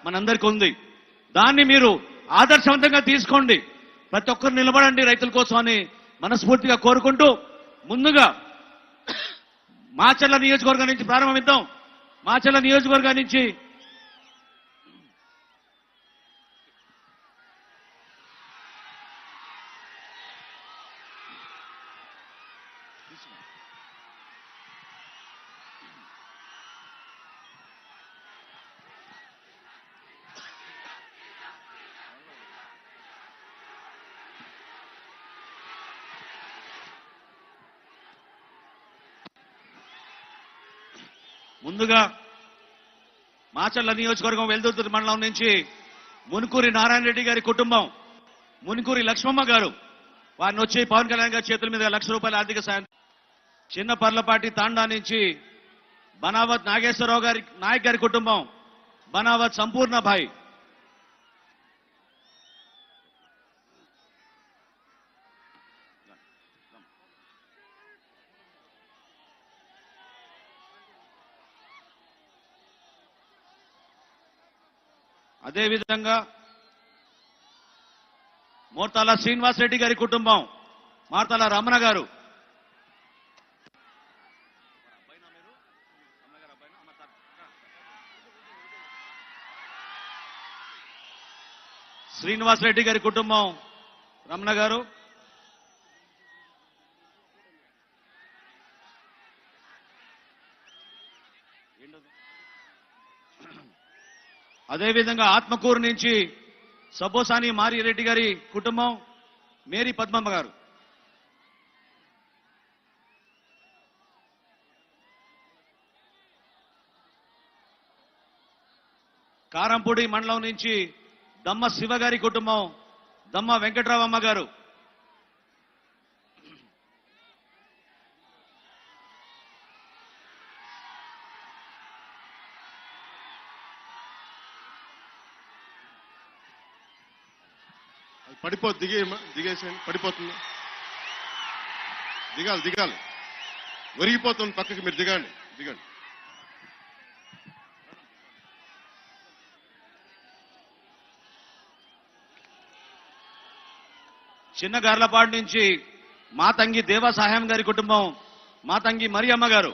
మనందరికీ ఉంది. దాన్ని మీరు ఆదర్శవంతంగా తీసుకోండి. ప్రతి ఒక్కరు నిలబడండి రైతుల కోసం అని మనస్ఫూర్తిగా కోరుకుంటూ ముందుగా మాచర్ల నియోజకవర్గం నుంచి ప్రారంభిద్దాం. మాచర్ల నియోజకవర్గం నుంచి మాచర్ల నియోజకవర్గం వెల్దుర్తి మండలం నుంచి మునుకూరి నారాయణ రెడ్డి గారి కుటుంబం, మునుకూరి లక్ష్మమ్మ గారు, వారిని వచ్చి పవన్ కళ్యాణ్ గారి చేతుల మీద 1 లక్ష రూపాయల ఆర్థిక సాయం. చిన్న పర్లపాటి తాండా నుంచి బనావత్ నాగేశ్వరరావు గారి నాయక్ గారి కుటుంబం बनावत संपूर्ण भाई అదే విధంగా మోర్తాల శ్రీనివాస్ రెడ్డి గారి కుటుంబం, మార్తాల రమణ గారు, శ్రీనివాస్ రెడ్డి గారి కుటుంబం, రమణ గారు, అదేవిధంగా ఆత్మకూరు నుంచి సబ్బోసాని మారిరెడ్డి గారి కుటుంబం, మేరీ పద్మమ్మ గారు, కారంపూడి మండలం నుంచి దమ్మ శివ గారి కుటుంబం, దమ్మ వెంకట్రావమ్మ గారు, పడిపోతుంది, దిగేసేయండి, పడిపోతుంది. దిగాలి ఒరిగిపోతుంది, పక్కకి మీరు దిగండి. చిన్న గార్లపాడు నుంచి మాతంగి దేవసాయం గారి కుటుంబం, మాతంగి మరియమ్మ గారు,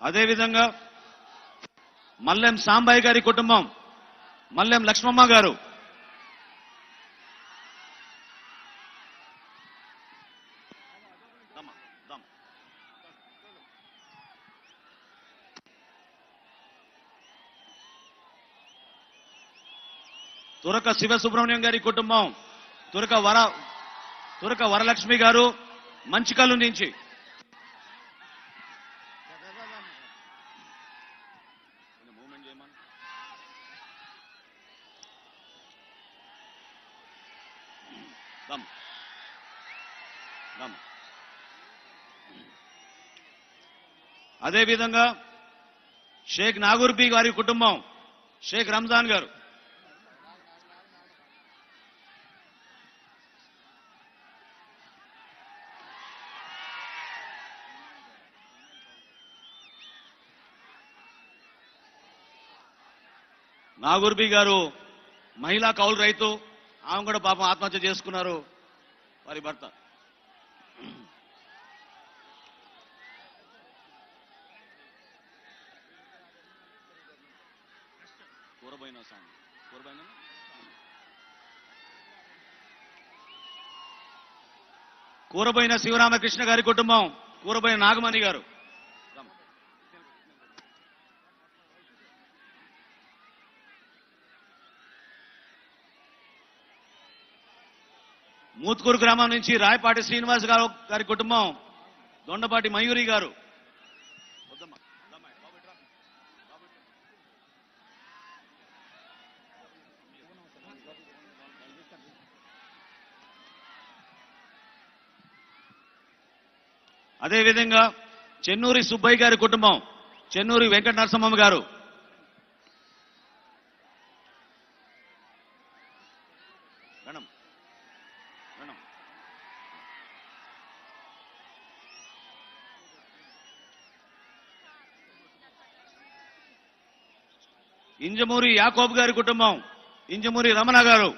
అదేవిధంగా మల్లెం సాంబయ్య గారి కుటుంబం, మల్లెం లక్ష్మమ్మ గారు, తురక శివ సుబ్రహ్మణ్యం గారి కుటుంబం, తురక వరలక్ష్మి గారు, మంచికల్లు నుంచి, అదేవిధంగా షేక్ నాగూర్బీ గారి కుటుంబం, షేక్ రంజాన్ గారు, నాగూర్బీ గారు మహిళా కౌలు రైతు, ఆమె కూడా పాపం ఆత్మహత్య చేసుకున్నారు వారి భర్త. కూరబోయిన శివరామకృష్ణ గారి కుటుంబం, కూరబోయిన నాగమణి గారు, మూత్కూరు గ్రామం నుంచి రాయపాటి శ్రీనివాస్ గారి కుటుంబం, దొండపాటి మయూరి గారు, అదేవిధంగా చెన్నూరి సుబ్బయ్య గారి కుటుంబం, చెన్నూరి వెంకట నరసింహమ్మ గారు, ఇంజమూరి యాకోబ్ గారి కుటుంబం, ఇంజమూరి రమణ గారు,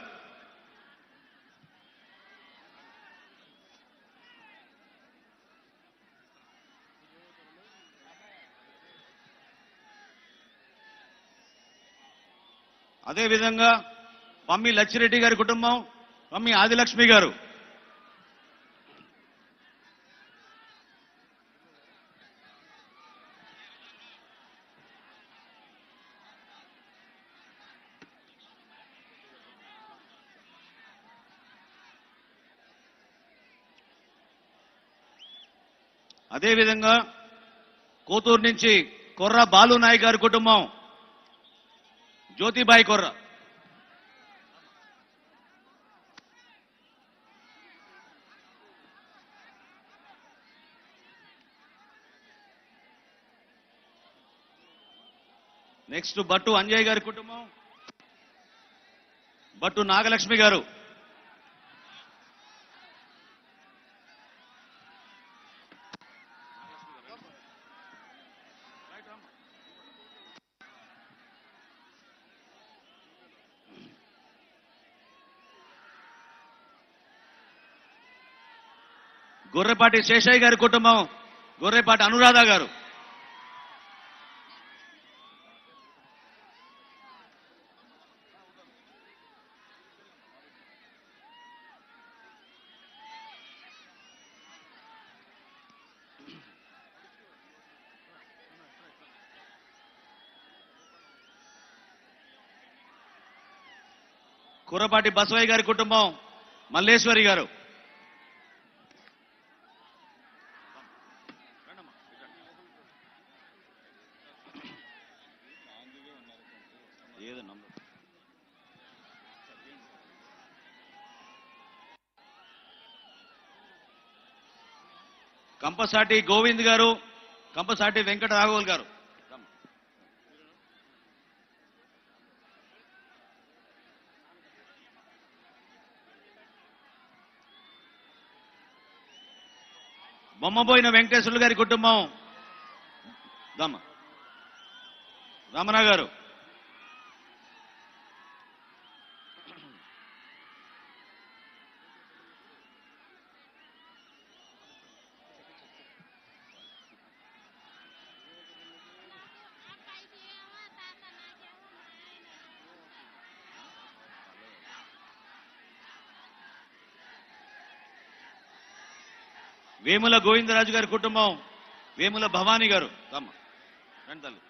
అదేవిధంగా పమ్మి లచ్చిరెడ్డి గారి కుటుంబం, పమ్మి ఆదిలక్ష్మి గారు, అదేవిధంగా కోతూరు నుంచి కొర్ర బాలు నాయక్ గారి కుటుంబం, జ్యోతిబాయి కొర్ర. నెక్స్ట్ బట్టు అంజయ్ గారి కుటుంబం, బట్టు నాగలక్ష్మి గారు. గొర్రెపాటి శేషయ్య గారి కుటుంబం, గొర్రెపాటి అనురాధ గారు. కుర్రపాటి బసవయ్య గారి కుటుంబం, మల్లేశ్వరి గారు. కంపసాటి గోవింద్ గారు, కంపసాటి వెంకట రాఘవులు గారు. బొమ్మబోయిన వెంకటేశ్వర్లు గారి కుటుంబం, రమణ గారు. వేముల గోవిందరాజు గారి కుటుంబం, వేముల భవానీ గారు. రండి తల్లి.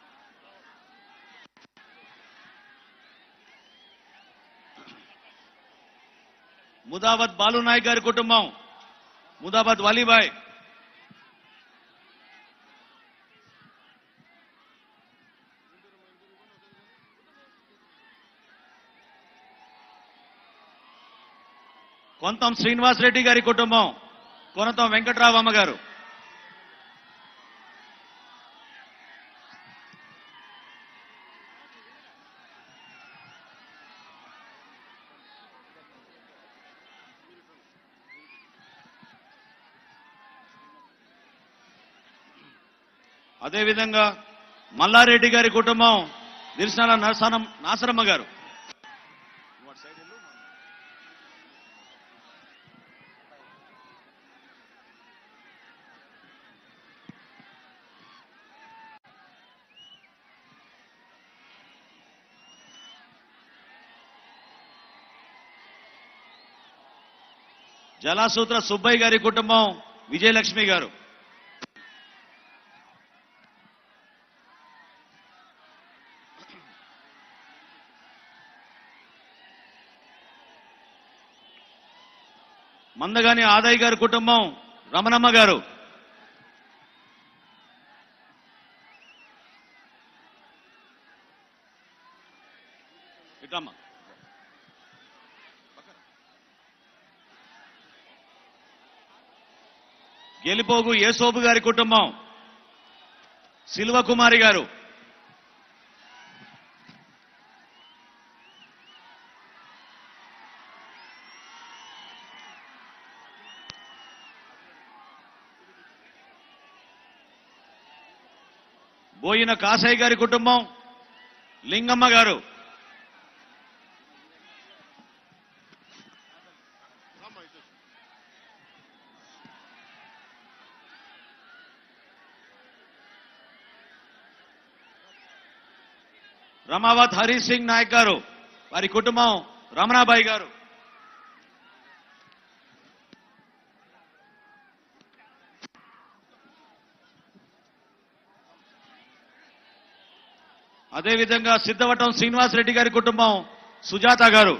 ముదాబాద్ బాలునాయక్ గారి కుటుంబం, ముదాబాద్ వలీబాయ్. కొంతం శ్రీనివాస్ రెడ్డి గారి కుటుంబం, కొనతం వెంకట్రావమ్మ గారు. అదేవిధంగా మల్లారెడ్డి గారి కుటుంబం, దిర్శనాల నాసరమ్మ గారు. జలాసూత్ర సుబ్బయ్య గారి కుటుంబం, విజయలక్ష్మి గారు. మందగాని ఆదాయ్ గారి కుటుంబం, రమణమ్మ గారు. ఇటమ్మ. గెలిపోగు యేసోబు గారి కుటుంబం, శిల్వకుమారి గారు. బోయిన కాసయ్య గారి కుటుంబం, లింగమ్మ గారు. రమావత్ హరీష్ సింగ్ నాయక్ గారు, వారి కుటుంబం రమణాబాయి గారు. అదేవిధంగా సిద్ధవటం శ్రీనివాసరెడ్డి గారి కుటుంబం, సుజాత గారు.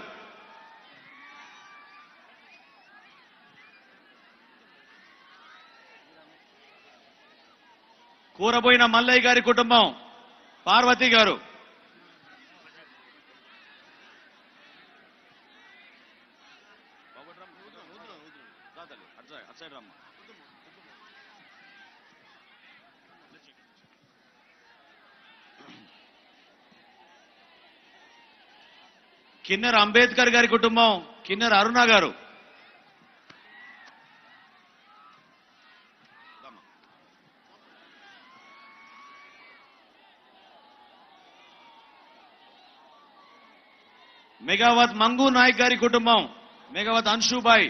కూరబోయిన మల్లయ్య గారి కుటుంబం పార్వతి గారు, కిన్నెర అంబేద్కర్ గారి కుటుంబం కిన్నెర అరుణ గారు, మెగావత్ మంగు నాయక్ గారి కుటుంబం మెగావత్ అన్షుబాయ్,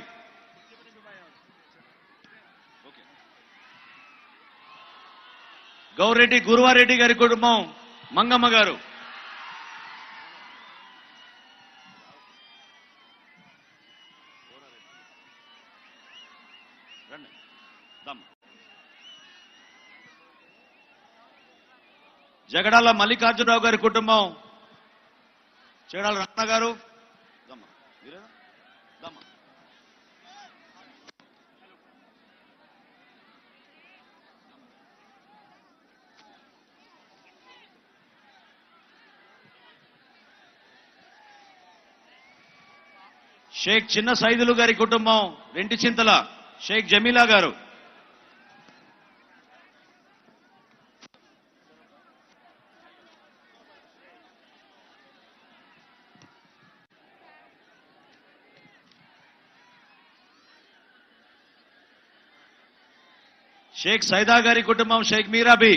గౌరెడ్డి గురువారెడ్డి గారి కుటుంబం మంగమ్మ గారు, జగడాల మల్లికార్జునరావు గారి కుటుంబం జగడాల రత్న గారు, షేక్ చిన్న సైదులు గారి కుటుంబం రెంటి చింతల షేక్ జమీలా గారు, షేక్ సైదా గారి కుటుంబం షేక్ మీరాబీ,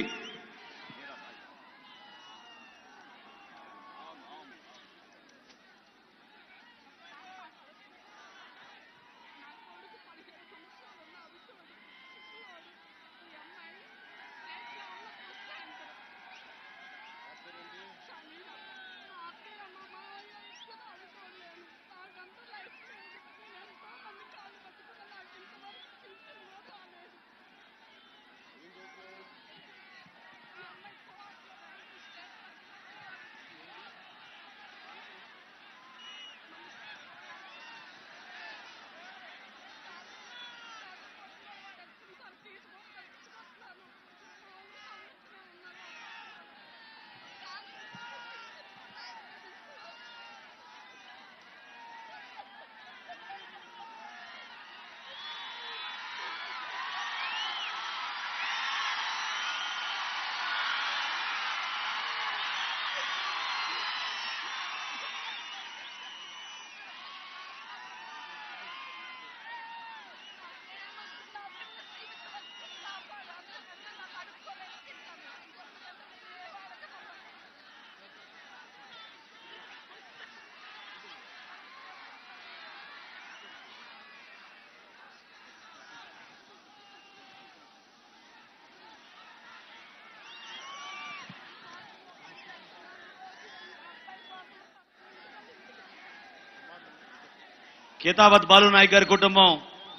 కేతావత్ బాలు నాయక్ గారి కుటుంబం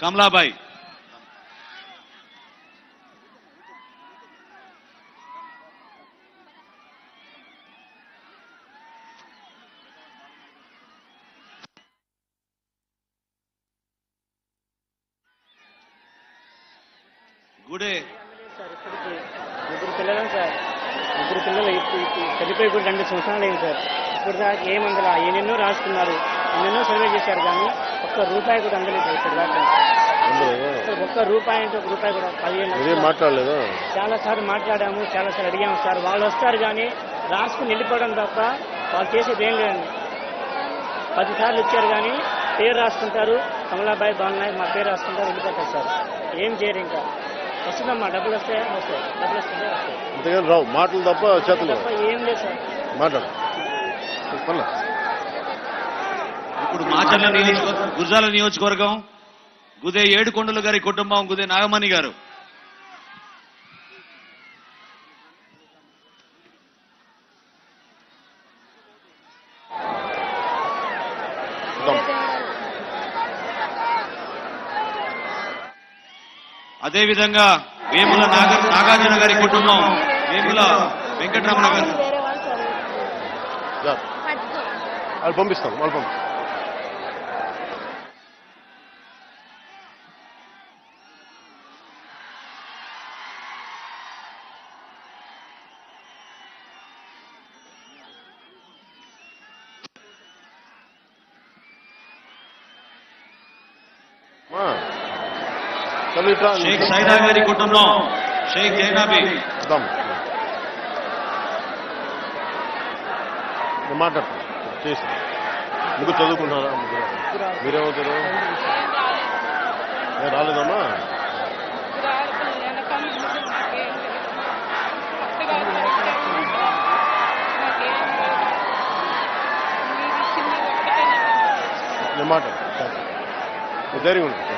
కమలాబాయ్, గుడే ముగ్గురు పిల్లలు సార్, ముగ్గురు పిల్లలు చనిపోయి కూడా 2 సంవత్సరాలు అయింది సార్. ఇప్పుడు దాకా ఏమందలా ఎన్నెన్నో రాసుకున్నారు, ఎన్నెన్నో సర్వే చేశారు, కానీ ఒక్క రూపాయి కూడా అందలేదు సార్. ఇప్పుడు దాకా ఒక్క రూపాయి అంటే ఒక రూపాయి కూడా 15 మాట్లాడలేదు. చాలా సార్లు మాట్లాడాము, చాలా సార్లు అడిగాము సార్. వాళ్ళు వస్తారు కానీ రాసుకుని వెళ్ళిపోవడం తప్ప వాళ్ళు చేసేది ఏం లేదండి. 10 సార్లు ఇచ్చారు కానీ పేరు రాసుకుంటారు, కమలాబాయి బాగున్నాయి మా పేరు రాసుకుంటారు, వెళ్ళిపోతారు సార్. ఏం చేయరు. ఇంకా వస్తుందమ్మా, డబ్బులు వస్తాయా? వస్తాయి. డబ్బులు వస్తాయా? వస్తాయి. అంతేగాని రావు మాటలు తప్ప చేతులు తప్ప ఏం లేదు సార్. మాట్లాడు. ఇప్పుడు మాచర్ల గురజాల నియోజకవర్గం గుదే ఏడుకొండలు గారి కుటుంబం గుదే నాగమణి గారు, అదేవిధంగా వేముల నాగార్జున గారి కుటుంబం వేముల వెంకటరమణ గారు. వాళ్ళు పంపిస్తాను, వాళ్ళు పంపిస్తాను. షేక్ సైదా గారి కుటుంబం, షేక్ జైనాబీ. మాట్లాడుతున్నా చేసి ముగ్గురు చదువుకుంటున్నారా? ముగ్గురు. మీరేమవుతారు? నేను రాలేదమ్మా. నేను మాట్లాడు ధైర్యం ఉంటుంది.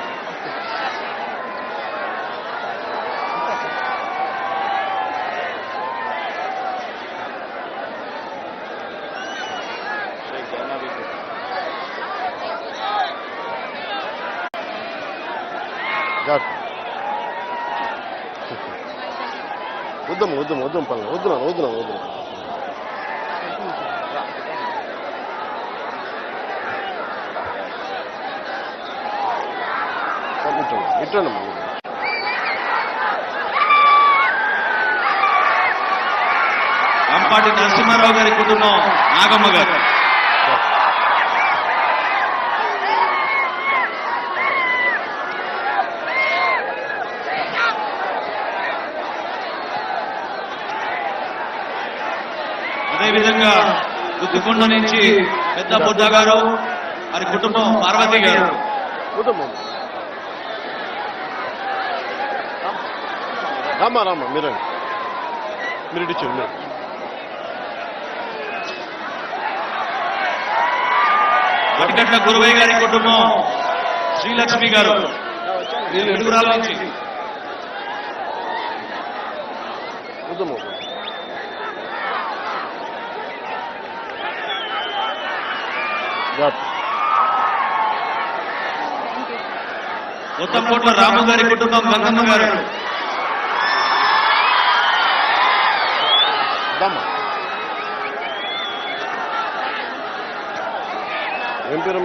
వద్దాం పనులు వద్దునా ఇట్టండి. అంపాటి నరసింహారావు గారి కుటుంబం, నాగమ్మ గారు. అదేవిధంగా గుత్తికొండ నుంచి పెద్ద బుద్ధ గారు, వారి కుటుంబం, పార్వతి గారు. రామ్మా మీరు ఇచ్చారు. వటికట్ల గురువయ్య గారి కుటుంబం, శ్రీలక్ష్మి గారు, వీళ్ళు ఎడుగురాల నుంచి. కొత్తకోట్ల రాము గారి కుటుంబం, గంగమ్మ గారు. ఏం పేరు?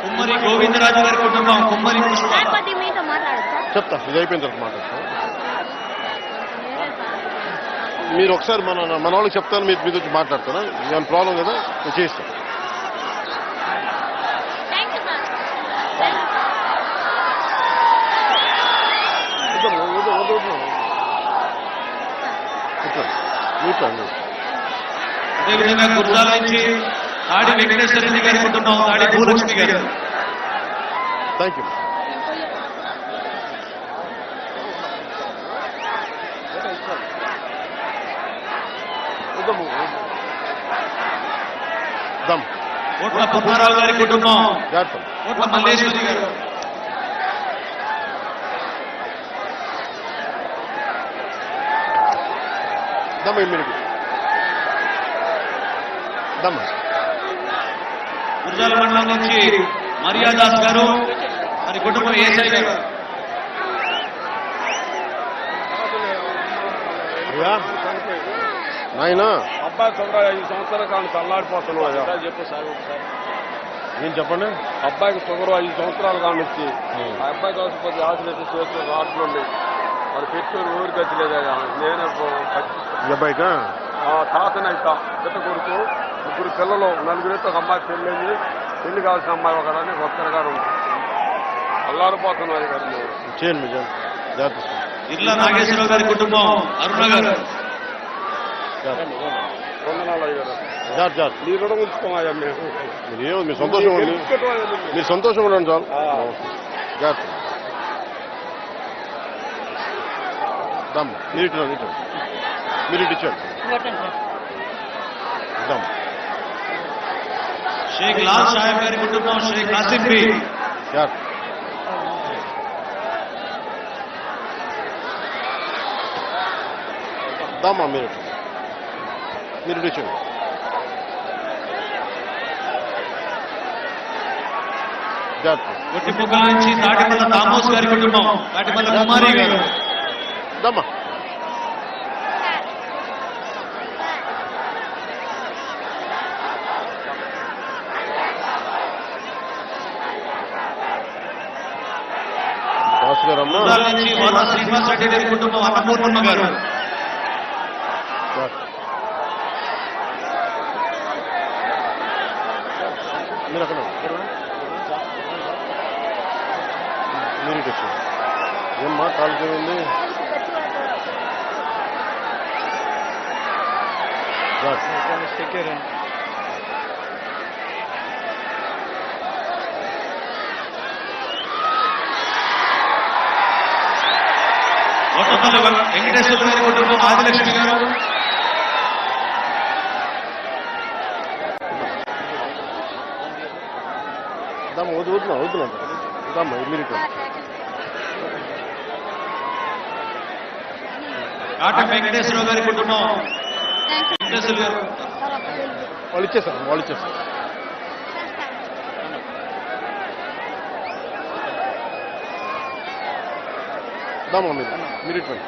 కుమ్మరి గోవిందరాజు గారి కుటుంబం, కుమ్మరి పుష్ప. చెప్తా, ఇది అయిపోయిన తర్వాత మాట్లాడతా. మీరు ఒకసారి మన వాళ్ళకి చెప్తాను, మీరు మీద వచ్చి మాట్లాడతారా? ఏమైనా ప్రాబ్లం కదా, నేను చేస్తాను. అదేవిధంగా గుర్రాల నుంచి తాడి వెంకటేశ్వర రెడ్డి గారి కుటుంబం, తాడి భూలక్ష్మి గారు. Thank you. కోట్ల పున్నారావు గారి కుటుంబం, కోట్ల మల్లేశ్వరి గారు. గుర్జాల మండలం నుంచి మర్యాదాస్ గారు, వారి కుటుంబం, ఏసై గారు. నాయనా అబ్బాయి తొందరగా 5 సంవత్సరాల కాలం తల్లాడిపోతున్నావు. చెప్పు సార్ ఒకసారి. ఏం చెప్పండి? అబ్బాయికి షుగర్ 5 సంవత్సరాల కాలం వచ్చి ఆ అబ్బాయి కోసం కొద్ది ఆశలైతే చేతులు రాట్లుండి మరి పెట్టుకుని ఊరి గతి లేదా. నేనే అబ్బాయికా తాతనైతా పెద్ద కొడుకు, 3 పిల్లలు, 4 ఒక అమ్మాయి పెళ్లి కావాల్సిన అమ్మాయి ఒకదాన్ని ఒక్కరిగా ఉంది. అల్లాడిపోతున్నారు గారు. చేయండి జాగ్రత్త. ఇర్ల నాగేశ్వరరావు గారి కుటుంబం, అరుణ గారు. నీ రుణం ఉంచుకోమయ్యా. మీరు సంతోషం ఉండండి చాలు. జాగ్రత్త. మీరు ఇచ్చారు. షేక్ లాల్ సాహెబ్ గారి కుటుంబం, షేక్ కాసిఫీ. దమ్మా మీరు ఇచ్చారు. కొట్టిపుక్కల నుంచి తాటిపల్ల తామోస్ గారి కుటుంబం, తాటిపల్ల కుమారి గారు. దమ్మా నుంచి వర్మ శ్రీనివాస్ రెడ్డి గారి కుటుంబం, అన్నపూర్ణమ్మ గారు. మీరు అక్కడ మీరు ఇటు వచ్చారు ఏమ్మా కాలుకి ఉంది వెంకటేశ్వర గారి కుటుంబం ఆదిలక్ష్మి గారు వద్దునా మీరు కాటం వెంకటేశ్వర గారి కుటుంబం వెంకటేశ్వర గారు వాళ్ళు ఇచ్చేసారు దమ్మా మీరు ఇటువంటి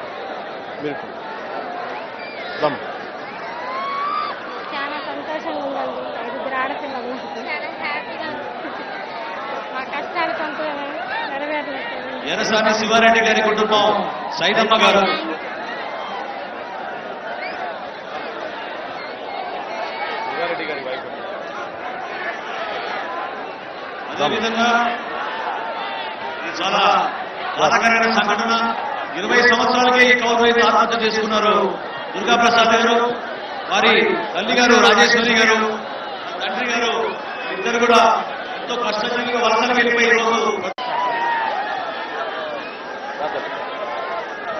దమ్ చాలా సంతోషంగా ఉందండి 5 ఆడపిల్లలు మా కష్టాలు కొంత నెరవేరలేదు. ఎర్రసాని శివారెడ్డి గారి కుటుంబం సైదమ్మ గారు అదేవిధంగా ఇది చాలా బాధాకరమైన సంఘటన. 20 సంవత్సరాలకే ఈ కౌలు రైతు ఆత్మహత్య చేసుకున్నారు. దుర్గాప్రసాద్ గారు, వారి తల్లి గారు రాజేశ్వరి గారు, తండ్రి గారు ఇద్దరు కూడా ఎంతో కష్టజీవిగా వలసలకు వెళ్ళిపోయి రోజు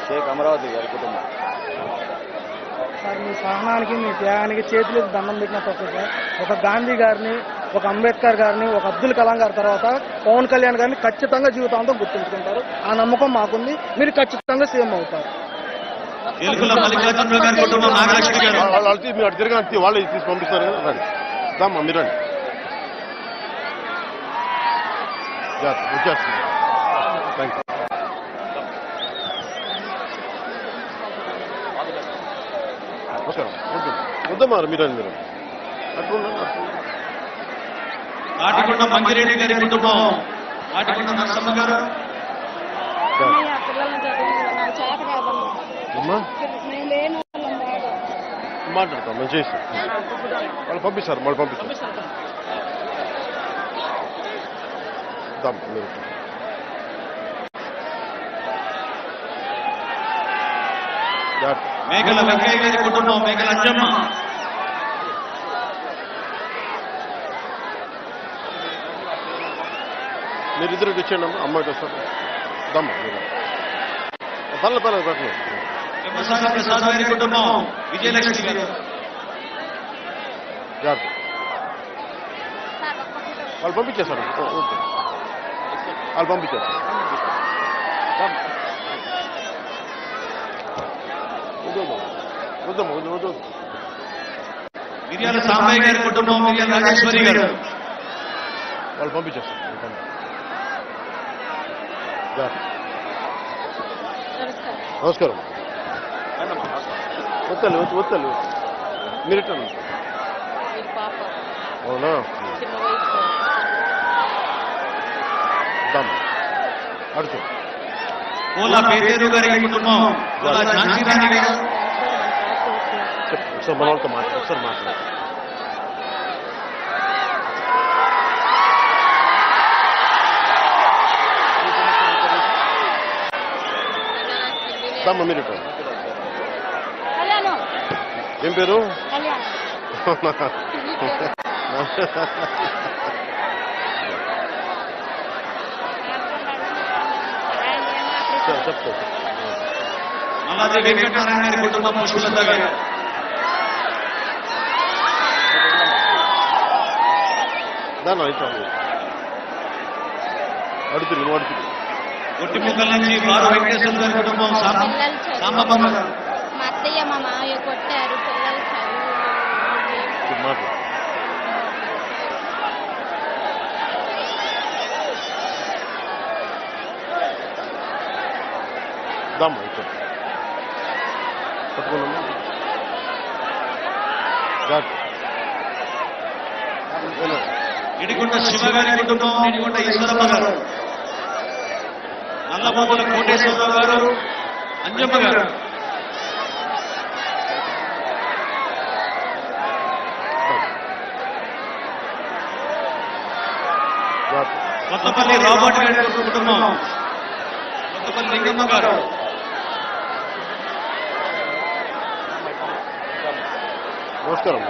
షేక్ అమరావతి గారి కుటుంబం. సార్ మీ సహనానికి మీ త్యాగానికి చేతులకు దండం పెట్టిన తప్పు సార్. ఒక గాంధీ గారిని, ఒక అంబేద్కర్ గారిని, ఒక అబ్దుల్ కలాం గారి తర్వాత పవన్ కళ్యాణ్ గారిని ఖచ్చితంగా జీవితాంతం గుర్తుంచుకుంటారు. ఆ నమ్మకం మాకుంది. మీరు ఖచ్చితంగా సీఎం అవుతారు. మీరు అటు తిరగండి, వాళ్ళు తీసి పంపిస్తారు కదా. రండి దమ్మా మీరు రండి. వచ్చేస్తుంది. Thank you. వద్దమ్మా మీరు నాటికొండ మంగిరెడ్డి గారి కుటుంబం, నాటికొండ నరసమ్మ గారు మాట్లాడతాం మేము చేసి వాళ్ళు పంపిస్తారు. మీరు మేకల వెంకయ్య గారి కుటుంబం, మేకల అంజమ్మ మీరిద్దరు ఇచ్చేయండి అమ్మా. అమ్మాయికి వస్తారు దమ్మ పర్లేదు పెట్టలేదు. ప్రసాద్ గారి కుటుంబం, విజయలక్ష్మి గారు వాళ్ళు పంపించేస్తారు. ఓకే వాళ్ళు పంపించేస్తారు. వద్దమ్మ మిర్యాల సాంబయ్య గారి కుటుంబం, మిర్యాల రాజేశ్వరి గారు వాళ్ళు పంపించేస్తారు. నమస్కారం. వత్తలు మీరు అవునా అడుచు కోలా పేరేరు గారి కుటుంబం, కోలా ఝాన్సీ రాణి గారు ఒకసారి మన వాళ్ళతో మాట్లాడు. మీరు ఏం పేరు? చెప్తా. మల్లాది వెంకటనారాయణ గారి కుటుంబం, పుష్పలత గారు దాని అడుగుతుంది. ఒట్టిముక్కల నుంచి వారు వెంకటేశ్వర గారి కుటుంబం, సాంబమ్మ గారు. మా అత్తయ్య మా మావయ్య కొట్టారు. పిల్లలు దమ్మ ఇక్కడ పట్టుకున్నాము. ఇడిగుంట శివ గారి కుటుంబం, ఇడిగుంట ఈశ్వరమ్మ గారు, నల్లబోతుల కోటేశ్వరరావు గారు, అంజమ్మ గారు. కొత్తపల్లి రాబర్ట్ గారి కుటుంబం, కొత్తపల్లి లింగమ్మ గారు, నమస్కారం.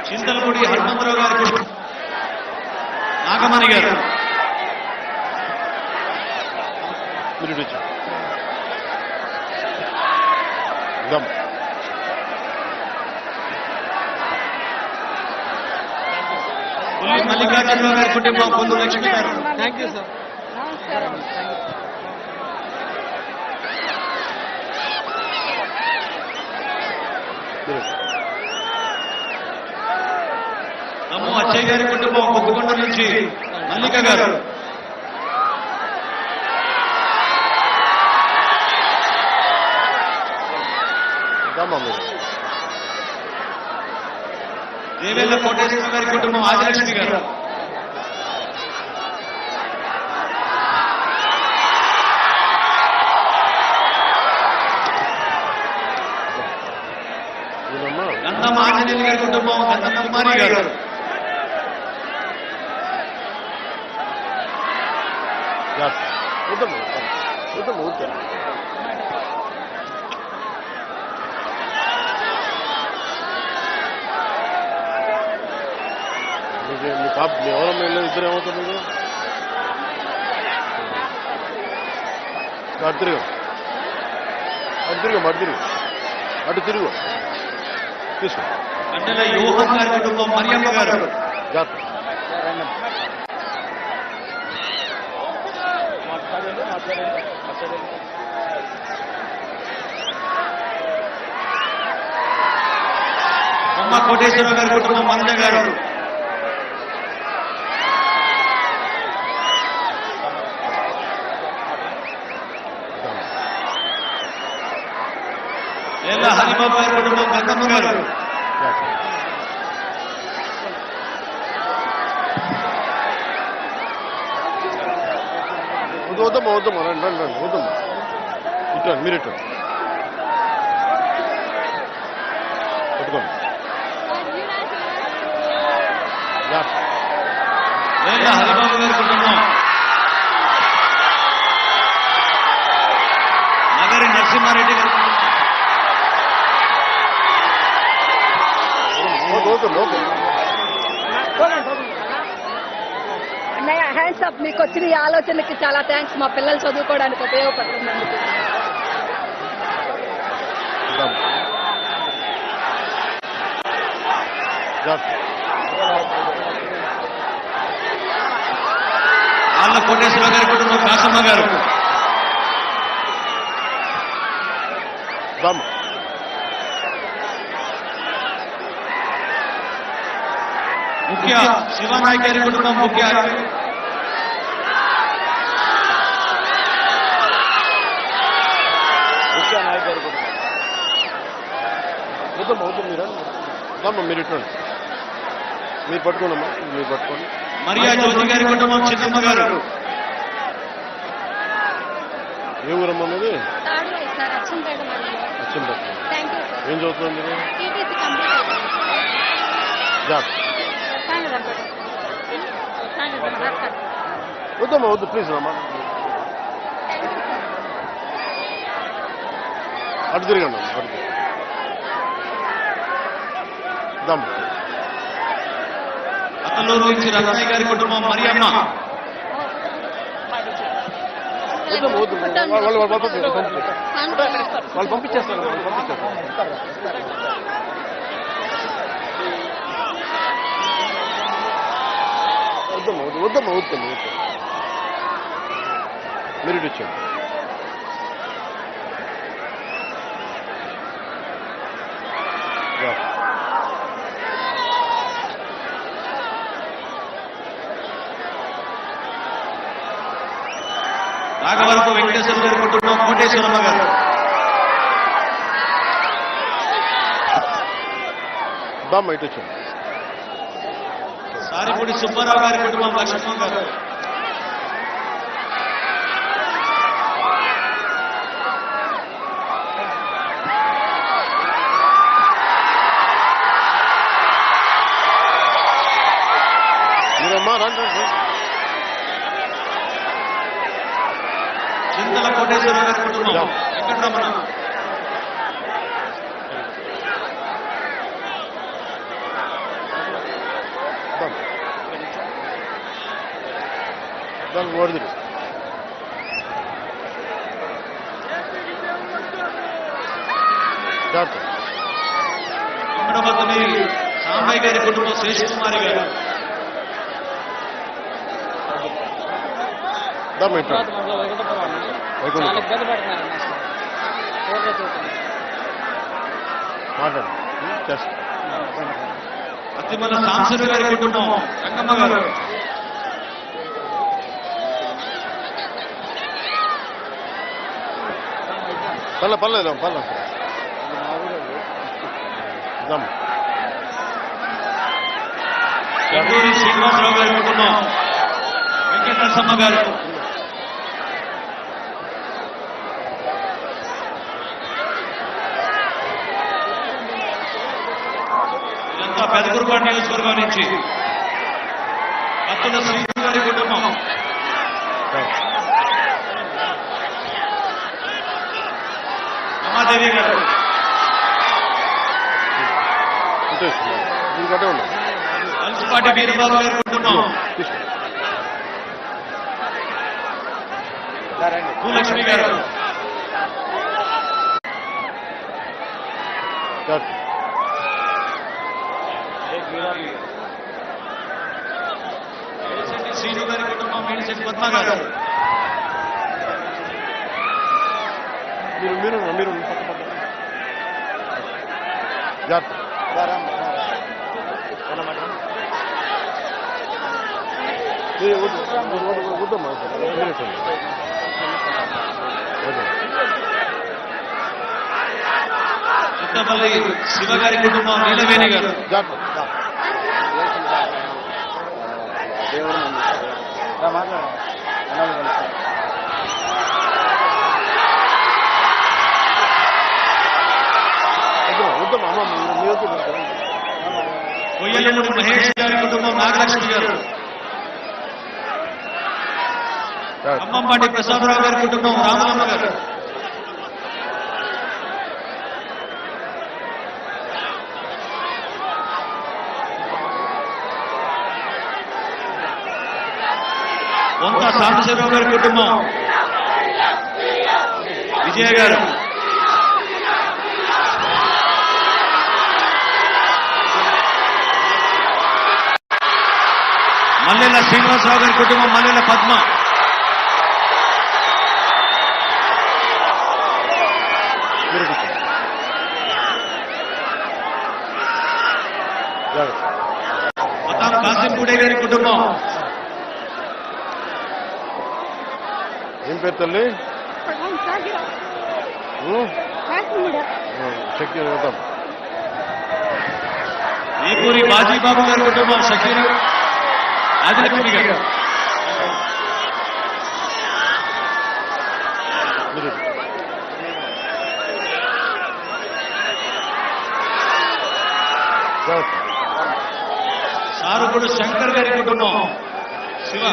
చింతలపూడి హనుమంతరావు గారి కుటుంబం, నాగమణి గారు, మల్లికార్జునరావు గారి కుటుంబం, పొందు లక్ష్మి గారు. Thank you sir. నమో అచ్చయ్య గారి కుటుంబం, కొత్తకొండ నుంచి మల్లిక గారు. దేవేళ్ల కోటేశ్వర గారి కుటుంబం, ఆదిలక్ష్మి గారు. గంధం ఆంజనేయులు గారి కుటుంబం, గంధం కుమారి గారు. మీ పాప ఎవరమ్మా వెళ్ళలేదు? ఇద్దరు ఏమవుతుంది మీరు? అటు తిరుగు, అటు తిరుగు, అటు తిరుగు, అటు తిరుగు. తీసుకో. గంటల యోహన్ గారి కుటుంబం, మరియమ్మ గారు. జాగ్రత్త. బొమ్మ కోటేశ్వర గారి కుటుంబం, మంజ గారు. లేదా హరిబాబు గారి కుటుంబం, గంగమ్మ గారు. వద్దమ్మా, వద్దమ్మా, రండి రండి రండి, వద్దమ్మా. ఇట్లా మీరు ఇట్లా పట్టుకోండి. లేదా హరిబాబు గారి కుటుంబం, నగరి నరసింహారెడ్డి గారి కుటుంబం. అన్నయ్య హ్యాండ్స్ అప్. మీకు వచ్చిన ఈ ఆలోచనకి చాలా థ్యాంక్స్. మా పిల్లలు చదువుకోవడానికి ఉపయోగపడుతున్నందుకు. ఆళ్ళ కోటేశ్వర గారి కుటుంబం, కాసమ్మ గారు. ముఖ్య శివనాయక్ గారి కుటుంబం, ముఖ్య నాయక్ గారి కుటుంబం. వద్దమ్మా, వద్దు, మీరు మీరు ఇట్లండి, మీరు పట్టుకోండమ్మా, మీరు పట్టుకోండి. మరియా జ్యోతి గారి కుటుంబం, చిన్నమ్మ గారు. ఏ ఊరమ్మా మీది? అచ్చంపేట. ఏం చదువుతుంది మీరు? వద్దమ్మా, వద్దు, ప్లీజ్ అమ్మా. అటు తిరగండి అమ్మా, అటు తిరిగి దమ్మ. అతలూరు నుంచి రత్నయ్య గారి కుటుంబం, మరియమ్మ. వాళ్ళు పంపించేస్తారు. వద్దమ్మా, వద్దమ్మా, వద్దమ్మా. మీరు ఇటు వచ్చారు. రాఘవరపు వెంకటేశ్వర గారి కుటుంబం, కోటేశ్వరమ్మ గారు. దమ్మ ఇటు వచ్చారు. సారిపూడి సుబ్బారావు గారి కుటుంబం, లక్ష్మణ్ గారు. చింతల కోటేశ్వరరావు గారి కుటుంబం వెంకటరమణ, వెంకటపద్మని సాంబయ్య గారి కుటుంబం శేషకుమారి గారు, అతిమల సాంసరు గారి కుటుంబం రంగమ్మ గారు, పర్లేదు గంగూరి శ్రీనివాసరావు గారి కుటుంబం వెంకటరసమ్మ గారు, ఇదంతా పెదకురుపాడు నియోజకవర్గం నుంచి అత్తుల శ్రీను గారి కుటుంబం, రమాదేవి గారు, అల్సిపాటి వీరబాబు గారి కుటుంబం, భూలక్ష్మి గారు, శ్రీను గారి కుటుంబం, మేడిశెట్టి పద్మ గారు, మీరు చిత్తపల్లి శివ గారి కుటుంబం నీలవేణి గారు, కొయ్యలూరు మహేష్ గారి కుటుంబం నాగలక్ష్మి గారు, ఖమ్మంపాటి ప్రసాదరావు గారి కుటుంబం రామలమ్మ గారు, కొంత సాంబశివరావు గారి కుటుంబం విజయ గారు, మల్లెల శ్రీనివాసరావు గారి కుటుంబం మల్లెల పద్మ, మతాం కాసింపూడే గారి కుటుంబం, ఏం పేరు తల్లి శక్తి అవుతాం, ఈపూరి బాజీబాబు గారి కుటుంబం షకీర ఆదిలక్ష్మి గారు, సారుకుడు శంకర్ గారి కుటుంబం శివ,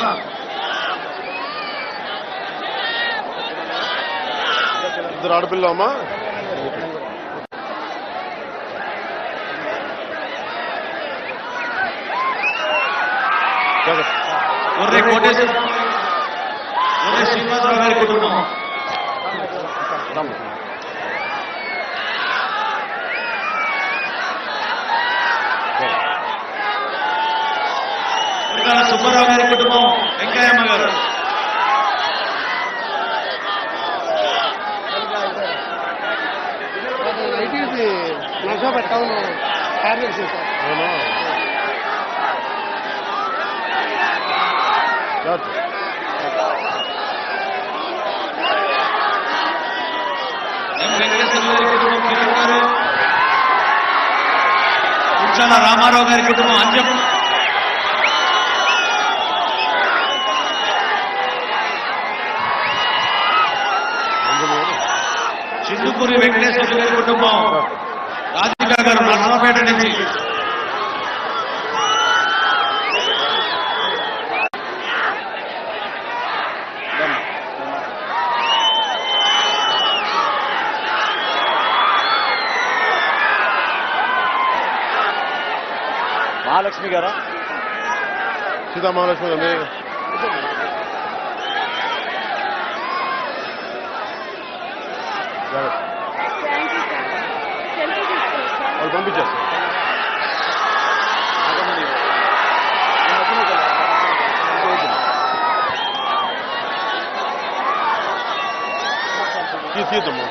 ఇద్దరు ఆడపిల్ల అమ్మా, ఒర్రే కోటేశ్వర ఒర్రే శ్రీనివాసరావు గారి కుటుంబం, సుబ్బారావు గారి కుటుంబం వెంకయ్యమ్మ గారు, టౌన్ ఎం వెంకటేశ్వర గారి కుటుంబం కిరణ్ గారు, కుంచాల రామారావు గారి కుటుంబం అంజమ్మ, చిందుపూరి వెంకటేశ్వర గారి కుటుంబం రాధికా గారు నర్సరావుపేట నుంచి, మహాలక్ష్మి గారా? సీతా మహాలక్ష్మి గారు వాళ్ళు పంపించేస్తారు. తీద్దాము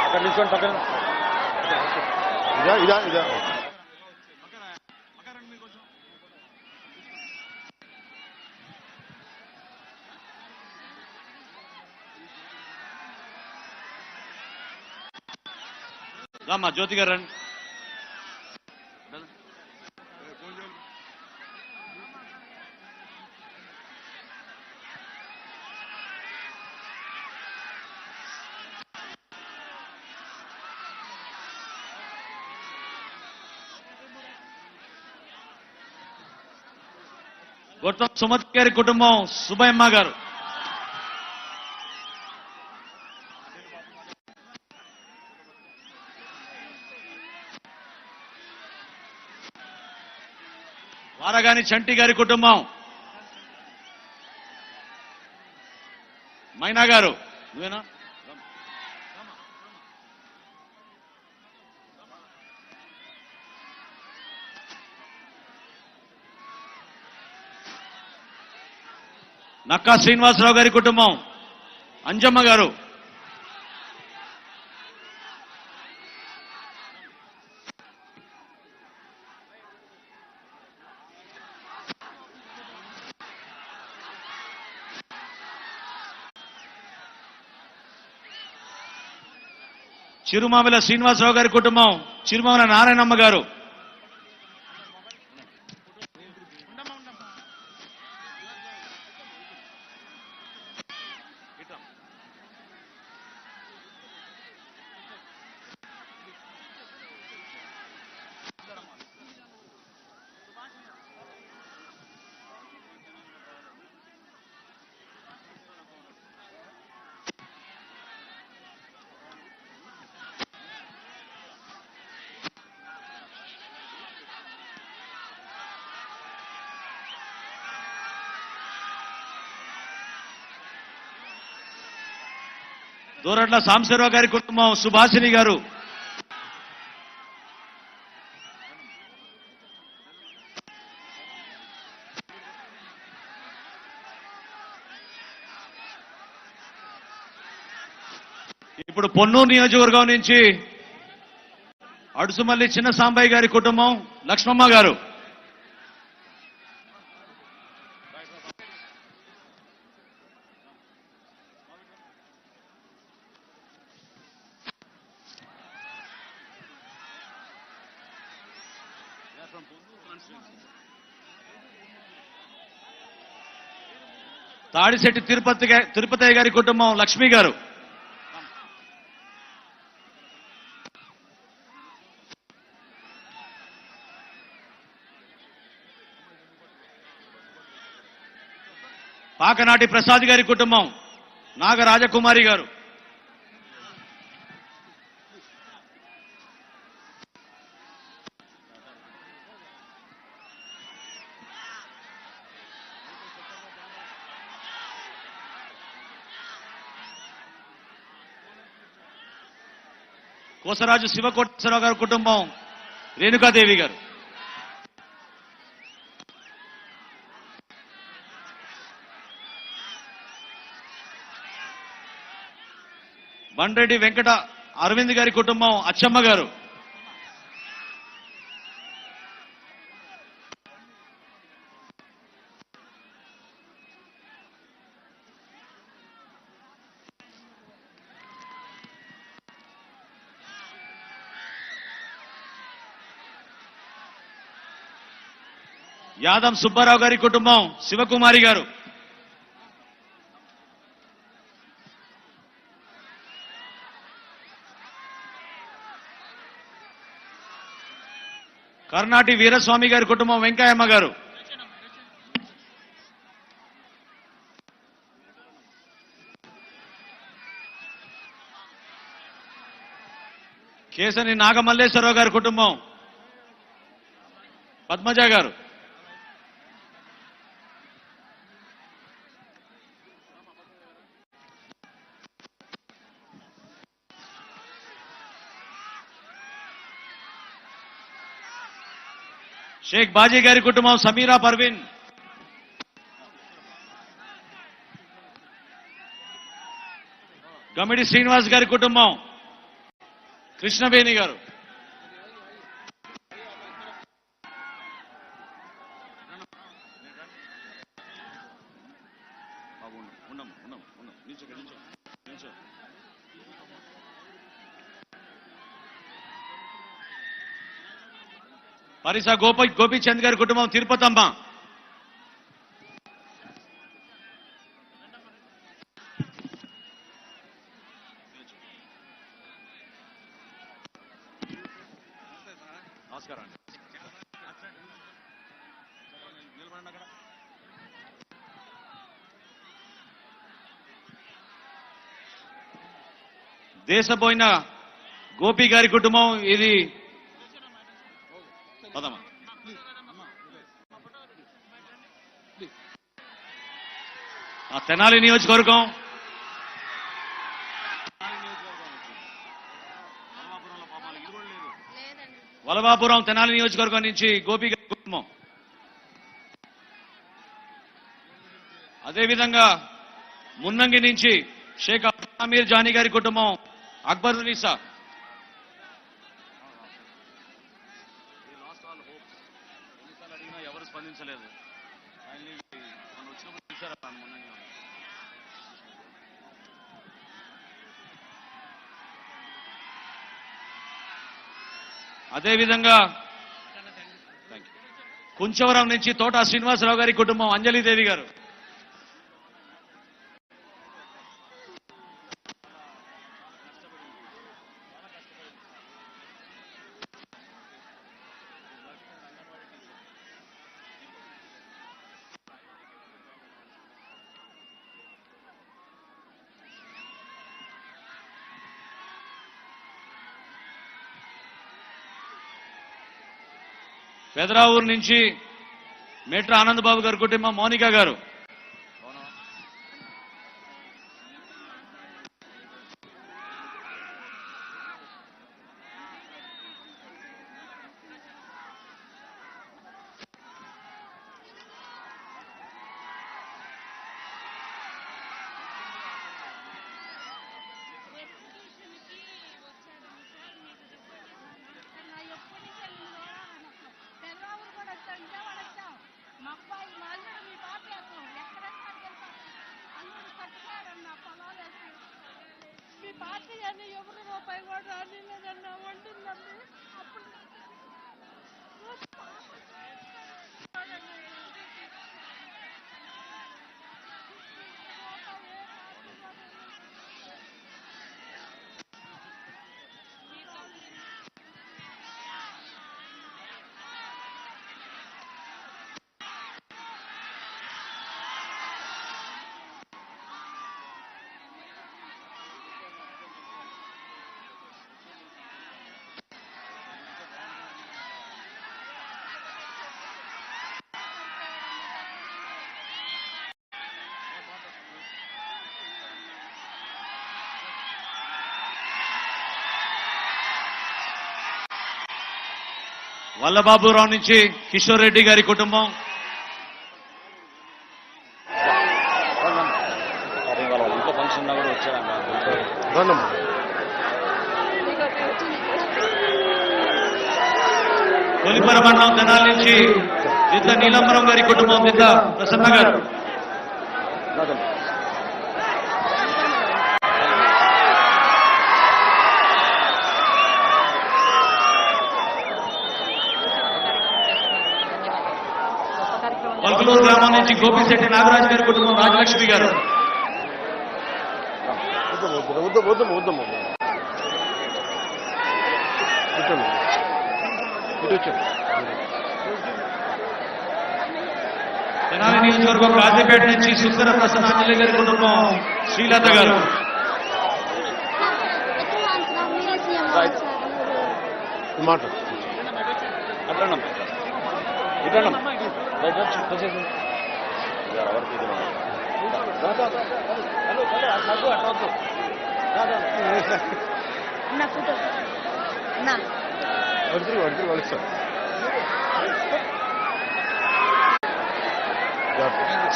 అక్కడ నిల్చోండి పక్కన. ఇదా రామ్మా జ్యోతి గారు రండి. గొట్టం సుమతి గారి కుటుంబం సుబ్బయ్యమ్మ గారు. వారగాని చంటి గారి కుటుంబం మైనా గారు. నువ్వేనా? నక్కా శ్రీనివాసరావు గారి కుటుంబం అంజమ్మ గారు. చిరుమామిల శ్రీనివాసరావు గారి కుటుంబం చిరుమామిల నారాయణమ్మ గారు. దూరట్ల సాంబశివరావు గారి కుటుంబం సుభాషిణి గారు. ఇప్పుడు పొన్నూరు నియోజకవర్గం నుంచి అడుసుమల్లి చిన్న సాంబయ్య గారి కుటుంబం లక్ష్మమ్మ గారు. తాడిశెట్టి తిరుపతయ్య గారి కుటుంబం లక్ష్మి గారు. పాకనాటి ప్రసాద్ గారి కుటుంబం నాగరాజకుమారి గారు. కోసరాజు శివకోటేశ్వరరావు గారి కుటుంబం రేణుకాదేవి గారు. బండ్రెడ్డి వెంకట అరవింద్ గారి కుటుంబం అచ్చమ్మ గారు. యాదం సుబ్బారావు గారి కుటుంబం శివకుమారి గారు. కర్ణాటి వీరస్వామి గారి కుటుంబం వెంకయ్యమ్మ గారు, కేసని నాగమల్లేశ్వరరావు గారి కుటుంబం పద్మజ గారు, షేక్ బాజీ గారి కుటుంబం సమీరా పర్వీన్, గమిడి శ్రీనివాస్ గారి కుటుంబం కృష్ణవేణి గారు, పరిసా గోపీచంద్ గారి కుటుంబం తిరుపతమ్మ, నమస్కారం. దేశపోయిన గోపి గారి కుటుంబం ఇది తెనాలి నియోజకవర్గం, వలభాపురం తెనాలి నియోజకవర్గం నుంచి గోపి గారి కుటుంబం. అదేవిధంగా మున్నంగి నుంచి షేక్ అమీర్ జానీ గారి కుటుంబం అక్బరునిసా, ఎవరు స్పందించలేదు. అదేవిధంగా కుంచవరం నుంచి తోట శ్రీనివాసరావు గారి కుటుంబం అంజలిదేవి గారు, పెదరావూరు నుంచి మేట్ర ఆనంద్ బాబు గారి కుటుంబం మౌనిక గారు, పార్టీ కానీ ఎవరు రూపాయి కూడా రానిలేదన్న వండిందండి. అప్పుడు వల్లబాబురావు నుంచి కిషోర్ రెడ్డి గారి కుటుంబం, ఇంట్లో ఫంక్షన్ కూడా వచ్చారన్న. కొలిపర మండలం తెనాలి నుంచి దిద్ద నీలంబరం గారి కుటుంబం దిద్ద ప్రసన్న గారు, పల్కులూరు గ్రామం నుంచి గోపిశెట్టి నాగరాజు గారి కుటుంబం రాజలక్ష్మి గారు, తెనాలి నియోజకవర్గం కాజీపేట నుంచి సుందర ప్రసన్న ఆంజనేయ గారి కుటుంబం శ్రీలత గారు.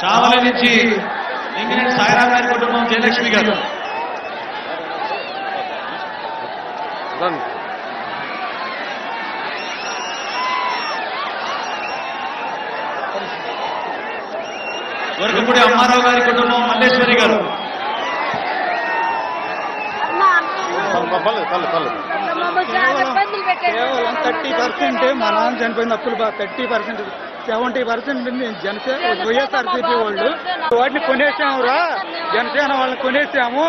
చావలి నుంచి ఇంగ్లాండ్ సాయిరామ్ గారి కుటుంబం జయలక్ష్మి గారు. వరకపూడి అమ్మారావు గారి కుటుంబం మల్లేశ్వరి గారు. 30% మా నాన్న చనిపోయిన అప్పులు 30%, 70% జనసేన వైఎస్ఆర్సీపీ వాళ్ళు వాటిని కొనేసామురా, జనసేన వాళ్ళని కొనేసాము.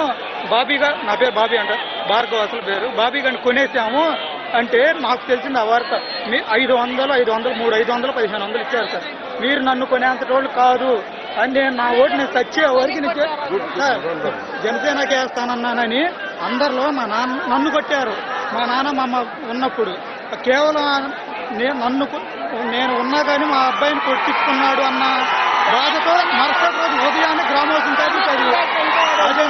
బాబీ గారు, నా పేరు బాబీ అంట, భార్గవ అసలు పేరు, బాబీ గారిని కొనేసాము అంటే నాకు తెలిసింది ఆ వార్త. మీ 500, 500, 1500 ఇచ్చారు సార్. మీరు నన్ను కొనేంతటోళ్ళు కాదు అని నేను నా ఓటు నేను చచ్చే వరకు జనసేనకి వేస్తానన్నానని అందరిలో మా నాన్న నన్ను కొట్టారు. మా నాన్న మా అమ్మ ఉన్నప్పుడు కేవలం నేను ఉన్నా కానీ మా అబ్బాయిని కొట్టించుకున్నాడు అన్న బాధతో మరుసటి రోజు ఉదయాన్నే గ్రామోత్సవం అదే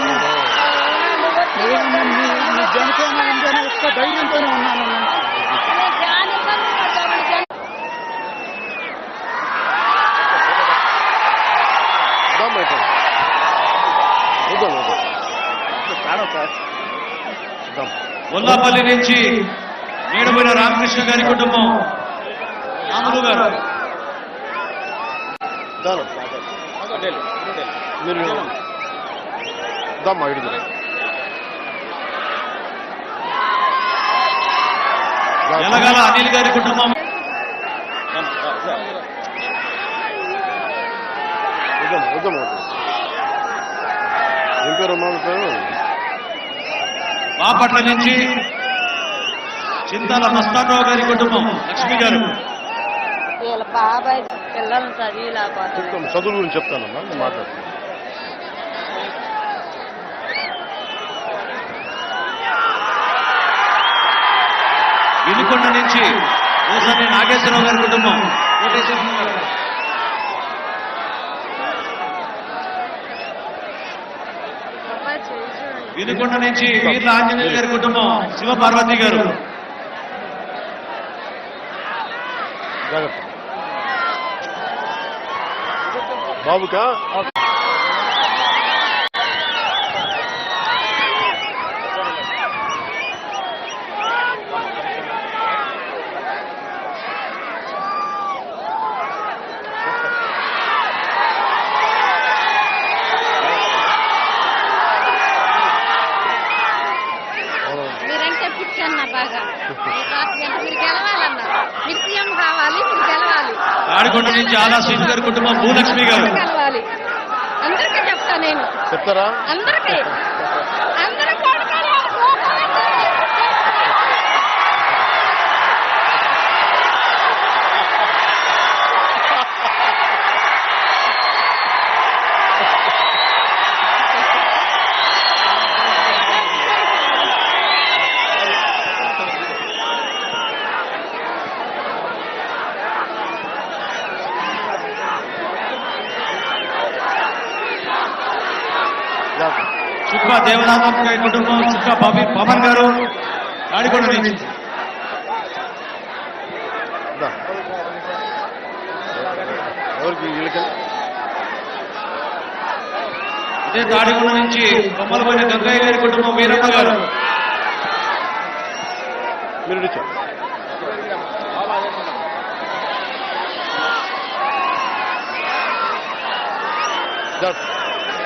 జనసేన ఉందని ఒక్క ధైర్యంతోనే ఉన్నాను. ముల్లాపల్లి నుంచి నీడబోయిన రామకృష్ణ గారి కుటుంబం రాములు గారు. ఎలగాల అనిల్ గారి కుటుంబం. బాపట్ల నుంచి చింతాల మస్తానరావు గారి కుటుంబం లక్ష్మి గారు. వీళ్ళ బాబాయ్ పిల్లలు చదివిలేకపోతారు. చదువు గురించి చెప్తానమ్మా, మాట్లాడుతున్నాను. వినుకొండ నుంచి ఓసారి నాగేశ్వరరావు గారి కుటుంబం. వినుకొండ నుంచి వీర్ల ఆంజనేయ గారి కుటుంబం శివపార్వతి గారు. బాబుకా మీరంటే పిచ్చన్న బాగా, మీరు గెలవాలన్నా, మీరు సీఎం కావాలి, మీరు గెలవాలి. ఆడికొండ నుంచి ఆలా శ్రీను గారి కుటుంబం భూలక్ష్మి గారు. గెలవాలి అందరికీ చెప్తా నేను, చెప్తారా? అందరికీ అందరూ చుక్క దేవనాథం గారి కుటుంబం చుక్క పవన్ గారు ఆడికొండ నుంచి. ఇదే తాడికొండ నుంచి కొమ్మలపల్లి గంగయ్య గారి కుటుంబం వీరమ్మ గారు.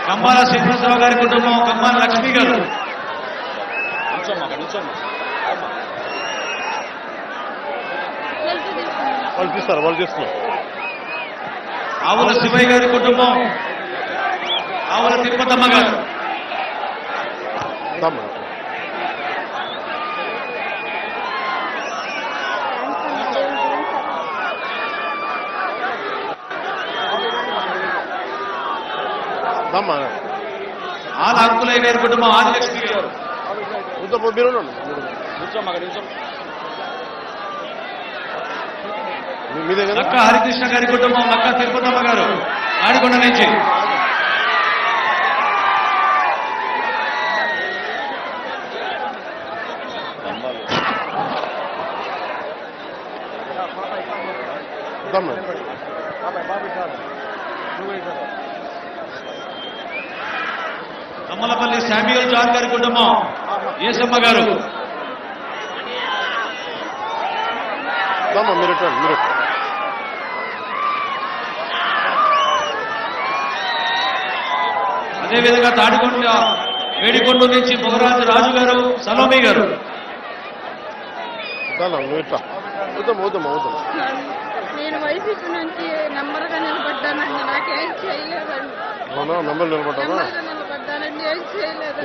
కంబాల శ్రీనివాసరావు గారి కుటుంబం కంబాల లక్ష్మి గారు. వాళ్ళు తీస్తారు, వాళ్ళు చేస్తున్నారు. ఆవుల శివయ్య గారి కుటుంబం ఆవుల తిరుపతమ్మ గారు. ఆల అంకులయ్య గారి కుటుంబం ఆదిలక్ష్మి గారు. నక్క హరికృష్ణ గారి కుటుంబం నక్క తిరుపతమ్మ గారు ఆడికొండ నుంచి. కమ్మలపల్లి శామ్యూల్ జాన్ గారి కుటుంబం ఏసమ్మ గారు. అదేవిధంగా తాడికొండ వేడికొండ నుంచి మొగరాజు రాజు గారు సలోమి గారు. నేను వైసీపీ నుంచి నెంబర్గా నిలబడ్డానండి, నాకేం చేయలేదండి. నిలబడ్డానండి, ఏం చేయలేదండి.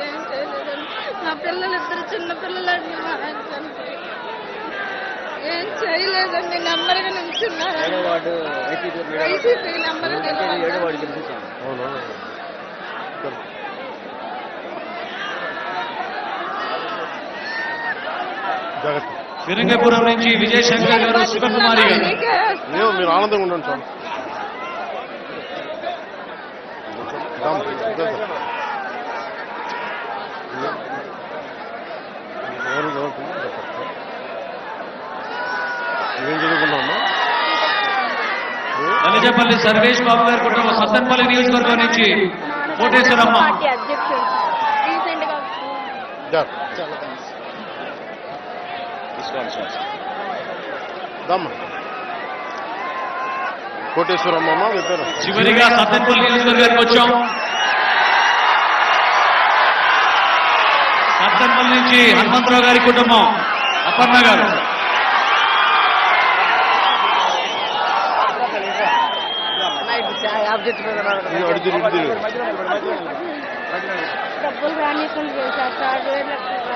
ఏం చేయలేదండి. నా పిల్లలు ఇద్దరు చిన్న పిల్లలండి, మా ఆయన చనిపోయి ఏం చేయలేదండి. నెంబర్గా నిల్చున్నాను, వైసీపీ నెంబర్గా ఫిరంగపురం నుంచి విజయశంకర్ గారు శివకుమారి గారు. మీరు ఆనందంగా ఉండండి సార్. ఏం చదువుకున్నామా? కలిజపల్లి సర్వేష్ బాబు గారి కుటుంబం సత్తెనపల్లి నియోజకవర్గం నుంచి కోటేశ్వరమ్మ. కోటేశ్వరమ్మ చివరిగా సత్తెనపల్లి నియోజకవర్గానికి వచ్చాం. సత్తెనపల్లి నుంచి హనుమంతరావు గారి కుటుంబం అపర్ణ గారు.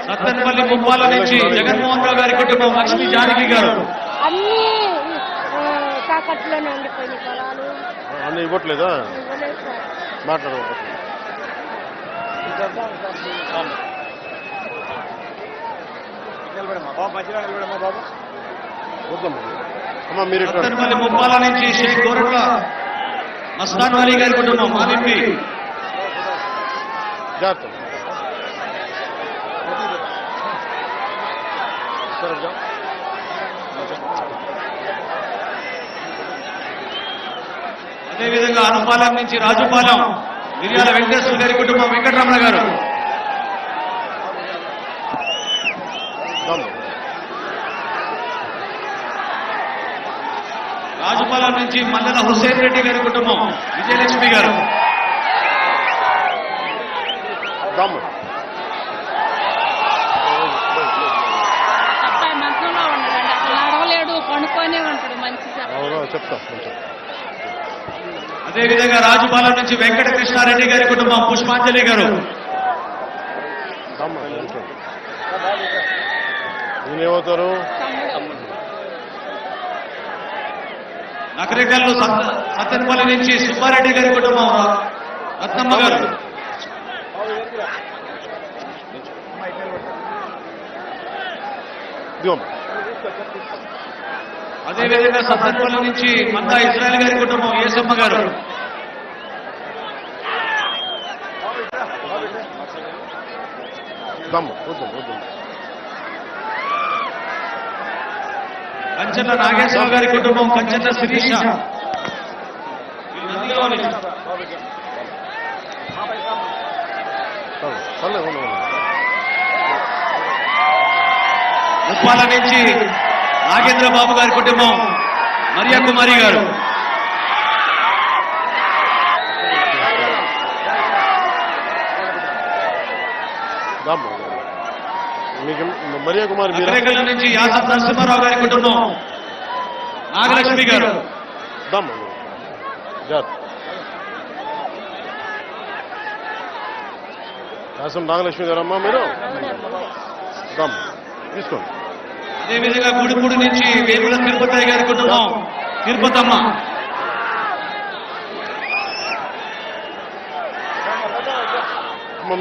సత్తెనపల్లి ముప్పాల నుంచి జగన్మోహన్ రావు గారి కుటుంబం లక్ష్మీ జానకి గారు. అన్ని తాకట్లోనే ఉండిపోయిన పొలాలు అన్ని ఇవ్వట్లేదా? మాట్లాడవచ్చు. సత్తెనపల్లి ముప్పాల నుంచి షేక్ గోరట్ల మస్తాన్ అలీ గారి కుటుంబం మాలింపి. అదేవిధంగా అనుపాలెం నుంచి రాజుపాలెం మిర్యాల వెంకటేశ్వర గారి కుటుంబం వెంకటరమణ గారు. రాజుపాలెం నుంచి మల్లెల హుస్సేన్ రెడ్డి గారి కుటుంబం విజయలక్ష్మి గారు. అబ్బాయి మంచంలో ఉండడండి, అసలు నడవలేడు, పడుకొనే ఉంటాడు మంచిగా. చెప్తా. అదేవిధంగా రాజుపాలెం నుంచి వెంకట కృష్ణారెడ్డి గారి కుటుంబం పుష్పాంజలి గారు. ఏమవుతారు? నకరికల్లు సత్తెనపల్లి నుంచి సుబ్బారెడ్డి గారి కుటుంబం రత్నమ్మ గారు. అదేవిధంగా సత్తెనపల్లి నుంచి మందా ఇజ్రాయల్ గారి కుటుంబం ఏసమ్మ గారు. కంచెల నాగేశ్వరరావు గారి కుటుంబం కంచెల శిరీష. ముప్పాల నుంచి నాగేంద్ర బాబు గారి కుటుంబం మరియా కుమారి గారు. మరియా కుమారి నుంచి యాసప్ నరసింహారావు గారి కుటుంబం నాగలక్ష్మి గారు. నాగలక్ష్మి గారమ్మా మీరు తీసుకోండి. అదేవిధంగా గుడిపూడి నుంచి వేముల తిరుపతి గారి కుటుంబం తిరుపతమ్మ.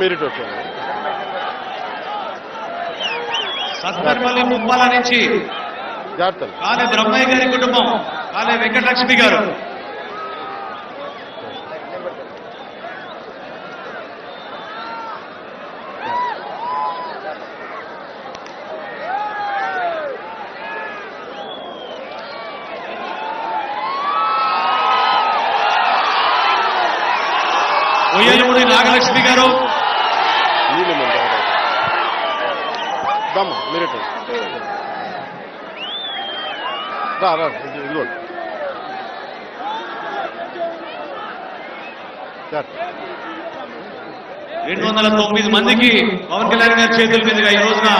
మీరిట్ వచ్చాను. సత్తెనపల్లి ముప్పాల నుంచి కాలే బ్రహ్మయ్య గారి కుటుంబం, కాలే వెంకటలక్ష్మి గారు. ఒయ్యలమూడి నాగలక్ష్మి గారు, మీరిట్ ఇదిగోండి. 209 మందికి పవన్ కళ్యాణ్ గారి చేతుల మీదుగా ఈ రోజున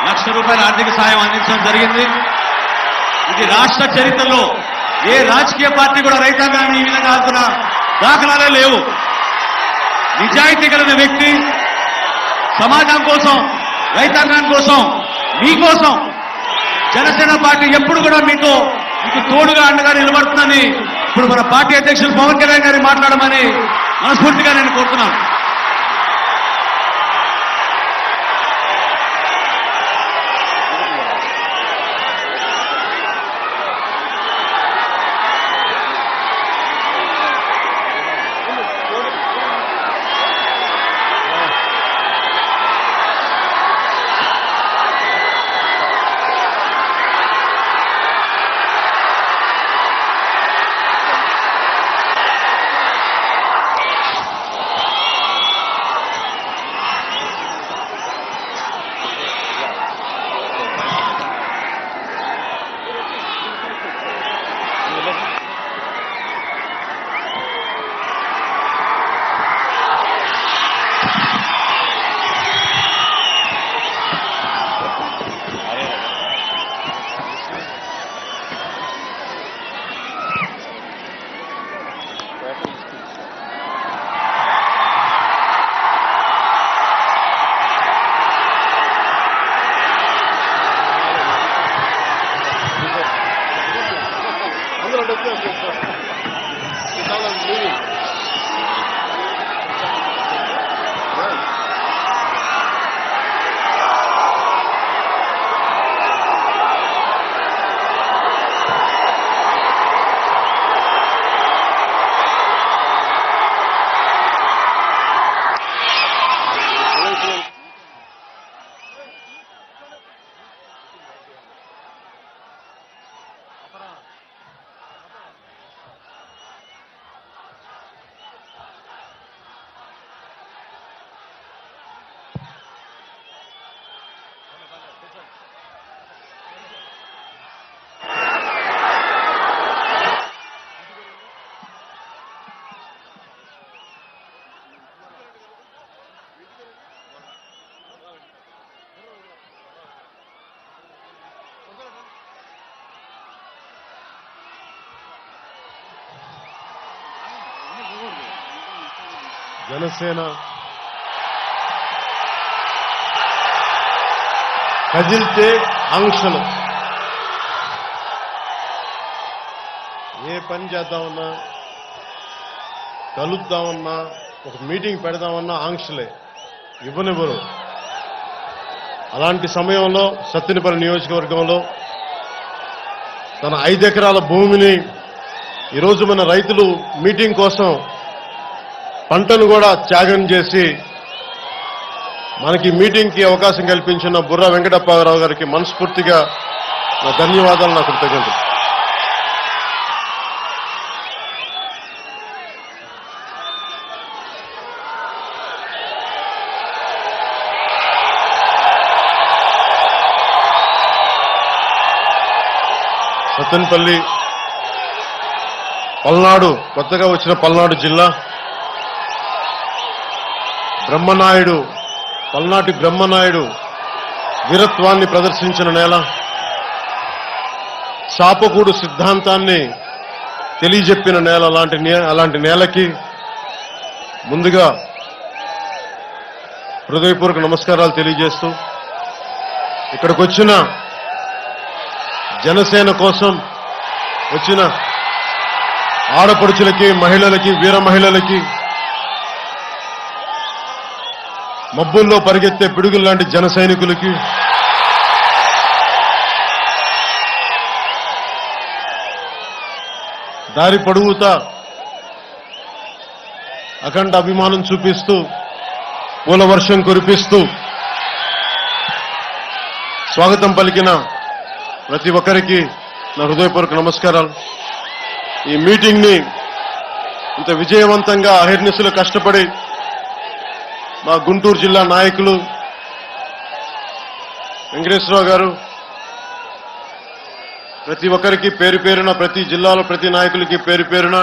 ₹1,00,000 ఆర్థిక సాయం అందించడం జరిగింది. ఇది రాష్ట్ర చరిత్రలో ఏ రాజకీయ పార్టీ కూడా రైతాంగాన్ని ఈ విధంగా ఆదుకున్న దాఖలాలే లేవు. నిజాయితీ కలిగిన వ్యక్తి సమాజం కోసం, రైతాంగం కోసం, మీకోసం జనసేన పార్టీ ఎప్పుడు కూడా మీకు తోడుగా అండగా నిలబడుతుందని ఇప్పుడు మన పార్టీ అధ్యక్షులు పవన్ కళ్యాణ్ గారిని మాట్లాడమని మనస్ఫూర్తిగా నేను కోరుతున్నాను. జనసేన కదిలితే ఆంక్షలు, ఏ పని చేద్దామన్నా, కలుద్దామన్నా, ఒక మీటింగ్ పెడదామన్నా ఆంక్షలే, ఇవ్వనివ్వరు. అలాంటి సమయంలో సత్తెనపల్లి నియోజకవర్గంలో తన 5 ఎకరాల భూమిని ఈరోజు మన రైతులు మీటింగ్ కోసం పంటను కూడా త్యాగం చేసి మనకి మీటింగ్కి అవకాశం కల్పించిన బుర్రా వెంకటప్పారావు గారికి మనస్ఫూర్తిగా నా ధన్యవాదాలు, నా కృతజ్ఞతలు. సత్తెనపల్లి పల్నాడు, కొత్తగా వచ్చిన పల్నాడు జిల్లా పల్నాటి బ్రహ్మనాయుడు వీరత్వాన్ని ప్రదర్శించిన నేల, చాపకూడు సిద్ధాంతాన్ని తెలియజెప్పిన నేల. అలాంటి నేలకి ముందుగా హృదయపూర్వక నమస్కారాలు తెలియజేస్తూ, ఇక్కడికి వచ్చిన జనసేన కోసం వచ్చిన ఆడపడుచులకి, మహిళలకి, వీర మహిళలకి మబ్బుల్లో పరిగెత్తే పిడుగులు లాంటి జన సైనికులకి, దారి పొడుగుతా అఖండ అభిమానం చూపిస్తూ పూల వర్షం కురిపిస్తూ స్వాగతం పలికిన ప్రతి ఒక్కరికి నా హృదయపూర్వక నమస్కారాలు. ఈ మీటింగ్ ని ఇంత విజయవంతంగా అహర్నిశలు కష్టపడి మా గుంటూరు జిల్లా నాయకులు వెంకటేశ్వరరావు గారు, ప్రతి ఒక్కరికి పేరు పేరున, ప్రతి జిల్లాలో ప్రతి నాయకులకి పేరు పేరున,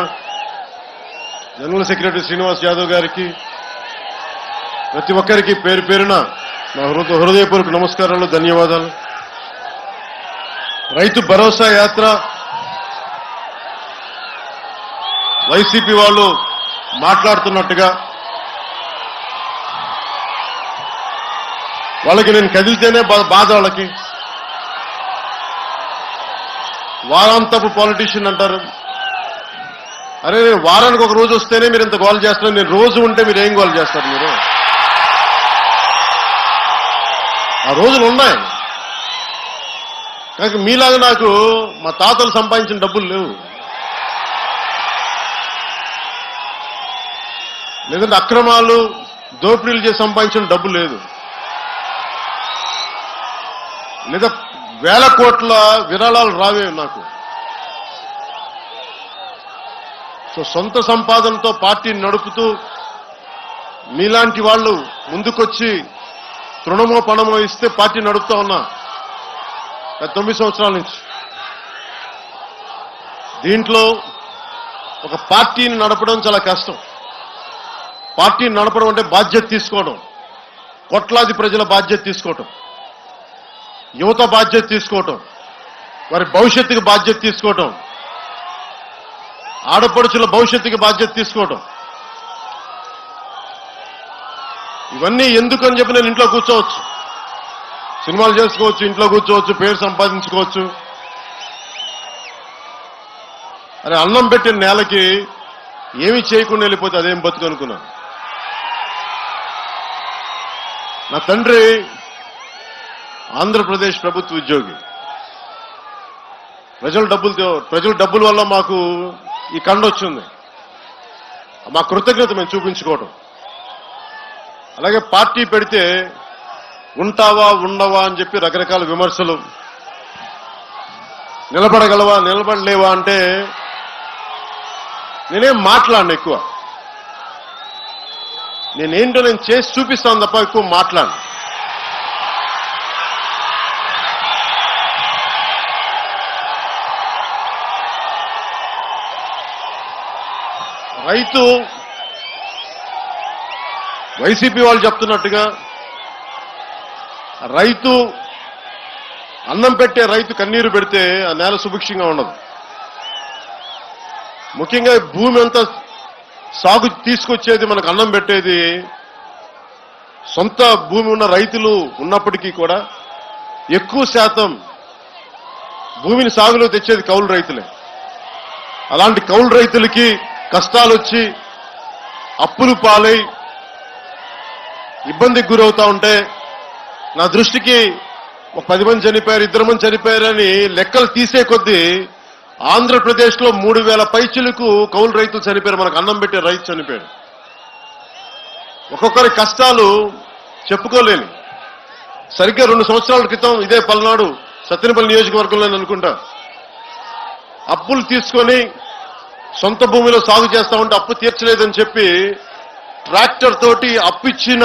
జనరల్ సెక్రటరీ శ్రీనివాస్ యాదవ్ గారికి, ప్రతి ఒక్కరికి పేరు పేరున నా హృదయపూర్వక నమస్కారాలు, ధన్యవాదాలు. రైతు భరోసా యాత్ర వైసీపీ వాళ్ళు మాట్లాడుతున్నట్టుగా వాళ్ళకి నేను కదిలితేనే బాధ, వాళ్ళకి వారాంతపు పాలిటీషియన్ అంటారు. అరే నేను వారానికి ఒక రోజు వస్తేనే మీరు ఇంత గోల్ చేస్తున్నారు, నేను రోజు ఉంటే మీరు ఏం గోల్ చేస్తారు? మీరు ఆ రోజులు ఉన్నాయి. కానీ మీలాగా నాకు మా తాతలు సంపాదించిన డబ్బులు లేవు, లేదంటే అక్రమాలు దోపిడీలు చేసి సంపాదించిన డబ్బు లేదు, లేదా వేల కోట్ల విరాళాలు రావే నాకు. సో సొంత సంపాదనతో పార్టీని నడుపుతూ మీలాంటి వాళ్ళు ముందుకొచ్చి తృణమో పణమో ఇస్తే పార్టీ నడుపుతా ఉన్నా 9 సంవత్సరాల నుంచి. దీంట్లో ఒక పార్టీని నడపడం చాలా కష్టం. పార్టీని నడపడం అంటే బాధ్యత తీసుకోవడం, కోట్లాది ప్రజల బాధ్యత తీసుకోవటం, యువత బాధ్యత తీసుకోవటం, వారి భవిష్యత్తుకి బాధ్యత తీసుకోవటం, ఆడపడుచుల భవిష్యత్తుకి బాధ్యత తీసుకోవటం. ఇవన్నీ ఎందుకని చెప్పి నేను ఇంట్లో కూర్చోవచ్చు, సినిమాలు చేసుకోవచ్చు, ఇంట్లో కూర్చోవచ్చు, పేరు సంపాదించుకోవచ్చు. అరే అన్నం పెట్టిన నేలకి ఏమి చేయకుండా వెళ్ళిపోతే అదేం బతుకు అనుకున్నాను. నా తండ్రి ఆంధ్రప్రదేశ్ ప్రభుత్వ ఉద్యోగి. ప్రజల డబ్బుల వల్ల మాకు ఈ కండ వచ్చింది. మా కృతజ్ఞత మేము చూపించుకోవటం. అలాగే పార్టీ పెడితే ఉంటావా ఉండవా అని చెప్పి రకరకాల విమర్శలు, నిలబడగలవా నిలబడలేవా అంటే నేనేం మాట్లాడను ఎక్కువ. నేనేంటో నేను చేసి చూపిస్తాను తప్ప ఎక్కువ మాట్లాడను. రైతు వైసీపీ వాళ్ళు చెప్తున్నట్టుగా రైతు అన్నం పెట్టే రైతు కన్నీరు పెడితే ఆ నేల సుభిక్షంగా ఉండదు. ముఖ్యంగా భూమి అంతా సాగు తీసుకొచ్చేది, మనకు అన్నం పెట్టేది సొంత భూమి ఉన్న రైతులు ఉన్నప్పటికీ కూడా ఎక్కువ శాతం భూమిని సాగులో తెచ్చేది కౌలు రైతులే. అలాంటి కౌలు రైతులకి కష్టాలు వచ్చి అప్పులు పాలై ఇబ్బందికి గురవుతా ఉంటే నా దృష్టికి ఒక 10 మంది చనిపోయారు, 2 మంది చనిపోయారని లెక్కలు తీసే కొద్దీ ఆంధ్రప్రదేశ్లో 3000 పైచిలకు కౌలు రైతులు చనిపోయారు. మనకు అన్నం పెట్టే రైతు చనిపోయాడు. ఒక్కొక్కరి కష్టాలు చెప్పుకోలేని. సరిగ్గా 2 సంవత్సరాల క్రితం ఇదే పల్నాడు సత్తెనపల్లి నియోజకవర్గంలో అనుకుంటా అప్పులు తీసుకొని సొంత భూమిలో సాగు చేస్తా ఉంటే అప్పు తీర్చలేదని చెప్పి ట్రాక్టర్ తోటి అప్పిచ్చిన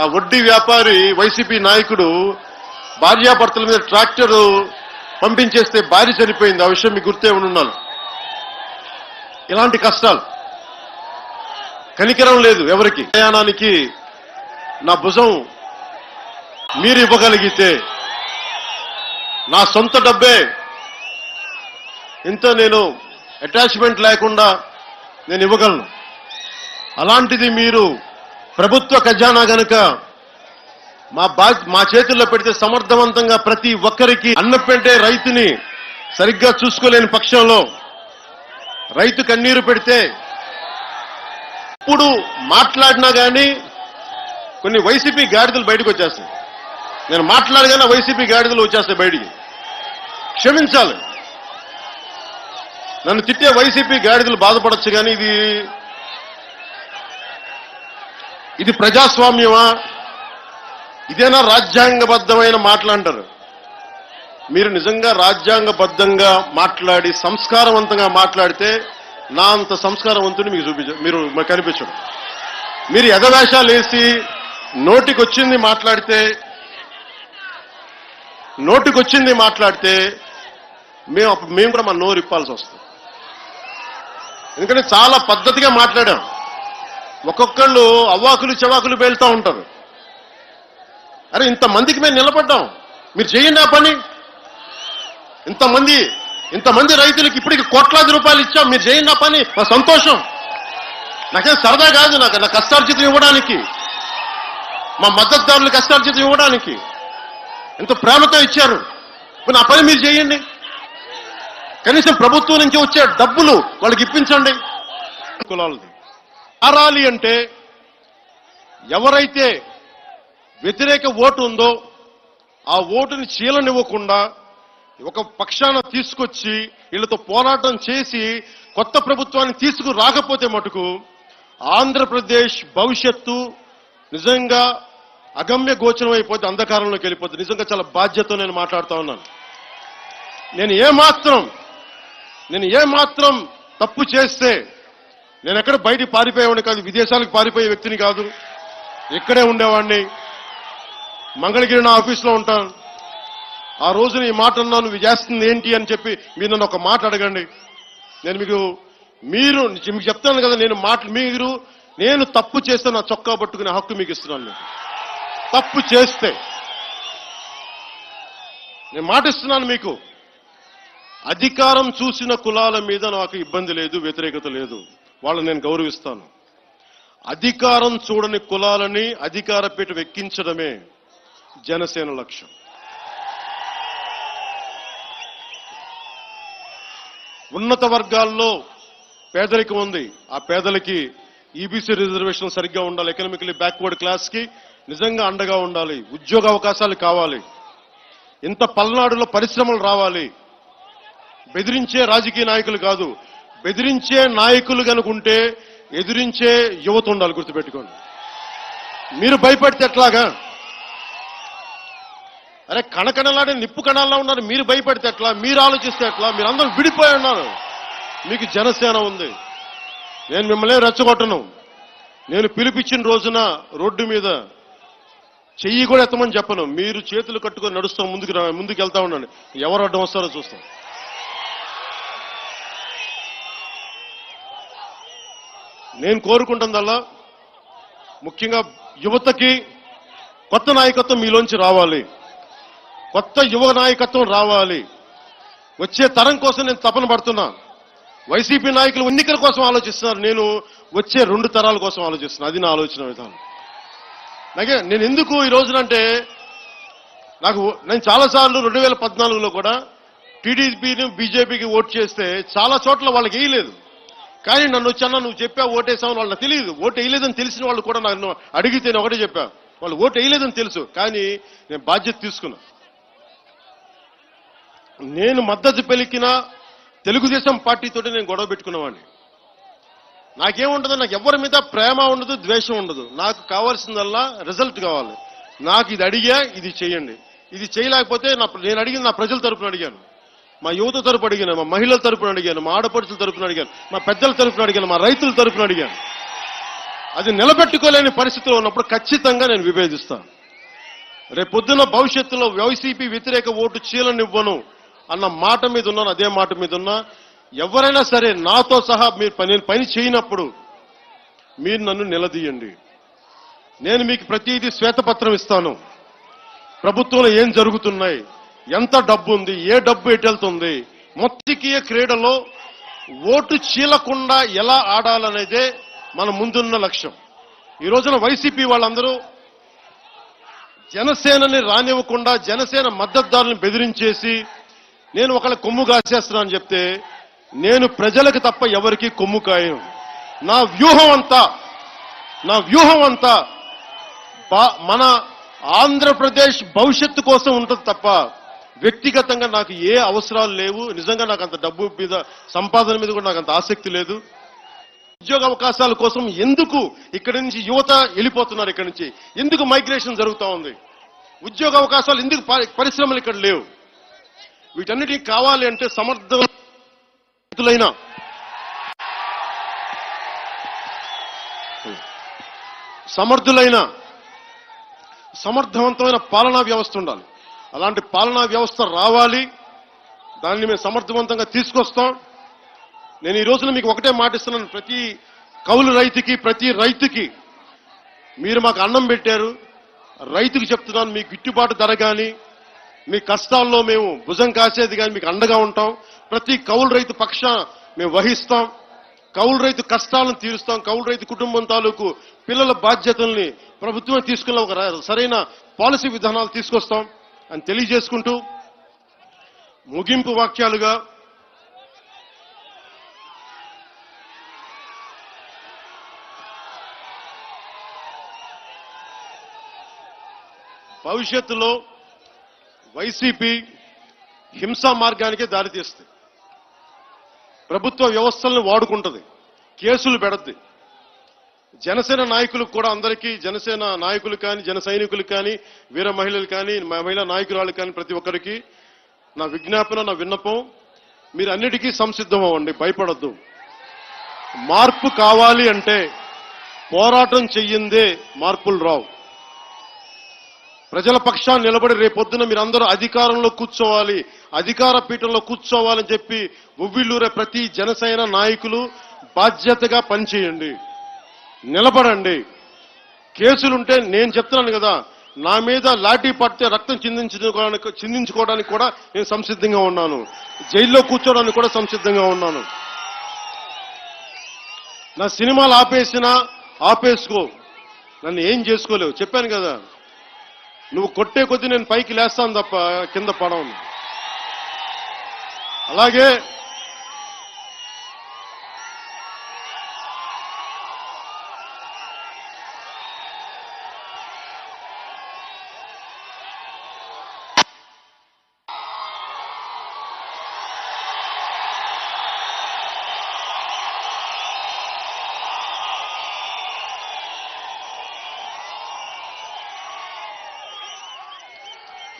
ఆ వడ్డీ వ్యాపారి వైసీపీ నాయకుడు భార్యాభర్తల మీద ట్రాక్టర్ పంపించేస్తే భార్య చనిపోయింది. ఆ విషయం మీకు గుర్తే ఉండాలి. ఇలాంటి కష్టాలు, కనికరం లేదు ఎవరికి. ప్రయాణానికి నా భుజం మీరు ఇవ్వగలిగితే నా సొంత డబ్బే ఇంత నేను అటాచ్మెంట్ లేకుండా నేను ఇవ్వగలను. అలాంటిది మీరు ప్రభుత్వ ఖజానా గనక మా చేతుల్లో పెడితే సమర్థవంతంగా ప్రతి ఒక్కరికి అన్నం పెట్టే రైతుని సరిగ్గా చూసుకోలేని పక్షంలో రైతు కన్నీరు పెడితే ఇప్పుడు మాట్లాడినా కానీ కొన్ని వైసీపీ గాడిదలు బయటకు వచ్చేస్తాయి. నేను మాట్లాడగానే వైసీపీ గాడిదలు వచ్చేస్తాయి బయటికి. క్షమించాలి, నన్ను తిట్టే వైసీపీ గాడిదలు బాధపడచ్చు, కానీ ఇది ప్రజాస్వామ్యమా? ఇదేనా రాజ్యాంగబద్ధమైన మాటలంటారు? మీరు నిజంగా రాజ్యాంగబద్ధంగా మాట్లాడి సంస్కారవంతంగా మాట్లాడితే నా అంత సంస్కారవంతుని మీకు మీరు కనిపించడం. మీరు ఎగవేషాలు వేసి నోటికొచ్చింది మాట్లాడితే మేము కూడా మన నోరు ఇప్పాల్సి వస్తుంది. ఎందుకంటే చాలా పద్ధతిగా మాట్లాడాం. ఒక్కొక్కళ్ళు అవ్వాకులు చెవాకులు పేలుతూ ఉంటారు. అరే ఇంతమందికి మేము నిలబడ్డాం, మీరు చేయండి ఆ పని. ఇంతమంది రైతులకి ఇప్పటికి కోట్లాది రూపాయలు ఇచ్చాం, మీరు చేయండి ఆ పని. మా సంతోషం. నాకేం సరదా కాదు, నా కష్టార్జితం ఇవ్వడానికి, మా మద్దతుదారులు కష్టార్జితం ఇవ్వడానికి ఎంతో ప్రేమతో ఇచ్చారు. నా పని మీరు చేయండి. కనీసం ప్రభుత్వం నుంచి వచ్చే డబ్బులు వాళ్ళకి ఇప్పించండి. కులాలది మారాలి అంటే ఎవరైతే వ్యతిరేక ఓటు ఉందో ఆ ఓటుని చీలనివ్వకుండా ఒక పక్షాన తీసుకొచ్చి వీళ్ళతో పోరాటం చేసి కొత్త ప్రభుత్వాన్ని తీసుకురాకపోతే మటుకు ఆంధ్రప్రదేశ్ భవిష్యత్తు నిజంగా అగమ్య గోచరం అయిపోతే, అంధకారంలోకి వెళ్ళిపోతుంది. నిజంగా చాలా బాధ్యతతో నేను మాట్లాడుతూ ఉన్నాను. నేను ఏమాత్రం తప్పు చేస్తే నేను ఎక్కడ బయటికి పారిపోయేవాడిని కాదు, విదేశాలకు పారిపోయే వ్యక్తిని కాదు, ఇక్కడే ఉండేవాడిని. మంగళగిరి నా ఆఫీస్లో ఉంటాను. ఆ రోజున ఈ మాట అన్నాను, నువ్వు చేస్తుంది ఏంటి అని చెప్పి మీరు నన్ను ఒక మాట అడగండి. నేను మీకు చెప్తాను కదా, నేను తప్పు చేస్తే నా చొక్కా పట్టుకునే హక్కు మీకు ఇస్తున్నాను. తప్పు చేస్తే నేను మాట ఇస్తున్నాను మీకు. అధికారం చూసిన కులాల మీద నాకు ఇబ్బంది లేదు, వ్యతిరేకత లేదు, వాళ్ళని నేను గౌరవిస్తాను. అధికారం చూడని కులాలని అధికార పీఠం ఎక్కించడమే జనసేన లక్ష్యం. ఉన్నత వర్గాల్లో పేదరికం ఉంది, ఆ పేదలకి ఈబీసీ రిజర్వేషన్ సరిగ్గా ఉండాలి. ఎకనామికలీ బ్యాక్వర్డ్ క్లాస్ కి నిజంగా అండగా ఉండాలి. ఉద్యోగ అవకాశాలు కావాలి. ఇంత పల్నాడులో పరిశ్రమలు రావాలి. బెదిరించే రాజకీయ నాయకులు కాదు, బెదిరించే నాయకులు కనుకుంటే ఎదిరించే యువత ఉండాలి. గుర్తుపెట్టుకోండి. మీరు భయపడితే ఎట్లాగా? అరే కణకణలాడే నిప్పు కణాల్లో ఉన్నారు, మీరు భయపడితే ఎట్లా? మీరు ఆలోచిస్తే ఎట్లా? మీరందరూ విడిపోయి ఉన్నారు. మీకు జనసేన ఉంది. నేను మిమ్మల్ని రెచ్చగొట్టను. నేను పిలిపించిన రోజున రోడ్డు మీద చెయ్యి కూడా ఎత్తమని చెప్పను. మీరు చేతులు కట్టుకొని నడుస్తాం, ముందుకు వెళ్తా ఉండండి. ఎవరు అడ్డం వస్తారో చూస్తాం. నేను కోరుకుంటుందల్లా ముఖ్యంగా యువతకి కొత్త నాయకత్వం మీలోంచి రావాలి, కొత్త యువ నాయకత్వం రావాలి. వచ్చే తరం కోసం నేను తపన పడుతున్నా. వైసీపీ నాయకులు ఎన్నికల కోసం ఆలోచిస్తున్నారు, నేను వచ్చే 2 తరాల కోసం ఆలోచిస్తున్నా. అది నా ఆలోచన విధానం. నేను ఎందుకు ఈ రోజునంటే నేను చాలాసార్లు 2014లో కూడా టీడీపీని బీజేపీకి ఓటు చేస్తే చాలా చోట్ల వాళ్ళకి వేయలేదు. కానీ నన్ను వచ్చాను, నువ్వు చెప్పా ఓటేసామని వాళ్ళకి తెలియదు. ఓటు వేయలేదని తెలిసిన వాళ్ళు కూడా నన్ను అడిగితే నేను ఒకటే చెప్పా, వాళ్ళు ఓటు వేయలేదని తెలుసు, కానీ నేను బాధ్యత తీసుకున్నా. నేను మద్దతు పలికిన తెలుగుదేశం పార్టీతో నేను గొడవ పెట్టుకున్నవాడిని. నాకేముండదు, నాకు ఎవరి మీద ప్రేమ ఉండదు, ద్వేషం ఉండదు. నాకు కావాల్సిందల్లా రిజల్ట్ కావాలి. నాకు ఇది అడిగా, ఇది చేయండి. ఇది చేయలేకపోతే నేను అడిగింది నా ప్రజల తరపున అడిగాను, మా యువత తరపు అడిగాను, మా మహిళల తరపున అడిగాను, మా ఆడపడుచుల తరపున అడిగాను, మా పెద్దల తరపున అడిగాను, మా రైతుల తరపున అడిగాను. అది నిలబెట్టుకోలేని పరిస్థితిలో ఉన్నప్పుడు ఖచ్చితంగా నేను విభేదిస్తాను. రేపొద్దున భవిష్యత్తులో వైసీపీ వ్యతిరేక ఓటు చీలనివ్వను అన్న మాట మీద ఉన్నాను. అదే మాట మీద ఉన్నా. ఎవరైనా సరే నాతో సహా నేను పని చేయనప్పుడు మీరు నన్ను నిలదీయండి. నేను మీకు ప్రతిదీ శ్వేతపత్రం ఇస్తాను. ప్రభుత్వంలో ఏం జరుగుతున్నాయి, ఎంత డబ్బు ఉంది, ఏ డబ్బు ఎటెళ్తుంది, మొత్తికీయ క్రీడలో ఓటు చీలకుండా ఎలా ఆడాలనేదే మన ముందున్న లక్ష్యం. ఈ రోజున వైసీపీ వాళ్ళందరూ జనసేనని రానివ్వకుండా జనసేన మద్దతుదారులను బెదిరించేసి నేను ఒకళ్ళ కొమ్ము కాసేస్తున్నా అని చెప్తే నేను ప్రజలకు తప్ప ఎవరికి కొమ్ము కాయం. నా వ్యూహం అంతా మన ఆంధ్రప్రదేశ్ భవిష్యత్తు కోసం ఉంటుంది తప్ప వ్యక్తిగతంగా నాకు ఏ అవసరాలు లేవు. నిజంగా నాకు అంత డబ్బు మీద సంపాదన మీద కూడా నాకు అంత ఆసక్తి లేదు. ఉద్యోగ అవకాశాల కోసం ఎందుకు ఇక్కడి నుంచి యువత వెళ్ళిపోతున్నారు, ఇక్కడి నుంచి ఎందుకు మైగ్రేషన్ జరుగుతూ ఉంది, ఉద్యోగ అవకాశాలు ఎందుకు పరిశ్రమలు ఇక్కడ లేవు? వీటన్నిటికీ కావాలి అంటే సమర్థవంతమైన పాలనా వ్యవస్థ ఉండాలి. అలాంటి పాలనా వ్యవస్థ రావాలి. దాన్ని మేము సమర్థవంతంగా తీసుకొస్తాం. నేను ఈ రోజున మీకు ఒకటే మాటిస్తున్నాను, ప్రతి కౌలు రైతుకి, ప్రతి రైతుకి మీరు మాకు అన్నం పెట్టారు, రైతుకి చెప్తున్నాను, మీ గిట్టుబాటు ధర కానీ మీ కష్టాల్లో మేము భుజం కాసేది కానీ మీకు అండగా ఉంటాం. ప్రతి కౌలు రైతు పక్షాన మేము వహిస్తాం. కౌలు రైతు కష్టాలను తీరుస్తాం. కౌలు రైతు కుటుంబం తాలూకు పిల్లల బాధ్యతల్ని ప్రభుత్వం తీసుకున్న ఒక సరైన పాలసీ విధానాలు తీసుకొస్తాం అని తెలియజేసుకుంటూ ముగింపు వాక్యాలుగా భవిష్యత్తులో వైసీపీ హింసా మార్గానికే దారితీస్తుంది. ప్రభుత్వ వ్యవస్థలను వాడుకుంటుంది, కేసులు పెడద్ది. జనసేన నాయకులకు కూడా అందరికీ, జనసేన నాయకులు కానీ, జన సైనికులు కానీ, వీర మహిళలు కానీ, మహిళా నాయకురాలు కానీ ప్రతి ఒక్కరికి నా విజ్ఞాపన, నా విన్నపం, మీరు అన్నిటికీ సంసిద్ధం అవ్వండి, భయపడొద్దు. మార్పు కావాలి అంటే పోరాటం చెయ్యిందే మార్పులు రావు. ప్రజల పక్షాన్ని నిలబడి రేపొద్దున మీరందరూ అధికారంలో కూర్చోవాలి, అధికార పీఠంలో కూర్చోవాలని చెప్పి ఉవ్విళ్ళూరే ప్రతి జనసేన నాయకులు బాధ్యతగా పనిచేయండి, నిలబడండి. కేసులుంటే నేను చెప్తున్నాను కదా, నా మీద లాఠీ పడితే రక్తం చిందించుకోవడానికి కూడా నేను సంసిద్ధంగా ఉన్నాను, జైల్లో కూర్చోవడానికి కూడా సంసిద్ధంగా ఉన్నాను. నా సినిమాలు ఆపేసినా ఆపేసుకో, నన్ను ఏం చేసుకోలేవు. చెప్పాను కదా, నువ్వు కొట్టే కొద్దీ నేను పైకి లేస్తాను తప్ప కింద పడవను. అలాగే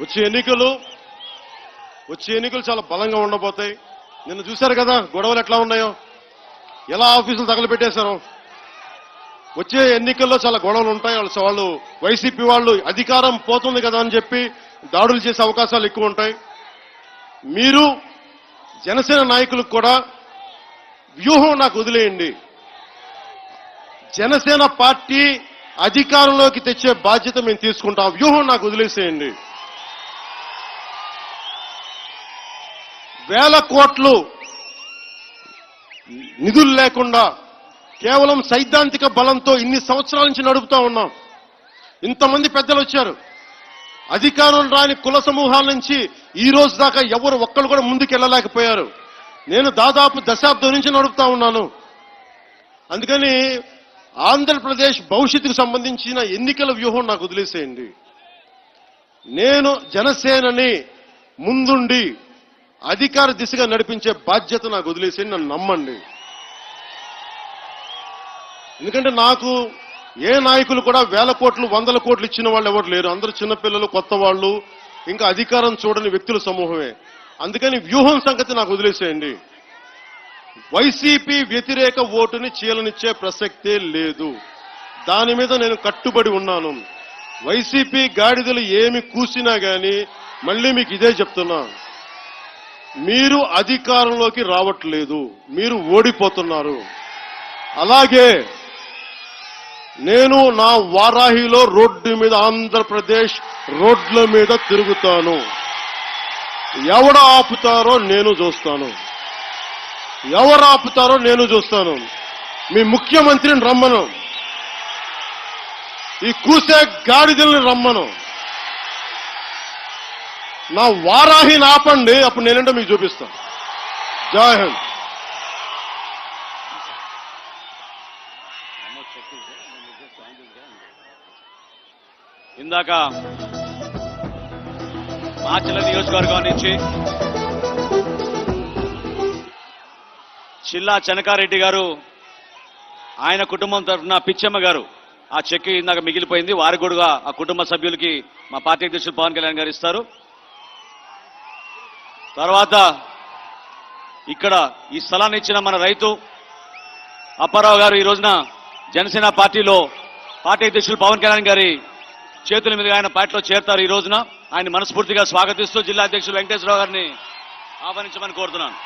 వచ్చే ఎన్నికలు చాలా బలంగా ఉండబోతాయి. నిన్న చూశారు కదా గొడవలు ఎట్లా ఉన్నాయో, ఎలా ఆఫీసులు తగలబెట్టేశారో. వచ్చే ఎన్నికల్లో చాలా గొడవలు ఉంటాయి. వాళ్ళు వైసీపీ వాళ్ళు అధికారం పోతుంది కదా అని చెప్పి దాడులు చేసే అవకాశాలు ఎక్కువ ఉంటాయి. మీరు జనసేన నాయకులకు కూడా వ్యూహం నాకు వదిలేయండి. జనసేన పార్టీ అధికారంలోకి తెచ్చే బాధ్యత మేము తీసుకుంటాం. వ్యూహం నాకు వదిలేసేయండి. వేల కోట్లు నిధులు లేకుండా కేవలం సైద్ధాంతిక బలంతో ఇన్ని సంవత్సరాల నుంచి నడుపుతా ఉన్నాం. ఇంతమంది పెద్దలు వచ్చారు. అధికారం రాని కుల సమూహాల నుంచి ఈ రోజు దాకా ఎవరు ఒక్కరు కూడా ముందుకెళ్ళలేకపోయారు. నేను దాదాపు దశాబ్దం నుంచి నడుపుతా ఉన్నాను. అందుకని ఆంధ్రప్రదేశ్ భవిష్యత్తుకు సంబంధించిన ఎన్నికల వ్యూహం నాకు వదిలేసేయండి. నేను జనసేనని ముందుండి అధికార దిశగా నడిపించే బాధ్యత నాకు వదిలేసేయండి, నన్ను నమ్మండి. ఎందుకంటే నాకు ఏ నాయకులు కూడా వేల కోట్లు, వందల కోట్లు ఇచ్చిన వాళ్ళు ఎవరు లేరు. అందరూ చిన్నపిల్లలు, కొత్త వాళ్ళు, ఇంకా అధికారం చూడని వ్యక్తుల సమూహమే. అందుకని వ్యూహం సంగతి నాకు వదిలేసేయండి. వైసీపీ వ్యతిరేక ఓటుని చీలనిచ్చే ప్రసక్తే లేదు. దాని మీద నేను కట్టుబడి ఉన్నాను. వైసీపీ గాడిదలు ఏమి కూసినా గాని మళ్ళీ మీకు ఇదే చెప్తున్నా, మీరు అధికారంలోకి రావట్లేదు, మీరు ఓడిపోతున్నారు. అలాగే నేను నా వారాహిలో రోడ్డు మీద, ఆంధ్రప్రదేశ్ రోడ్ల మీద తిరుగుతాను. ఎవరు ఆపుతారో నేను చూస్తాను. ఎవరు ఆపుతారో నేను చూస్తాను. మీ ముఖ్యమంత్రిని రమ్మను, ఈ కూసే గాడిదల్ని రమ్మను. నా వారాహిని ఆపండి, అప్పుడు నేనంటే మీకు చూపిస్తాను. జై హింద్. ఇందాక మాచల నియోజకవర్గం నుంచి చిల్లా చెనకారెడ్డి గారు, ఆయన కుటుంబం తరఫున పిచ్చమ్మ గారు ఆ చెక్ ఇందాక మిగిలిపోయింది, వారి కూడా ఆ కుటుంబ సభ్యులకి మా పార్టీ అధ్యక్షులు పవన్ కళ్యాణ్ గారు ఇస్తారు. తర్వాత ఇక్కడ ఈ స్థలాన్ని ఇచ్చిన మన రైతు అప్పారావు గారు ఈ రోజున జనసేన పార్టీలో పార్టీ అధ్యక్షులు పవన్ కళ్యాణ్ గారి చేతుల మీదుగా ఆయన పార్టీలో చేరతారు. ఈ రోజున ఆయన మనస్ఫూర్తిగా స్వాగతిస్తూ జిల్లా అధ్యక్షులు వెంకటేశ్వరరావు గారిని ఆహ్వానించమని కోరుతున్నాను.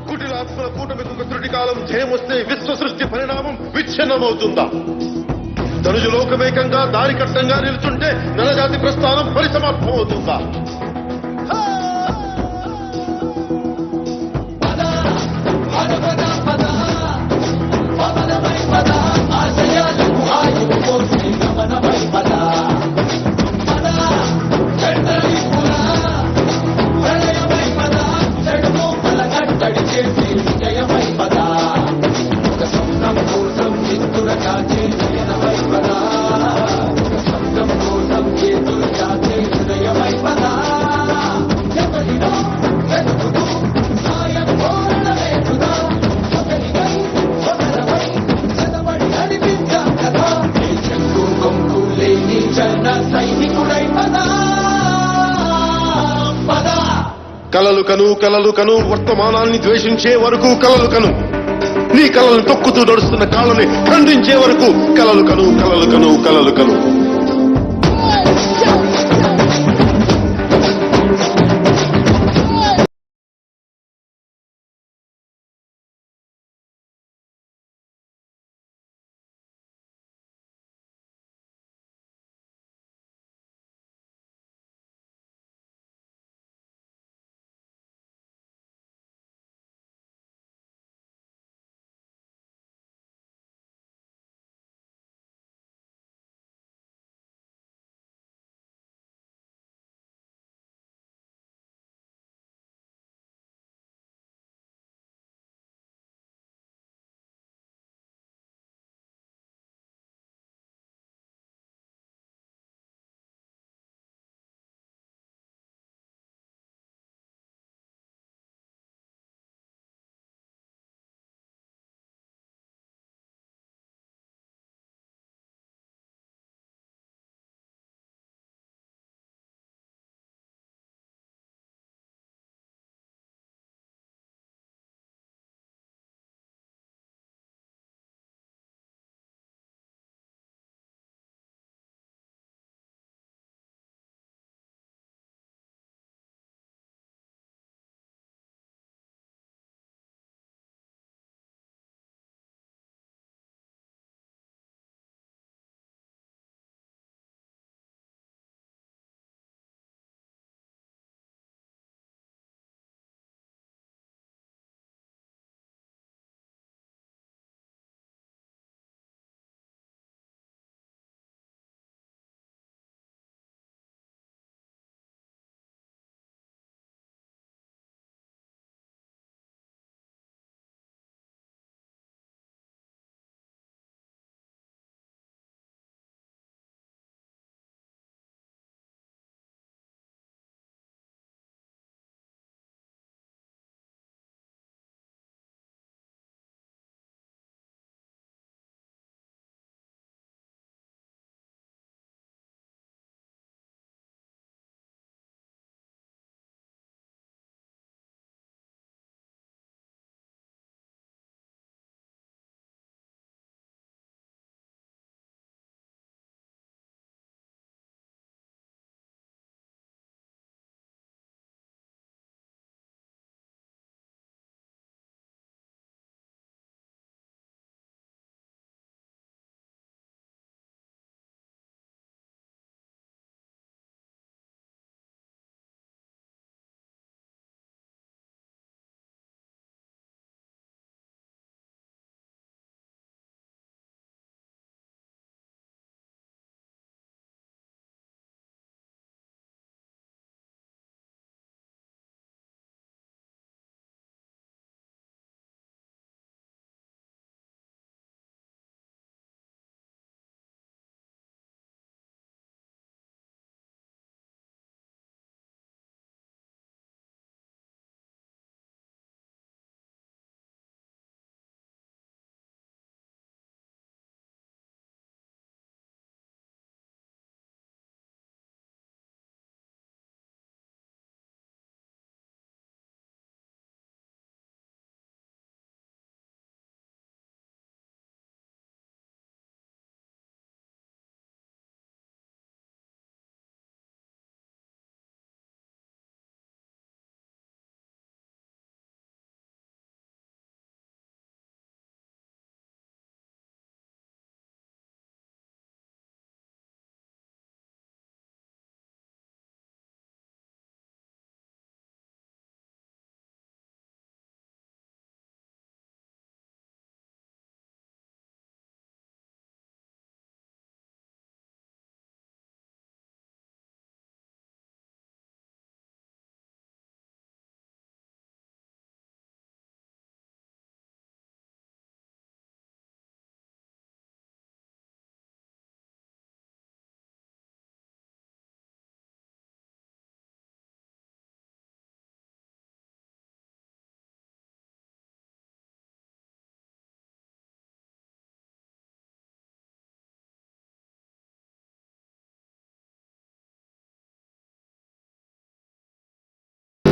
కుటిలాత్మల కూటమికి ఒక త్రుటి కాలం జయమొస్తే విశ్వ సృష్టి పరిణామం విచ్ఛిన్నమవుతుందా? ధనుజు లోకమేకంగా దారికట్టంగా నిలుచుంటే నరజాతి ప్రస్థానం పరిసమాప్తమవుతుందా? కలలు కను వర్తమానాన్ని ద్వేషించే వరకు కలలు కను, నీ కలలను తొక్కుతూ నడుస్తున్న కాళ్ళని ఖండించే వరకు కలలు కను.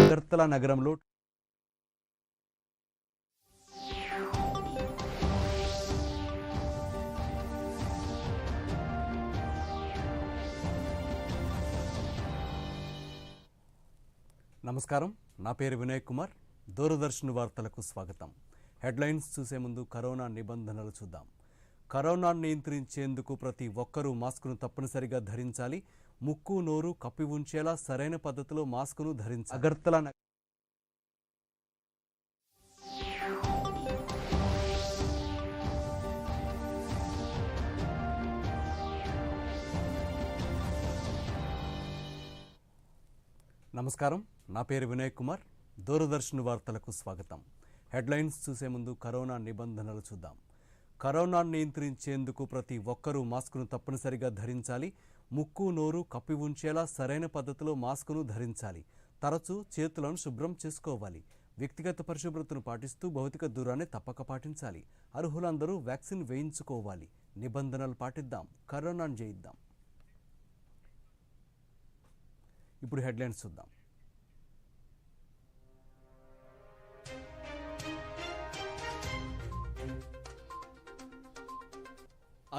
అగర్తల నగరంలో నమస్కారం, నా పేరు వినయ్ కుమార్. దూరదర్శన్ వార్తలకు స్వాగతం. హెడ్లైన్స్ చూసే ముందు కరోనా నిబంధనలు చూద్దాం. కరోనాను నియంత్రించేందుకు ప్రతి ఒక్కరూ మాస్కును తప్పనిసరిగా ధరించాలి. ముక్కు నోరు కప్పి ఉంచేలా సరైన పద్ధతిలో మాస్కును ధరించాలి. అగర్తల నమస్కారం, నా పేరు వినయ్ కుమార్. దూరదర్శన్ వార్తలకు స్వాగతం. హెడ్లైన్స్ చూసే ముందు కరోనా నిబంధనలు చూద్దాం. కరోనాను నియంత్రించేందుకు ప్రతి ఒక్కరూ మాస్కును తప్పనిసరిగా ధరించాలి. ముక్కు నోరు కప్పి ఉంచేలా సరైన పద్ధతిలో మాస్కును ధరించాలి. తరచూ చేతులను శుభ్రం చేసుకోవాలి. వ్యక్తిగత పరిశుభ్రతను పాటిస్తూ భౌతిక దూరాన్ని తప్పక పాటించాలి. అర్హులందరూ వ్యాక్సిన్ వేయించుకోవాలి. నిబంధనలు పాటిద్దాం, కరోనాను జయిద్దాం. ఇప్పుడు హెడ్లైన్స్ చూద్దాం.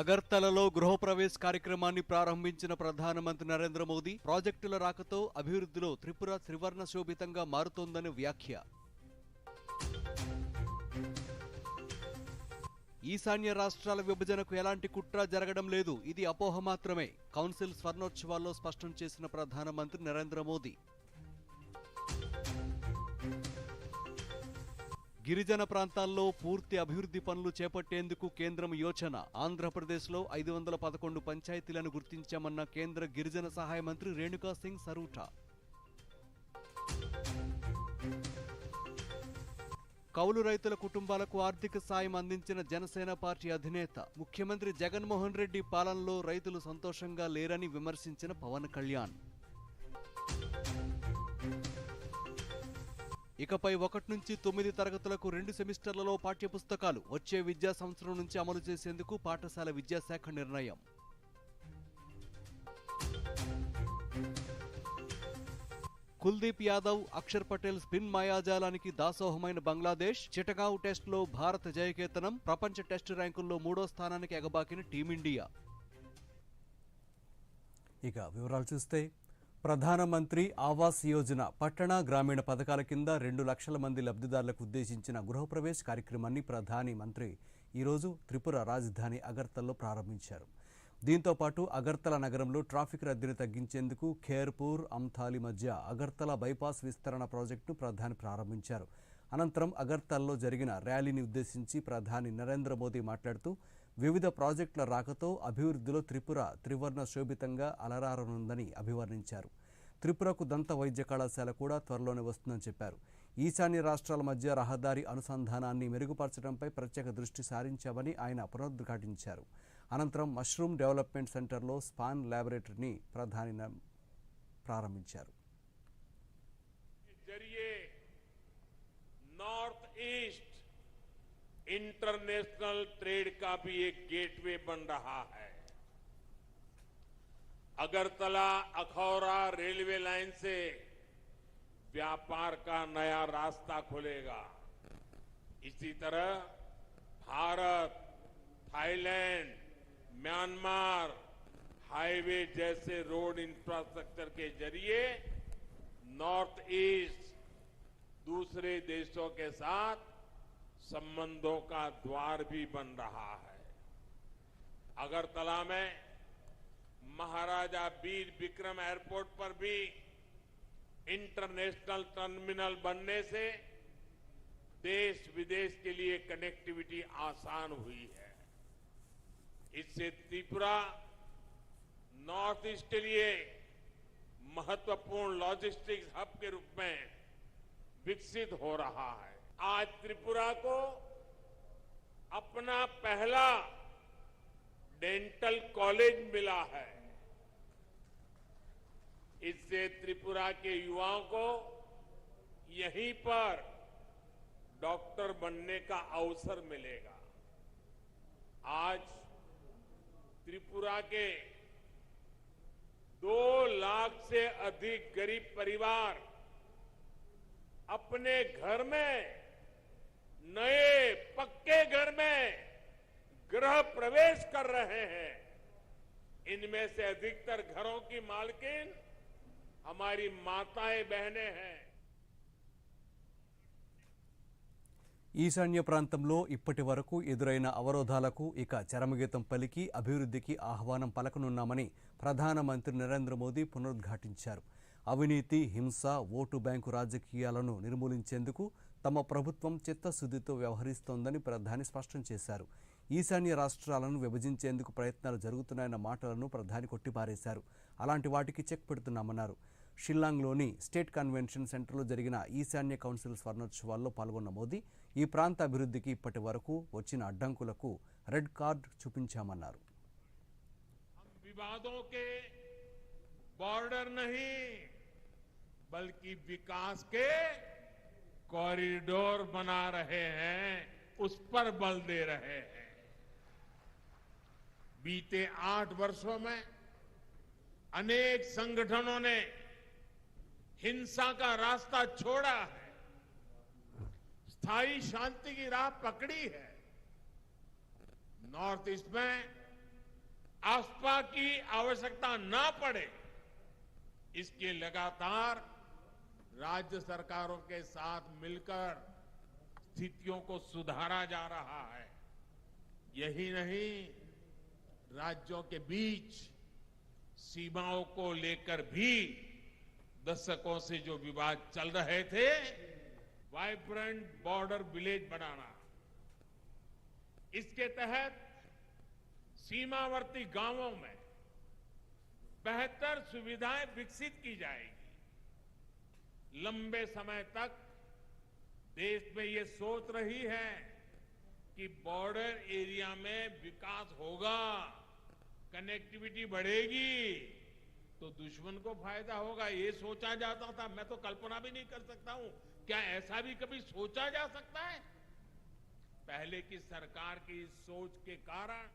అగర్తలలో గృహప్రవేశ్ కార్యక్రమాన్ని ప్రారంభించిన ప్రధానమంత్రి నరేంద్ర మోదీ ప్రాజెక్టుల రాకతో అభివృద్ధిలో త్రిపుర త్రివర్ణ శోభితంగా మారుతోందని వ్యాఖ్య. ఈశాన్య రాష్ట్రాల విభజనకు ఎలాంటి కుట్ర జరగడం లేదు, ఇది అపోహ మాత్రమే. కౌన్సిల్ స్వర్ణోత్సవాల్లో స్పష్టం చేసిన ప్రధానమంత్రి నరేంద్ర మోదీ. గిరిజన ప్రాంతాల్లో పూర్తి అభివృద్ధి పనులు చేపట్టేందుకు కేంద్రం యోచన. ఆంధ్రప్రదేశ్లో 511 పంచాయతీలను గుర్తించామన్న కేంద్ర గిరిజన సహాయ మంత్రి రేణుకా సింగ్ సరూఠా. కౌలు రైతుల కుటుంబాలకు ఆర్థిక సాయం అందించిన జనసేన పార్టీ అధినేత. ముఖ్యమంత్రి జగన్మోహన్ రెడ్డి పాలనలో రైతులు సంతోషంగా లేరని విమర్శించిన పవన్ కళ్యాణ్. ఇకపై 1 నుంచి 9 తరగతులకు 2 సెమిస్టర్లలో పాఠ్యపుస్తకాలు వచ్చే విద్యా సంవత్సరం నుంచి అమలు చేసేందుకు పాఠశాల విద్యాశాఖ నిర్ణయం. కుల్దీప్ యాదవ్, అక్షర్ పటేల్ స్పిన్ మాయాజాలానికి దాసోహమైన బంగ్లాదేశ్. చిటగావ్ టెస్టులో భారత జయకేతనం. ప్రపంచ టెస్టు ర్యాంకుల్లో 3వ స్థానానికి ఎగబాకిన టీమిండియా. ఇక వివరాలు చూస్తే, ప్రధానమంత్రి ఆవాస్ యోజన పట్టణ గ్రామీణ పథకాల కింద 2 లక్షల మంది లబ్ధిదారులకు ఉద్దేశించిన గృహప్రవేశ్ కార్యక్రమాన్ని ప్రధాని మంత్రి ఈరోజు త్రిపుర రాజధాని అగర్తల్లో ప్రారంభించారు. దీంతో పాటు అగర్తల నగరంలో ట్రాఫిక్ రద్దీని తగ్గించేందుకు ఖేర్పూర్ అమ్థాలి మధ్య అగర్తల బైపాస్ విస్తరణ ప్రాజెక్టును ప్రధాని ప్రారంభించారు. అనంతరం అగర్తల్లో జరిగిన ర్యాలీని ఉద్దేశించి ప్రధాని నరేంద్ర మోదీ మాట్లాడుతూ వివిధ ప్రాజెక్టుల రాకతో అభివృద్ధిలో త్రిపుర త్రివర్ణ శోభితంగా అలరారనుందని అభివర్ణించారు. త్రిపురకు దంత వైద్య కళాశాల కూడా త్వరలోనే వస్తుందని చెప్పారు. ఈశాన్య రాష్ట్రాల మధ్య రహదారి అనుసంధానాన్ని మెరుగుపరచడంపై ప్రత్యేక దృష్టి సారించామని ఆయన పునరుద్ఘాటించారు. అనంతరం మష్రూమ్ డెవలప్మెంట్ సెంటర్లో స్పాన్ ల్యాబొరేటరీని ప్రధాని ప్రారంభించారు. नॉर्थ ईस्ट इंटरनेशनल ट्रेड का भी एक गेटवे बन रहा है. अगरतला अखौरा रेलवे लाइन से व्यापार का नया रास्ता खुलेगा. इसी तरह भारत, थाईलैंड, म्यांमार हाईवे जैसे रोड इंफ्रास्ट्रक्चर के जरिए नॉर्थ ईस्ट दूसरे देशों के साथ संबंधों का द्वार भी बन रहा है. अगरतला में महाराजा वीर विक्रम एयरपोर्ट पर भी इंटरनेशनल टर्मिनल बनने से देश विदेश के लिए कनेक्टिविटी आसान हुई है. इससे त्रिपुरा नॉर्थ ईस्ट के लिए महत्वपूर्ण लॉजिस्टिक्स हब के रूप में विकसित हो रहा है. आज त्रिपुरा को अपना पहला डेंटल कॉलेज मिला है. इससे त्रिपुरा के युवाओं को यहीं पर डॉक्टर बनने का अवसर मिलेगा. आज त्रिपुरा के 2 लाख से अधिक गरीब परिवार अपने घर में, नए पक्के घर में गृह प्रवेश कर रहे हैं। इनमें से अधिकतर घरों की मालकिन हमारी माताएं बहनें हैं। ఈశాన్య ప్రాంతంలో ఇప్పటి వరకు ఎదురైన అవరోధాలకు ఇక చరమగీతం పలికి అభివృద్ధికి ఆహ్వానం పలకనున్నామని ప్రధానమంత్రి నరేంద్ర మోదీ పునరుద్ఘాటించారు. అవినీతి, హింస, ఓటు బ్యాంకు రాజకీయాలను నిర్మూలించేందుకు తమ ప్రభుత్వం చిత్తశుద్ధితో వ్యవహరిస్తోందని ప్రధాని స్పష్టం చేశారు. ఈశాన్య రాష్ట్రాలను విభజించేందుకు ప్రయత్నాలు జరుగుతున్నాయన్న మాటలను ప్రధాని కొట్టిపారేశారు. అలాంటి వాటికి చెక్ పెడుతున్నామన్నారు. షిల్లాంగ్లోని స్టేట్ కన్వెన్షన్ సెంటర్లో జరిగిన ఈశాన్య కౌన్సిల్ స్వర్ణోత్సవాల్లో పాల్గొన్న మోదీ ఈ ప్రాంత అభివృద్ధికి ఇప్పటి వరకు వచ్చిన అడ్డంకులకు రెడ్ కార్డ్ చూపించామన్నారు. विवादों के बॉर्डर नहीं बल्कि विकास के कॉरिडोर बना रहे हैं, उस पर बल दे रहे हैं। बीते 8 वर्षों में अनेक संगठनों ने हिंसा का रास्ता छोड़ा है, स्थायी शांति की राह पकड़ी है। नॉर्थ ईस्ट में आस्था की आवश्यकता ना पड़े, इसके लगातार राज्य सरकारों के साथ मिलकर स्थितियों को सुधारा जा रहा है। यही नहीं, राज्यों के बीच सीमाओं को लेकर भी दशकों से जो विवाद चल रहे थे, वाइब्रेंट बॉर्डर विलेज बनाना, इसके तहत सीमावर्ती गांवों में बेहतर सुविधाएं विकसित की जाएगी। लंबे समय तक देश में ये सोच रही है कि बॉर्डर एरिया में विकास होगा, कनेक्टिविटी बढ़ेगी तो दुश्मन को फायदा होगा, ये सोचा जाता था। मैं तो कल्पना भी नहीं कर सकता हूं, क्या ऐसा भी कभी सोचा जा सकता है? पहले की सरकार की सोच के कारण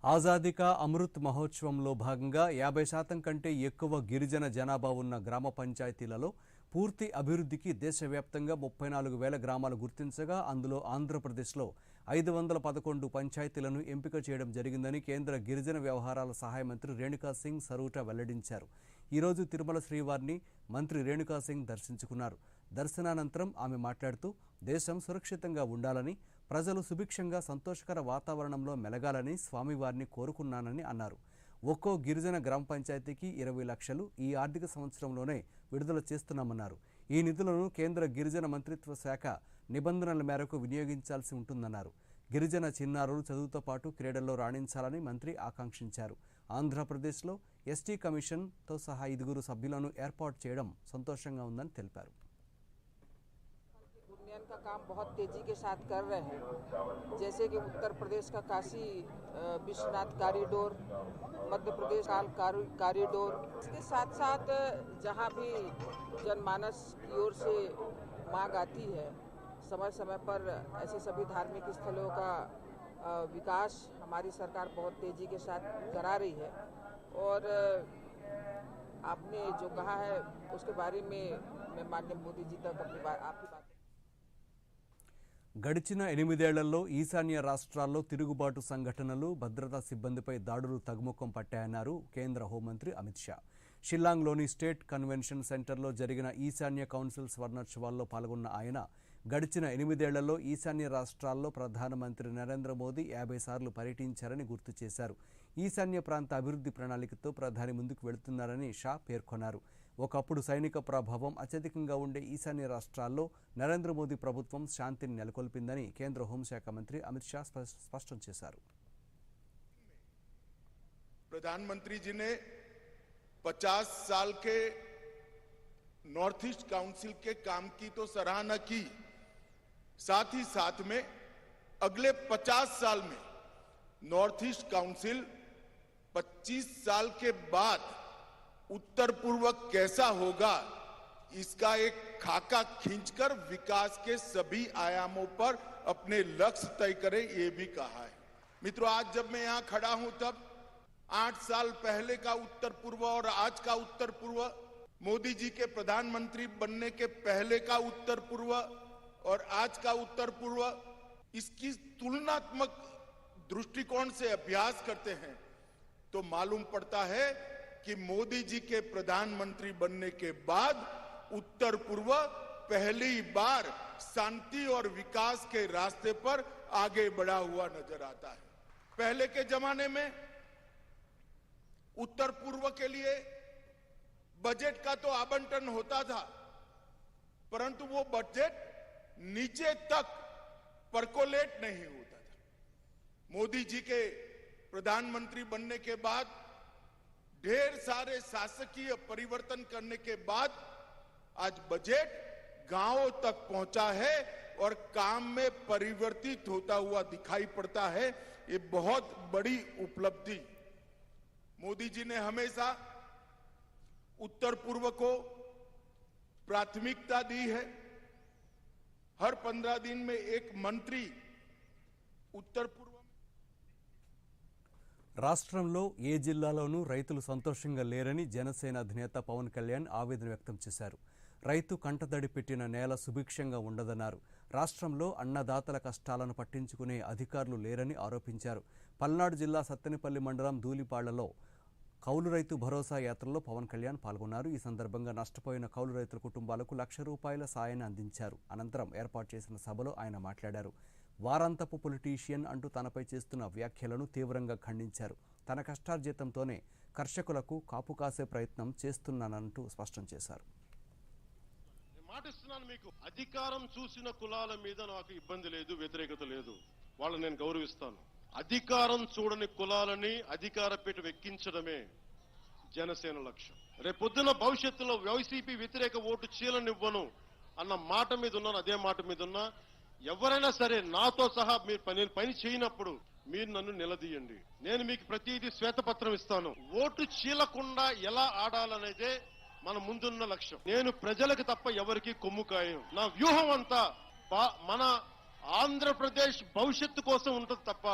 ఆజాదీ కా అమృత్ మహోత్సవంలో భాగంగా 50% కంటే ఎక్కువ గిరిజన జనాభా ఉన్న గ్రామ పంచాయతీలలో పూర్తి అభివృద్ధికి దేశవ్యాప్తంగా 34,000 గ్రామాలు గుర్తించగా అందులో ఆంధ్రప్రదేశ్లో 511 పంచాయతీలను ఎంపిక చేయడం జరిగిందని కేంద్ర గిరిజన వ్యవహారాల సహాయ మంత్రి రేణుకా సింగ్ సరూట వెల్లడించారు. ఈరోజు తిరుమల శ్రీవారిని మంత్రి రేణుకా సింగ్ దర్శించుకున్నారు. దర్శనానంతరం ఆమె మాట్లాడుతూ దేశం సురక్షితంగా ఉండాలని, ప్రజలు సుభిక్షంగా సంతోషకర వాతావరణంలో మెలగాలని స్వామివారిని కోరుకున్నానని అన్నారు. ఒక్కో గిరిజన గ్రామ పంచాయతీకి 20 లక్షలు ఈ ఆర్థిక సంవత్సరంలోనే విడుదల చేస్తున్నామన్నారు. ఈ నిధులను కేంద్ర గిరిజన మంత్రిత్వ శాఖ నిబంధనల మేరకు వినియోగించాల్సి ఉంటుందన్నారు. గిరిజన చిన్నారులు చదువుతో పాటు క్రీడల్లో రాణించాలని మంత్రి ఆకాంక్షించారు. ఆంధ్రప్రదేశ్లో ఎస్టీ కమిషన్తో సహా 5 సభ్యులను ఏర్పాటు చేయడం సంతోషంగా ఉందని తెలిపారు. उन्नयन का काम बहुत तेजी के साथ कर रहे हैं, जैसे कि उत्तर प्रदेश का काशी विश्वनाथ कॉरिडोर, मध्य प्रदेश काल कॉरिडोर, इसके साथ साथ जहां भी जनमानस की ओर से मांग आती है, समय समय पर ऐसे सभी धार्मिक स्थलों का विकास हमारी सरकार बहुत तेजी के साथ करा रही है। और आपने जो कहा है उसके बारे में मैं माननीय मोदी जी तक आपकी बात గడిచిన 8 ఏళ్లలో ఈశాన్య రాష్ట్రాల్లో తిరుగుబాటు సంఘటనలు, భద్రతా సిబ్బందిపై దాడులు తగ్గుముఖం పట్టాయన్నారు కేంద్ర హోంమంత్రి అమిత్ షా. షిల్లాంగ్లోని స్టేట్ కన్వెన్షన్ సెంటర్లో జరిగిన ఈశాన్య కౌన్సిల్ స్వర్ణోత్సవాల్లో పాల్గొన్న ఆయన గడిచిన 8 ఏళ్లలో ఈశాన్య రాష్ట్రాల్లో ప్రధానమంత్రి నరేంద్ర మోదీ 50 సార్లు పర్యటించారని గుర్తు చేశారు. ఈశాన్య ప్రాంత అభివృద్ధి ప్రణాళికతో ప్రధాని ముందుకు వెళుతున్నారని షా పేర్కొన్నారు. ఒకప్పుడు సైనిక ప్రభావం అత్యధికంగా ఉండే ఈశాన్య రాష్ట్రాల్లో నరేంద్ర మోదీ ప్రభుత్వం శాంతిని నెలకొల్పిందని కేంద్ర హోంశాఖ మంత్రి అమిత్ షా స్పష్టం చేశారు. प्रधानमंत्री जी ने 50 साल के नॉर्थ ईस्ट काउंसिल के काम की तो सराहना की, साथ ही साथ में अगले 50 साल में नॉर्थ ईस्ट काउंसिल 25 साल के बाद उत्तर पूर्व कैसा होगा इसका एक खाका खींचकर विकास के सभी आयामों पर अपने लक्ष्य तय करे, ये भी कहा है। मित्रों, आज जब मैं यहां खड़ा हूं तब 8 साल पहले का उत्तर पूर्व और आज का उत्तर पूर्व मोदी जी के प्रधानमंत्री बनने के पहले का उत्तर पूर्व और आज का उत्तर पूर्व, इसकी तुलनात्मक दृष्टिकोण से अभ्यास करते हैं तो मालूम पड़ता है कि मोदी जी के प्रधानमंत्री बनने के बाद उत्तर पूर्व पहली बार शांति और विकास के रास्ते पर आगे बढ़ा हुआ नजर आता है। पहले के जमाने में उत्तर पूर्व के लिए बजट का तो आवंटन होता था, परंतु वो बजट नीचे तक परकोलेट नहीं होता था। मोदी जी के प्रधानमंत्री बनने के बाद ढेर सारे शासकीय परिवर्तन करने के बाद आज बजट गांवों तक पहुंचा है और काम में परिवर्तित होता हुआ दिखाई पड़ता है। ये बहुत बड़ी उपलब्धि। मोदी जी ने हमेशा उत्तर पूर्व को प्राथमिकता दी है। हर 15 दिन में एक मंत्री उत्तर पूर्व రాష్ట్రంలో ఏ జిల్లాలోనూ రైతులు సంతోషంగా లేరని జనసేన అధినేత పవన్ కళ్యాణ్ ఆవేదన వ్యక్తం చేశారు. రైతు కంటతడి పెట్టిన నేల సుభిక్షంగా ఉండదన్నారు. రాష్ట్రంలో అన్నదాతల కష్టాలను పట్టించుకునే అధికారులు లేరని ఆరోపించారు. పల్నాడు జిల్లా సత్తెనపల్లి మండలం ధూళిపాళ్లలో కౌలు రైతు భరోసా యాత్రలో పవన్ కళ్యాణ్ పాల్గొన్నారు. ఈ సందర్భంగా నష్టపోయిన కౌలు రైతుల కుటుంబాలకు ₹1,00,000 సాయాన్ని అందించారు. అనంతరం ఏర్పాటు చేసిన సభలో ఆయన మాట్లాడారు. వారాంతపు పొలిటీషియన్ అంటూ తనపై చేస్తున్న వ్యాఖ్యలను తీవ్రంగా ఖండించారు. తన కష్టార్జితంతోనే కర్షకులకు కాపు కాసే ప్రయత్నం చేస్తున్నానంటూ స్పష్టం చేశారు. మాటిస్తున్నాను మీకు, అధికారం చూసిన కులాల మీద నాకు ఇబ్బంది లేదు, వ్యతిరేకత లేదు, వాళ్ళని నేను గౌరవిస్తాను. అధికారం చూడని కులాలని అధికార పీఠం ఎక్కించడమే జనసేన లక్ష్యం. రేపొద్దున భవిష్యత్తులో వైసీపీ వ్యతిరేక ఓటు చీలనివ్వను అన్న మాట మీద ఉన్నాను. అదే మాట మీద ఉన్నా. ఎవరైనా సరే నాతో సహా నేను పని చేయనప్పుడు మీరు నన్ను నిలదీయండి. నేను మీకు ప్రతిదీ శ్వేతపత్రం ఇస్తాను. ఓటు చీలకుండా ఎలా ఆడాలనేదే మన ముందున్న లక్ష్యం. నేను ప్రజలకు తప్ప ఎవరికి కొమ్ము కాయం. నా వ్యూహం అంతా మన ఆంధ్రప్రదేశ్ భవిష్యత్తు కోసం ఉంటుంది తప్ప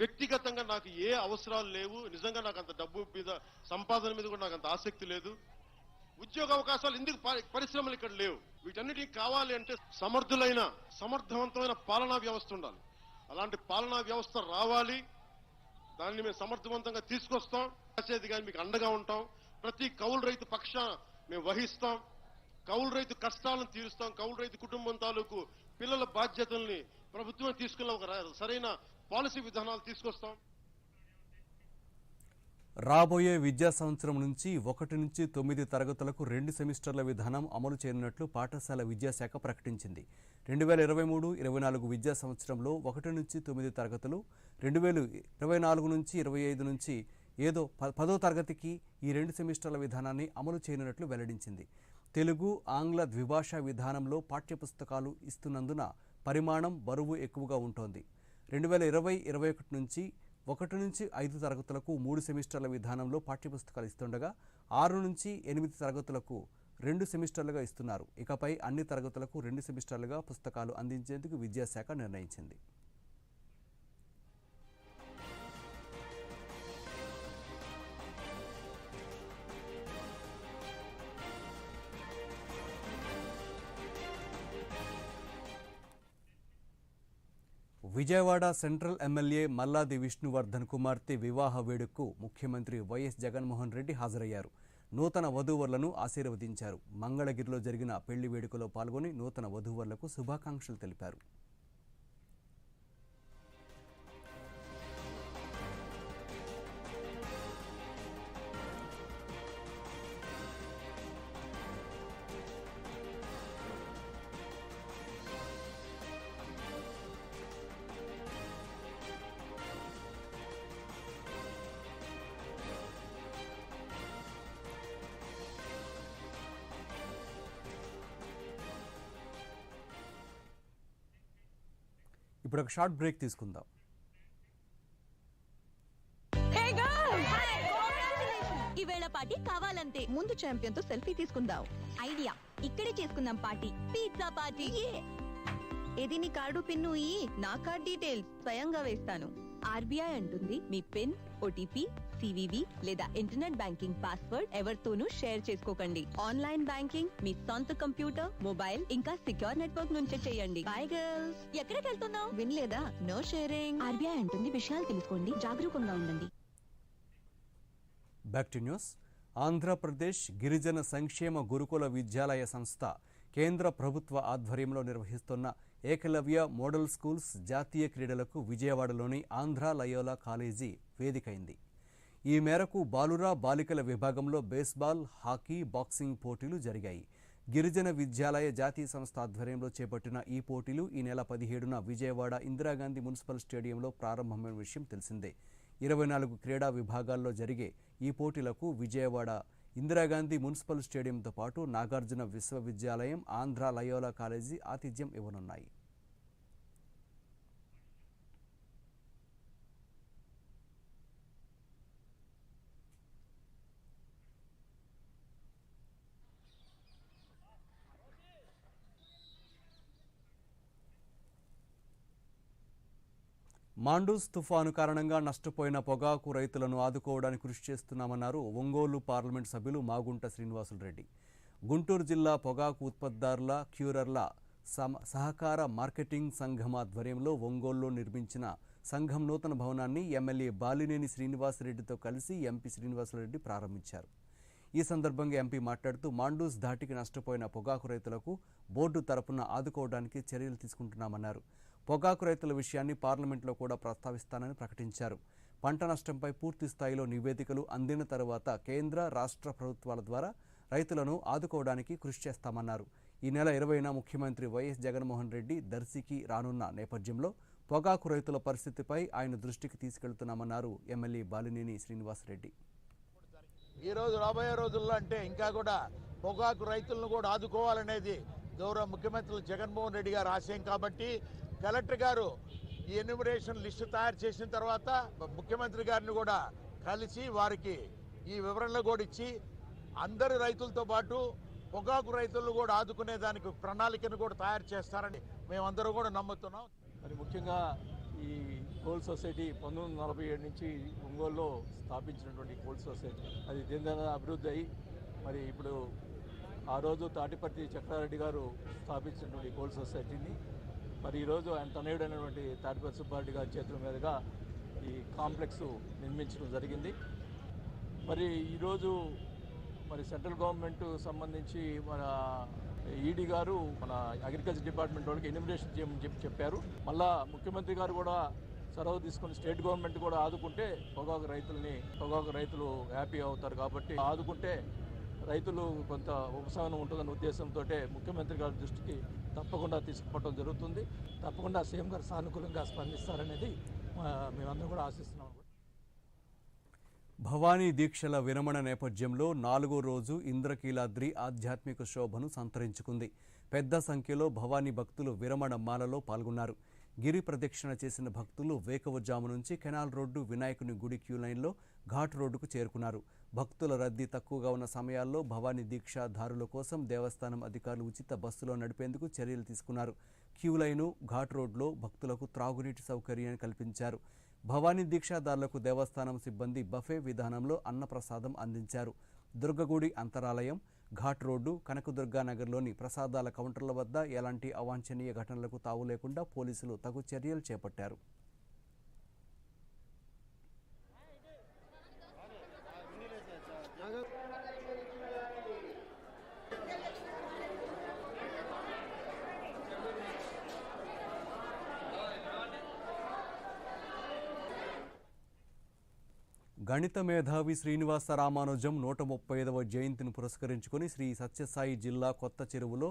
వ్యక్తిగతంగా నాకు ఏ అవసరాలు లేవు. నిజంగా నాకు అంత డబ్బు మీద, సంపాదన మీద కూడా నాకు అంత ఆసక్తి లేదు. ఉద్యోగ అవకాశాలు ఎందుకు, పరిశ్రమలు ఇక్కడ లేవు. వీటన్నిటికీ కావాలి అంటే సమర్థులైన, సమర్థవంతమైన పాలనా వ్యవస్థ ఉండాలి. అలాంటి పాలనా వ్యవస్థ రావాలి. దాన్ని మేము సమర్థవంతంగా తీసుకొస్తాం. రాసేది కానీ మీకు అండగా ఉంటాం. ప్రతి కౌలు రైతు పక్షాన మేము వహిస్తాం. కౌలు రైతు కష్టాలను తీరుస్తాం. కౌలు రైతు కుటుంబం తాలూకు పిల్లల బాధ్యతల్ని ప్రభుత్వం తీసుకున్న ఒక సరైన పాలసీ విధానాలు తీసుకొస్తాం. రాబోయే విద్యా సంవత్సరం నుంచి 1 నుంచి 9 తరగతులకు 2 సెమిస్టర్ల విధానం అమలు చేయనున్నట్లు పాఠశాల విద్యాశాఖ ప్రకటించింది. 2023-24 విద్యా సంవత్సరంలో 1 నుంచి 9 తరగతులు, 2024 నుంచి 25 నుంచి ఏదో 10వ తరగతికి ఈ 2 సెమిస్టర్ల విధానాన్ని అమలు చేయనున్నట్లు వెల్లడించింది. తెలుగు, ఆంగ్ల ద్విభాషా విధానంలో పాఠ్యపుస్తకాలు ఇస్తున్నందున పరిమాణం, బరువు ఎక్కువగా ఉంటోంది. 2020-21 నుంచి 1 నుంచి 5 తరగతులకు 3 సెమిస్టర్ల విధానంలో పాఠ్యపుస్తకాలు ఇస్తుండగా 6 నుంచి 8 తరగతులకు 2 సెమిస్టర్లుగా ఇస్తున్నారు. ఇకపై అన్ని తరగతులకు 2 సెమిస్టర్లుగా పుస్తకాలు అందించేందుకు విద్యాశాఖ నిర్ణయించింది. విజయవాడ సెంట్రల్ ఎమ్మెల్యే మల్లాది విష్ణువర్ధన్ కుమార్తె వివాహ వేడుకకు ముఖ్యమంత్రి వైఎస్ జగన్మోహన్ రెడ్డి హాజరయ్యారు. నూతన వధూవరులను ఆశీర్వదించారు. మంగళగిరిలో జరిగిన పెళ్లి వేడుకలో పాల్గొని నూతన వధూవరులకు శుభాకాంక్షలు తెలిపారు. ఇప్పుడు ఒక షార్ట్ బ్రేక్ తీసుకుందాం. ఈవేళ పార్టీ కావాలంతే. ముందు ఛాంపియన్ తో సెల్ఫీ తీసుకుందాం. ఐడియా, ఇక్కడే చేసుకుందాం పార్టీ. Pizza party. ఏది నీ కార్డు పిన్ను ఈ, నా కార్డ్ డీటెయిల్స్ స్వయంగా వేస్తాను. ఆర్బీఐ అంటుంది మీ పిన్, ఓటీపీ, సివివి లేదా ఇంటర్నెట్ బ్యాంకింగ్ పాస్వర్డ్ ఎవరితోనూ షేర్ చేసుకోకండి. ఆన్లైన్ బ్యాంకింగ్ మీ సొంత కంప్యూటర్, మొబైల్ ఇంకా సిక్యూర్ నెట్వర్క్ నుంచే చేయండి. By girls. ఎక్కడికి వెళ్తున్నావు? వినలేదా? No sharing. ఆర్బీఐ అంటుంది, విషయాలు తెలుసుకోండి, జాగరూకంగా ఉండండి. Back to news. ఆంధ్రప్రదేశ్ గిరిజన సంక్షేమ గురుకుల విద్యాలయ సంస్థ కేంద్ర ప్రభుత్వ ఆధ్వర్యంలో నిర్వహిస్తున్న ఏకలవ్య మోడల్ స్కూల్స్ జాతీయ క్రీడలకు విజయవాడలోని ఆంధ్ర లయోలా కాలేజీ వేదికైంది. ఈ మేరకు బాలుర బాలికల విభాగంలో బేస్బాల్, హాకీ, బాక్సింగ్ పోటీలు జరిగాయి. గిరిజన విద్యాలయ జాతీయ సంస్థ ఆధ్వర్యంలో చేపట్టిన ఈ పోటీలు ఈ నెల 17న విజయవాడ ఇందిరాగాంధీ మున్సిపల్ స్టేడియంలో ప్రారంభమైన విషయం తెలిసిందే. 24 క్రీడా విభాగాల్లో జరిగే ఈ పోటీలకు విజయవాడ ఇందిరాగాంధీ మున్సిపల్ స్టేడియంతో పాటు నాగార్జున విశ్వవిద్యాలయం, ఆంధ్ర లయోలా కాలేజీ ఆతిథ్యం ఇవ్వనున్నాయి. మాండూస్ తుఫాను కారణంగా నష్టపోయిన పొగాకు రైతులను ఆదుకోవడానికి కృషి చేస్తున్నామన్నారు ఒంగోలు పార్లమెంట్ సభ్యులు మాగుంట శ్రీనివాసులరెడ్డి. గుంటూరు జిల్లా పొగాకు ఉత్పత్తిదారుల క్యూరర్ల సహకార మార్కెటింగ్ సంఘం ఆధ్వర్యంలో ఒంగోలులో నిర్మించిన సంఘం నూతన భవనాన్ని ఎమ్మెల్యే బాలినేని శ్రీనివాసరెడ్డితో కలిసి ఎంపీ శ్రీనివాసరెడ్డి ప్రారంభించారు. ఈ సందర్భంగా ఎంపీ మాట్లాడుతూ మాండూస్ ధాటికి నష్టపోయిన పొగాకు రైతులకు బోర్డు తరపున ఆదుకోవడానికి చర్యలు తీసుకుంటున్నామన్నారు. పొగాకు రైతుల విషయాన్ని పార్లమెంట్లో కూడా ప్రస్తావిస్తానని ప్రకటించారు. పంట నష్టంపై పూర్తి స్థాయిలో నివేదికలు అందిన తర్వాత కేంద్ర, రాష్ట్ర ప్రభుత్వాల ద్వారా రైతులను ఆదుకోవడానికి కృషి చేస్తామన్నారు. ఈ నెల 20న ముఖ్యమంత్రి వైఎస్ జగన్మోహన్ రెడ్డి దర్శికి రానున్న నేపథ్యంలో పొగాకు రైతుల పరిస్థితిపై ఆయన దృష్టికి తీసుకెళ్తున్నామన్నారు ఎమ్మెల్యే బాలినేని శ్రీనివాసరెడ్డి. ఈ రోజు రాబోయే రోజుల్లో అంటే ఇంకా కూడా పొగాకు రైతులను కూడా ఆదుకోవాలనేది గౌరవ ముఖ్యమంత్రి జగన్మోహన్ రెడ్డి గారు ఆశయం కాబట్టి కలెక్టర్ గారు ఈ ఎన్యూమరేషన్ లిస్టు తయారు చేసిన తర్వాత ముఖ్యమంత్రి గారిని కూడా కలిసి వారికి ఈ వివరణలు కూడా ఇచ్చి అందరి రైతులతో పాటు పొగాకు రైతులను కూడా ఆదుకునే దానికి ప్రణాళికను కూడా తయారు చేస్తారని మేమందరూ కూడా నమ్ముతున్నాం. మరి ముఖ్యంగా ఈ కోల్ సొసైటీ 1947 నుంచి ఒంగోలులో స్థాపించినటువంటి కోల్ సొసైటీ అది దీనిదైనా అభివృద్ధి అయ్యి మరి ఇప్పుడు ఆ రోజు తాటిపర్తి చక్రారెడ్డి గారు స్థాపించినటువంటి కోల్ సొసైటీని మరి ఈరోజు ఆయన తనయుడైనటువంటి తాటిపర్తి సుబ్బారెడ్డి గారి చేతుల మీదుగా ఈ కాంప్లెక్స్ నిర్మించడం జరిగింది. మరి ఈరోజు మరి సెంట్రల్ గవర్నమెంట్ సంబంధించి మన ఈడీ గారు మన అగ్రికల్చర్ డిపార్ట్మెంట్ వాళ్ళకి ఎన్యూమరేషన్ చేయమని చెప్పారు. మళ్ళా ముఖ్యమంత్రి గారు కూడా చొరవ తీసుకుని స్టేట్ గవర్నమెంట్ కూడా ఆదుకుంటే పొగాకు రైతులు హ్యాపీ అవుతారు కాబట్టి ఆదుకుంటే రైతులు కొంత ఉపశమనం ఉంటుందన్న ఉద్దేశంతో ముఖ్యమంత్రి గారి దృష్టికి తప్పకుండా తీసుకుపోవడం జరుగుతుంది. తప్పకుండా సీఎం గారు సానుకూలంగా స్పందిస్తారనేది మేమందరం కూడా ఆశిస్తున్నాం. భవానీ దీక్షల విరమణ నేపథ్యంలో 4వ రోజు ఇంద్రకీలాద్రి ఆధ్యాత్మిక శోభను సంతరించుకుంది. పెద్ద సంఖ్యలో భవానీ భక్తులు విరమణ మాలలో పాల్గొన్నారు. గిరి ప్రదక్షిణ చేసిన భక్తులు వేకువజాము నుంచి కెనాల్ రోడ్డు, వినాయకుని గుడి క్యూ లైన్లో ఘాట్ రోడ్డుకు చేరుకున్నారు. భక్తుల రద్దీ తక్కువగా ఉన్న సమయాల్లో భవానీ దీక్షాదారుల కోసం దేవస్థానం అధికారులు ఉచిత బస్సులో నడిపేందుకు చర్యలు తీసుకున్నారు. క్యూ లైను, ఘాట్ రోడ్లో భక్తులకు త్రాగునీటి సౌకర్యాన్ని కల్పించారు. భవానీ దీక్షాదారులకు దేవస్థానం సిబ్బంది బఫే విధానంలో అన్నప్రసాదం అందించారు. దుర్గగుడి అంతరాలయం, ఘాట్ రోడ్డు, కనకదుర్గానగర్లోని ప్రసాదాల కౌంటర్ల వద్ద ఎలాంటి అవాంఛనీయ ఘటనలకు తావు లేకుండా పోలీసులు తగు చర్యలు చేపట్టారు. గణిత మేధావి శ్రీనివాస రామానుజం 135వ జయంతిని పురస్కరించుకుని శ్రీ సత్యసాయి జిల్లా కొత్త చెరువులో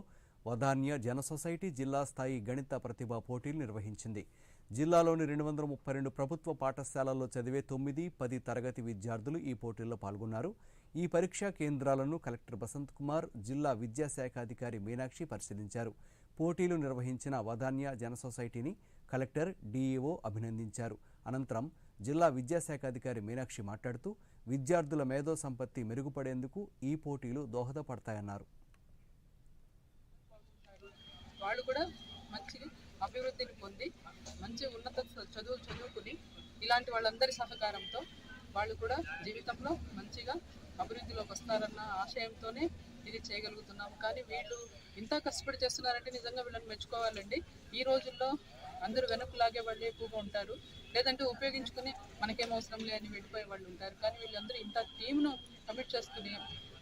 వదాన్య జన సొసైటీ జిల్లా స్థాయి గణిత ప్రతిభా పోటీలు నిర్వహించింది. జిల్లాలోని 232 ప్రభుత్వ పాఠశాలల్లో చదివే 9, 10 తరగతి విద్యార్థులు ఈ పోటీల్లో పాల్గొన్నారు. ఈ పరీక్షా కేంద్రాలను కలెక్టర్ బసంత్ కుమార్, జిల్లా విద్యాశాఖ అధికారి మీనాక్షి పరిశీలించారు. పోటీలు నిర్వహించిన వదాన్య జన సొసైటీని కలెక్టర్, డీఈఓ అభినందించారు. అనంతరం జిల్లా విద్యాశాఖ అధికారి మీనాక్షి మాట్లాడుతూ విద్యార్థుల మేధో సంపత్తి మెరుగుపడేందుకు ఈ పోటీలు దోహదపడతాయన్నారు. వాళ్ళు కూడా మంచి అభివృద్ధిని పొంది మంచి ఉన్నత చదువుకుని ఇలాంటి వాళ్ళందరి సహకారంతో వాళ్ళు కూడా జీవితంలో మంచిగా అభివృద్ధిలోకి వస్తారన్న ఆశయంతోనే ఇది చేయగలుగుతున్నాము. కానీ వీళ్ళు ఇంత కష్టపడి చేస్తున్నారంటే నిజంగా వీళ్ళని మెచ్చుకోవాలండి. ఈ రోజుల్లో అందరూ వెనక్కి వాళ్ళు ఎక్కువగా ఉంటారు, లేదంటే ఉపయోగించుకుని మనకేం అవసరం లేని వెళ్ళిపోయే వాళ్ళు ఉంటారు. కానీ వీళ్ళందరూ ఇంత టీంను కమిట్ చేసుకుని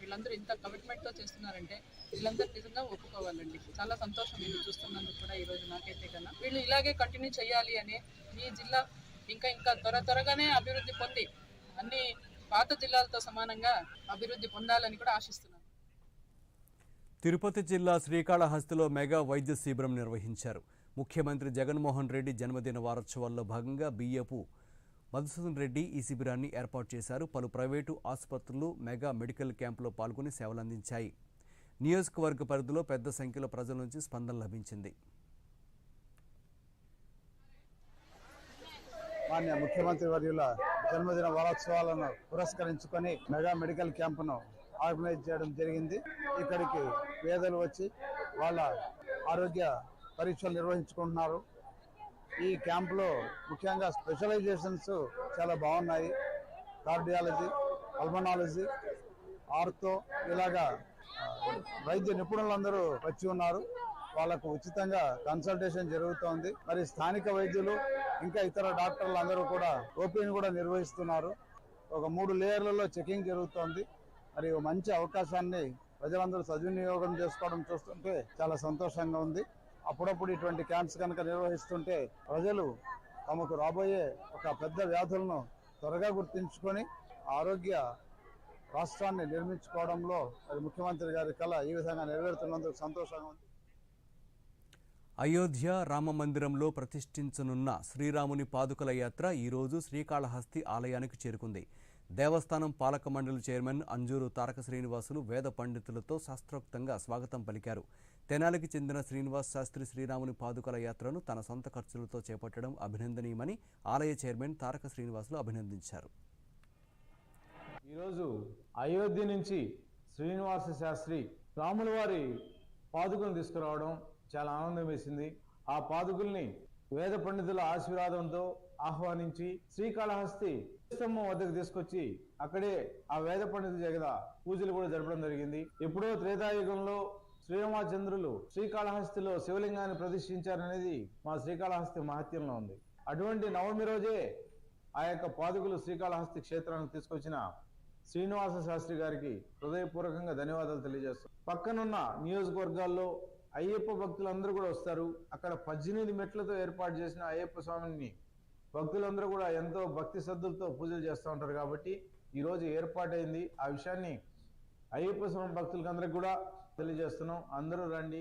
వీళ్ళందరూ ఇంత కమిట్మెంట్తో చేస్తున్నారంటే వీళ్ళందరూ నిజంగా ఒప్పుకోవాలండి. చాలా సంతోషం వీళ్ళు చూస్తున్నందుకు కూడా ఈరోజు నాకైతే కన్నా వీళ్ళు ఇలాగే కంటిన్యూ చేయాలి అని ఈ జిల్లా ఇంకా ఇంకా త్వరగానే అభివృద్ధి పొంది అన్ని పాత జిల్లాలతో సమానంగా అభివృద్ధి పొందాలని కూడా ఆశిస్తున్నాను. తిరుపతి జిల్లా శ్రీకాళహస్తిలో మెగా వైద్య శిబిరం నిర్వహించారు. ముఖ్యమంత్రి జగన్మోహన్ రెడ్డి జన్మదిన వారోత్సవాల్లో భాగంగా బియ్యపు మధుసూదన్ రెడ్డి ఈ శిబిరాన్ని ఏర్పాటు చేశారు. పలు ప్రైవేటు ఆసుపత్రులు మెగా మెడికల్ క్యాంపులో పాల్గొని సేవలందించాయి. నియోజకవర్గ పరిధిలో పెద్ద సంఖ్యలో ప్రజల నుంచి స్పందన లభించింది. మాన్య ముఖ్యమంత్రి వర్యుల జన్మదిన వారోత్సవాలను పురస్కరించుకొని మెగా మెడికల్ క్యాంపును ఆర్గనైజ్ చేయడం జరిగింది. ఇక్కడికి పేదలు వచ్చి వాళ్ళ ఆరోగ్య పరీక్షలు నిర్వహించుకుంటున్నారు. ఈ క్యాంపులో ముఖ్యంగా స్పెషలైజేషన్స్ చాలా బాగున్నాయి. కార్డియాలజీ, పల్మనాలజీ, ఆర్థో ఇలాగా వైద్య నిపుణులందరూ వచ్చి ఉన్నారు. వాళ్ళకు ఉచితంగా కన్సల్టేషన్ జరుగుతోంది. మరి స్థానిక వైద్యులు ఇంకా ఇతర డాక్టర్లు అందరూ కూడా ఓపీని కూడా నిర్వహిస్తున్నారు. ఒక 3 లేయర్లలో చెకింగ్ జరుగుతోంది. మరి మంచి అవకాశాన్ని ప్రజలందరూ సద్వినియోగం చేసుకోవడం చూస్తుంటే చాలా సంతోషంగా ఉంది. అప్పుడప్పుడు ఇటువంటి క్యాంప్స్ కనుక నిర్వహిస్తుంటే ప్రజలు తమకు రాబోయే ఒక పెద్ద వ్యాధులను త్వరగా గుర్తించుకొని ఆరోగ్య రాష్ట్రాన్ని నిర్మించుకోవడంలో ముఖ్యమంత్రి గారి కళ ఈ విధంగా నెరవేరుతున్నందుకు సంతోషంగా ఉంది. అయోధ్య రామ మందిరంలో ప్రతిష్ఠించనున్న శ్రీరాముని పాదుకల యాత్ర ఈరోజు శ్రీకాళహస్తి ఆలయానికి చేరుకుంది. దేవస్థానం పాలక మండలి చైర్మన్ అంజూరు తారక శ్రీనివాసులు వేద పండితులతో శాస్త్రోక్తంగా స్వాగతం పలికారు. తెనాలికి చెందిన శ్రీనివాస్ శాస్త్రి శ్రీరాముని పాదుకల యాత్రను తన సొంత ఖర్చులతో చేపట్టడం అభినందనీయమని ఆలయ చైర్మన్ తారక శ్రీనివాసులు అభినందించారు. ఈరోజు అయోధ్య నుంచి శ్రీనివాస శాస్త్రి రాముల వారి పాదుకలను తీసుకురావడం చాలా ఆనందం వేసింది. ఆ పాదుకుల్ని వేద పండితుల ఆశీర్వాదంతో ఆహ్వానించి శ్రీకాళహస్తి స్తంభం వద్దకు తీసుకొచ్చి అక్కడే ఆ వేద పండితుల జగద పూజలు కూడా జరపడం జరిగింది. ఎప్పుడో త్రేతాయుగంలో శ్రీరామచంద్రులు శ్రీకాళహస్తిలో శివలింగాన్ని ప్రతిష్ఠించారనేది మా శ్రీకాళహస్తి మహత్యంలో ఉంది. అటువంటి నవమి రోజే ఆ యొక్క పాదుకులు శ్రీకాళహస్తి క్షేత్రానికి తీసుకొచ్చిన శ్రీనివాస శాస్త్రి గారికి హృదయపూర్వకంగా ధన్యవాదాలు తెలియజేస్తాం. పక్కనున్న నియోజకవర్గాల్లో అయ్యప్ప భక్తులందరూ కూడా వస్తారు. అక్కడ 18 మెట్లతో ఏర్పాటు చేసిన అయ్యప్ప స్వామిని భక్తులందరూ కూడా ఎంతో భక్తి శ్రద్ధలతో పూజలు చేస్తూ ఉంటారు. కాబట్టి ఈరోజు ఏర్పాటైంది. ఆ విషయాన్ని అయ్యప్ప స్వామి భక్తులకు అందరికి కూడా తెలియజేస్తున్నాం. అందరూ రండి.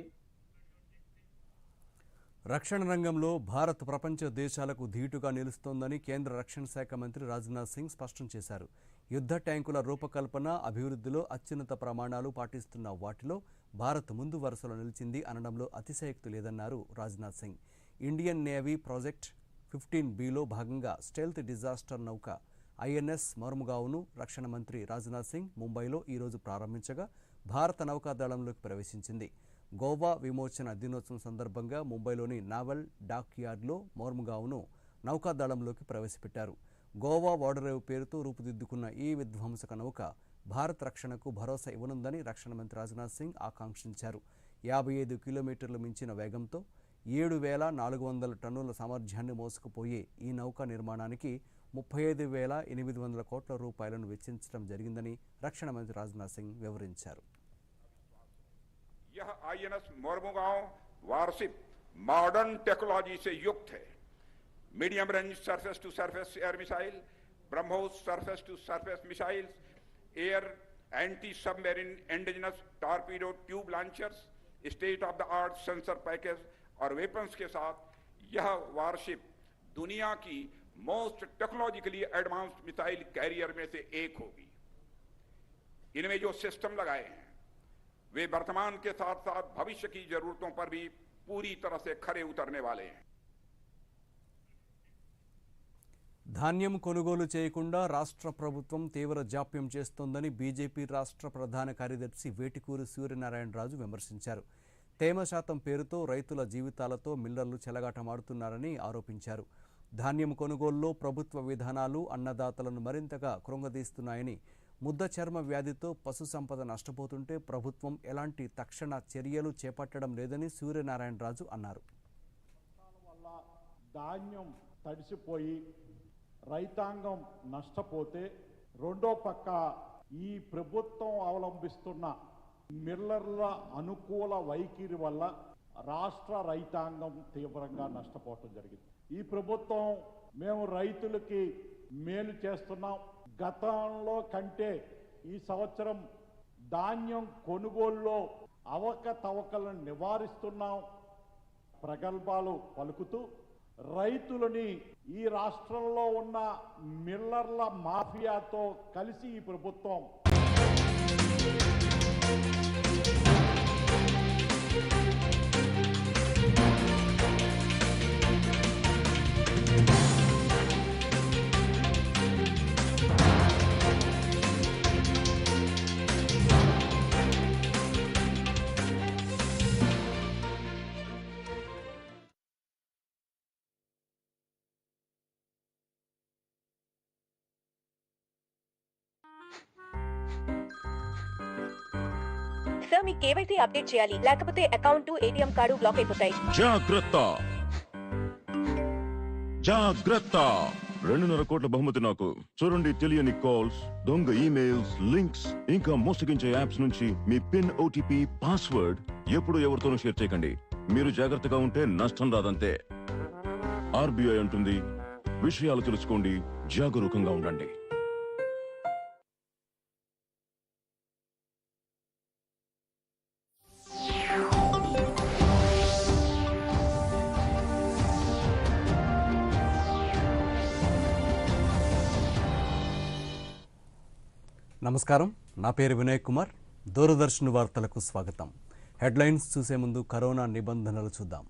రక్షణ రంగంలో భారత్ ప్రపంచ దేశాలకు ధీటుగా నిలుస్తోందని కేంద్ర రక్షణ శాఖ మంత్రి రాజ్నాథ్ సింగ్ స్పష్టం చేశారు. యుద్ధ ట్యాంకుల రూపకల్పన, అభివృద్ధిలో అత్యున్నత ప్రమాణాలు పాటిస్తున్న వాటిలో భారత్ ముందు వరుసలో నిలిచింది అనడంలో అతిశయోక్తి లేదన్నారు Rajnath Singh. Indian navy project 15Bలో భాగంగా స్టెల్త్ డిజాస్టర్ నౌక ఐఎన్ఎస్ మర్ముగావ్ను రక్షణ మంత్రి రాజ్నాథ్ సింగ్ ముంబైలో ఈరోజు ప్రారంభించగా భారత నౌకాదళంలోకి ప్రవేశించింది. గోవా విమోచన దినోత్సవం సందర్భంగా ముంబైలోని నావల్ డాక్ యార్డ్లో మోర్ముగావ్ను నౌకాదళంలోకి ప్రవేశపెట్టారు. గోవా ఓడరేవు పేరుతో రూపుదిద్దుకున్న ఈ విధ్వంసక నౌక భారత రక్షణకు భరోసా ఇవ్వనుందని రక్షణ మంత్రి రాజ్నాథ్ సింగ్ ఆకాంక్షించారు. 55 కిలోమీటర్లు మించిన వేగంతో 7,400 టన్నుల సామర్థ్యాన్ని మోసుకుపోయే ఈ నౌక నిర్మాణానికి 35,800 కోట్ల రూపాయలను వెచ్చించడం జరిగిందని రక్షణ మంత్రి రాజ్నాథ్ సింగ్ వివరించారు. यह INS Mormugao warship modern technology से युक्त है. Medium range surface to surface air missile, BrahMos surface to surface missiles, air anti submarine indigenous torpedo tube launchers, state of the art sensor package और वेपन्स के साथ यह वारशिप दुनिया की most technologically advanced missile carrier में से एक होगी. इनमें जो सिस्टम लगाए हैं वे वर्तमान के साथ साथ भविष्य की जरूरतों पर भी पूरी तरह से खरे उतरने वाले हैं. ధాన్యం కొనుగోలు చేయకుండా రాష్ట్ర ప్రభుత్వం తీవ్ర జాప్యం చేస్తోందని బీజేపీ రాష్ట్ర ప్రధాన కార్యదర్శి వేటికూరి సూర్యనారాయణరాజు విమర్శించారు. తేమ శాతం పేరుతో రైతుల జీవితాలతో మిల్లర్లు చెలగాటమాడుతున్నారని ఆరోపించారు. ధాన్యం కొనుగోలులో ప్రభుత్వ విధానాలు అన్నదాతలను మరింతగా కృంగదీస్తున్నాయని, ముద్ద చర్మ వ్యాధితో పశు సంపద నష్టపోతుంటే ప్రభుత్వం ఎలాంటి తక్షణ చర్యలు చేపట్టడం లేదని సూర్యనారాయణరాజు అన్నారు. ధాన్యం తడిసిపోయి రైతాంగం నష్టపోతే రెండో పక్క ఈ ప్రభుత్వం అవలంబిస్తున్న మిల్లర్ల అనుకూల వైఖరి వల్ల రాష్ట్ర రైతాంగం తీవ్రంగా నష్టపోవటం జరిగింది. ఈ ప్రభుత్వం మేము రైతులకి మేలు చేస్తున్నాం. గతంలో కంటే ఈ సంవత్సరం ధాన్యం కొనుగోలులో అవకతవకలను నివారిస్తున్నాం ప్రగల్భాలు పలుకుతూ రైతులని ఈ రాష్ట్రంలో ఉన్న మిల్లర్ల మాఫియాతో కలిసి ఈ ప్రభుత్వం సార్, మీ కేవైసీ అప్డేట్ చేయాలి, లేకపోతే అకౌంట్, ఏటీఎం కార్డు బ్లాక్ అయిపోతాయి. జాగ్రత్త జాగ్రత్త 2.5 కోట్ల బహుమతి నాకు. చూడండి, తెలియని కాల్స్, దొంగ ఈమెయిల్స్, లింక్స్, ఇంకా మోసగించే యాప్స్ నుంచి మీ పిన్, ఓటీపీ, పాస్వర్డ్ ఎప్పుడు ఎవరితోనూ షేర్ చేయకండి. మీరు జాగ్రత్తగా ఉంటే నష్టం రాదంతే. ఆర్బీఐ అంటుంది, విషయాలు తెలుసుకోండి, జాగరూకంగా ఉండండి. నమస్కారం, నా పేరు వినయ్ కుమార్. దూరదర్శన్ వార్తలకు స్వాగతం. హెడ్లైన్స్ చూసే ముందు కరోనా నిబంధనలు చూద్దాం.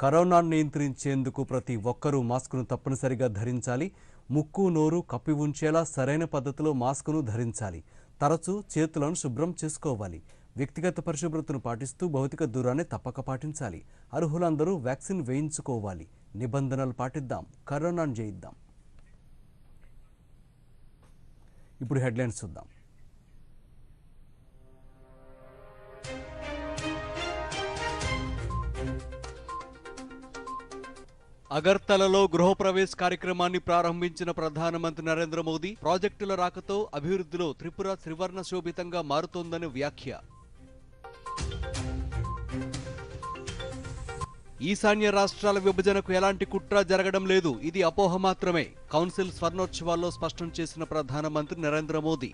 కరోనాను నియంత్రించేందుకు ప్రతి ఒక్కరూ మాస్కును తప్పనిసరిగా ధరించాలి. ముక్కు, నోరు కప్పి ఉంచేలా సరైన పద్ధతిలో మాస్కును ధరించాలి. తరచూ చేతులను శుభ్రం చేసుకోవాలి. వ్యక్తిగత పరిశుభ్రతను పాటిస్తూ భౌతిక దూరాన్ని తప్పక పాటించాలి. అర్హులందరూ వ్యాక్సిన్ వేయించుకోవాలి. నిబంధనలు పాటిద్దాం, కరోనాను జయిద్దాం. ఇప్పుడు హెడ్లైన్స్ చూద్దాం. అగర్తలలో గృహప్రవేశ్ కార్యక్రమాన్ని ప్రారంభించిన ప్రధానమంత్రి నరేంద్ర మోదీ, ప్రాజెక్టుల రాకతో అభివృద్ధిలో త్రిపుర త్రివర్ణ శోభితంగా మారుతోందని వ్యాఖ్య. ఈశాన్య రాష్ట్రాల విభజనకు ఎలాంటి కుట్ర జరగడం లేదు, ఇది అపోహ మాత్రమే. కౌన్సిల్ స్వర్ణోత్సవాల్లో స్పష్టం చేసిన ప్రధానమంత్రి నరేంద్ర మోదీ.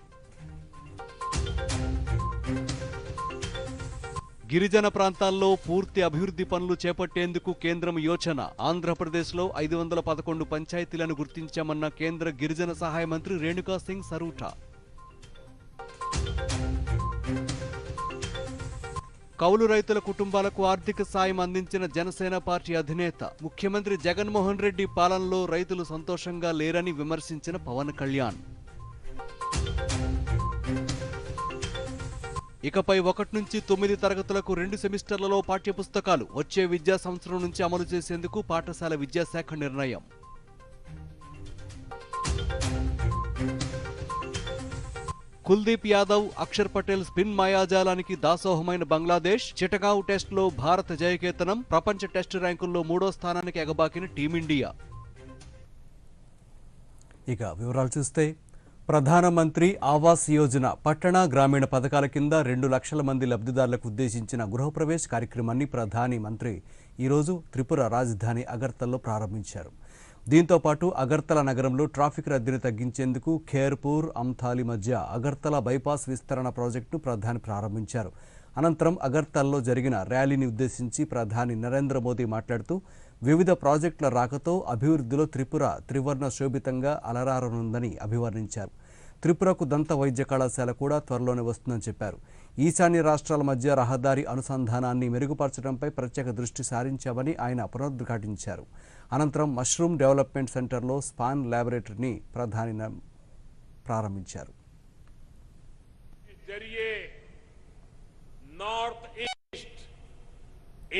గిరిజన ప్రాంతాల్లో పూర్తి అభివృద్ధి పనులు చేపట్టేందుకు కేంద్రం యోచన. ఆంధ్రప్రదేశ్లో 511 పంచాయతీలను గుర్తించామన్న కేంద్ర గిరిజన సహాయ మంత్రి రేణుకా సింగ్ సరూఠా. కౌలు రైతుల కుటుంబాలకు ఆర్థిక సాయం అందించిన జనసేన పార్టీ అధినేత. ముఖ్యమంత్రి జగన్మోహన్ రెడ్డి పాలనలో రైతులు సంతోషంగా లేరని విమర్శించిన పవన్ కళ్యాణ్. ఇకపై 1 నుంచి 9 తరగతులకు 2 సెమిస్టర్లలో పాఠ్యపుస్తకాలు వచ్చే విద్యా సంవత్సరం నుంచి అమలు చేసేందుకు పాఠశాల విద్యాశాఖ నిర్ణయం. కుల్దీప్ యాదవ్, అక్షర్ పటేల్ స్పిన్ మాయాజాలానికి దాసోహమైన బంగ్లాదేశ్. చిటగావ్ టెస్టులో భారత జయకేతనం. ప్రపంచ టెస్టు ర్యాంకుల్లో 3వ స్థానానికి ఎగబాకిన టీమిండియా. ఇక వివరాలు చూస్తే, ప్రధానమంత్రి ఆవాస్ యోజన పట్టణ గ్రామీణ పథకాల కింద 2 లక్షల మంది లబ్ధిదారులకు ఉద్దేశించిన గృహప్రవేశ్ కార్యక్రమాన్ని ప్రధాని మంత్రి ఈరోజు త్రిపుర రాజధాని అగర్తల్లో ప్రారంభించారు. దీంతో పాటు అగర్తల నగరంలో ట్రాఫిక్ రద్దీని తగ్గించేందుకు ఖేర్పూర్, అమ్థాలి మధ్య అగర్తల బైపాస్ విస్తరణ ప్రాజెక్టును ప్రధాని ప్రారంభించారు. అనంతరం అగర్తల్లో జరిగిన ర్యాలీని ఉద్దేశించి ప్రధాని నరేంద్ర మోదీ మాట్లాడుతూ, వివిధ ప్రాజెక్టుల రాకతో అభివృద్ధిలో త్రిపుర త్రివర్ణ శోభితంగా అలరారనుందని అభివర్ణించారు. త్రిపురకు దంత వైద్య కళాశాల కూడా త్వరలోనే వస్తుందని చెప్పారు. ఈశాన్య రాష్ట్రాల మధ్య రహదారి అనుసంధానాన్ని మెరుగుపరచడంపై ప్రత్యేక దృష్టి సారించామని ఆయన పునరుద్ఘాటించారు. అనంతరం మష్రూమ్ డెవలప్మెంట్ సెంటర్లో స్పాన్ ల్యాబొరేటరీని ప్రధాని ప్రారంభించారు. नॉर्थ ईस्ट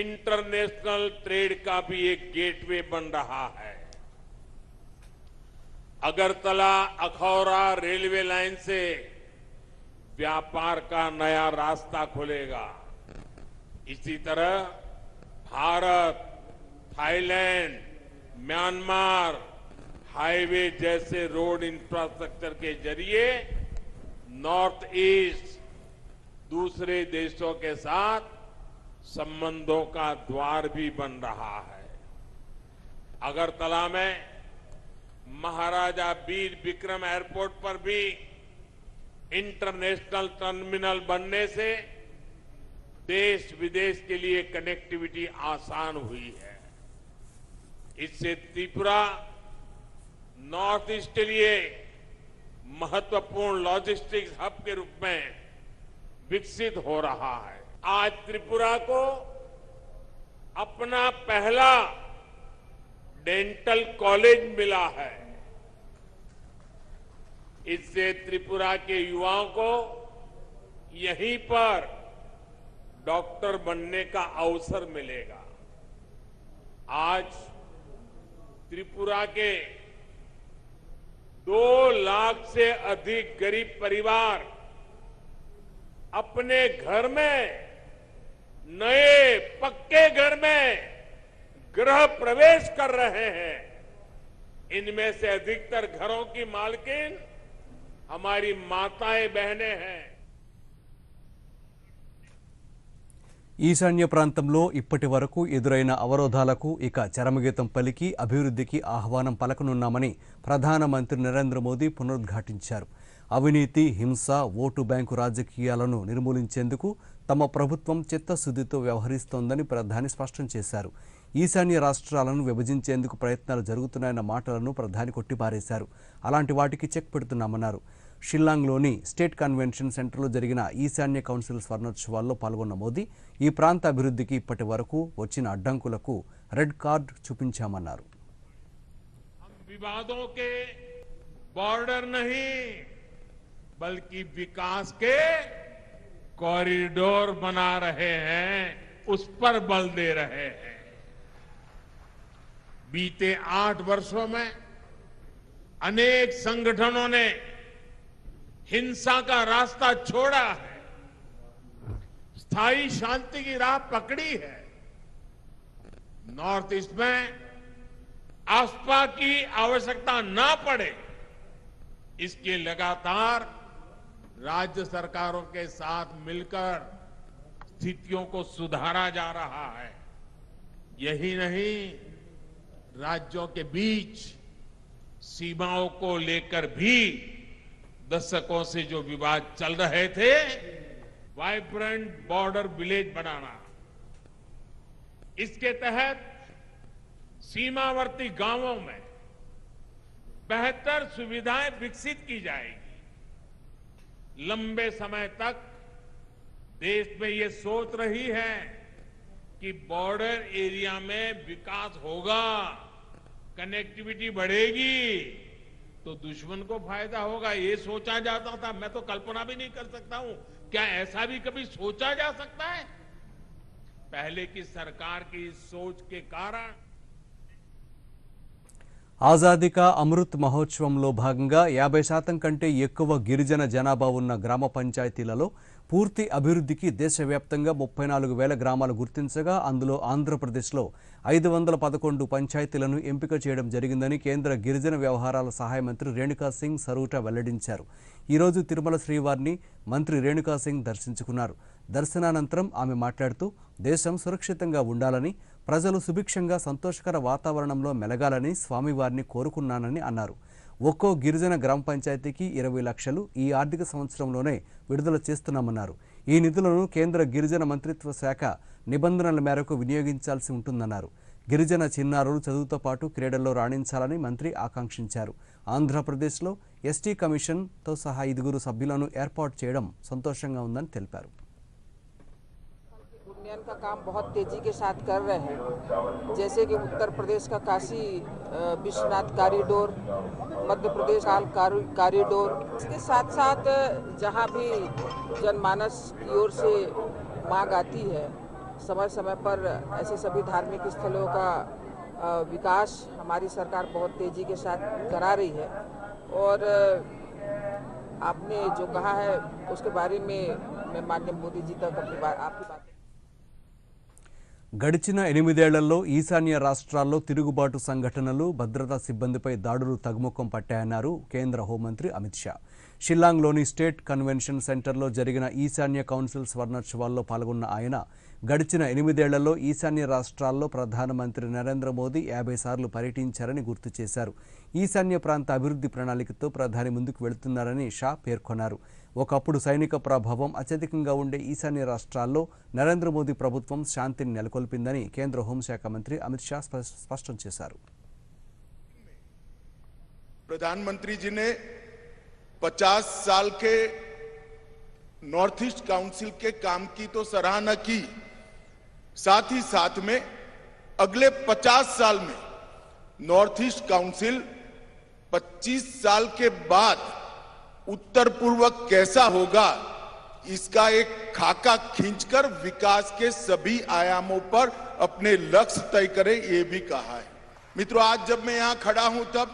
इंटरनेशनल ट्रेड का भी एक गेटवे बन रहा है. अगरतला अखौरा रेलवे लाइन से व्यापार का नया रास्ता खुलेगा। इसी तरह भारत, थाईलैंड, म्यांमार हाईवे जैसे रोड इंफ्रास्ट्रक्चर के जरिए नॉर्थ ईस्ट दूसरे देशों के साथ संबंधों का द्वार भी बन रहा है। अगरतला में महाराजा वीर विक्रम एयरपोर्ट पर भी इंटरनेशनल टर्मिनल बनने से देश विदेश के लिए कनेक्टिविटी आसान हुई है। इससे त्रिपुरा नॉर्थ ईस्ट के लिए महत्वपूर्ण लॉजिस्टिक्स हब के रूप में विकसित हो रहा है। आज त्रिपुरा को अपना पहला डेंटल कॉलेज मिला है। इससे त्रिपुरा के युवाओं को यहीं पर डॉक्टर बनने का अवसर मिलेगा। आज त्रिपुरा के 2 लाख से अधिक गरीब परिवार अपने घर में, नए पक्के घर में गृह प्रवेश कर रहे हैं। इनमें से अधिकतर घरों की मालकिन हमारी माताएं बहनें हैं। ఈశాన్య ప్రాంతంలో ఇప్పటి వరకు ఎదురైన అవరోధాలకు ఇక చరమగీతం పలికి అభివృద్ధికి ఆహ్వానం పలకనున్నామని ప్రధానమంత్రి నరేంద్ర మోదీ పునరుద్ఘాటించారు. అవినీతి, హింస, ఓటు బ్యాంకు రాజకీయాలను నిర్మూలించేందుకు తమ ప్రభుత్వం చిత్తశుద్ధితో వ్యవహరిస్తోందని ప్రధాని స్పష్టం చేశారు. ఈశాన్య రాష్ట్రాలను విభజించేందుకు ప్రయత్నాలు జరుగుతున్నాయన్న మాటలను ప్రధాని కొట్టిపారేశారు. అలాంటి వాటికి చెక్ పెడుతున్నామన్నారు. షిల్లాంగ్లోని స్టేట్ కన్వెన్షన్ సెంటర్లో జరిగిన ఈశాన్య కౌన్సిల్ స్వర్ణోత్సవాల్లో పాల్గొన్న మోదీ ఈ ప్రాంత అభివృద్ధికి ఇప్పటి వరకు వచ్చిన అడ్డంకులకు రెడ్ కార్డ్ చూపించామన్నారు. विवादों के बॉर्डर नहीं बल्कि विकास के कॉरिडोर बना रहे हैं, उस पर बल दे रहे हैं। बीते 8 वर्षों में अनेक संगठनों ने हिंसा का रास्ता छोड़ा है, स्थायी शांति की राह पकड़ी है। नॉर्थ ईस्ट में आस्था की आवश्यकता ना पड़े, इसके लगातार राज्य सरकारों के साथ मिलकर स्थितियों को सुधारा जा रहा है। यही नहीं, राज्यों के बीच सीमाओं को लेकर भी दशकों से जो विवाद चल रहे थे, वाइब्रेंट बॉर्डर विलेज बनाना, इसके तहत सीमावर्ती गांवों में बेहतर सुविधाएं विकसित की जाएगी। लंबे समय तक देश में ये सोच रही है कि बॉर्डर एरिया में विकास होगा, कनेक्टिविटी बढ़ेगी तो दुश्मन को फायदा होगा, ये सोचा जाता था। मैं तो कल्पना भी नहीं कर सकता हूं, क्या ऐसा भी कभी सोचा जा सकता है? पहले की सरकार की सोच के कारण ఆజాదీ కా అమృత్ మహోత్సవంలో భాగంగా 50% కంటే ఎక్కువ గిరిజన జనాభా ఉన్న గ్రామ పంచాయతీలలో పూర్తి అభివృద్ధికి దేశవ్యాప్తంగా 34,000 గ్రామాలు గుర్తించగా అందులో ఆంధ్రప్రదేశ్లో 511 పంచాయతీలను ఎంపిక చేయడం జరిగిందని కేంద్ర గిరిజన వ్యవహారాల సహాయ మంత్రి రేణుకా సింగ్ సరూట వెల్లడించారు. ఈరోజు తిరుమల శ్రీవారిని మంత్రి రేణుకా సింగ్ దర్శించుకున్నారు. దర్శనానంతరం ఆమె మాట్లాడుతూ దేశం సురక్షితంగా ఉండాలని, ప్రజలు సుభిక్షంగా సంతోషకర వాతావరణంలో మెలగాలని స్వామివారిని కోరుకున్నానని అన్నారు. ఒక్కో గిరిజన గ్రామ పంచాయతీకి 20 లక్షలు ఈ ఆర్థిక సంవత్సరంలోనే విడుదల చేస్తున్నామన్నారు. ఈ నిధులను కేంద్ర గిరిజన మంత్రిత్వ శాఖ నిబంధనల మేరకు వినియోగించాల్సి ఉంటుందన్నారు. గిరిజన చిన్నారులు చదువుతో పాటు క్రీడల్లో రాణించాలని మంత్రి ఆకాంక్షించారు. ఆంధ్రప్రదేశ్లో ఎస్టీ కమిషన్తో సహా 5 సభ్యులను ఏర్పాటు చేయడం సంతోషంగా ఉందని తెలిపారు. उन्नयन का काम बहुत तेजी के साथ कर रहे हैं, जैसे कि उत्तर प्रदेश का काशी विश्वनाथ कॉरिडोर, मध्य प्रदेश कॉरिडोर, इसके साथ साथ जहां भी जनमानस की ओर से मांग आती है, समय समय पर ऐसे सभी धार्मिक स्थलों का विकास हमारी सरकार बहुत तेजी के साथ करा रही है। और आपने जो कहा है उसके बारे में मैं माननीय मोदी जी तक आपकी बात గడిచిన 8 ఏళ్లలో ఈశాన్య రాష్ట్రాల్లో తిరుగుబాటు సంఘటనలు, భద్రతా సిబ్బందిపై దాడులు తగ్గుముఖం పట్టాయన్నారు కేంద్ర హోంమంత్రి అమిత్ షా. షిల్లాంగ్లోని స్టేట్ కన్వెన్షన్ సెంటర్లో జరిగిన ఈశాన్య కౌన్సిల్ స్వర్ణోత్సవాల్లో పాల్గొన్న ఆయన గడిచిన 8 ఏళ్లలో ఈశాన్య రాష్ట్రాల్లో ప్రధానమంత్రి నరేంద్ర మోదీ 50 సార్లు పర్యటించారని గుర్తు చేశారు. ఈశాన్య ప్రాంత అభివృద్ధి ప్రణాళికతో ప్రధాని ముందుకు వెళుతున్నారని షా పేర్కొన్నారు. ఒకప్పుడు సైనిక ప్రభావం అత్యధికంగా ఉండే ఈశాన్య రాష్ట్రాల్లో నరేంద్ర మోదీ ప్రభుత్వం శాంతిని నెలకొల్పిందని కేంద్ర హోంశాఖ మంత్రి అమిత్ షా స్పష్టం చేశారు. प्रधानमंत्री जी ने 50 साल के नॉर्थ ईस्ट काउंसिल के काम की तो सराहना की, साथ ही साथ में अगले 50 साल में नॉर्थ ईस्ट काउंसिल 25 साल के बाद उत्तर पूर्व कैसा होगा इसका एक खाका खींचकर विकास के सभी आयामों पर अपने लक्ष्य तय करे, ये भी कहा है. मित्रों, आज जब मैं यहां खड़ा हूं तब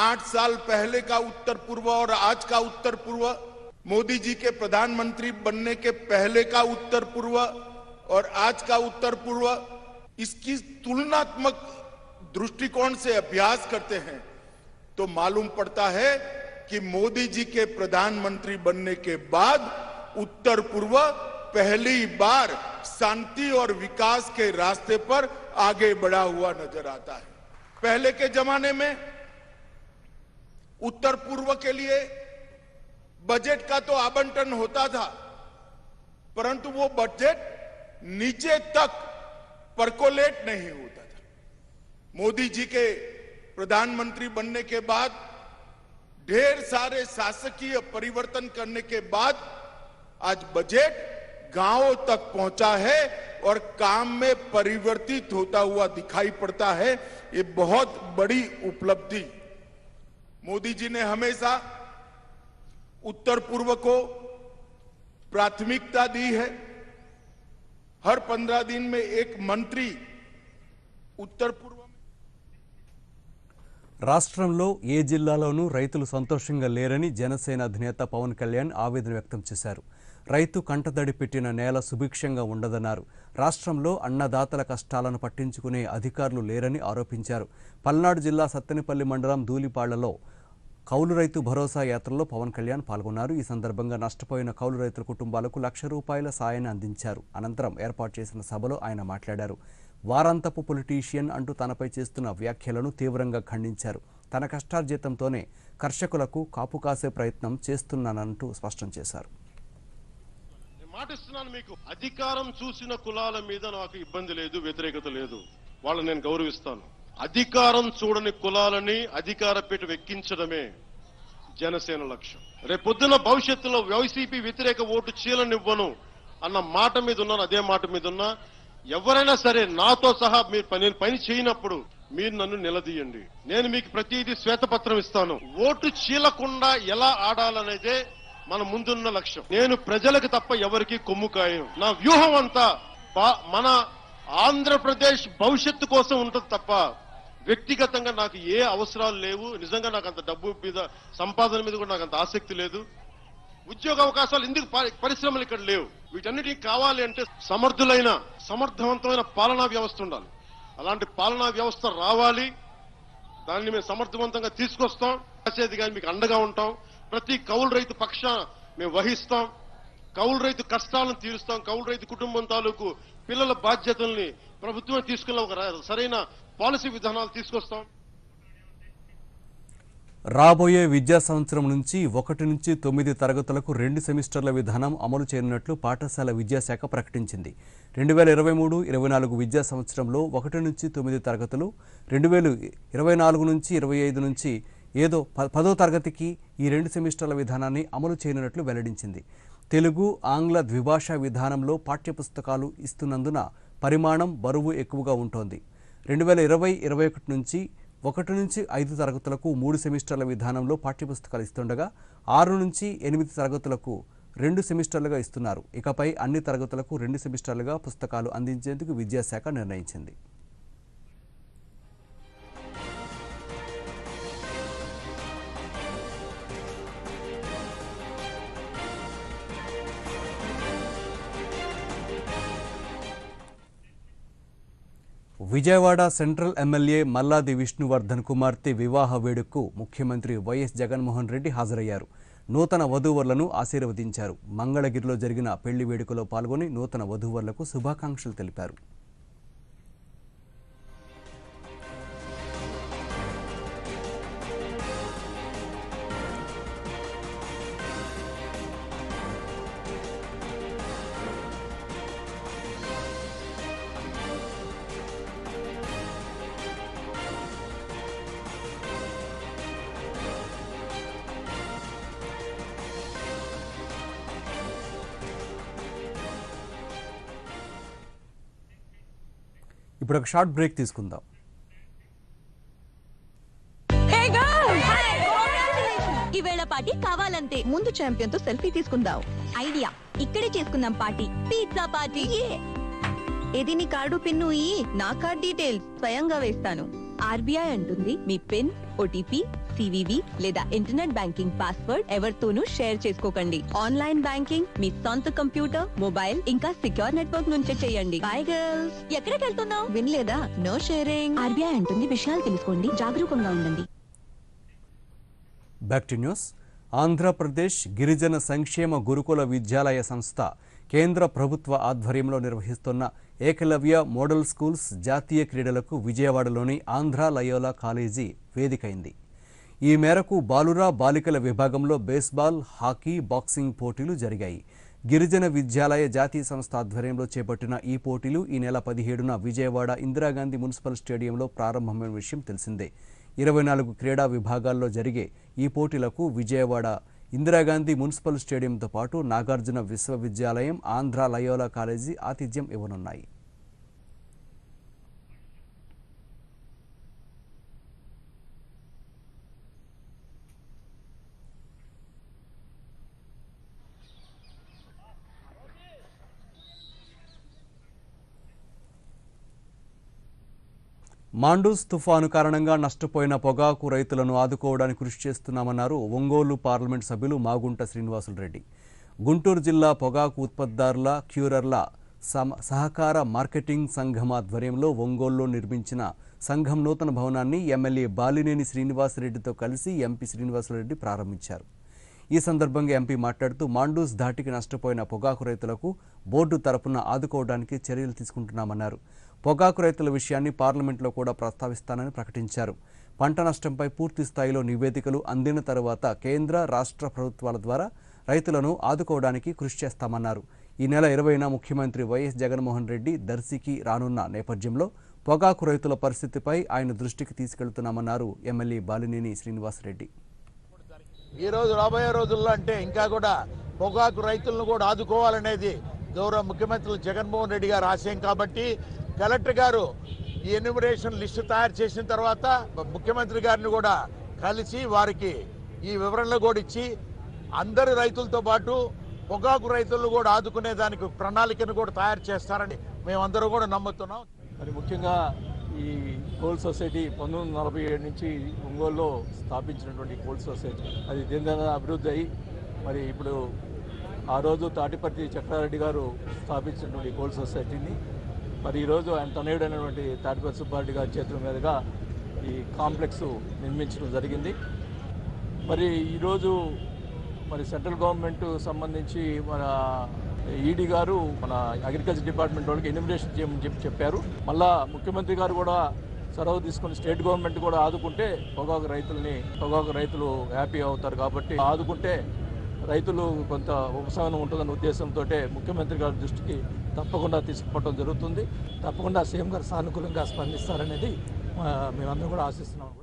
8 साल पहले का उत्तर पूर्व और आज का उत्तर पूर्व, मोदी जी के प्रधानमंत्री बनने के पहले का उत्तर पूर्व और आज का उत्तर पूर्व, इसकी तुलनात्मक दृष्टिकोण से अभ्यास करते हैं तो मालूम पड़ता है कि मोदी जी के प्रधानमंत्री बनने के बाद उत्तर पूर्व पहली बार शांति और विकास के रास्ते पर आगे बढ़ा हुआ नजर आता है. पहले के जमाने में उत्तर पूर्व के लिए बजट का तो आवंटन होता था, परंतु वो बजट नीचे तक परकोलेट नहीं होता था. मोदी जी के प्रधानमंत्री बनने के बाद ढेर सारे शासकीय परिवर्तन करने के बाद आज बजट गांवों तक पहुंचा है और काम में परिवर्तित होता हुआ दिखाई पड़ता है. ये बहुत बड़ी उपलब्धि. मोदी जी ने हमेशा उत्तर पूर्व को प्राथमिकता दी है. हर 15 दिन में एक मंत्री उत्तर पूर्व రాష్ట్రంలో ఏ జిల్లాలోనూ రైతులు సంతోషంగా లేరని జనసేన అధినేత పవన్ కళ్యాణ్ ఆవేదన వ్యక్తం చేశారు. రైతు కంటతడి పెట్టిన నేల సుభిక్షంగా ఉండదన్నారు. రాష్ట్రంలో అన్నదాతల కష్టాలను పట్టించుకునే అధికారులు లేరని ఆరోపించారు. పల్నాడు జిల్లా సత్తెనపల్లి మండలం ధూళిపాళ్లలో కౌలు రైతు భరోసా యాత్రలో పవన్ కళ్యాణ్ పాల్గొన్నారు. ఈ సందర్భంగా నష్టపోయిన కౌలు రైతుల కుటుంబాలకు ₹1,00,000 సాయాన్ని అందించారు. అనంతరం ఏర్పాటు చేసిన సభలో ఆయన మాట్లాడారు. వారాంతపు పొలిటీషియన్ అంటూ తనపై చేస్తున్న వ్యాఖ్యలను తీవ్రంగా ఖండించారు. తన కష్టార్జితంతోనే కర్షకులకు కాపు కాసే ప్రయత్నం చేస్తున్నానంటూ స్పష్టం చేశారు. మాటిస్తున్నాను మీకు, అధికారం చూసిన కులాల మీద నాకు ఇబ్బంది లేదు, వ్యతిరేకత లేదు. వాళ్ళని నేను గౌరవిస్తాను. అధికారం చూడని కులాలని అధికార పీఠం ఎక్కించడమే జనసేన లక్ష్యం. రేపొద్దున భవిష్యత్తులో వైసీపీ వ్యతిరేక ఓటు చీలనివ్వను అన్న మాట మీద ఉన్నాను. అదే మాట మీద ఉన్నా. ఎవరైనా సరే నాతో సహా నేను పని చేయనప్పుడు మీరు నన్ను నిలదీయండి. నేను మీకు ప్రతిదీ శ్వేతపత్రం ఇస్తాను. ఓటు చీలకుండా ఎలా ఆడాలనేదే మన ముందున్న లక్ష్యం. నేను ప్రజలకు తప్ప ఎవరికి కొమ్ము కాయను. నా వ్యూహం అంతా మన ఆంధ్రప్రదేశ్ భవిష్యత్తు కోసం ఉంటుంది తప్ప వ్యక్తిగతంగా నాకు ఏ అవసరాలు లేవు. నిజంగా నాకు అంత డబ్బు మీద, సంపాదన మీద కూడా నాకు అంత ఆసక్తి లేదు. ఉద్యోగ అవకాశాలు ఎందుకు, పరిశ్రమలు ఇక్కడ లేవు. వీటన్నిటికీ కావాలి అంటే సమర్థులైన, సమర్థవంతమైన పాలనా వ్యవస్థ ఉండాలి. అలాంటి పాలనా వ్యవస్థ రావాలి. దాన్ని మేము సమర్థవంతంగా తీసుకొస్తాం. రాసేది కానీ మీకు అండగా ఉంటాం. ప్రతి కౌలు రైతు పక్షాన మేము వహిస్తాం. కౌలు రైతు కష్టాలను తీరుస్తాం. కౌలు రైతు కుటుంబం తాలూకు పిల్లల బాధ్యతల్ని ప్రభుత్వం తీసుకున్న ఒక సరైన పాలసీ విధానాలు తీసుకొస్తాం. రాబోయే విద్యా సంవత్సరం నుంచి 1 నుంచి 9 తరగతులకు 2 సెమిస్టర్ల విధానం అమలు చేయనున్నట్లు పాఠశాల విద్యాశాఖ ప్రకటించింది. 2023-24 విద్యా సంవత్సరంలో 1 నుంచి 9 తరగతులు, 2024 నుంచి 25 నుంచి ఏదో 10వ తరగతికి ఈ 2 సెమిస్టర్ల విధానాన్ని అమలు చేయనున్నట్లు వెల్లడించింది. తెలుగు, ఆంగ్ల ద్విభాషా విధానంలో పాఠ్యపుస్తకాలు ఇస్తున్నందున పరిమాణం, బరువు ఎక్కువగా ఉంటోంది. 2020-21 నుంచి 1 నుంచి 5 తరగతులకు 3 సెమిస్టర్ల విధానంలో పాఠ్యపుస్తకాలు ఇస్తుండగా 6 నుంచి 8 తరగతులకు 2 సెమిస్టర్లుగా ఇస్తున్నారు. ఇకపై అన్ని తరగతులకు 2 సెమిస్టర్లుగా పుస్తకాలు అందించేందుకు విద్యాశాఖ నిర్ణయించింది. విజయవాడ సెంట్రల్ ఎమ్మెల్యే మల్లాది విష్ణువర్ధన్ కుమార్తె వివాహ వేడుకకు ముఖ్యమంత్రి వైఎస్ జగన్మోహన్ రెడ్డి హాజరయ్యారు. నూతన వధూవరులను ఆశీర్వదించారు. మంగళగిరిలో జరిగిన పెళ్లి వేడుకలో పాల్గొని నూతన వధూవరులకు శుభాకాంక్షలు తెలిపారు. ఇప్పుడు ఒక షార్ట్ బ్రేక్ తీసుకుందాం. ఈవేళ పార్టీ కావాలంతే. ముందు ఛాంపియన్ తో సెల్ఫీ తీసుకుందాం. ఐడియా, ఇక్కడే చేసుకుందాం పార్టీ. Pizza party. ఏది నీ కార్డు పిన్ను నా కార్డ్ డీటెయిల్స్ స్వయంగా వేస్తాను. ఆర్బీఐ అంటుంది మీ పిన్, ఓటీపీ, సివివి లేదా ఇంటర్నెట్ బ్యాంకింగ్ పాస్వర్డ్ ఎవరితోనూ షేర్ చేసుకోకండి. ఆన్లైన్ బ్యాంకింగ్ మీ సొంత కంప్యూటర్, మొబైల్ ఇంకా సిక్యూర్ నెట్వర్క్ నుంచే చేయండి. By girls. ఎక్కడికి వెళ్తున్నావు? వినలేదా? No sharing. ఆర్బీఐ అంటుంది విషయాలు తెలుసుకోండి, జాగరూకంగా ఉండండి. Back to news. ఆంధ్రప్రదేశ్ గిరిజన సంక్షేమ గురుకుల విద్యాలయ సంస్థ కేంద్ర ప్రభుత్వ ఆధ్వర్యంలో నిర్వహిస్తున్న ఏకలవ్య మోడల్ స్కూల్స్ జాతీయ క్రీడలకు విజయవాడలోని ఆంధ్ర లయోలా కాలేజీ వేదికైంది. ఈ మేరకు బాలుర బాలికల విభాగంలో బేస్బాల్, హాకీ, బాక్సింగ్ పోటీలు జరిగాయి. గిరిజన విద్యాలయ జాతీయ సంస్థ ఆధ్వర్యంలో చేపట్టిన ఈ పోటీలు ఈ నెల 17న విజయవాడ ఇందిరాగాంధీ మున్సిపల్ స్టేడియంలో ప్రారంభమైన విషయం తెలిసిందే. 24 క్రీడా విభాగాల్లో జరిగే ఈ పోటీలకు విజయవాడ ఇందిరాగాంధీ మున్సిపల్ స్టేడియంతో పాటు నాగార్జున విశ్వవిద్యాలయం, ఆంధ్ర లయోలా కాలేజీ ఆతిథ్యం ఇవ్వనున్నాయి. మాండూస్ తుఫాను కారణంగా నష్టపోయిన పొగాకు రైతులను ఆదుకోవడానికి కృషి చేస్తున్నామన్నారు ఒంగోలు పార్లమెంట్ సభ్యులు మాగుంట శ్రీనివాసులరెడ్డి. గుంటూరు జిల్లా పొగాకు ఉత్పత్తిదారుల క్యూరర్ల సహకార మార్కెటింగ్ సంఘం ఆధ్వర్యంలో ఒంగోలులో నిర్మించిన సంఘం నూతన భవనాన్ని ఎమ్మెల్యే బాలినేని శ్రీనివాసరెడ్డితో కలిసి ఎంపీ శ్రీనివాసరెడ్డి ప్రారంభించారు. ఈ సందర్భంగా ఎంపీ మాట్లాడుతూ మాండూస్ ధాటికి నష్టపోయిన పొగాకు రైతులకు బోర్డు తరపున ఆదుకోవడానికి చర్యలు తీసుకుంటున్నామన్నారు. పొగాకు రైతుల విషయాన్ని పార్లమెంట్లో కూడా ప్రస్తావిస్తానని ప్రకటించారు. పంట నష్టంపై పూర్తి స్థాయిలో నివేదికలు అందిన తర్వాత కేంద్ర, రాష్ట్ర ప్రభుత్వాల ద్వారా రైతులను ఆదుకోవడానికి కృషి చేస్తామన్నారు. ఈ నెల 20న ముఖ్యమంత్రి వైఎస్ జగన్మోహన్ రెడ్డి దర్శికి రానున్న నేపథ్యంలో పొగాకు రైతుల పరిస్థితిపై ఆయన దృష్టికి తీసుకెళ్తున్నామన్నారు ఎమ్మెల్యే బాలినేని శ్రీనివాసరెడ్డి. ఈ రోజు రాబోయే రోజుల్లో అంటే ఇంకా కూడా పొగాకు రైతులను కూడా ఆదుకోవాలనేది గౌరవ ముఖ్యమంత్రి జగన్మోహన్ రెడ్డి గారు ఆశయం కాబట్టి కలెక్టర్ గారు ఈ ఎన్యూమరేషన్ లిస్టు తయారు చేసిన తర్వాత ముఖ్యమంత్రి గారిని కూడా కలిసి వారికి ఈ వివరణలు కూడా ఇచ్చి అందరి రైతులతో పాటు పొగాకు రైతులను కూడా ఆదుకునే దానికి ప్రణాళికను కూడా తయారు చేస్తారని మేమందరూ కూడా నమ్ముతున్నాం. మరి ముఖ్యంగా ఈ కోల్ సొసైటీ 1947 నుంచి ఒంగోలులో స్థాపించినటువంటి కోల్ సొసైటీ అది దినదిన అభివృద్ధి అయ్యి మరి ఇప్పుడు ఆ రోజు తాటిపర్తి చక్రారెడ్డి గారు స్థాపించినటువంటి కోల్ సొసైటీని మరి ఈరోజు ఆయన తనయుడైనటువంటి తాటిపర్తి సుబ్బారెడ్డి గారి చేతుల మీదుగా ఈ కాంప్లెక్స్ నిర్మించడం జరిగింది. మరి ఈరోజు మరి సెంట్రల్ గవర్నమెంట్ సంబంధించి మన ఈడీ గారు మన అగ్రికల్చర్ డిపార్ట్మెంట్ వాళ్ళకి ఎన్యూమరేషన్ చేయమని చెప్పారు. మళ్ళా ముఖ్యమంత్రి గారు కూడా చొరవ తీసుకుని స్టేట్ గవర్నమెంట్ కూడా ఆదుకుంటే పొగాకు రైతులు హ్యాపీ అవుతారు కాబట్టి ఆదుకుంటే రైతులు కొంత ఉపశమనం ఉంటుందన్న ఉద్దేశంతో ముఖ్యమంత్రి గారి దృష్టికి తప్పకుండా తీసుకుపోవడం జరుగుతుంది. తప్పకుండా సీఎం గారు సానుకూలంగా స్పందిస్తారనేది మేమందరం కూడా ఆశిస్తున్నాం.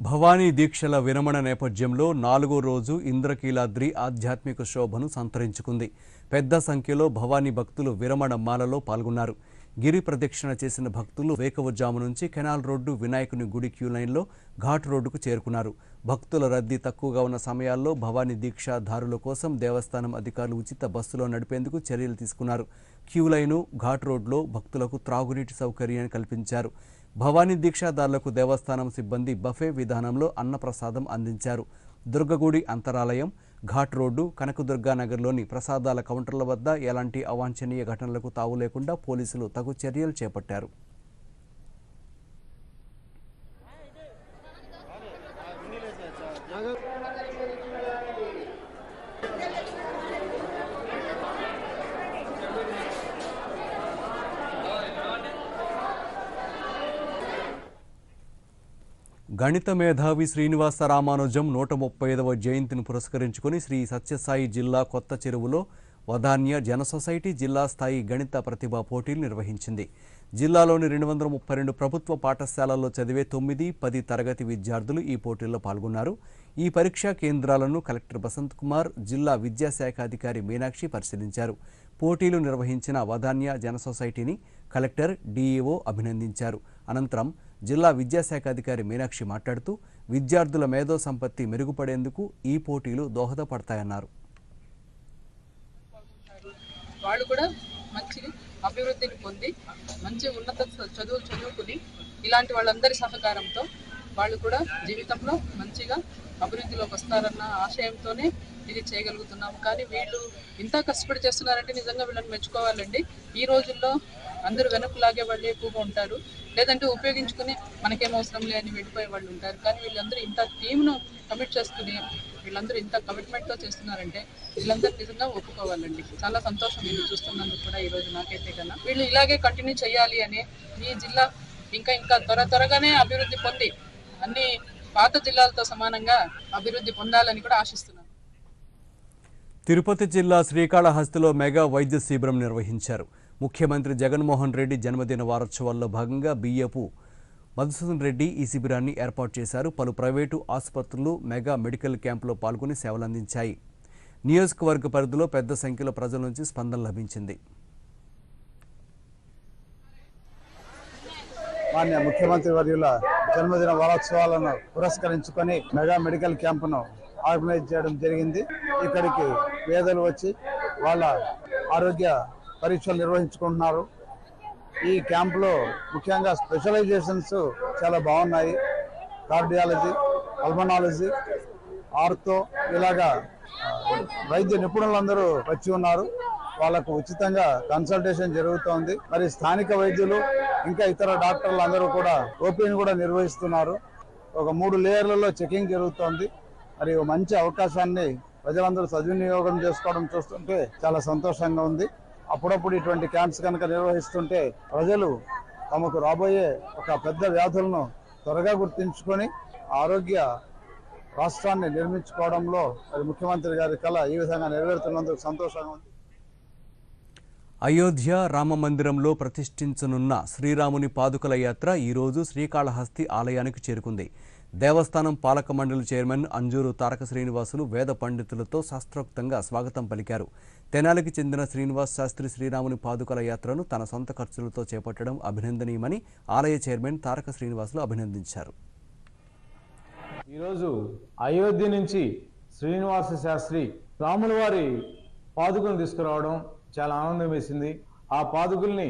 భవానీ దీక్షల విరమణ నేపథ్యంలో 4వ రోజు ఇంద్రకీలాద్రి ఆధ్యాత్మిక శోభను సంతరించుకుంది. పెద్ద సంఖ్యలో భవానీ భక్తులు విరమణ మాలలో పాల్గొన్నారు. గిరి ప్రదక్షిణ చేసిన భక్తులు వేకువజాము నుంచి కెనాల్ రోడ్డు, వినాయకుని గుడి క్యూ లైన్లో ఘాట్ రోడ్డుకు చేరుకున్నారు. భక్తుల రద్దీ తక్కువగా ఉన్న సమయాల్లో భవానీ దీక్షాదారుల కోసం దేవస్థానం అధికారులు ఉచిత బస్సులో నడిపేందుకు చర్యలు తీసుకున్నారు. క్యూ లైను, ఘాట్ రోడ్లో భక్తులకు త్రాగునీటి సౌకర్యాన్ని కల్పించారు. భవానీ దీక్షాదారులకు దేవస్థానం సిబ్బంది బఫే విధానంలో అన్నప్రసాదం అందించారు. దుర్గగుడి అంతరాలయం, ఘాట్ రోడ్డు, కనకదుర్గా నగర్లోని ప్రసాదాల కౌంటర్ల వద్ద ఎలాంటి అవాంఛనీయ ఘటనలకు తావు లేకుండా పోలీసులు తగు చర్యలు చేపట్టారు. గణిత మేధావి శ్రీనివాస రామానుజం 135వ జయంతిని పురస్కరించుకుని శ్రీ సత్యసాయి జిల్లా కొత్త చెరువులో వదాన్య జన సొసైటీ జిల్లా స్థాయి గణిత ప్రతిభా పోటీలు నిర్వహించింది. జిల్లాలోని 232 ప్రభుత్వ పాఠశాలల్లో చదివే 9, 10 తరగతి విద్యార్థులు ఈ పోటీల్లో పాల్గొన్నారు. ఈ పరీక్షా కేంద్రాలను కలెక్టర్ బసంత్ కుమార్, జిల్లా విద్యాశాఖ అధికారి మీనాక్షి పరిశీలించారు. పోటీలు నిర్వహించిన వదాన్య జన సొసైటీని కలెక్టర్, డీఈఓ అభినందించారు. అనంతరం జిల్లా విద్యాశాఖ అధికారి మీనాక్షి మాట్లాడుతూ విద్యార్థుల మేధో సంపత్తి మెరుగుపడేందుకు ఈ పోటీలు దోహదపడతాయన్నారు. వాళ్ళు కూడా మంచి అభివృద్ధిని పొంది మంచి ఉన్నత చదువులు చదువుకుని ఇలాంటి వాళ్ళందరి సహకారంతో వాళ్ళు కూడా జీవితంలో మంచిగా అభివృద్ధిలోకి వస్తారన్న ఆశయంతోనే ఇది చేయగలుగుతున్నాము. కానీ వీళ్ళు ఇంత కష్టపడి చేస్తున్నారంటే నిజంగా వీళ్ళని మెచ్చుకోవాలండి. ఈ రోజుల్లో అందరూ వెనక్కి వాళ్ళు ఎక్కువగా ఉంటారు, లేదంటే ఉపయోగించుకుని మనకేం అవసరం లేని వెళ్ళిపోయే వాళ్ళు ఉంటారు. కానీ వీళ్ళందరూ ఇంత టీమ్ను కమిట్ చేసుకుని వీళ్ళందరూ ఇంత కమిట్మెంట్తో చేస్తున్నారంటే వీళ్ళందరూ నిజంగా ఒప్పుకోవాలండి. చాలా సంతోషం వీళ్ళు చూస్తున్నందుకు కూడా ఈరోజు నాకైతే కన్నా వీళ్ళు ఇలాగే కంటిన్యూ చేయాలి అని ఈ జిల్లా ఇంకా త్వరగానే అభివృద్ధి పొంది అన్ని పాత జిల్లాలతో సమానంగా అభివృద్ధి పొందాలని కూడా ఆశిస్తున్నాను. తిరుపతి జిల్లా శ్రీకాళహస్తిలో మెగా వైద్య శిబిరం నిర్వహించారు. ముఖ్యమంత్రి జగన్మోహన్ రెడ్డి జన్మదిన వారోత్సవాల్లో భాగంగా బియ్యపు మధుసూదన్ రెడ్డి ఈ శిబిరాన్ని ఏర్పాటు చేశారు. పలు ప్రైవేటు ఆసుపత్రులు మెగా మెడికల్ క్యాంపులో పాల్గొని సేవలందించాయి. నియోజకవర్గ పరిధిలో పెద్ద సంఖ్యలో ప్రజల నుంచి స్పందన లభించింది. మాన్య ముఖ్యమంత్రి వర్యుల జన్మదిన వారోత్సవాలను పురస్కరించుకొని మెగా మెడికల్ క్యాంపును ఆర్గనైజ్ చేయడం జరిగింది. ఇక్కడికి పేదలు వచ్చి వాళ్ళ ఆరోగ్య పరీక్షలు నిర్వహించుకుంటున్నారు. ఈ క్యాంపులో ముఖ్యంగా స్పెషలైజేషన్స్ చాలా బాగున్నాయి. కార్డియాలజీ, పల్మనాలజీ, ఆర్థో ఇలాగా వైద్య నిపుణులందరూ వచ్చి ఉన్నారు. వాళ్ళకు ఉచితంగా కన్సల్టేషన్ జరుగుతోంది. మరి స్థానిక వైద్యులు ఇంకా ఇతర డాక్టర్లు అందరూ కూడా ఓపీని కూడా నిర్వహిస్తున్నారు. ఒక 3 లేయర్లలో చెకింగ్ జరుగుతోంది. మరి మంచి అవకాశాన్ని ప్రజలందరూ సద్వినియోగం చేసుకోవడం చూస్తుంటే చాలా సంతోషంగా ఉంది. అప్పుడప్పుడు ఇటువంటి క్యాంప్స్ కనుక నిర్వహిస్తుంటే ప్రజలు తమకు రాబోయే ఒక పెద్ద వ్యాధులను త్వరగా గుర్తించుకొని ఆరోగ్య రాష్ట్రాన్ని నిర్మించుకోవడంలో ముఖ్యమంత్రి గారి కళ ఈ విధంగా నెరవేరుతున్నందుకు సంతోషంగా ఉంది. అయోధ్య రామ మందిరంలో ప్రతిష్ఠించనున్న శ్రీరాముని పాదుకల యాత్ర ఈరోజు శ్రీకాళహస్తి ఆలయానికి చేరుకుంది. దేవస్థానం పాలక మండలి చైర్మన్ అంజూరు తారక శ్రీనివాసులు వేద పండితులతో శాస్త్రోక్తంగా స్వాగతం పలికారు. తెనాలికి చెందిన శ్రీనివాస్ శాస్త్రి శ్రీరాముని పాదుకల యాత్రను తన సొంత ఖర్చులతో చేపట్టడం అభినందనీయమని ఆలయ చైర్మన్ తారక శ్రీనివాసులు అభినందించారు. ఈరోజు అయోధ్య నుంచి శ్రీనివాస శాస్త్రి రాముల వారి పాదుకలను తీసుకురావడం చాలా ఆనందం వేసింది. ఆ పాదుకుల్ని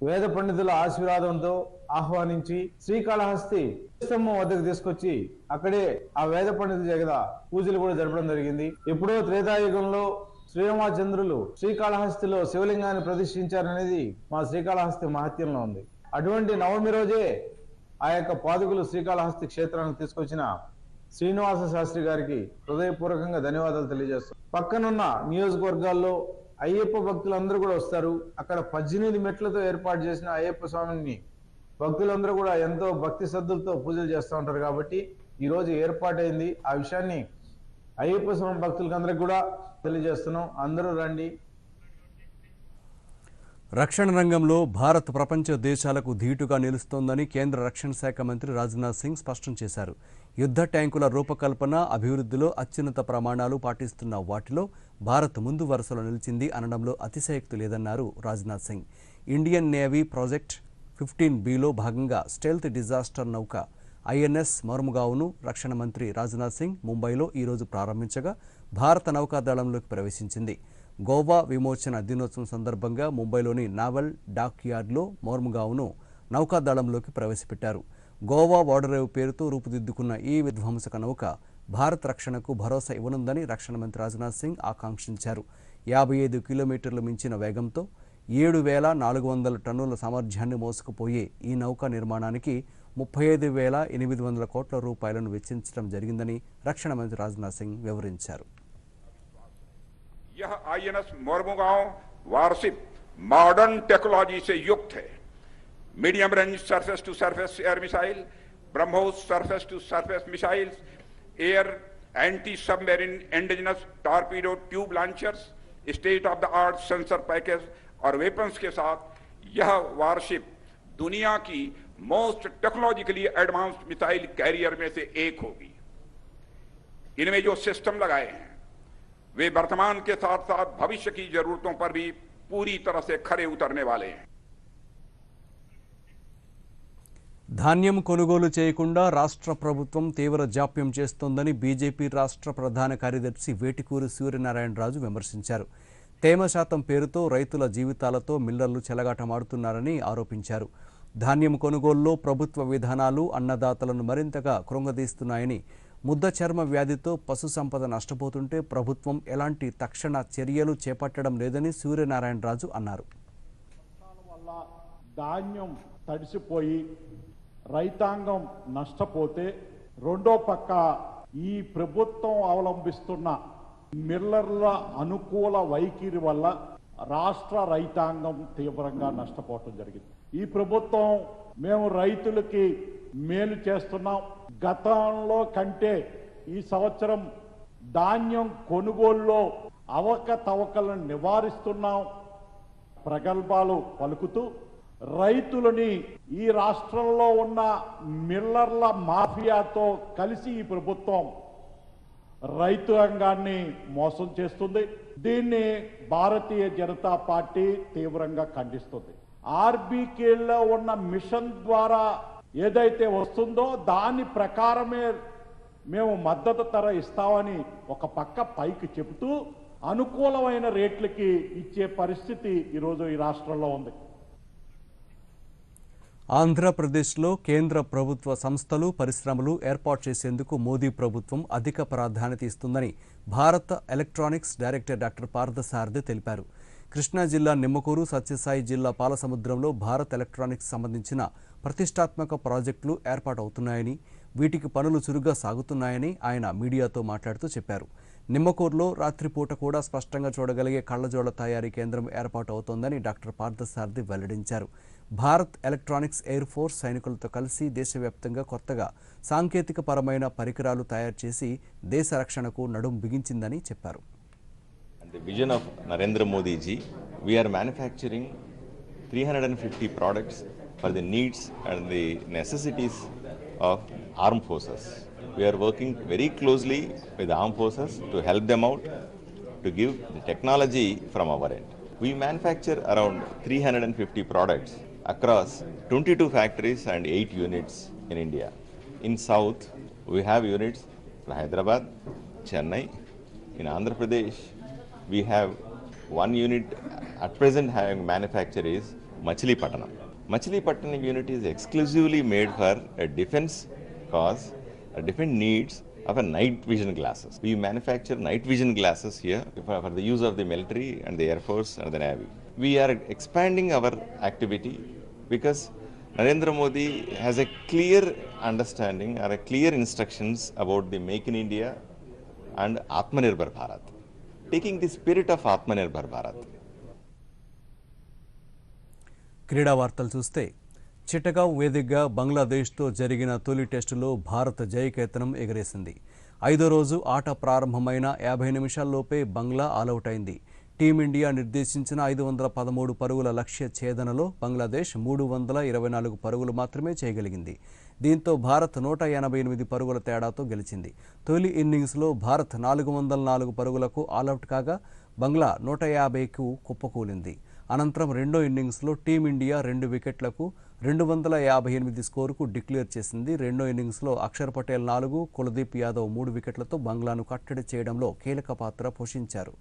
వేద పండితుల ఆశీర్వాదంతో ఆహ్వానించి శ్రీకాళహస్తి స్తంభం వద్దకు తీసుకొచ్చి అక్కడే ఆ వేద పండితుల దగ్గర పూజలు కూడా జరపడం జరిగింది. ఎప్పుడో త్రేతాయుగంలో శ్రీరామచంద్రులు శ్రీకాళహస్తిలో శివలింగాన్ని ప్రతిష్ఠించారనేది మా శ్రీకాళహస్తి మహత్యంలో ఉంది. అటువంటి నవమి రోజే ఆ యొక్క పాదుకులు శ్రీకాళహస్తి క్షేత్రానికి తీసుకొచ్చిన శ్రీనివాస శాస్త్రి గారికి హృదయపూర్వకంగా ధన్యవాదాలు తెలియజేస్తాం. పక్కనున్న నియోజకవర్గాల్లో అయ్యప్ప భక్తులందరూ కూడా వస్తారు. అక్కడ 18 మెట్లతో ఏర్పాటు చేసిన అయ్యప్ప స్వామిని భక్తులందరూ కూడా ఎంతో భక్తి శ్రద్ధలతో పూజలు చేస్తూ ఉంటారు. కాబట్టి ఈరోజు ఏర్పాటైంది. ఆ విషయాన్ని అయ్యప్ప స్వామి భక్తులకి అందరికి కూడా తెలియజేస్తున్నాం. అందరూ రండి. రక్షణ రంగంలో భారత్ ప్రపంచ దేశాలకు ధీటుగా నిలుస్తోందని కేంద్ర రక్షణ శాఖ మంత్రి రాజ్నాథ్ సింగ్ స్పష్టం చేశారు. యుద్ధ ట్యాంకుల రూపకల్పన, అభివృద్ధిలో అత్యున్నత ప్రమాణాలు పాటిస్తున్న వాటిలో భారత్ ముందు వరుసలో నిలిచింది అనడంలో అతిశయోక్తి లేదన్నారు Rajnath Singh. Indian navy project 15Bలో భాగంగా స్టెల్త్ డిజాస్టర్ నౌక ఐఎన్ఎస్ మర్ముగావ్ను రక్షణ మంత్రి రాజ్నాథ్ సింగ్ ముంబైలో ఈరోజు ప్రారంభించగా భారత నౌకాదళంలోకి ప్రవేశించింది. గోవా విమోచన దినోత్సవం సందర్భంగా ముంబైలోని నావల్ డాక్ యార్డ్లో మోర్ముగావ్ను నౌకాదళంలోకి ప్రవేశపెట్టారు. గోవా ఓడరేవు పేరుతో రూపుదిద్దుకున్న ఈ విధ్వంసక నౌక భారత్ రక్షణకు భరోసా ఇవ్వనుందని రక్షణ మంత్రి రాజ్నాథ్ సింగ్ ఆకాంక్షించారు. 55 కిలోమీటర్లు మించిన వేగంతో 7,400 టన్నుల సామర్థ్యాన్ని మోసుకుపోయే ఈ నౌక నిర్మాణానికి 35,800 కోట్ల రూపాయలను వెచ్చించడం జరిగిందని రక్షణ మంత్రి రాజ్నాథ్ సింగ్ వివరించారు. यह INS Mormugao warship modern technology से युक्त है. Medium range surface to surface air missile, BrahMos surface to surface missiles, air anti submarine indigenous torpedo tube launchers, state of the art sensor package और वेपन्स के साथ यह वारशिप दुनिया की most technologically advanced missile carrier में से एक होगी. इनमें जो सिस्टम लगाए हैं वे वर्तमान के साथ साथ भविष्य की जरूरतों पर भी पूरी तरह से खरे उतरने वाले हैं. ధాన్యం కొనుగోలు చేయకుండా రాష్ట్ర ప్రభుత్వం తీవ్ర జాప్యం చేస్తోందని బీజేపీ రాష్ట్ర ప్రధాన కార్యదర్శి వేటికూరి సూర్యనారాయణరాజు విమర్శించారు. తేమ శాతం పేరుతో రైతుల జీవితాలతో మిల్లర్లు చెలగాటమాడుతున్నారని ఆరోపించారు. ధాన్యం కొనుగోలులో ప్రభుత్వ విధానాలు అన్నదాతలను మరింతగా కృంగదీస్తున్నాయని, ముద్ద చర్మ వ్యాధితో పశు సంపద నష్టపోతుంటే ప్రభుత్వం ఎలాంటి తక్షణ చర్యలు చేపట్టడం లేదని సూర్యనారాయణరాజు అన్నారు. ధాన్యం తడిసిపోయి రైతాంగం నష్టపోతే రెండో పక్క ఈ ప్రభుత్వం అవలంబిస్తున్న మిల్లర్ల అనుకూల వైఖరి వల్ల రాష్ట్ర రైతాంగం తీవ్రంగా నష్టపోవటం జరిగింది. ఈ ప్రభుత్వం మేము రైతులకి మేలు చేస్తున్నాం, గతంలో కంటే ఈ సంవత్సరం ధాన్యం కొనుగోలులో అవకతవకలను నివారిస్తున్నాం ప్రగల్భాలు పలుకుతూ రైతులని ఈ రాష్ట్రంలో ఉన్న మిల్లర్ల మాఫియాతో కలిసి ఈ ప్రభుత్వం రైతాంగాన్ని మోసం చేస్తుంది. దీన్ని భారతీయ జనతా పార్టీ తీవ్రంగా ఖండిస్తుంది. ఆర్బీకేలో ఉన్న మిషన్ ద్వారా ఏదైతే వస్తుందో దాని ప్రకారమే మేము మద్దతు ధర ఇస్తామని ఒక పక్క పైకి చెబుతూ అనుకూలమైన రేట్లకి ఇచ్చే పరిస్థితి ఈరోజు ఈ రాష్ట్రంలో ఉంది. ఆంధ్రప్రదేశ్లో కేంద్ర ప్రభుత్వ సంస్థలు, పరిశ్రమలు ఏర్పాటు చేసేందుకు మోదీ ప్రభుత్వం అధిక ప్రాధాన్యత ఇస్తుందని Bharat electronics director doctor Parthasarathy తెలిపారు. కృష్ణా జిల్లా నిమ్మకూరు, సత్యసాయి జిల్లా పాలసముద్రంలో భారత్ ఎలక్ట్రానిక్స్ సంబంధించిన ప్రతిష్టాత్మక ప్రాజెక్టులు ఏర్పాటవుతున్నాయని, వీటికి పనులు చురుగ్గా సాగుతున్నాయని ఆయన మీడియాతో మాట్లాడుతూ చెప్పారు. నిమ్మకూరులో రాత్రిపూట కూడా స్పష్టంగా చూడగలిగే కళ్లజోళ్ల తయారీ కేంద్రం ఏర్పాటు అవుతోందని డాక్టర్ పార్థసారథి వెల్లడించారు. భారత్ ఎలక్ట్రానిక్స్ ఎయిర్ ఫోర్స్ సైనికులతో కలిసి దేశవ్యాప్తంగా కొత్తగా సాంకేతిక పరమైన పరికరాలు తయారు చేసి దేశ రక్షణకు నడుం బిగించిందని చెప్పారు. The vision of Narendra Modi ji, we are manufacturing 350 products for the needs and the necessities of armed forces. We are working very closely with the armed forces to help them out, to give the technology from our end. We manufacture around 350 products across 22 factories and 8 units in India. In South, we have units in Hyderabad, Chennai. In Andhra Pradesh, we have one unit at present having manufacture is Machilipattanam. Machilipattanam unit is exclusively made for a defense cause, different needs of a night vision glasses. We manufacture night vision glasses here for the use of the military and the Air Force and the Navy. We are expanding our activity because Narendra Modi has a clear understanding or a clear instructions about the Make in India and Atmanirbhar Bharat, taking the spirit of Atmanirbhar Bharat. క్రీడా వార్తలు చూస్తే చిట్టగావ్ వేదికగా బంగ్లాదేశ్తో జరిగిన తొలి టెస్టులో భారత్ జయకేతనం ఎగరేసింది. 5వ రోజు ఆట ప్రారంభమైన 50 నిమిషాల్లోపే బంగ్లా ఆలౌట్ అయింది. టీమిండియా నిర్దేశించిన 513 పరుగుల లక్ష్య ఛేదనలో బంగ్లాదేశ్ 324 పరుగులు మాత్రమే చేయగలిగింది. దీంతో భారత్ 188 పరుగుల తేడాతో గెలిచింది. తొలి ఇన్నింగ్స్లో భారత్ 404 పరుగులకు ఆలౌట్ కాగా బంగ్లా 150కు కుప్పకూలింది. అనంతరం రెండో ఇన్నింగ్స్లో టీమిండియా 2 వికెట్లకు 258 స్కోరుకు డిక్లేర్ చేసింది. రెండో ఇన్నింగ్స్లో అక్షర్ పటేల్ 4, కులదీప్ యాదవ్ 3 వికెట్లతో బంగ్లాను కట్టడి చేయడంలో కీలక పాత్ర పోషించారు.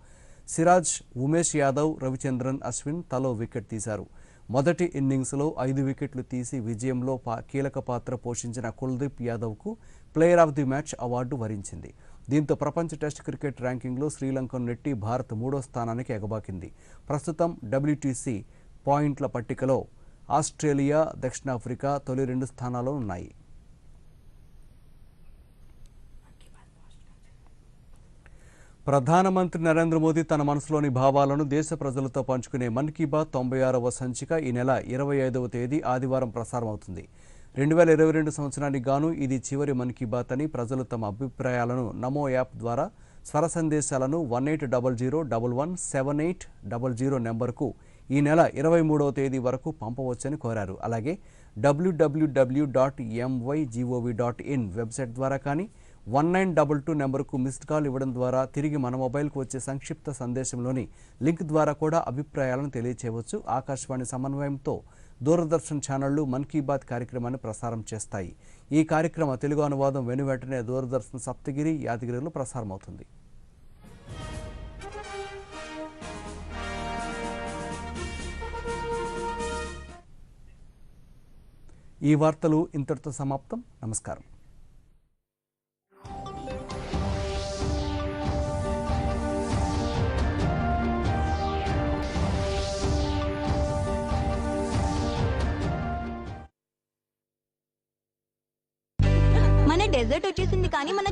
సిరాజ్, ఉమేష్ యాదవ్, రవిచంద్రన్ అశ్విన్ తలో వికెట్ తీశారు. మొదటి ఇన్నింగ్స్లో 5 వికెట్లు తీసి విజయంలో కీలక పాత్ర పోషించిన కుల్దీప్ యాదవ్కు player of the match award వరించింది. దీంతో ప్రపంచ టెస్ట్ క్రికెట్ ర్యాంకింగ్లో శ్రీలంకను నెట్టి భారత్ 3వ స్థానానికి ఎగబాకింది. ప్రస్తుతం WTC పాయింట్ల పట్టికలో ఆస్ట్రేలియా, దక్షిణాఫ్రికా తొలి 2 స్థానాల్లో ఉన్నాయి. ప్రధానమంత్రి నరేంద్ర మోదీ తన మనసులోని భావాలను దేశ ప్రజలతో పంచుకునే మన్ కీ బాత్ 96వ సంచిక ఈ నెల 25వ తేదీ ఆదివారం ప్రసారమవుతుంది. 2022 సంవత్సరానికి గాను ఇది చివరి మన్ కీ బాత్ అని ప్రజలు తమ అభిప్రాయాలను నమో యాప్ ద్వారా స్వర సందేశాలను 1800117800 నెంబర్కు ఈ నెల 23వ తేదీ వరకు పంపవచ్చని కోరారు. అలాగే www.mygov.in వెబ్సైట్ ద్వారా కానీ 1922 నెంబర్కు మిస్డ్ కాల్ ఇవ్వడం ద్వారా తిరిగి మన మొబైల్కు వచ్చే సంక్షిప్త సందేశంలోని లింక్ ద్వారా కూడా అభిప్రాయాలను తెలియచేయవచ్చు. ఆకాశవాణి సమన్వయంతో దూరదర్శన్ ఛానళ్లు మన్ కీ బాత్ కార్యక్రమాన్ని ప్రసారం చేస్తాయి. ఈ కార్యక్రమ తెలుగు అనువాదం వెనువెంటనే దూరదర్శన్ సప్తగిరి, యాదగిరిలో ప్రసారమవుతుంది. ఈ వార్తలు ఇంతటితో సమాప్తం. నమస్కారం. మన డెజర్ట్ వచ్చేసింది కానీ మన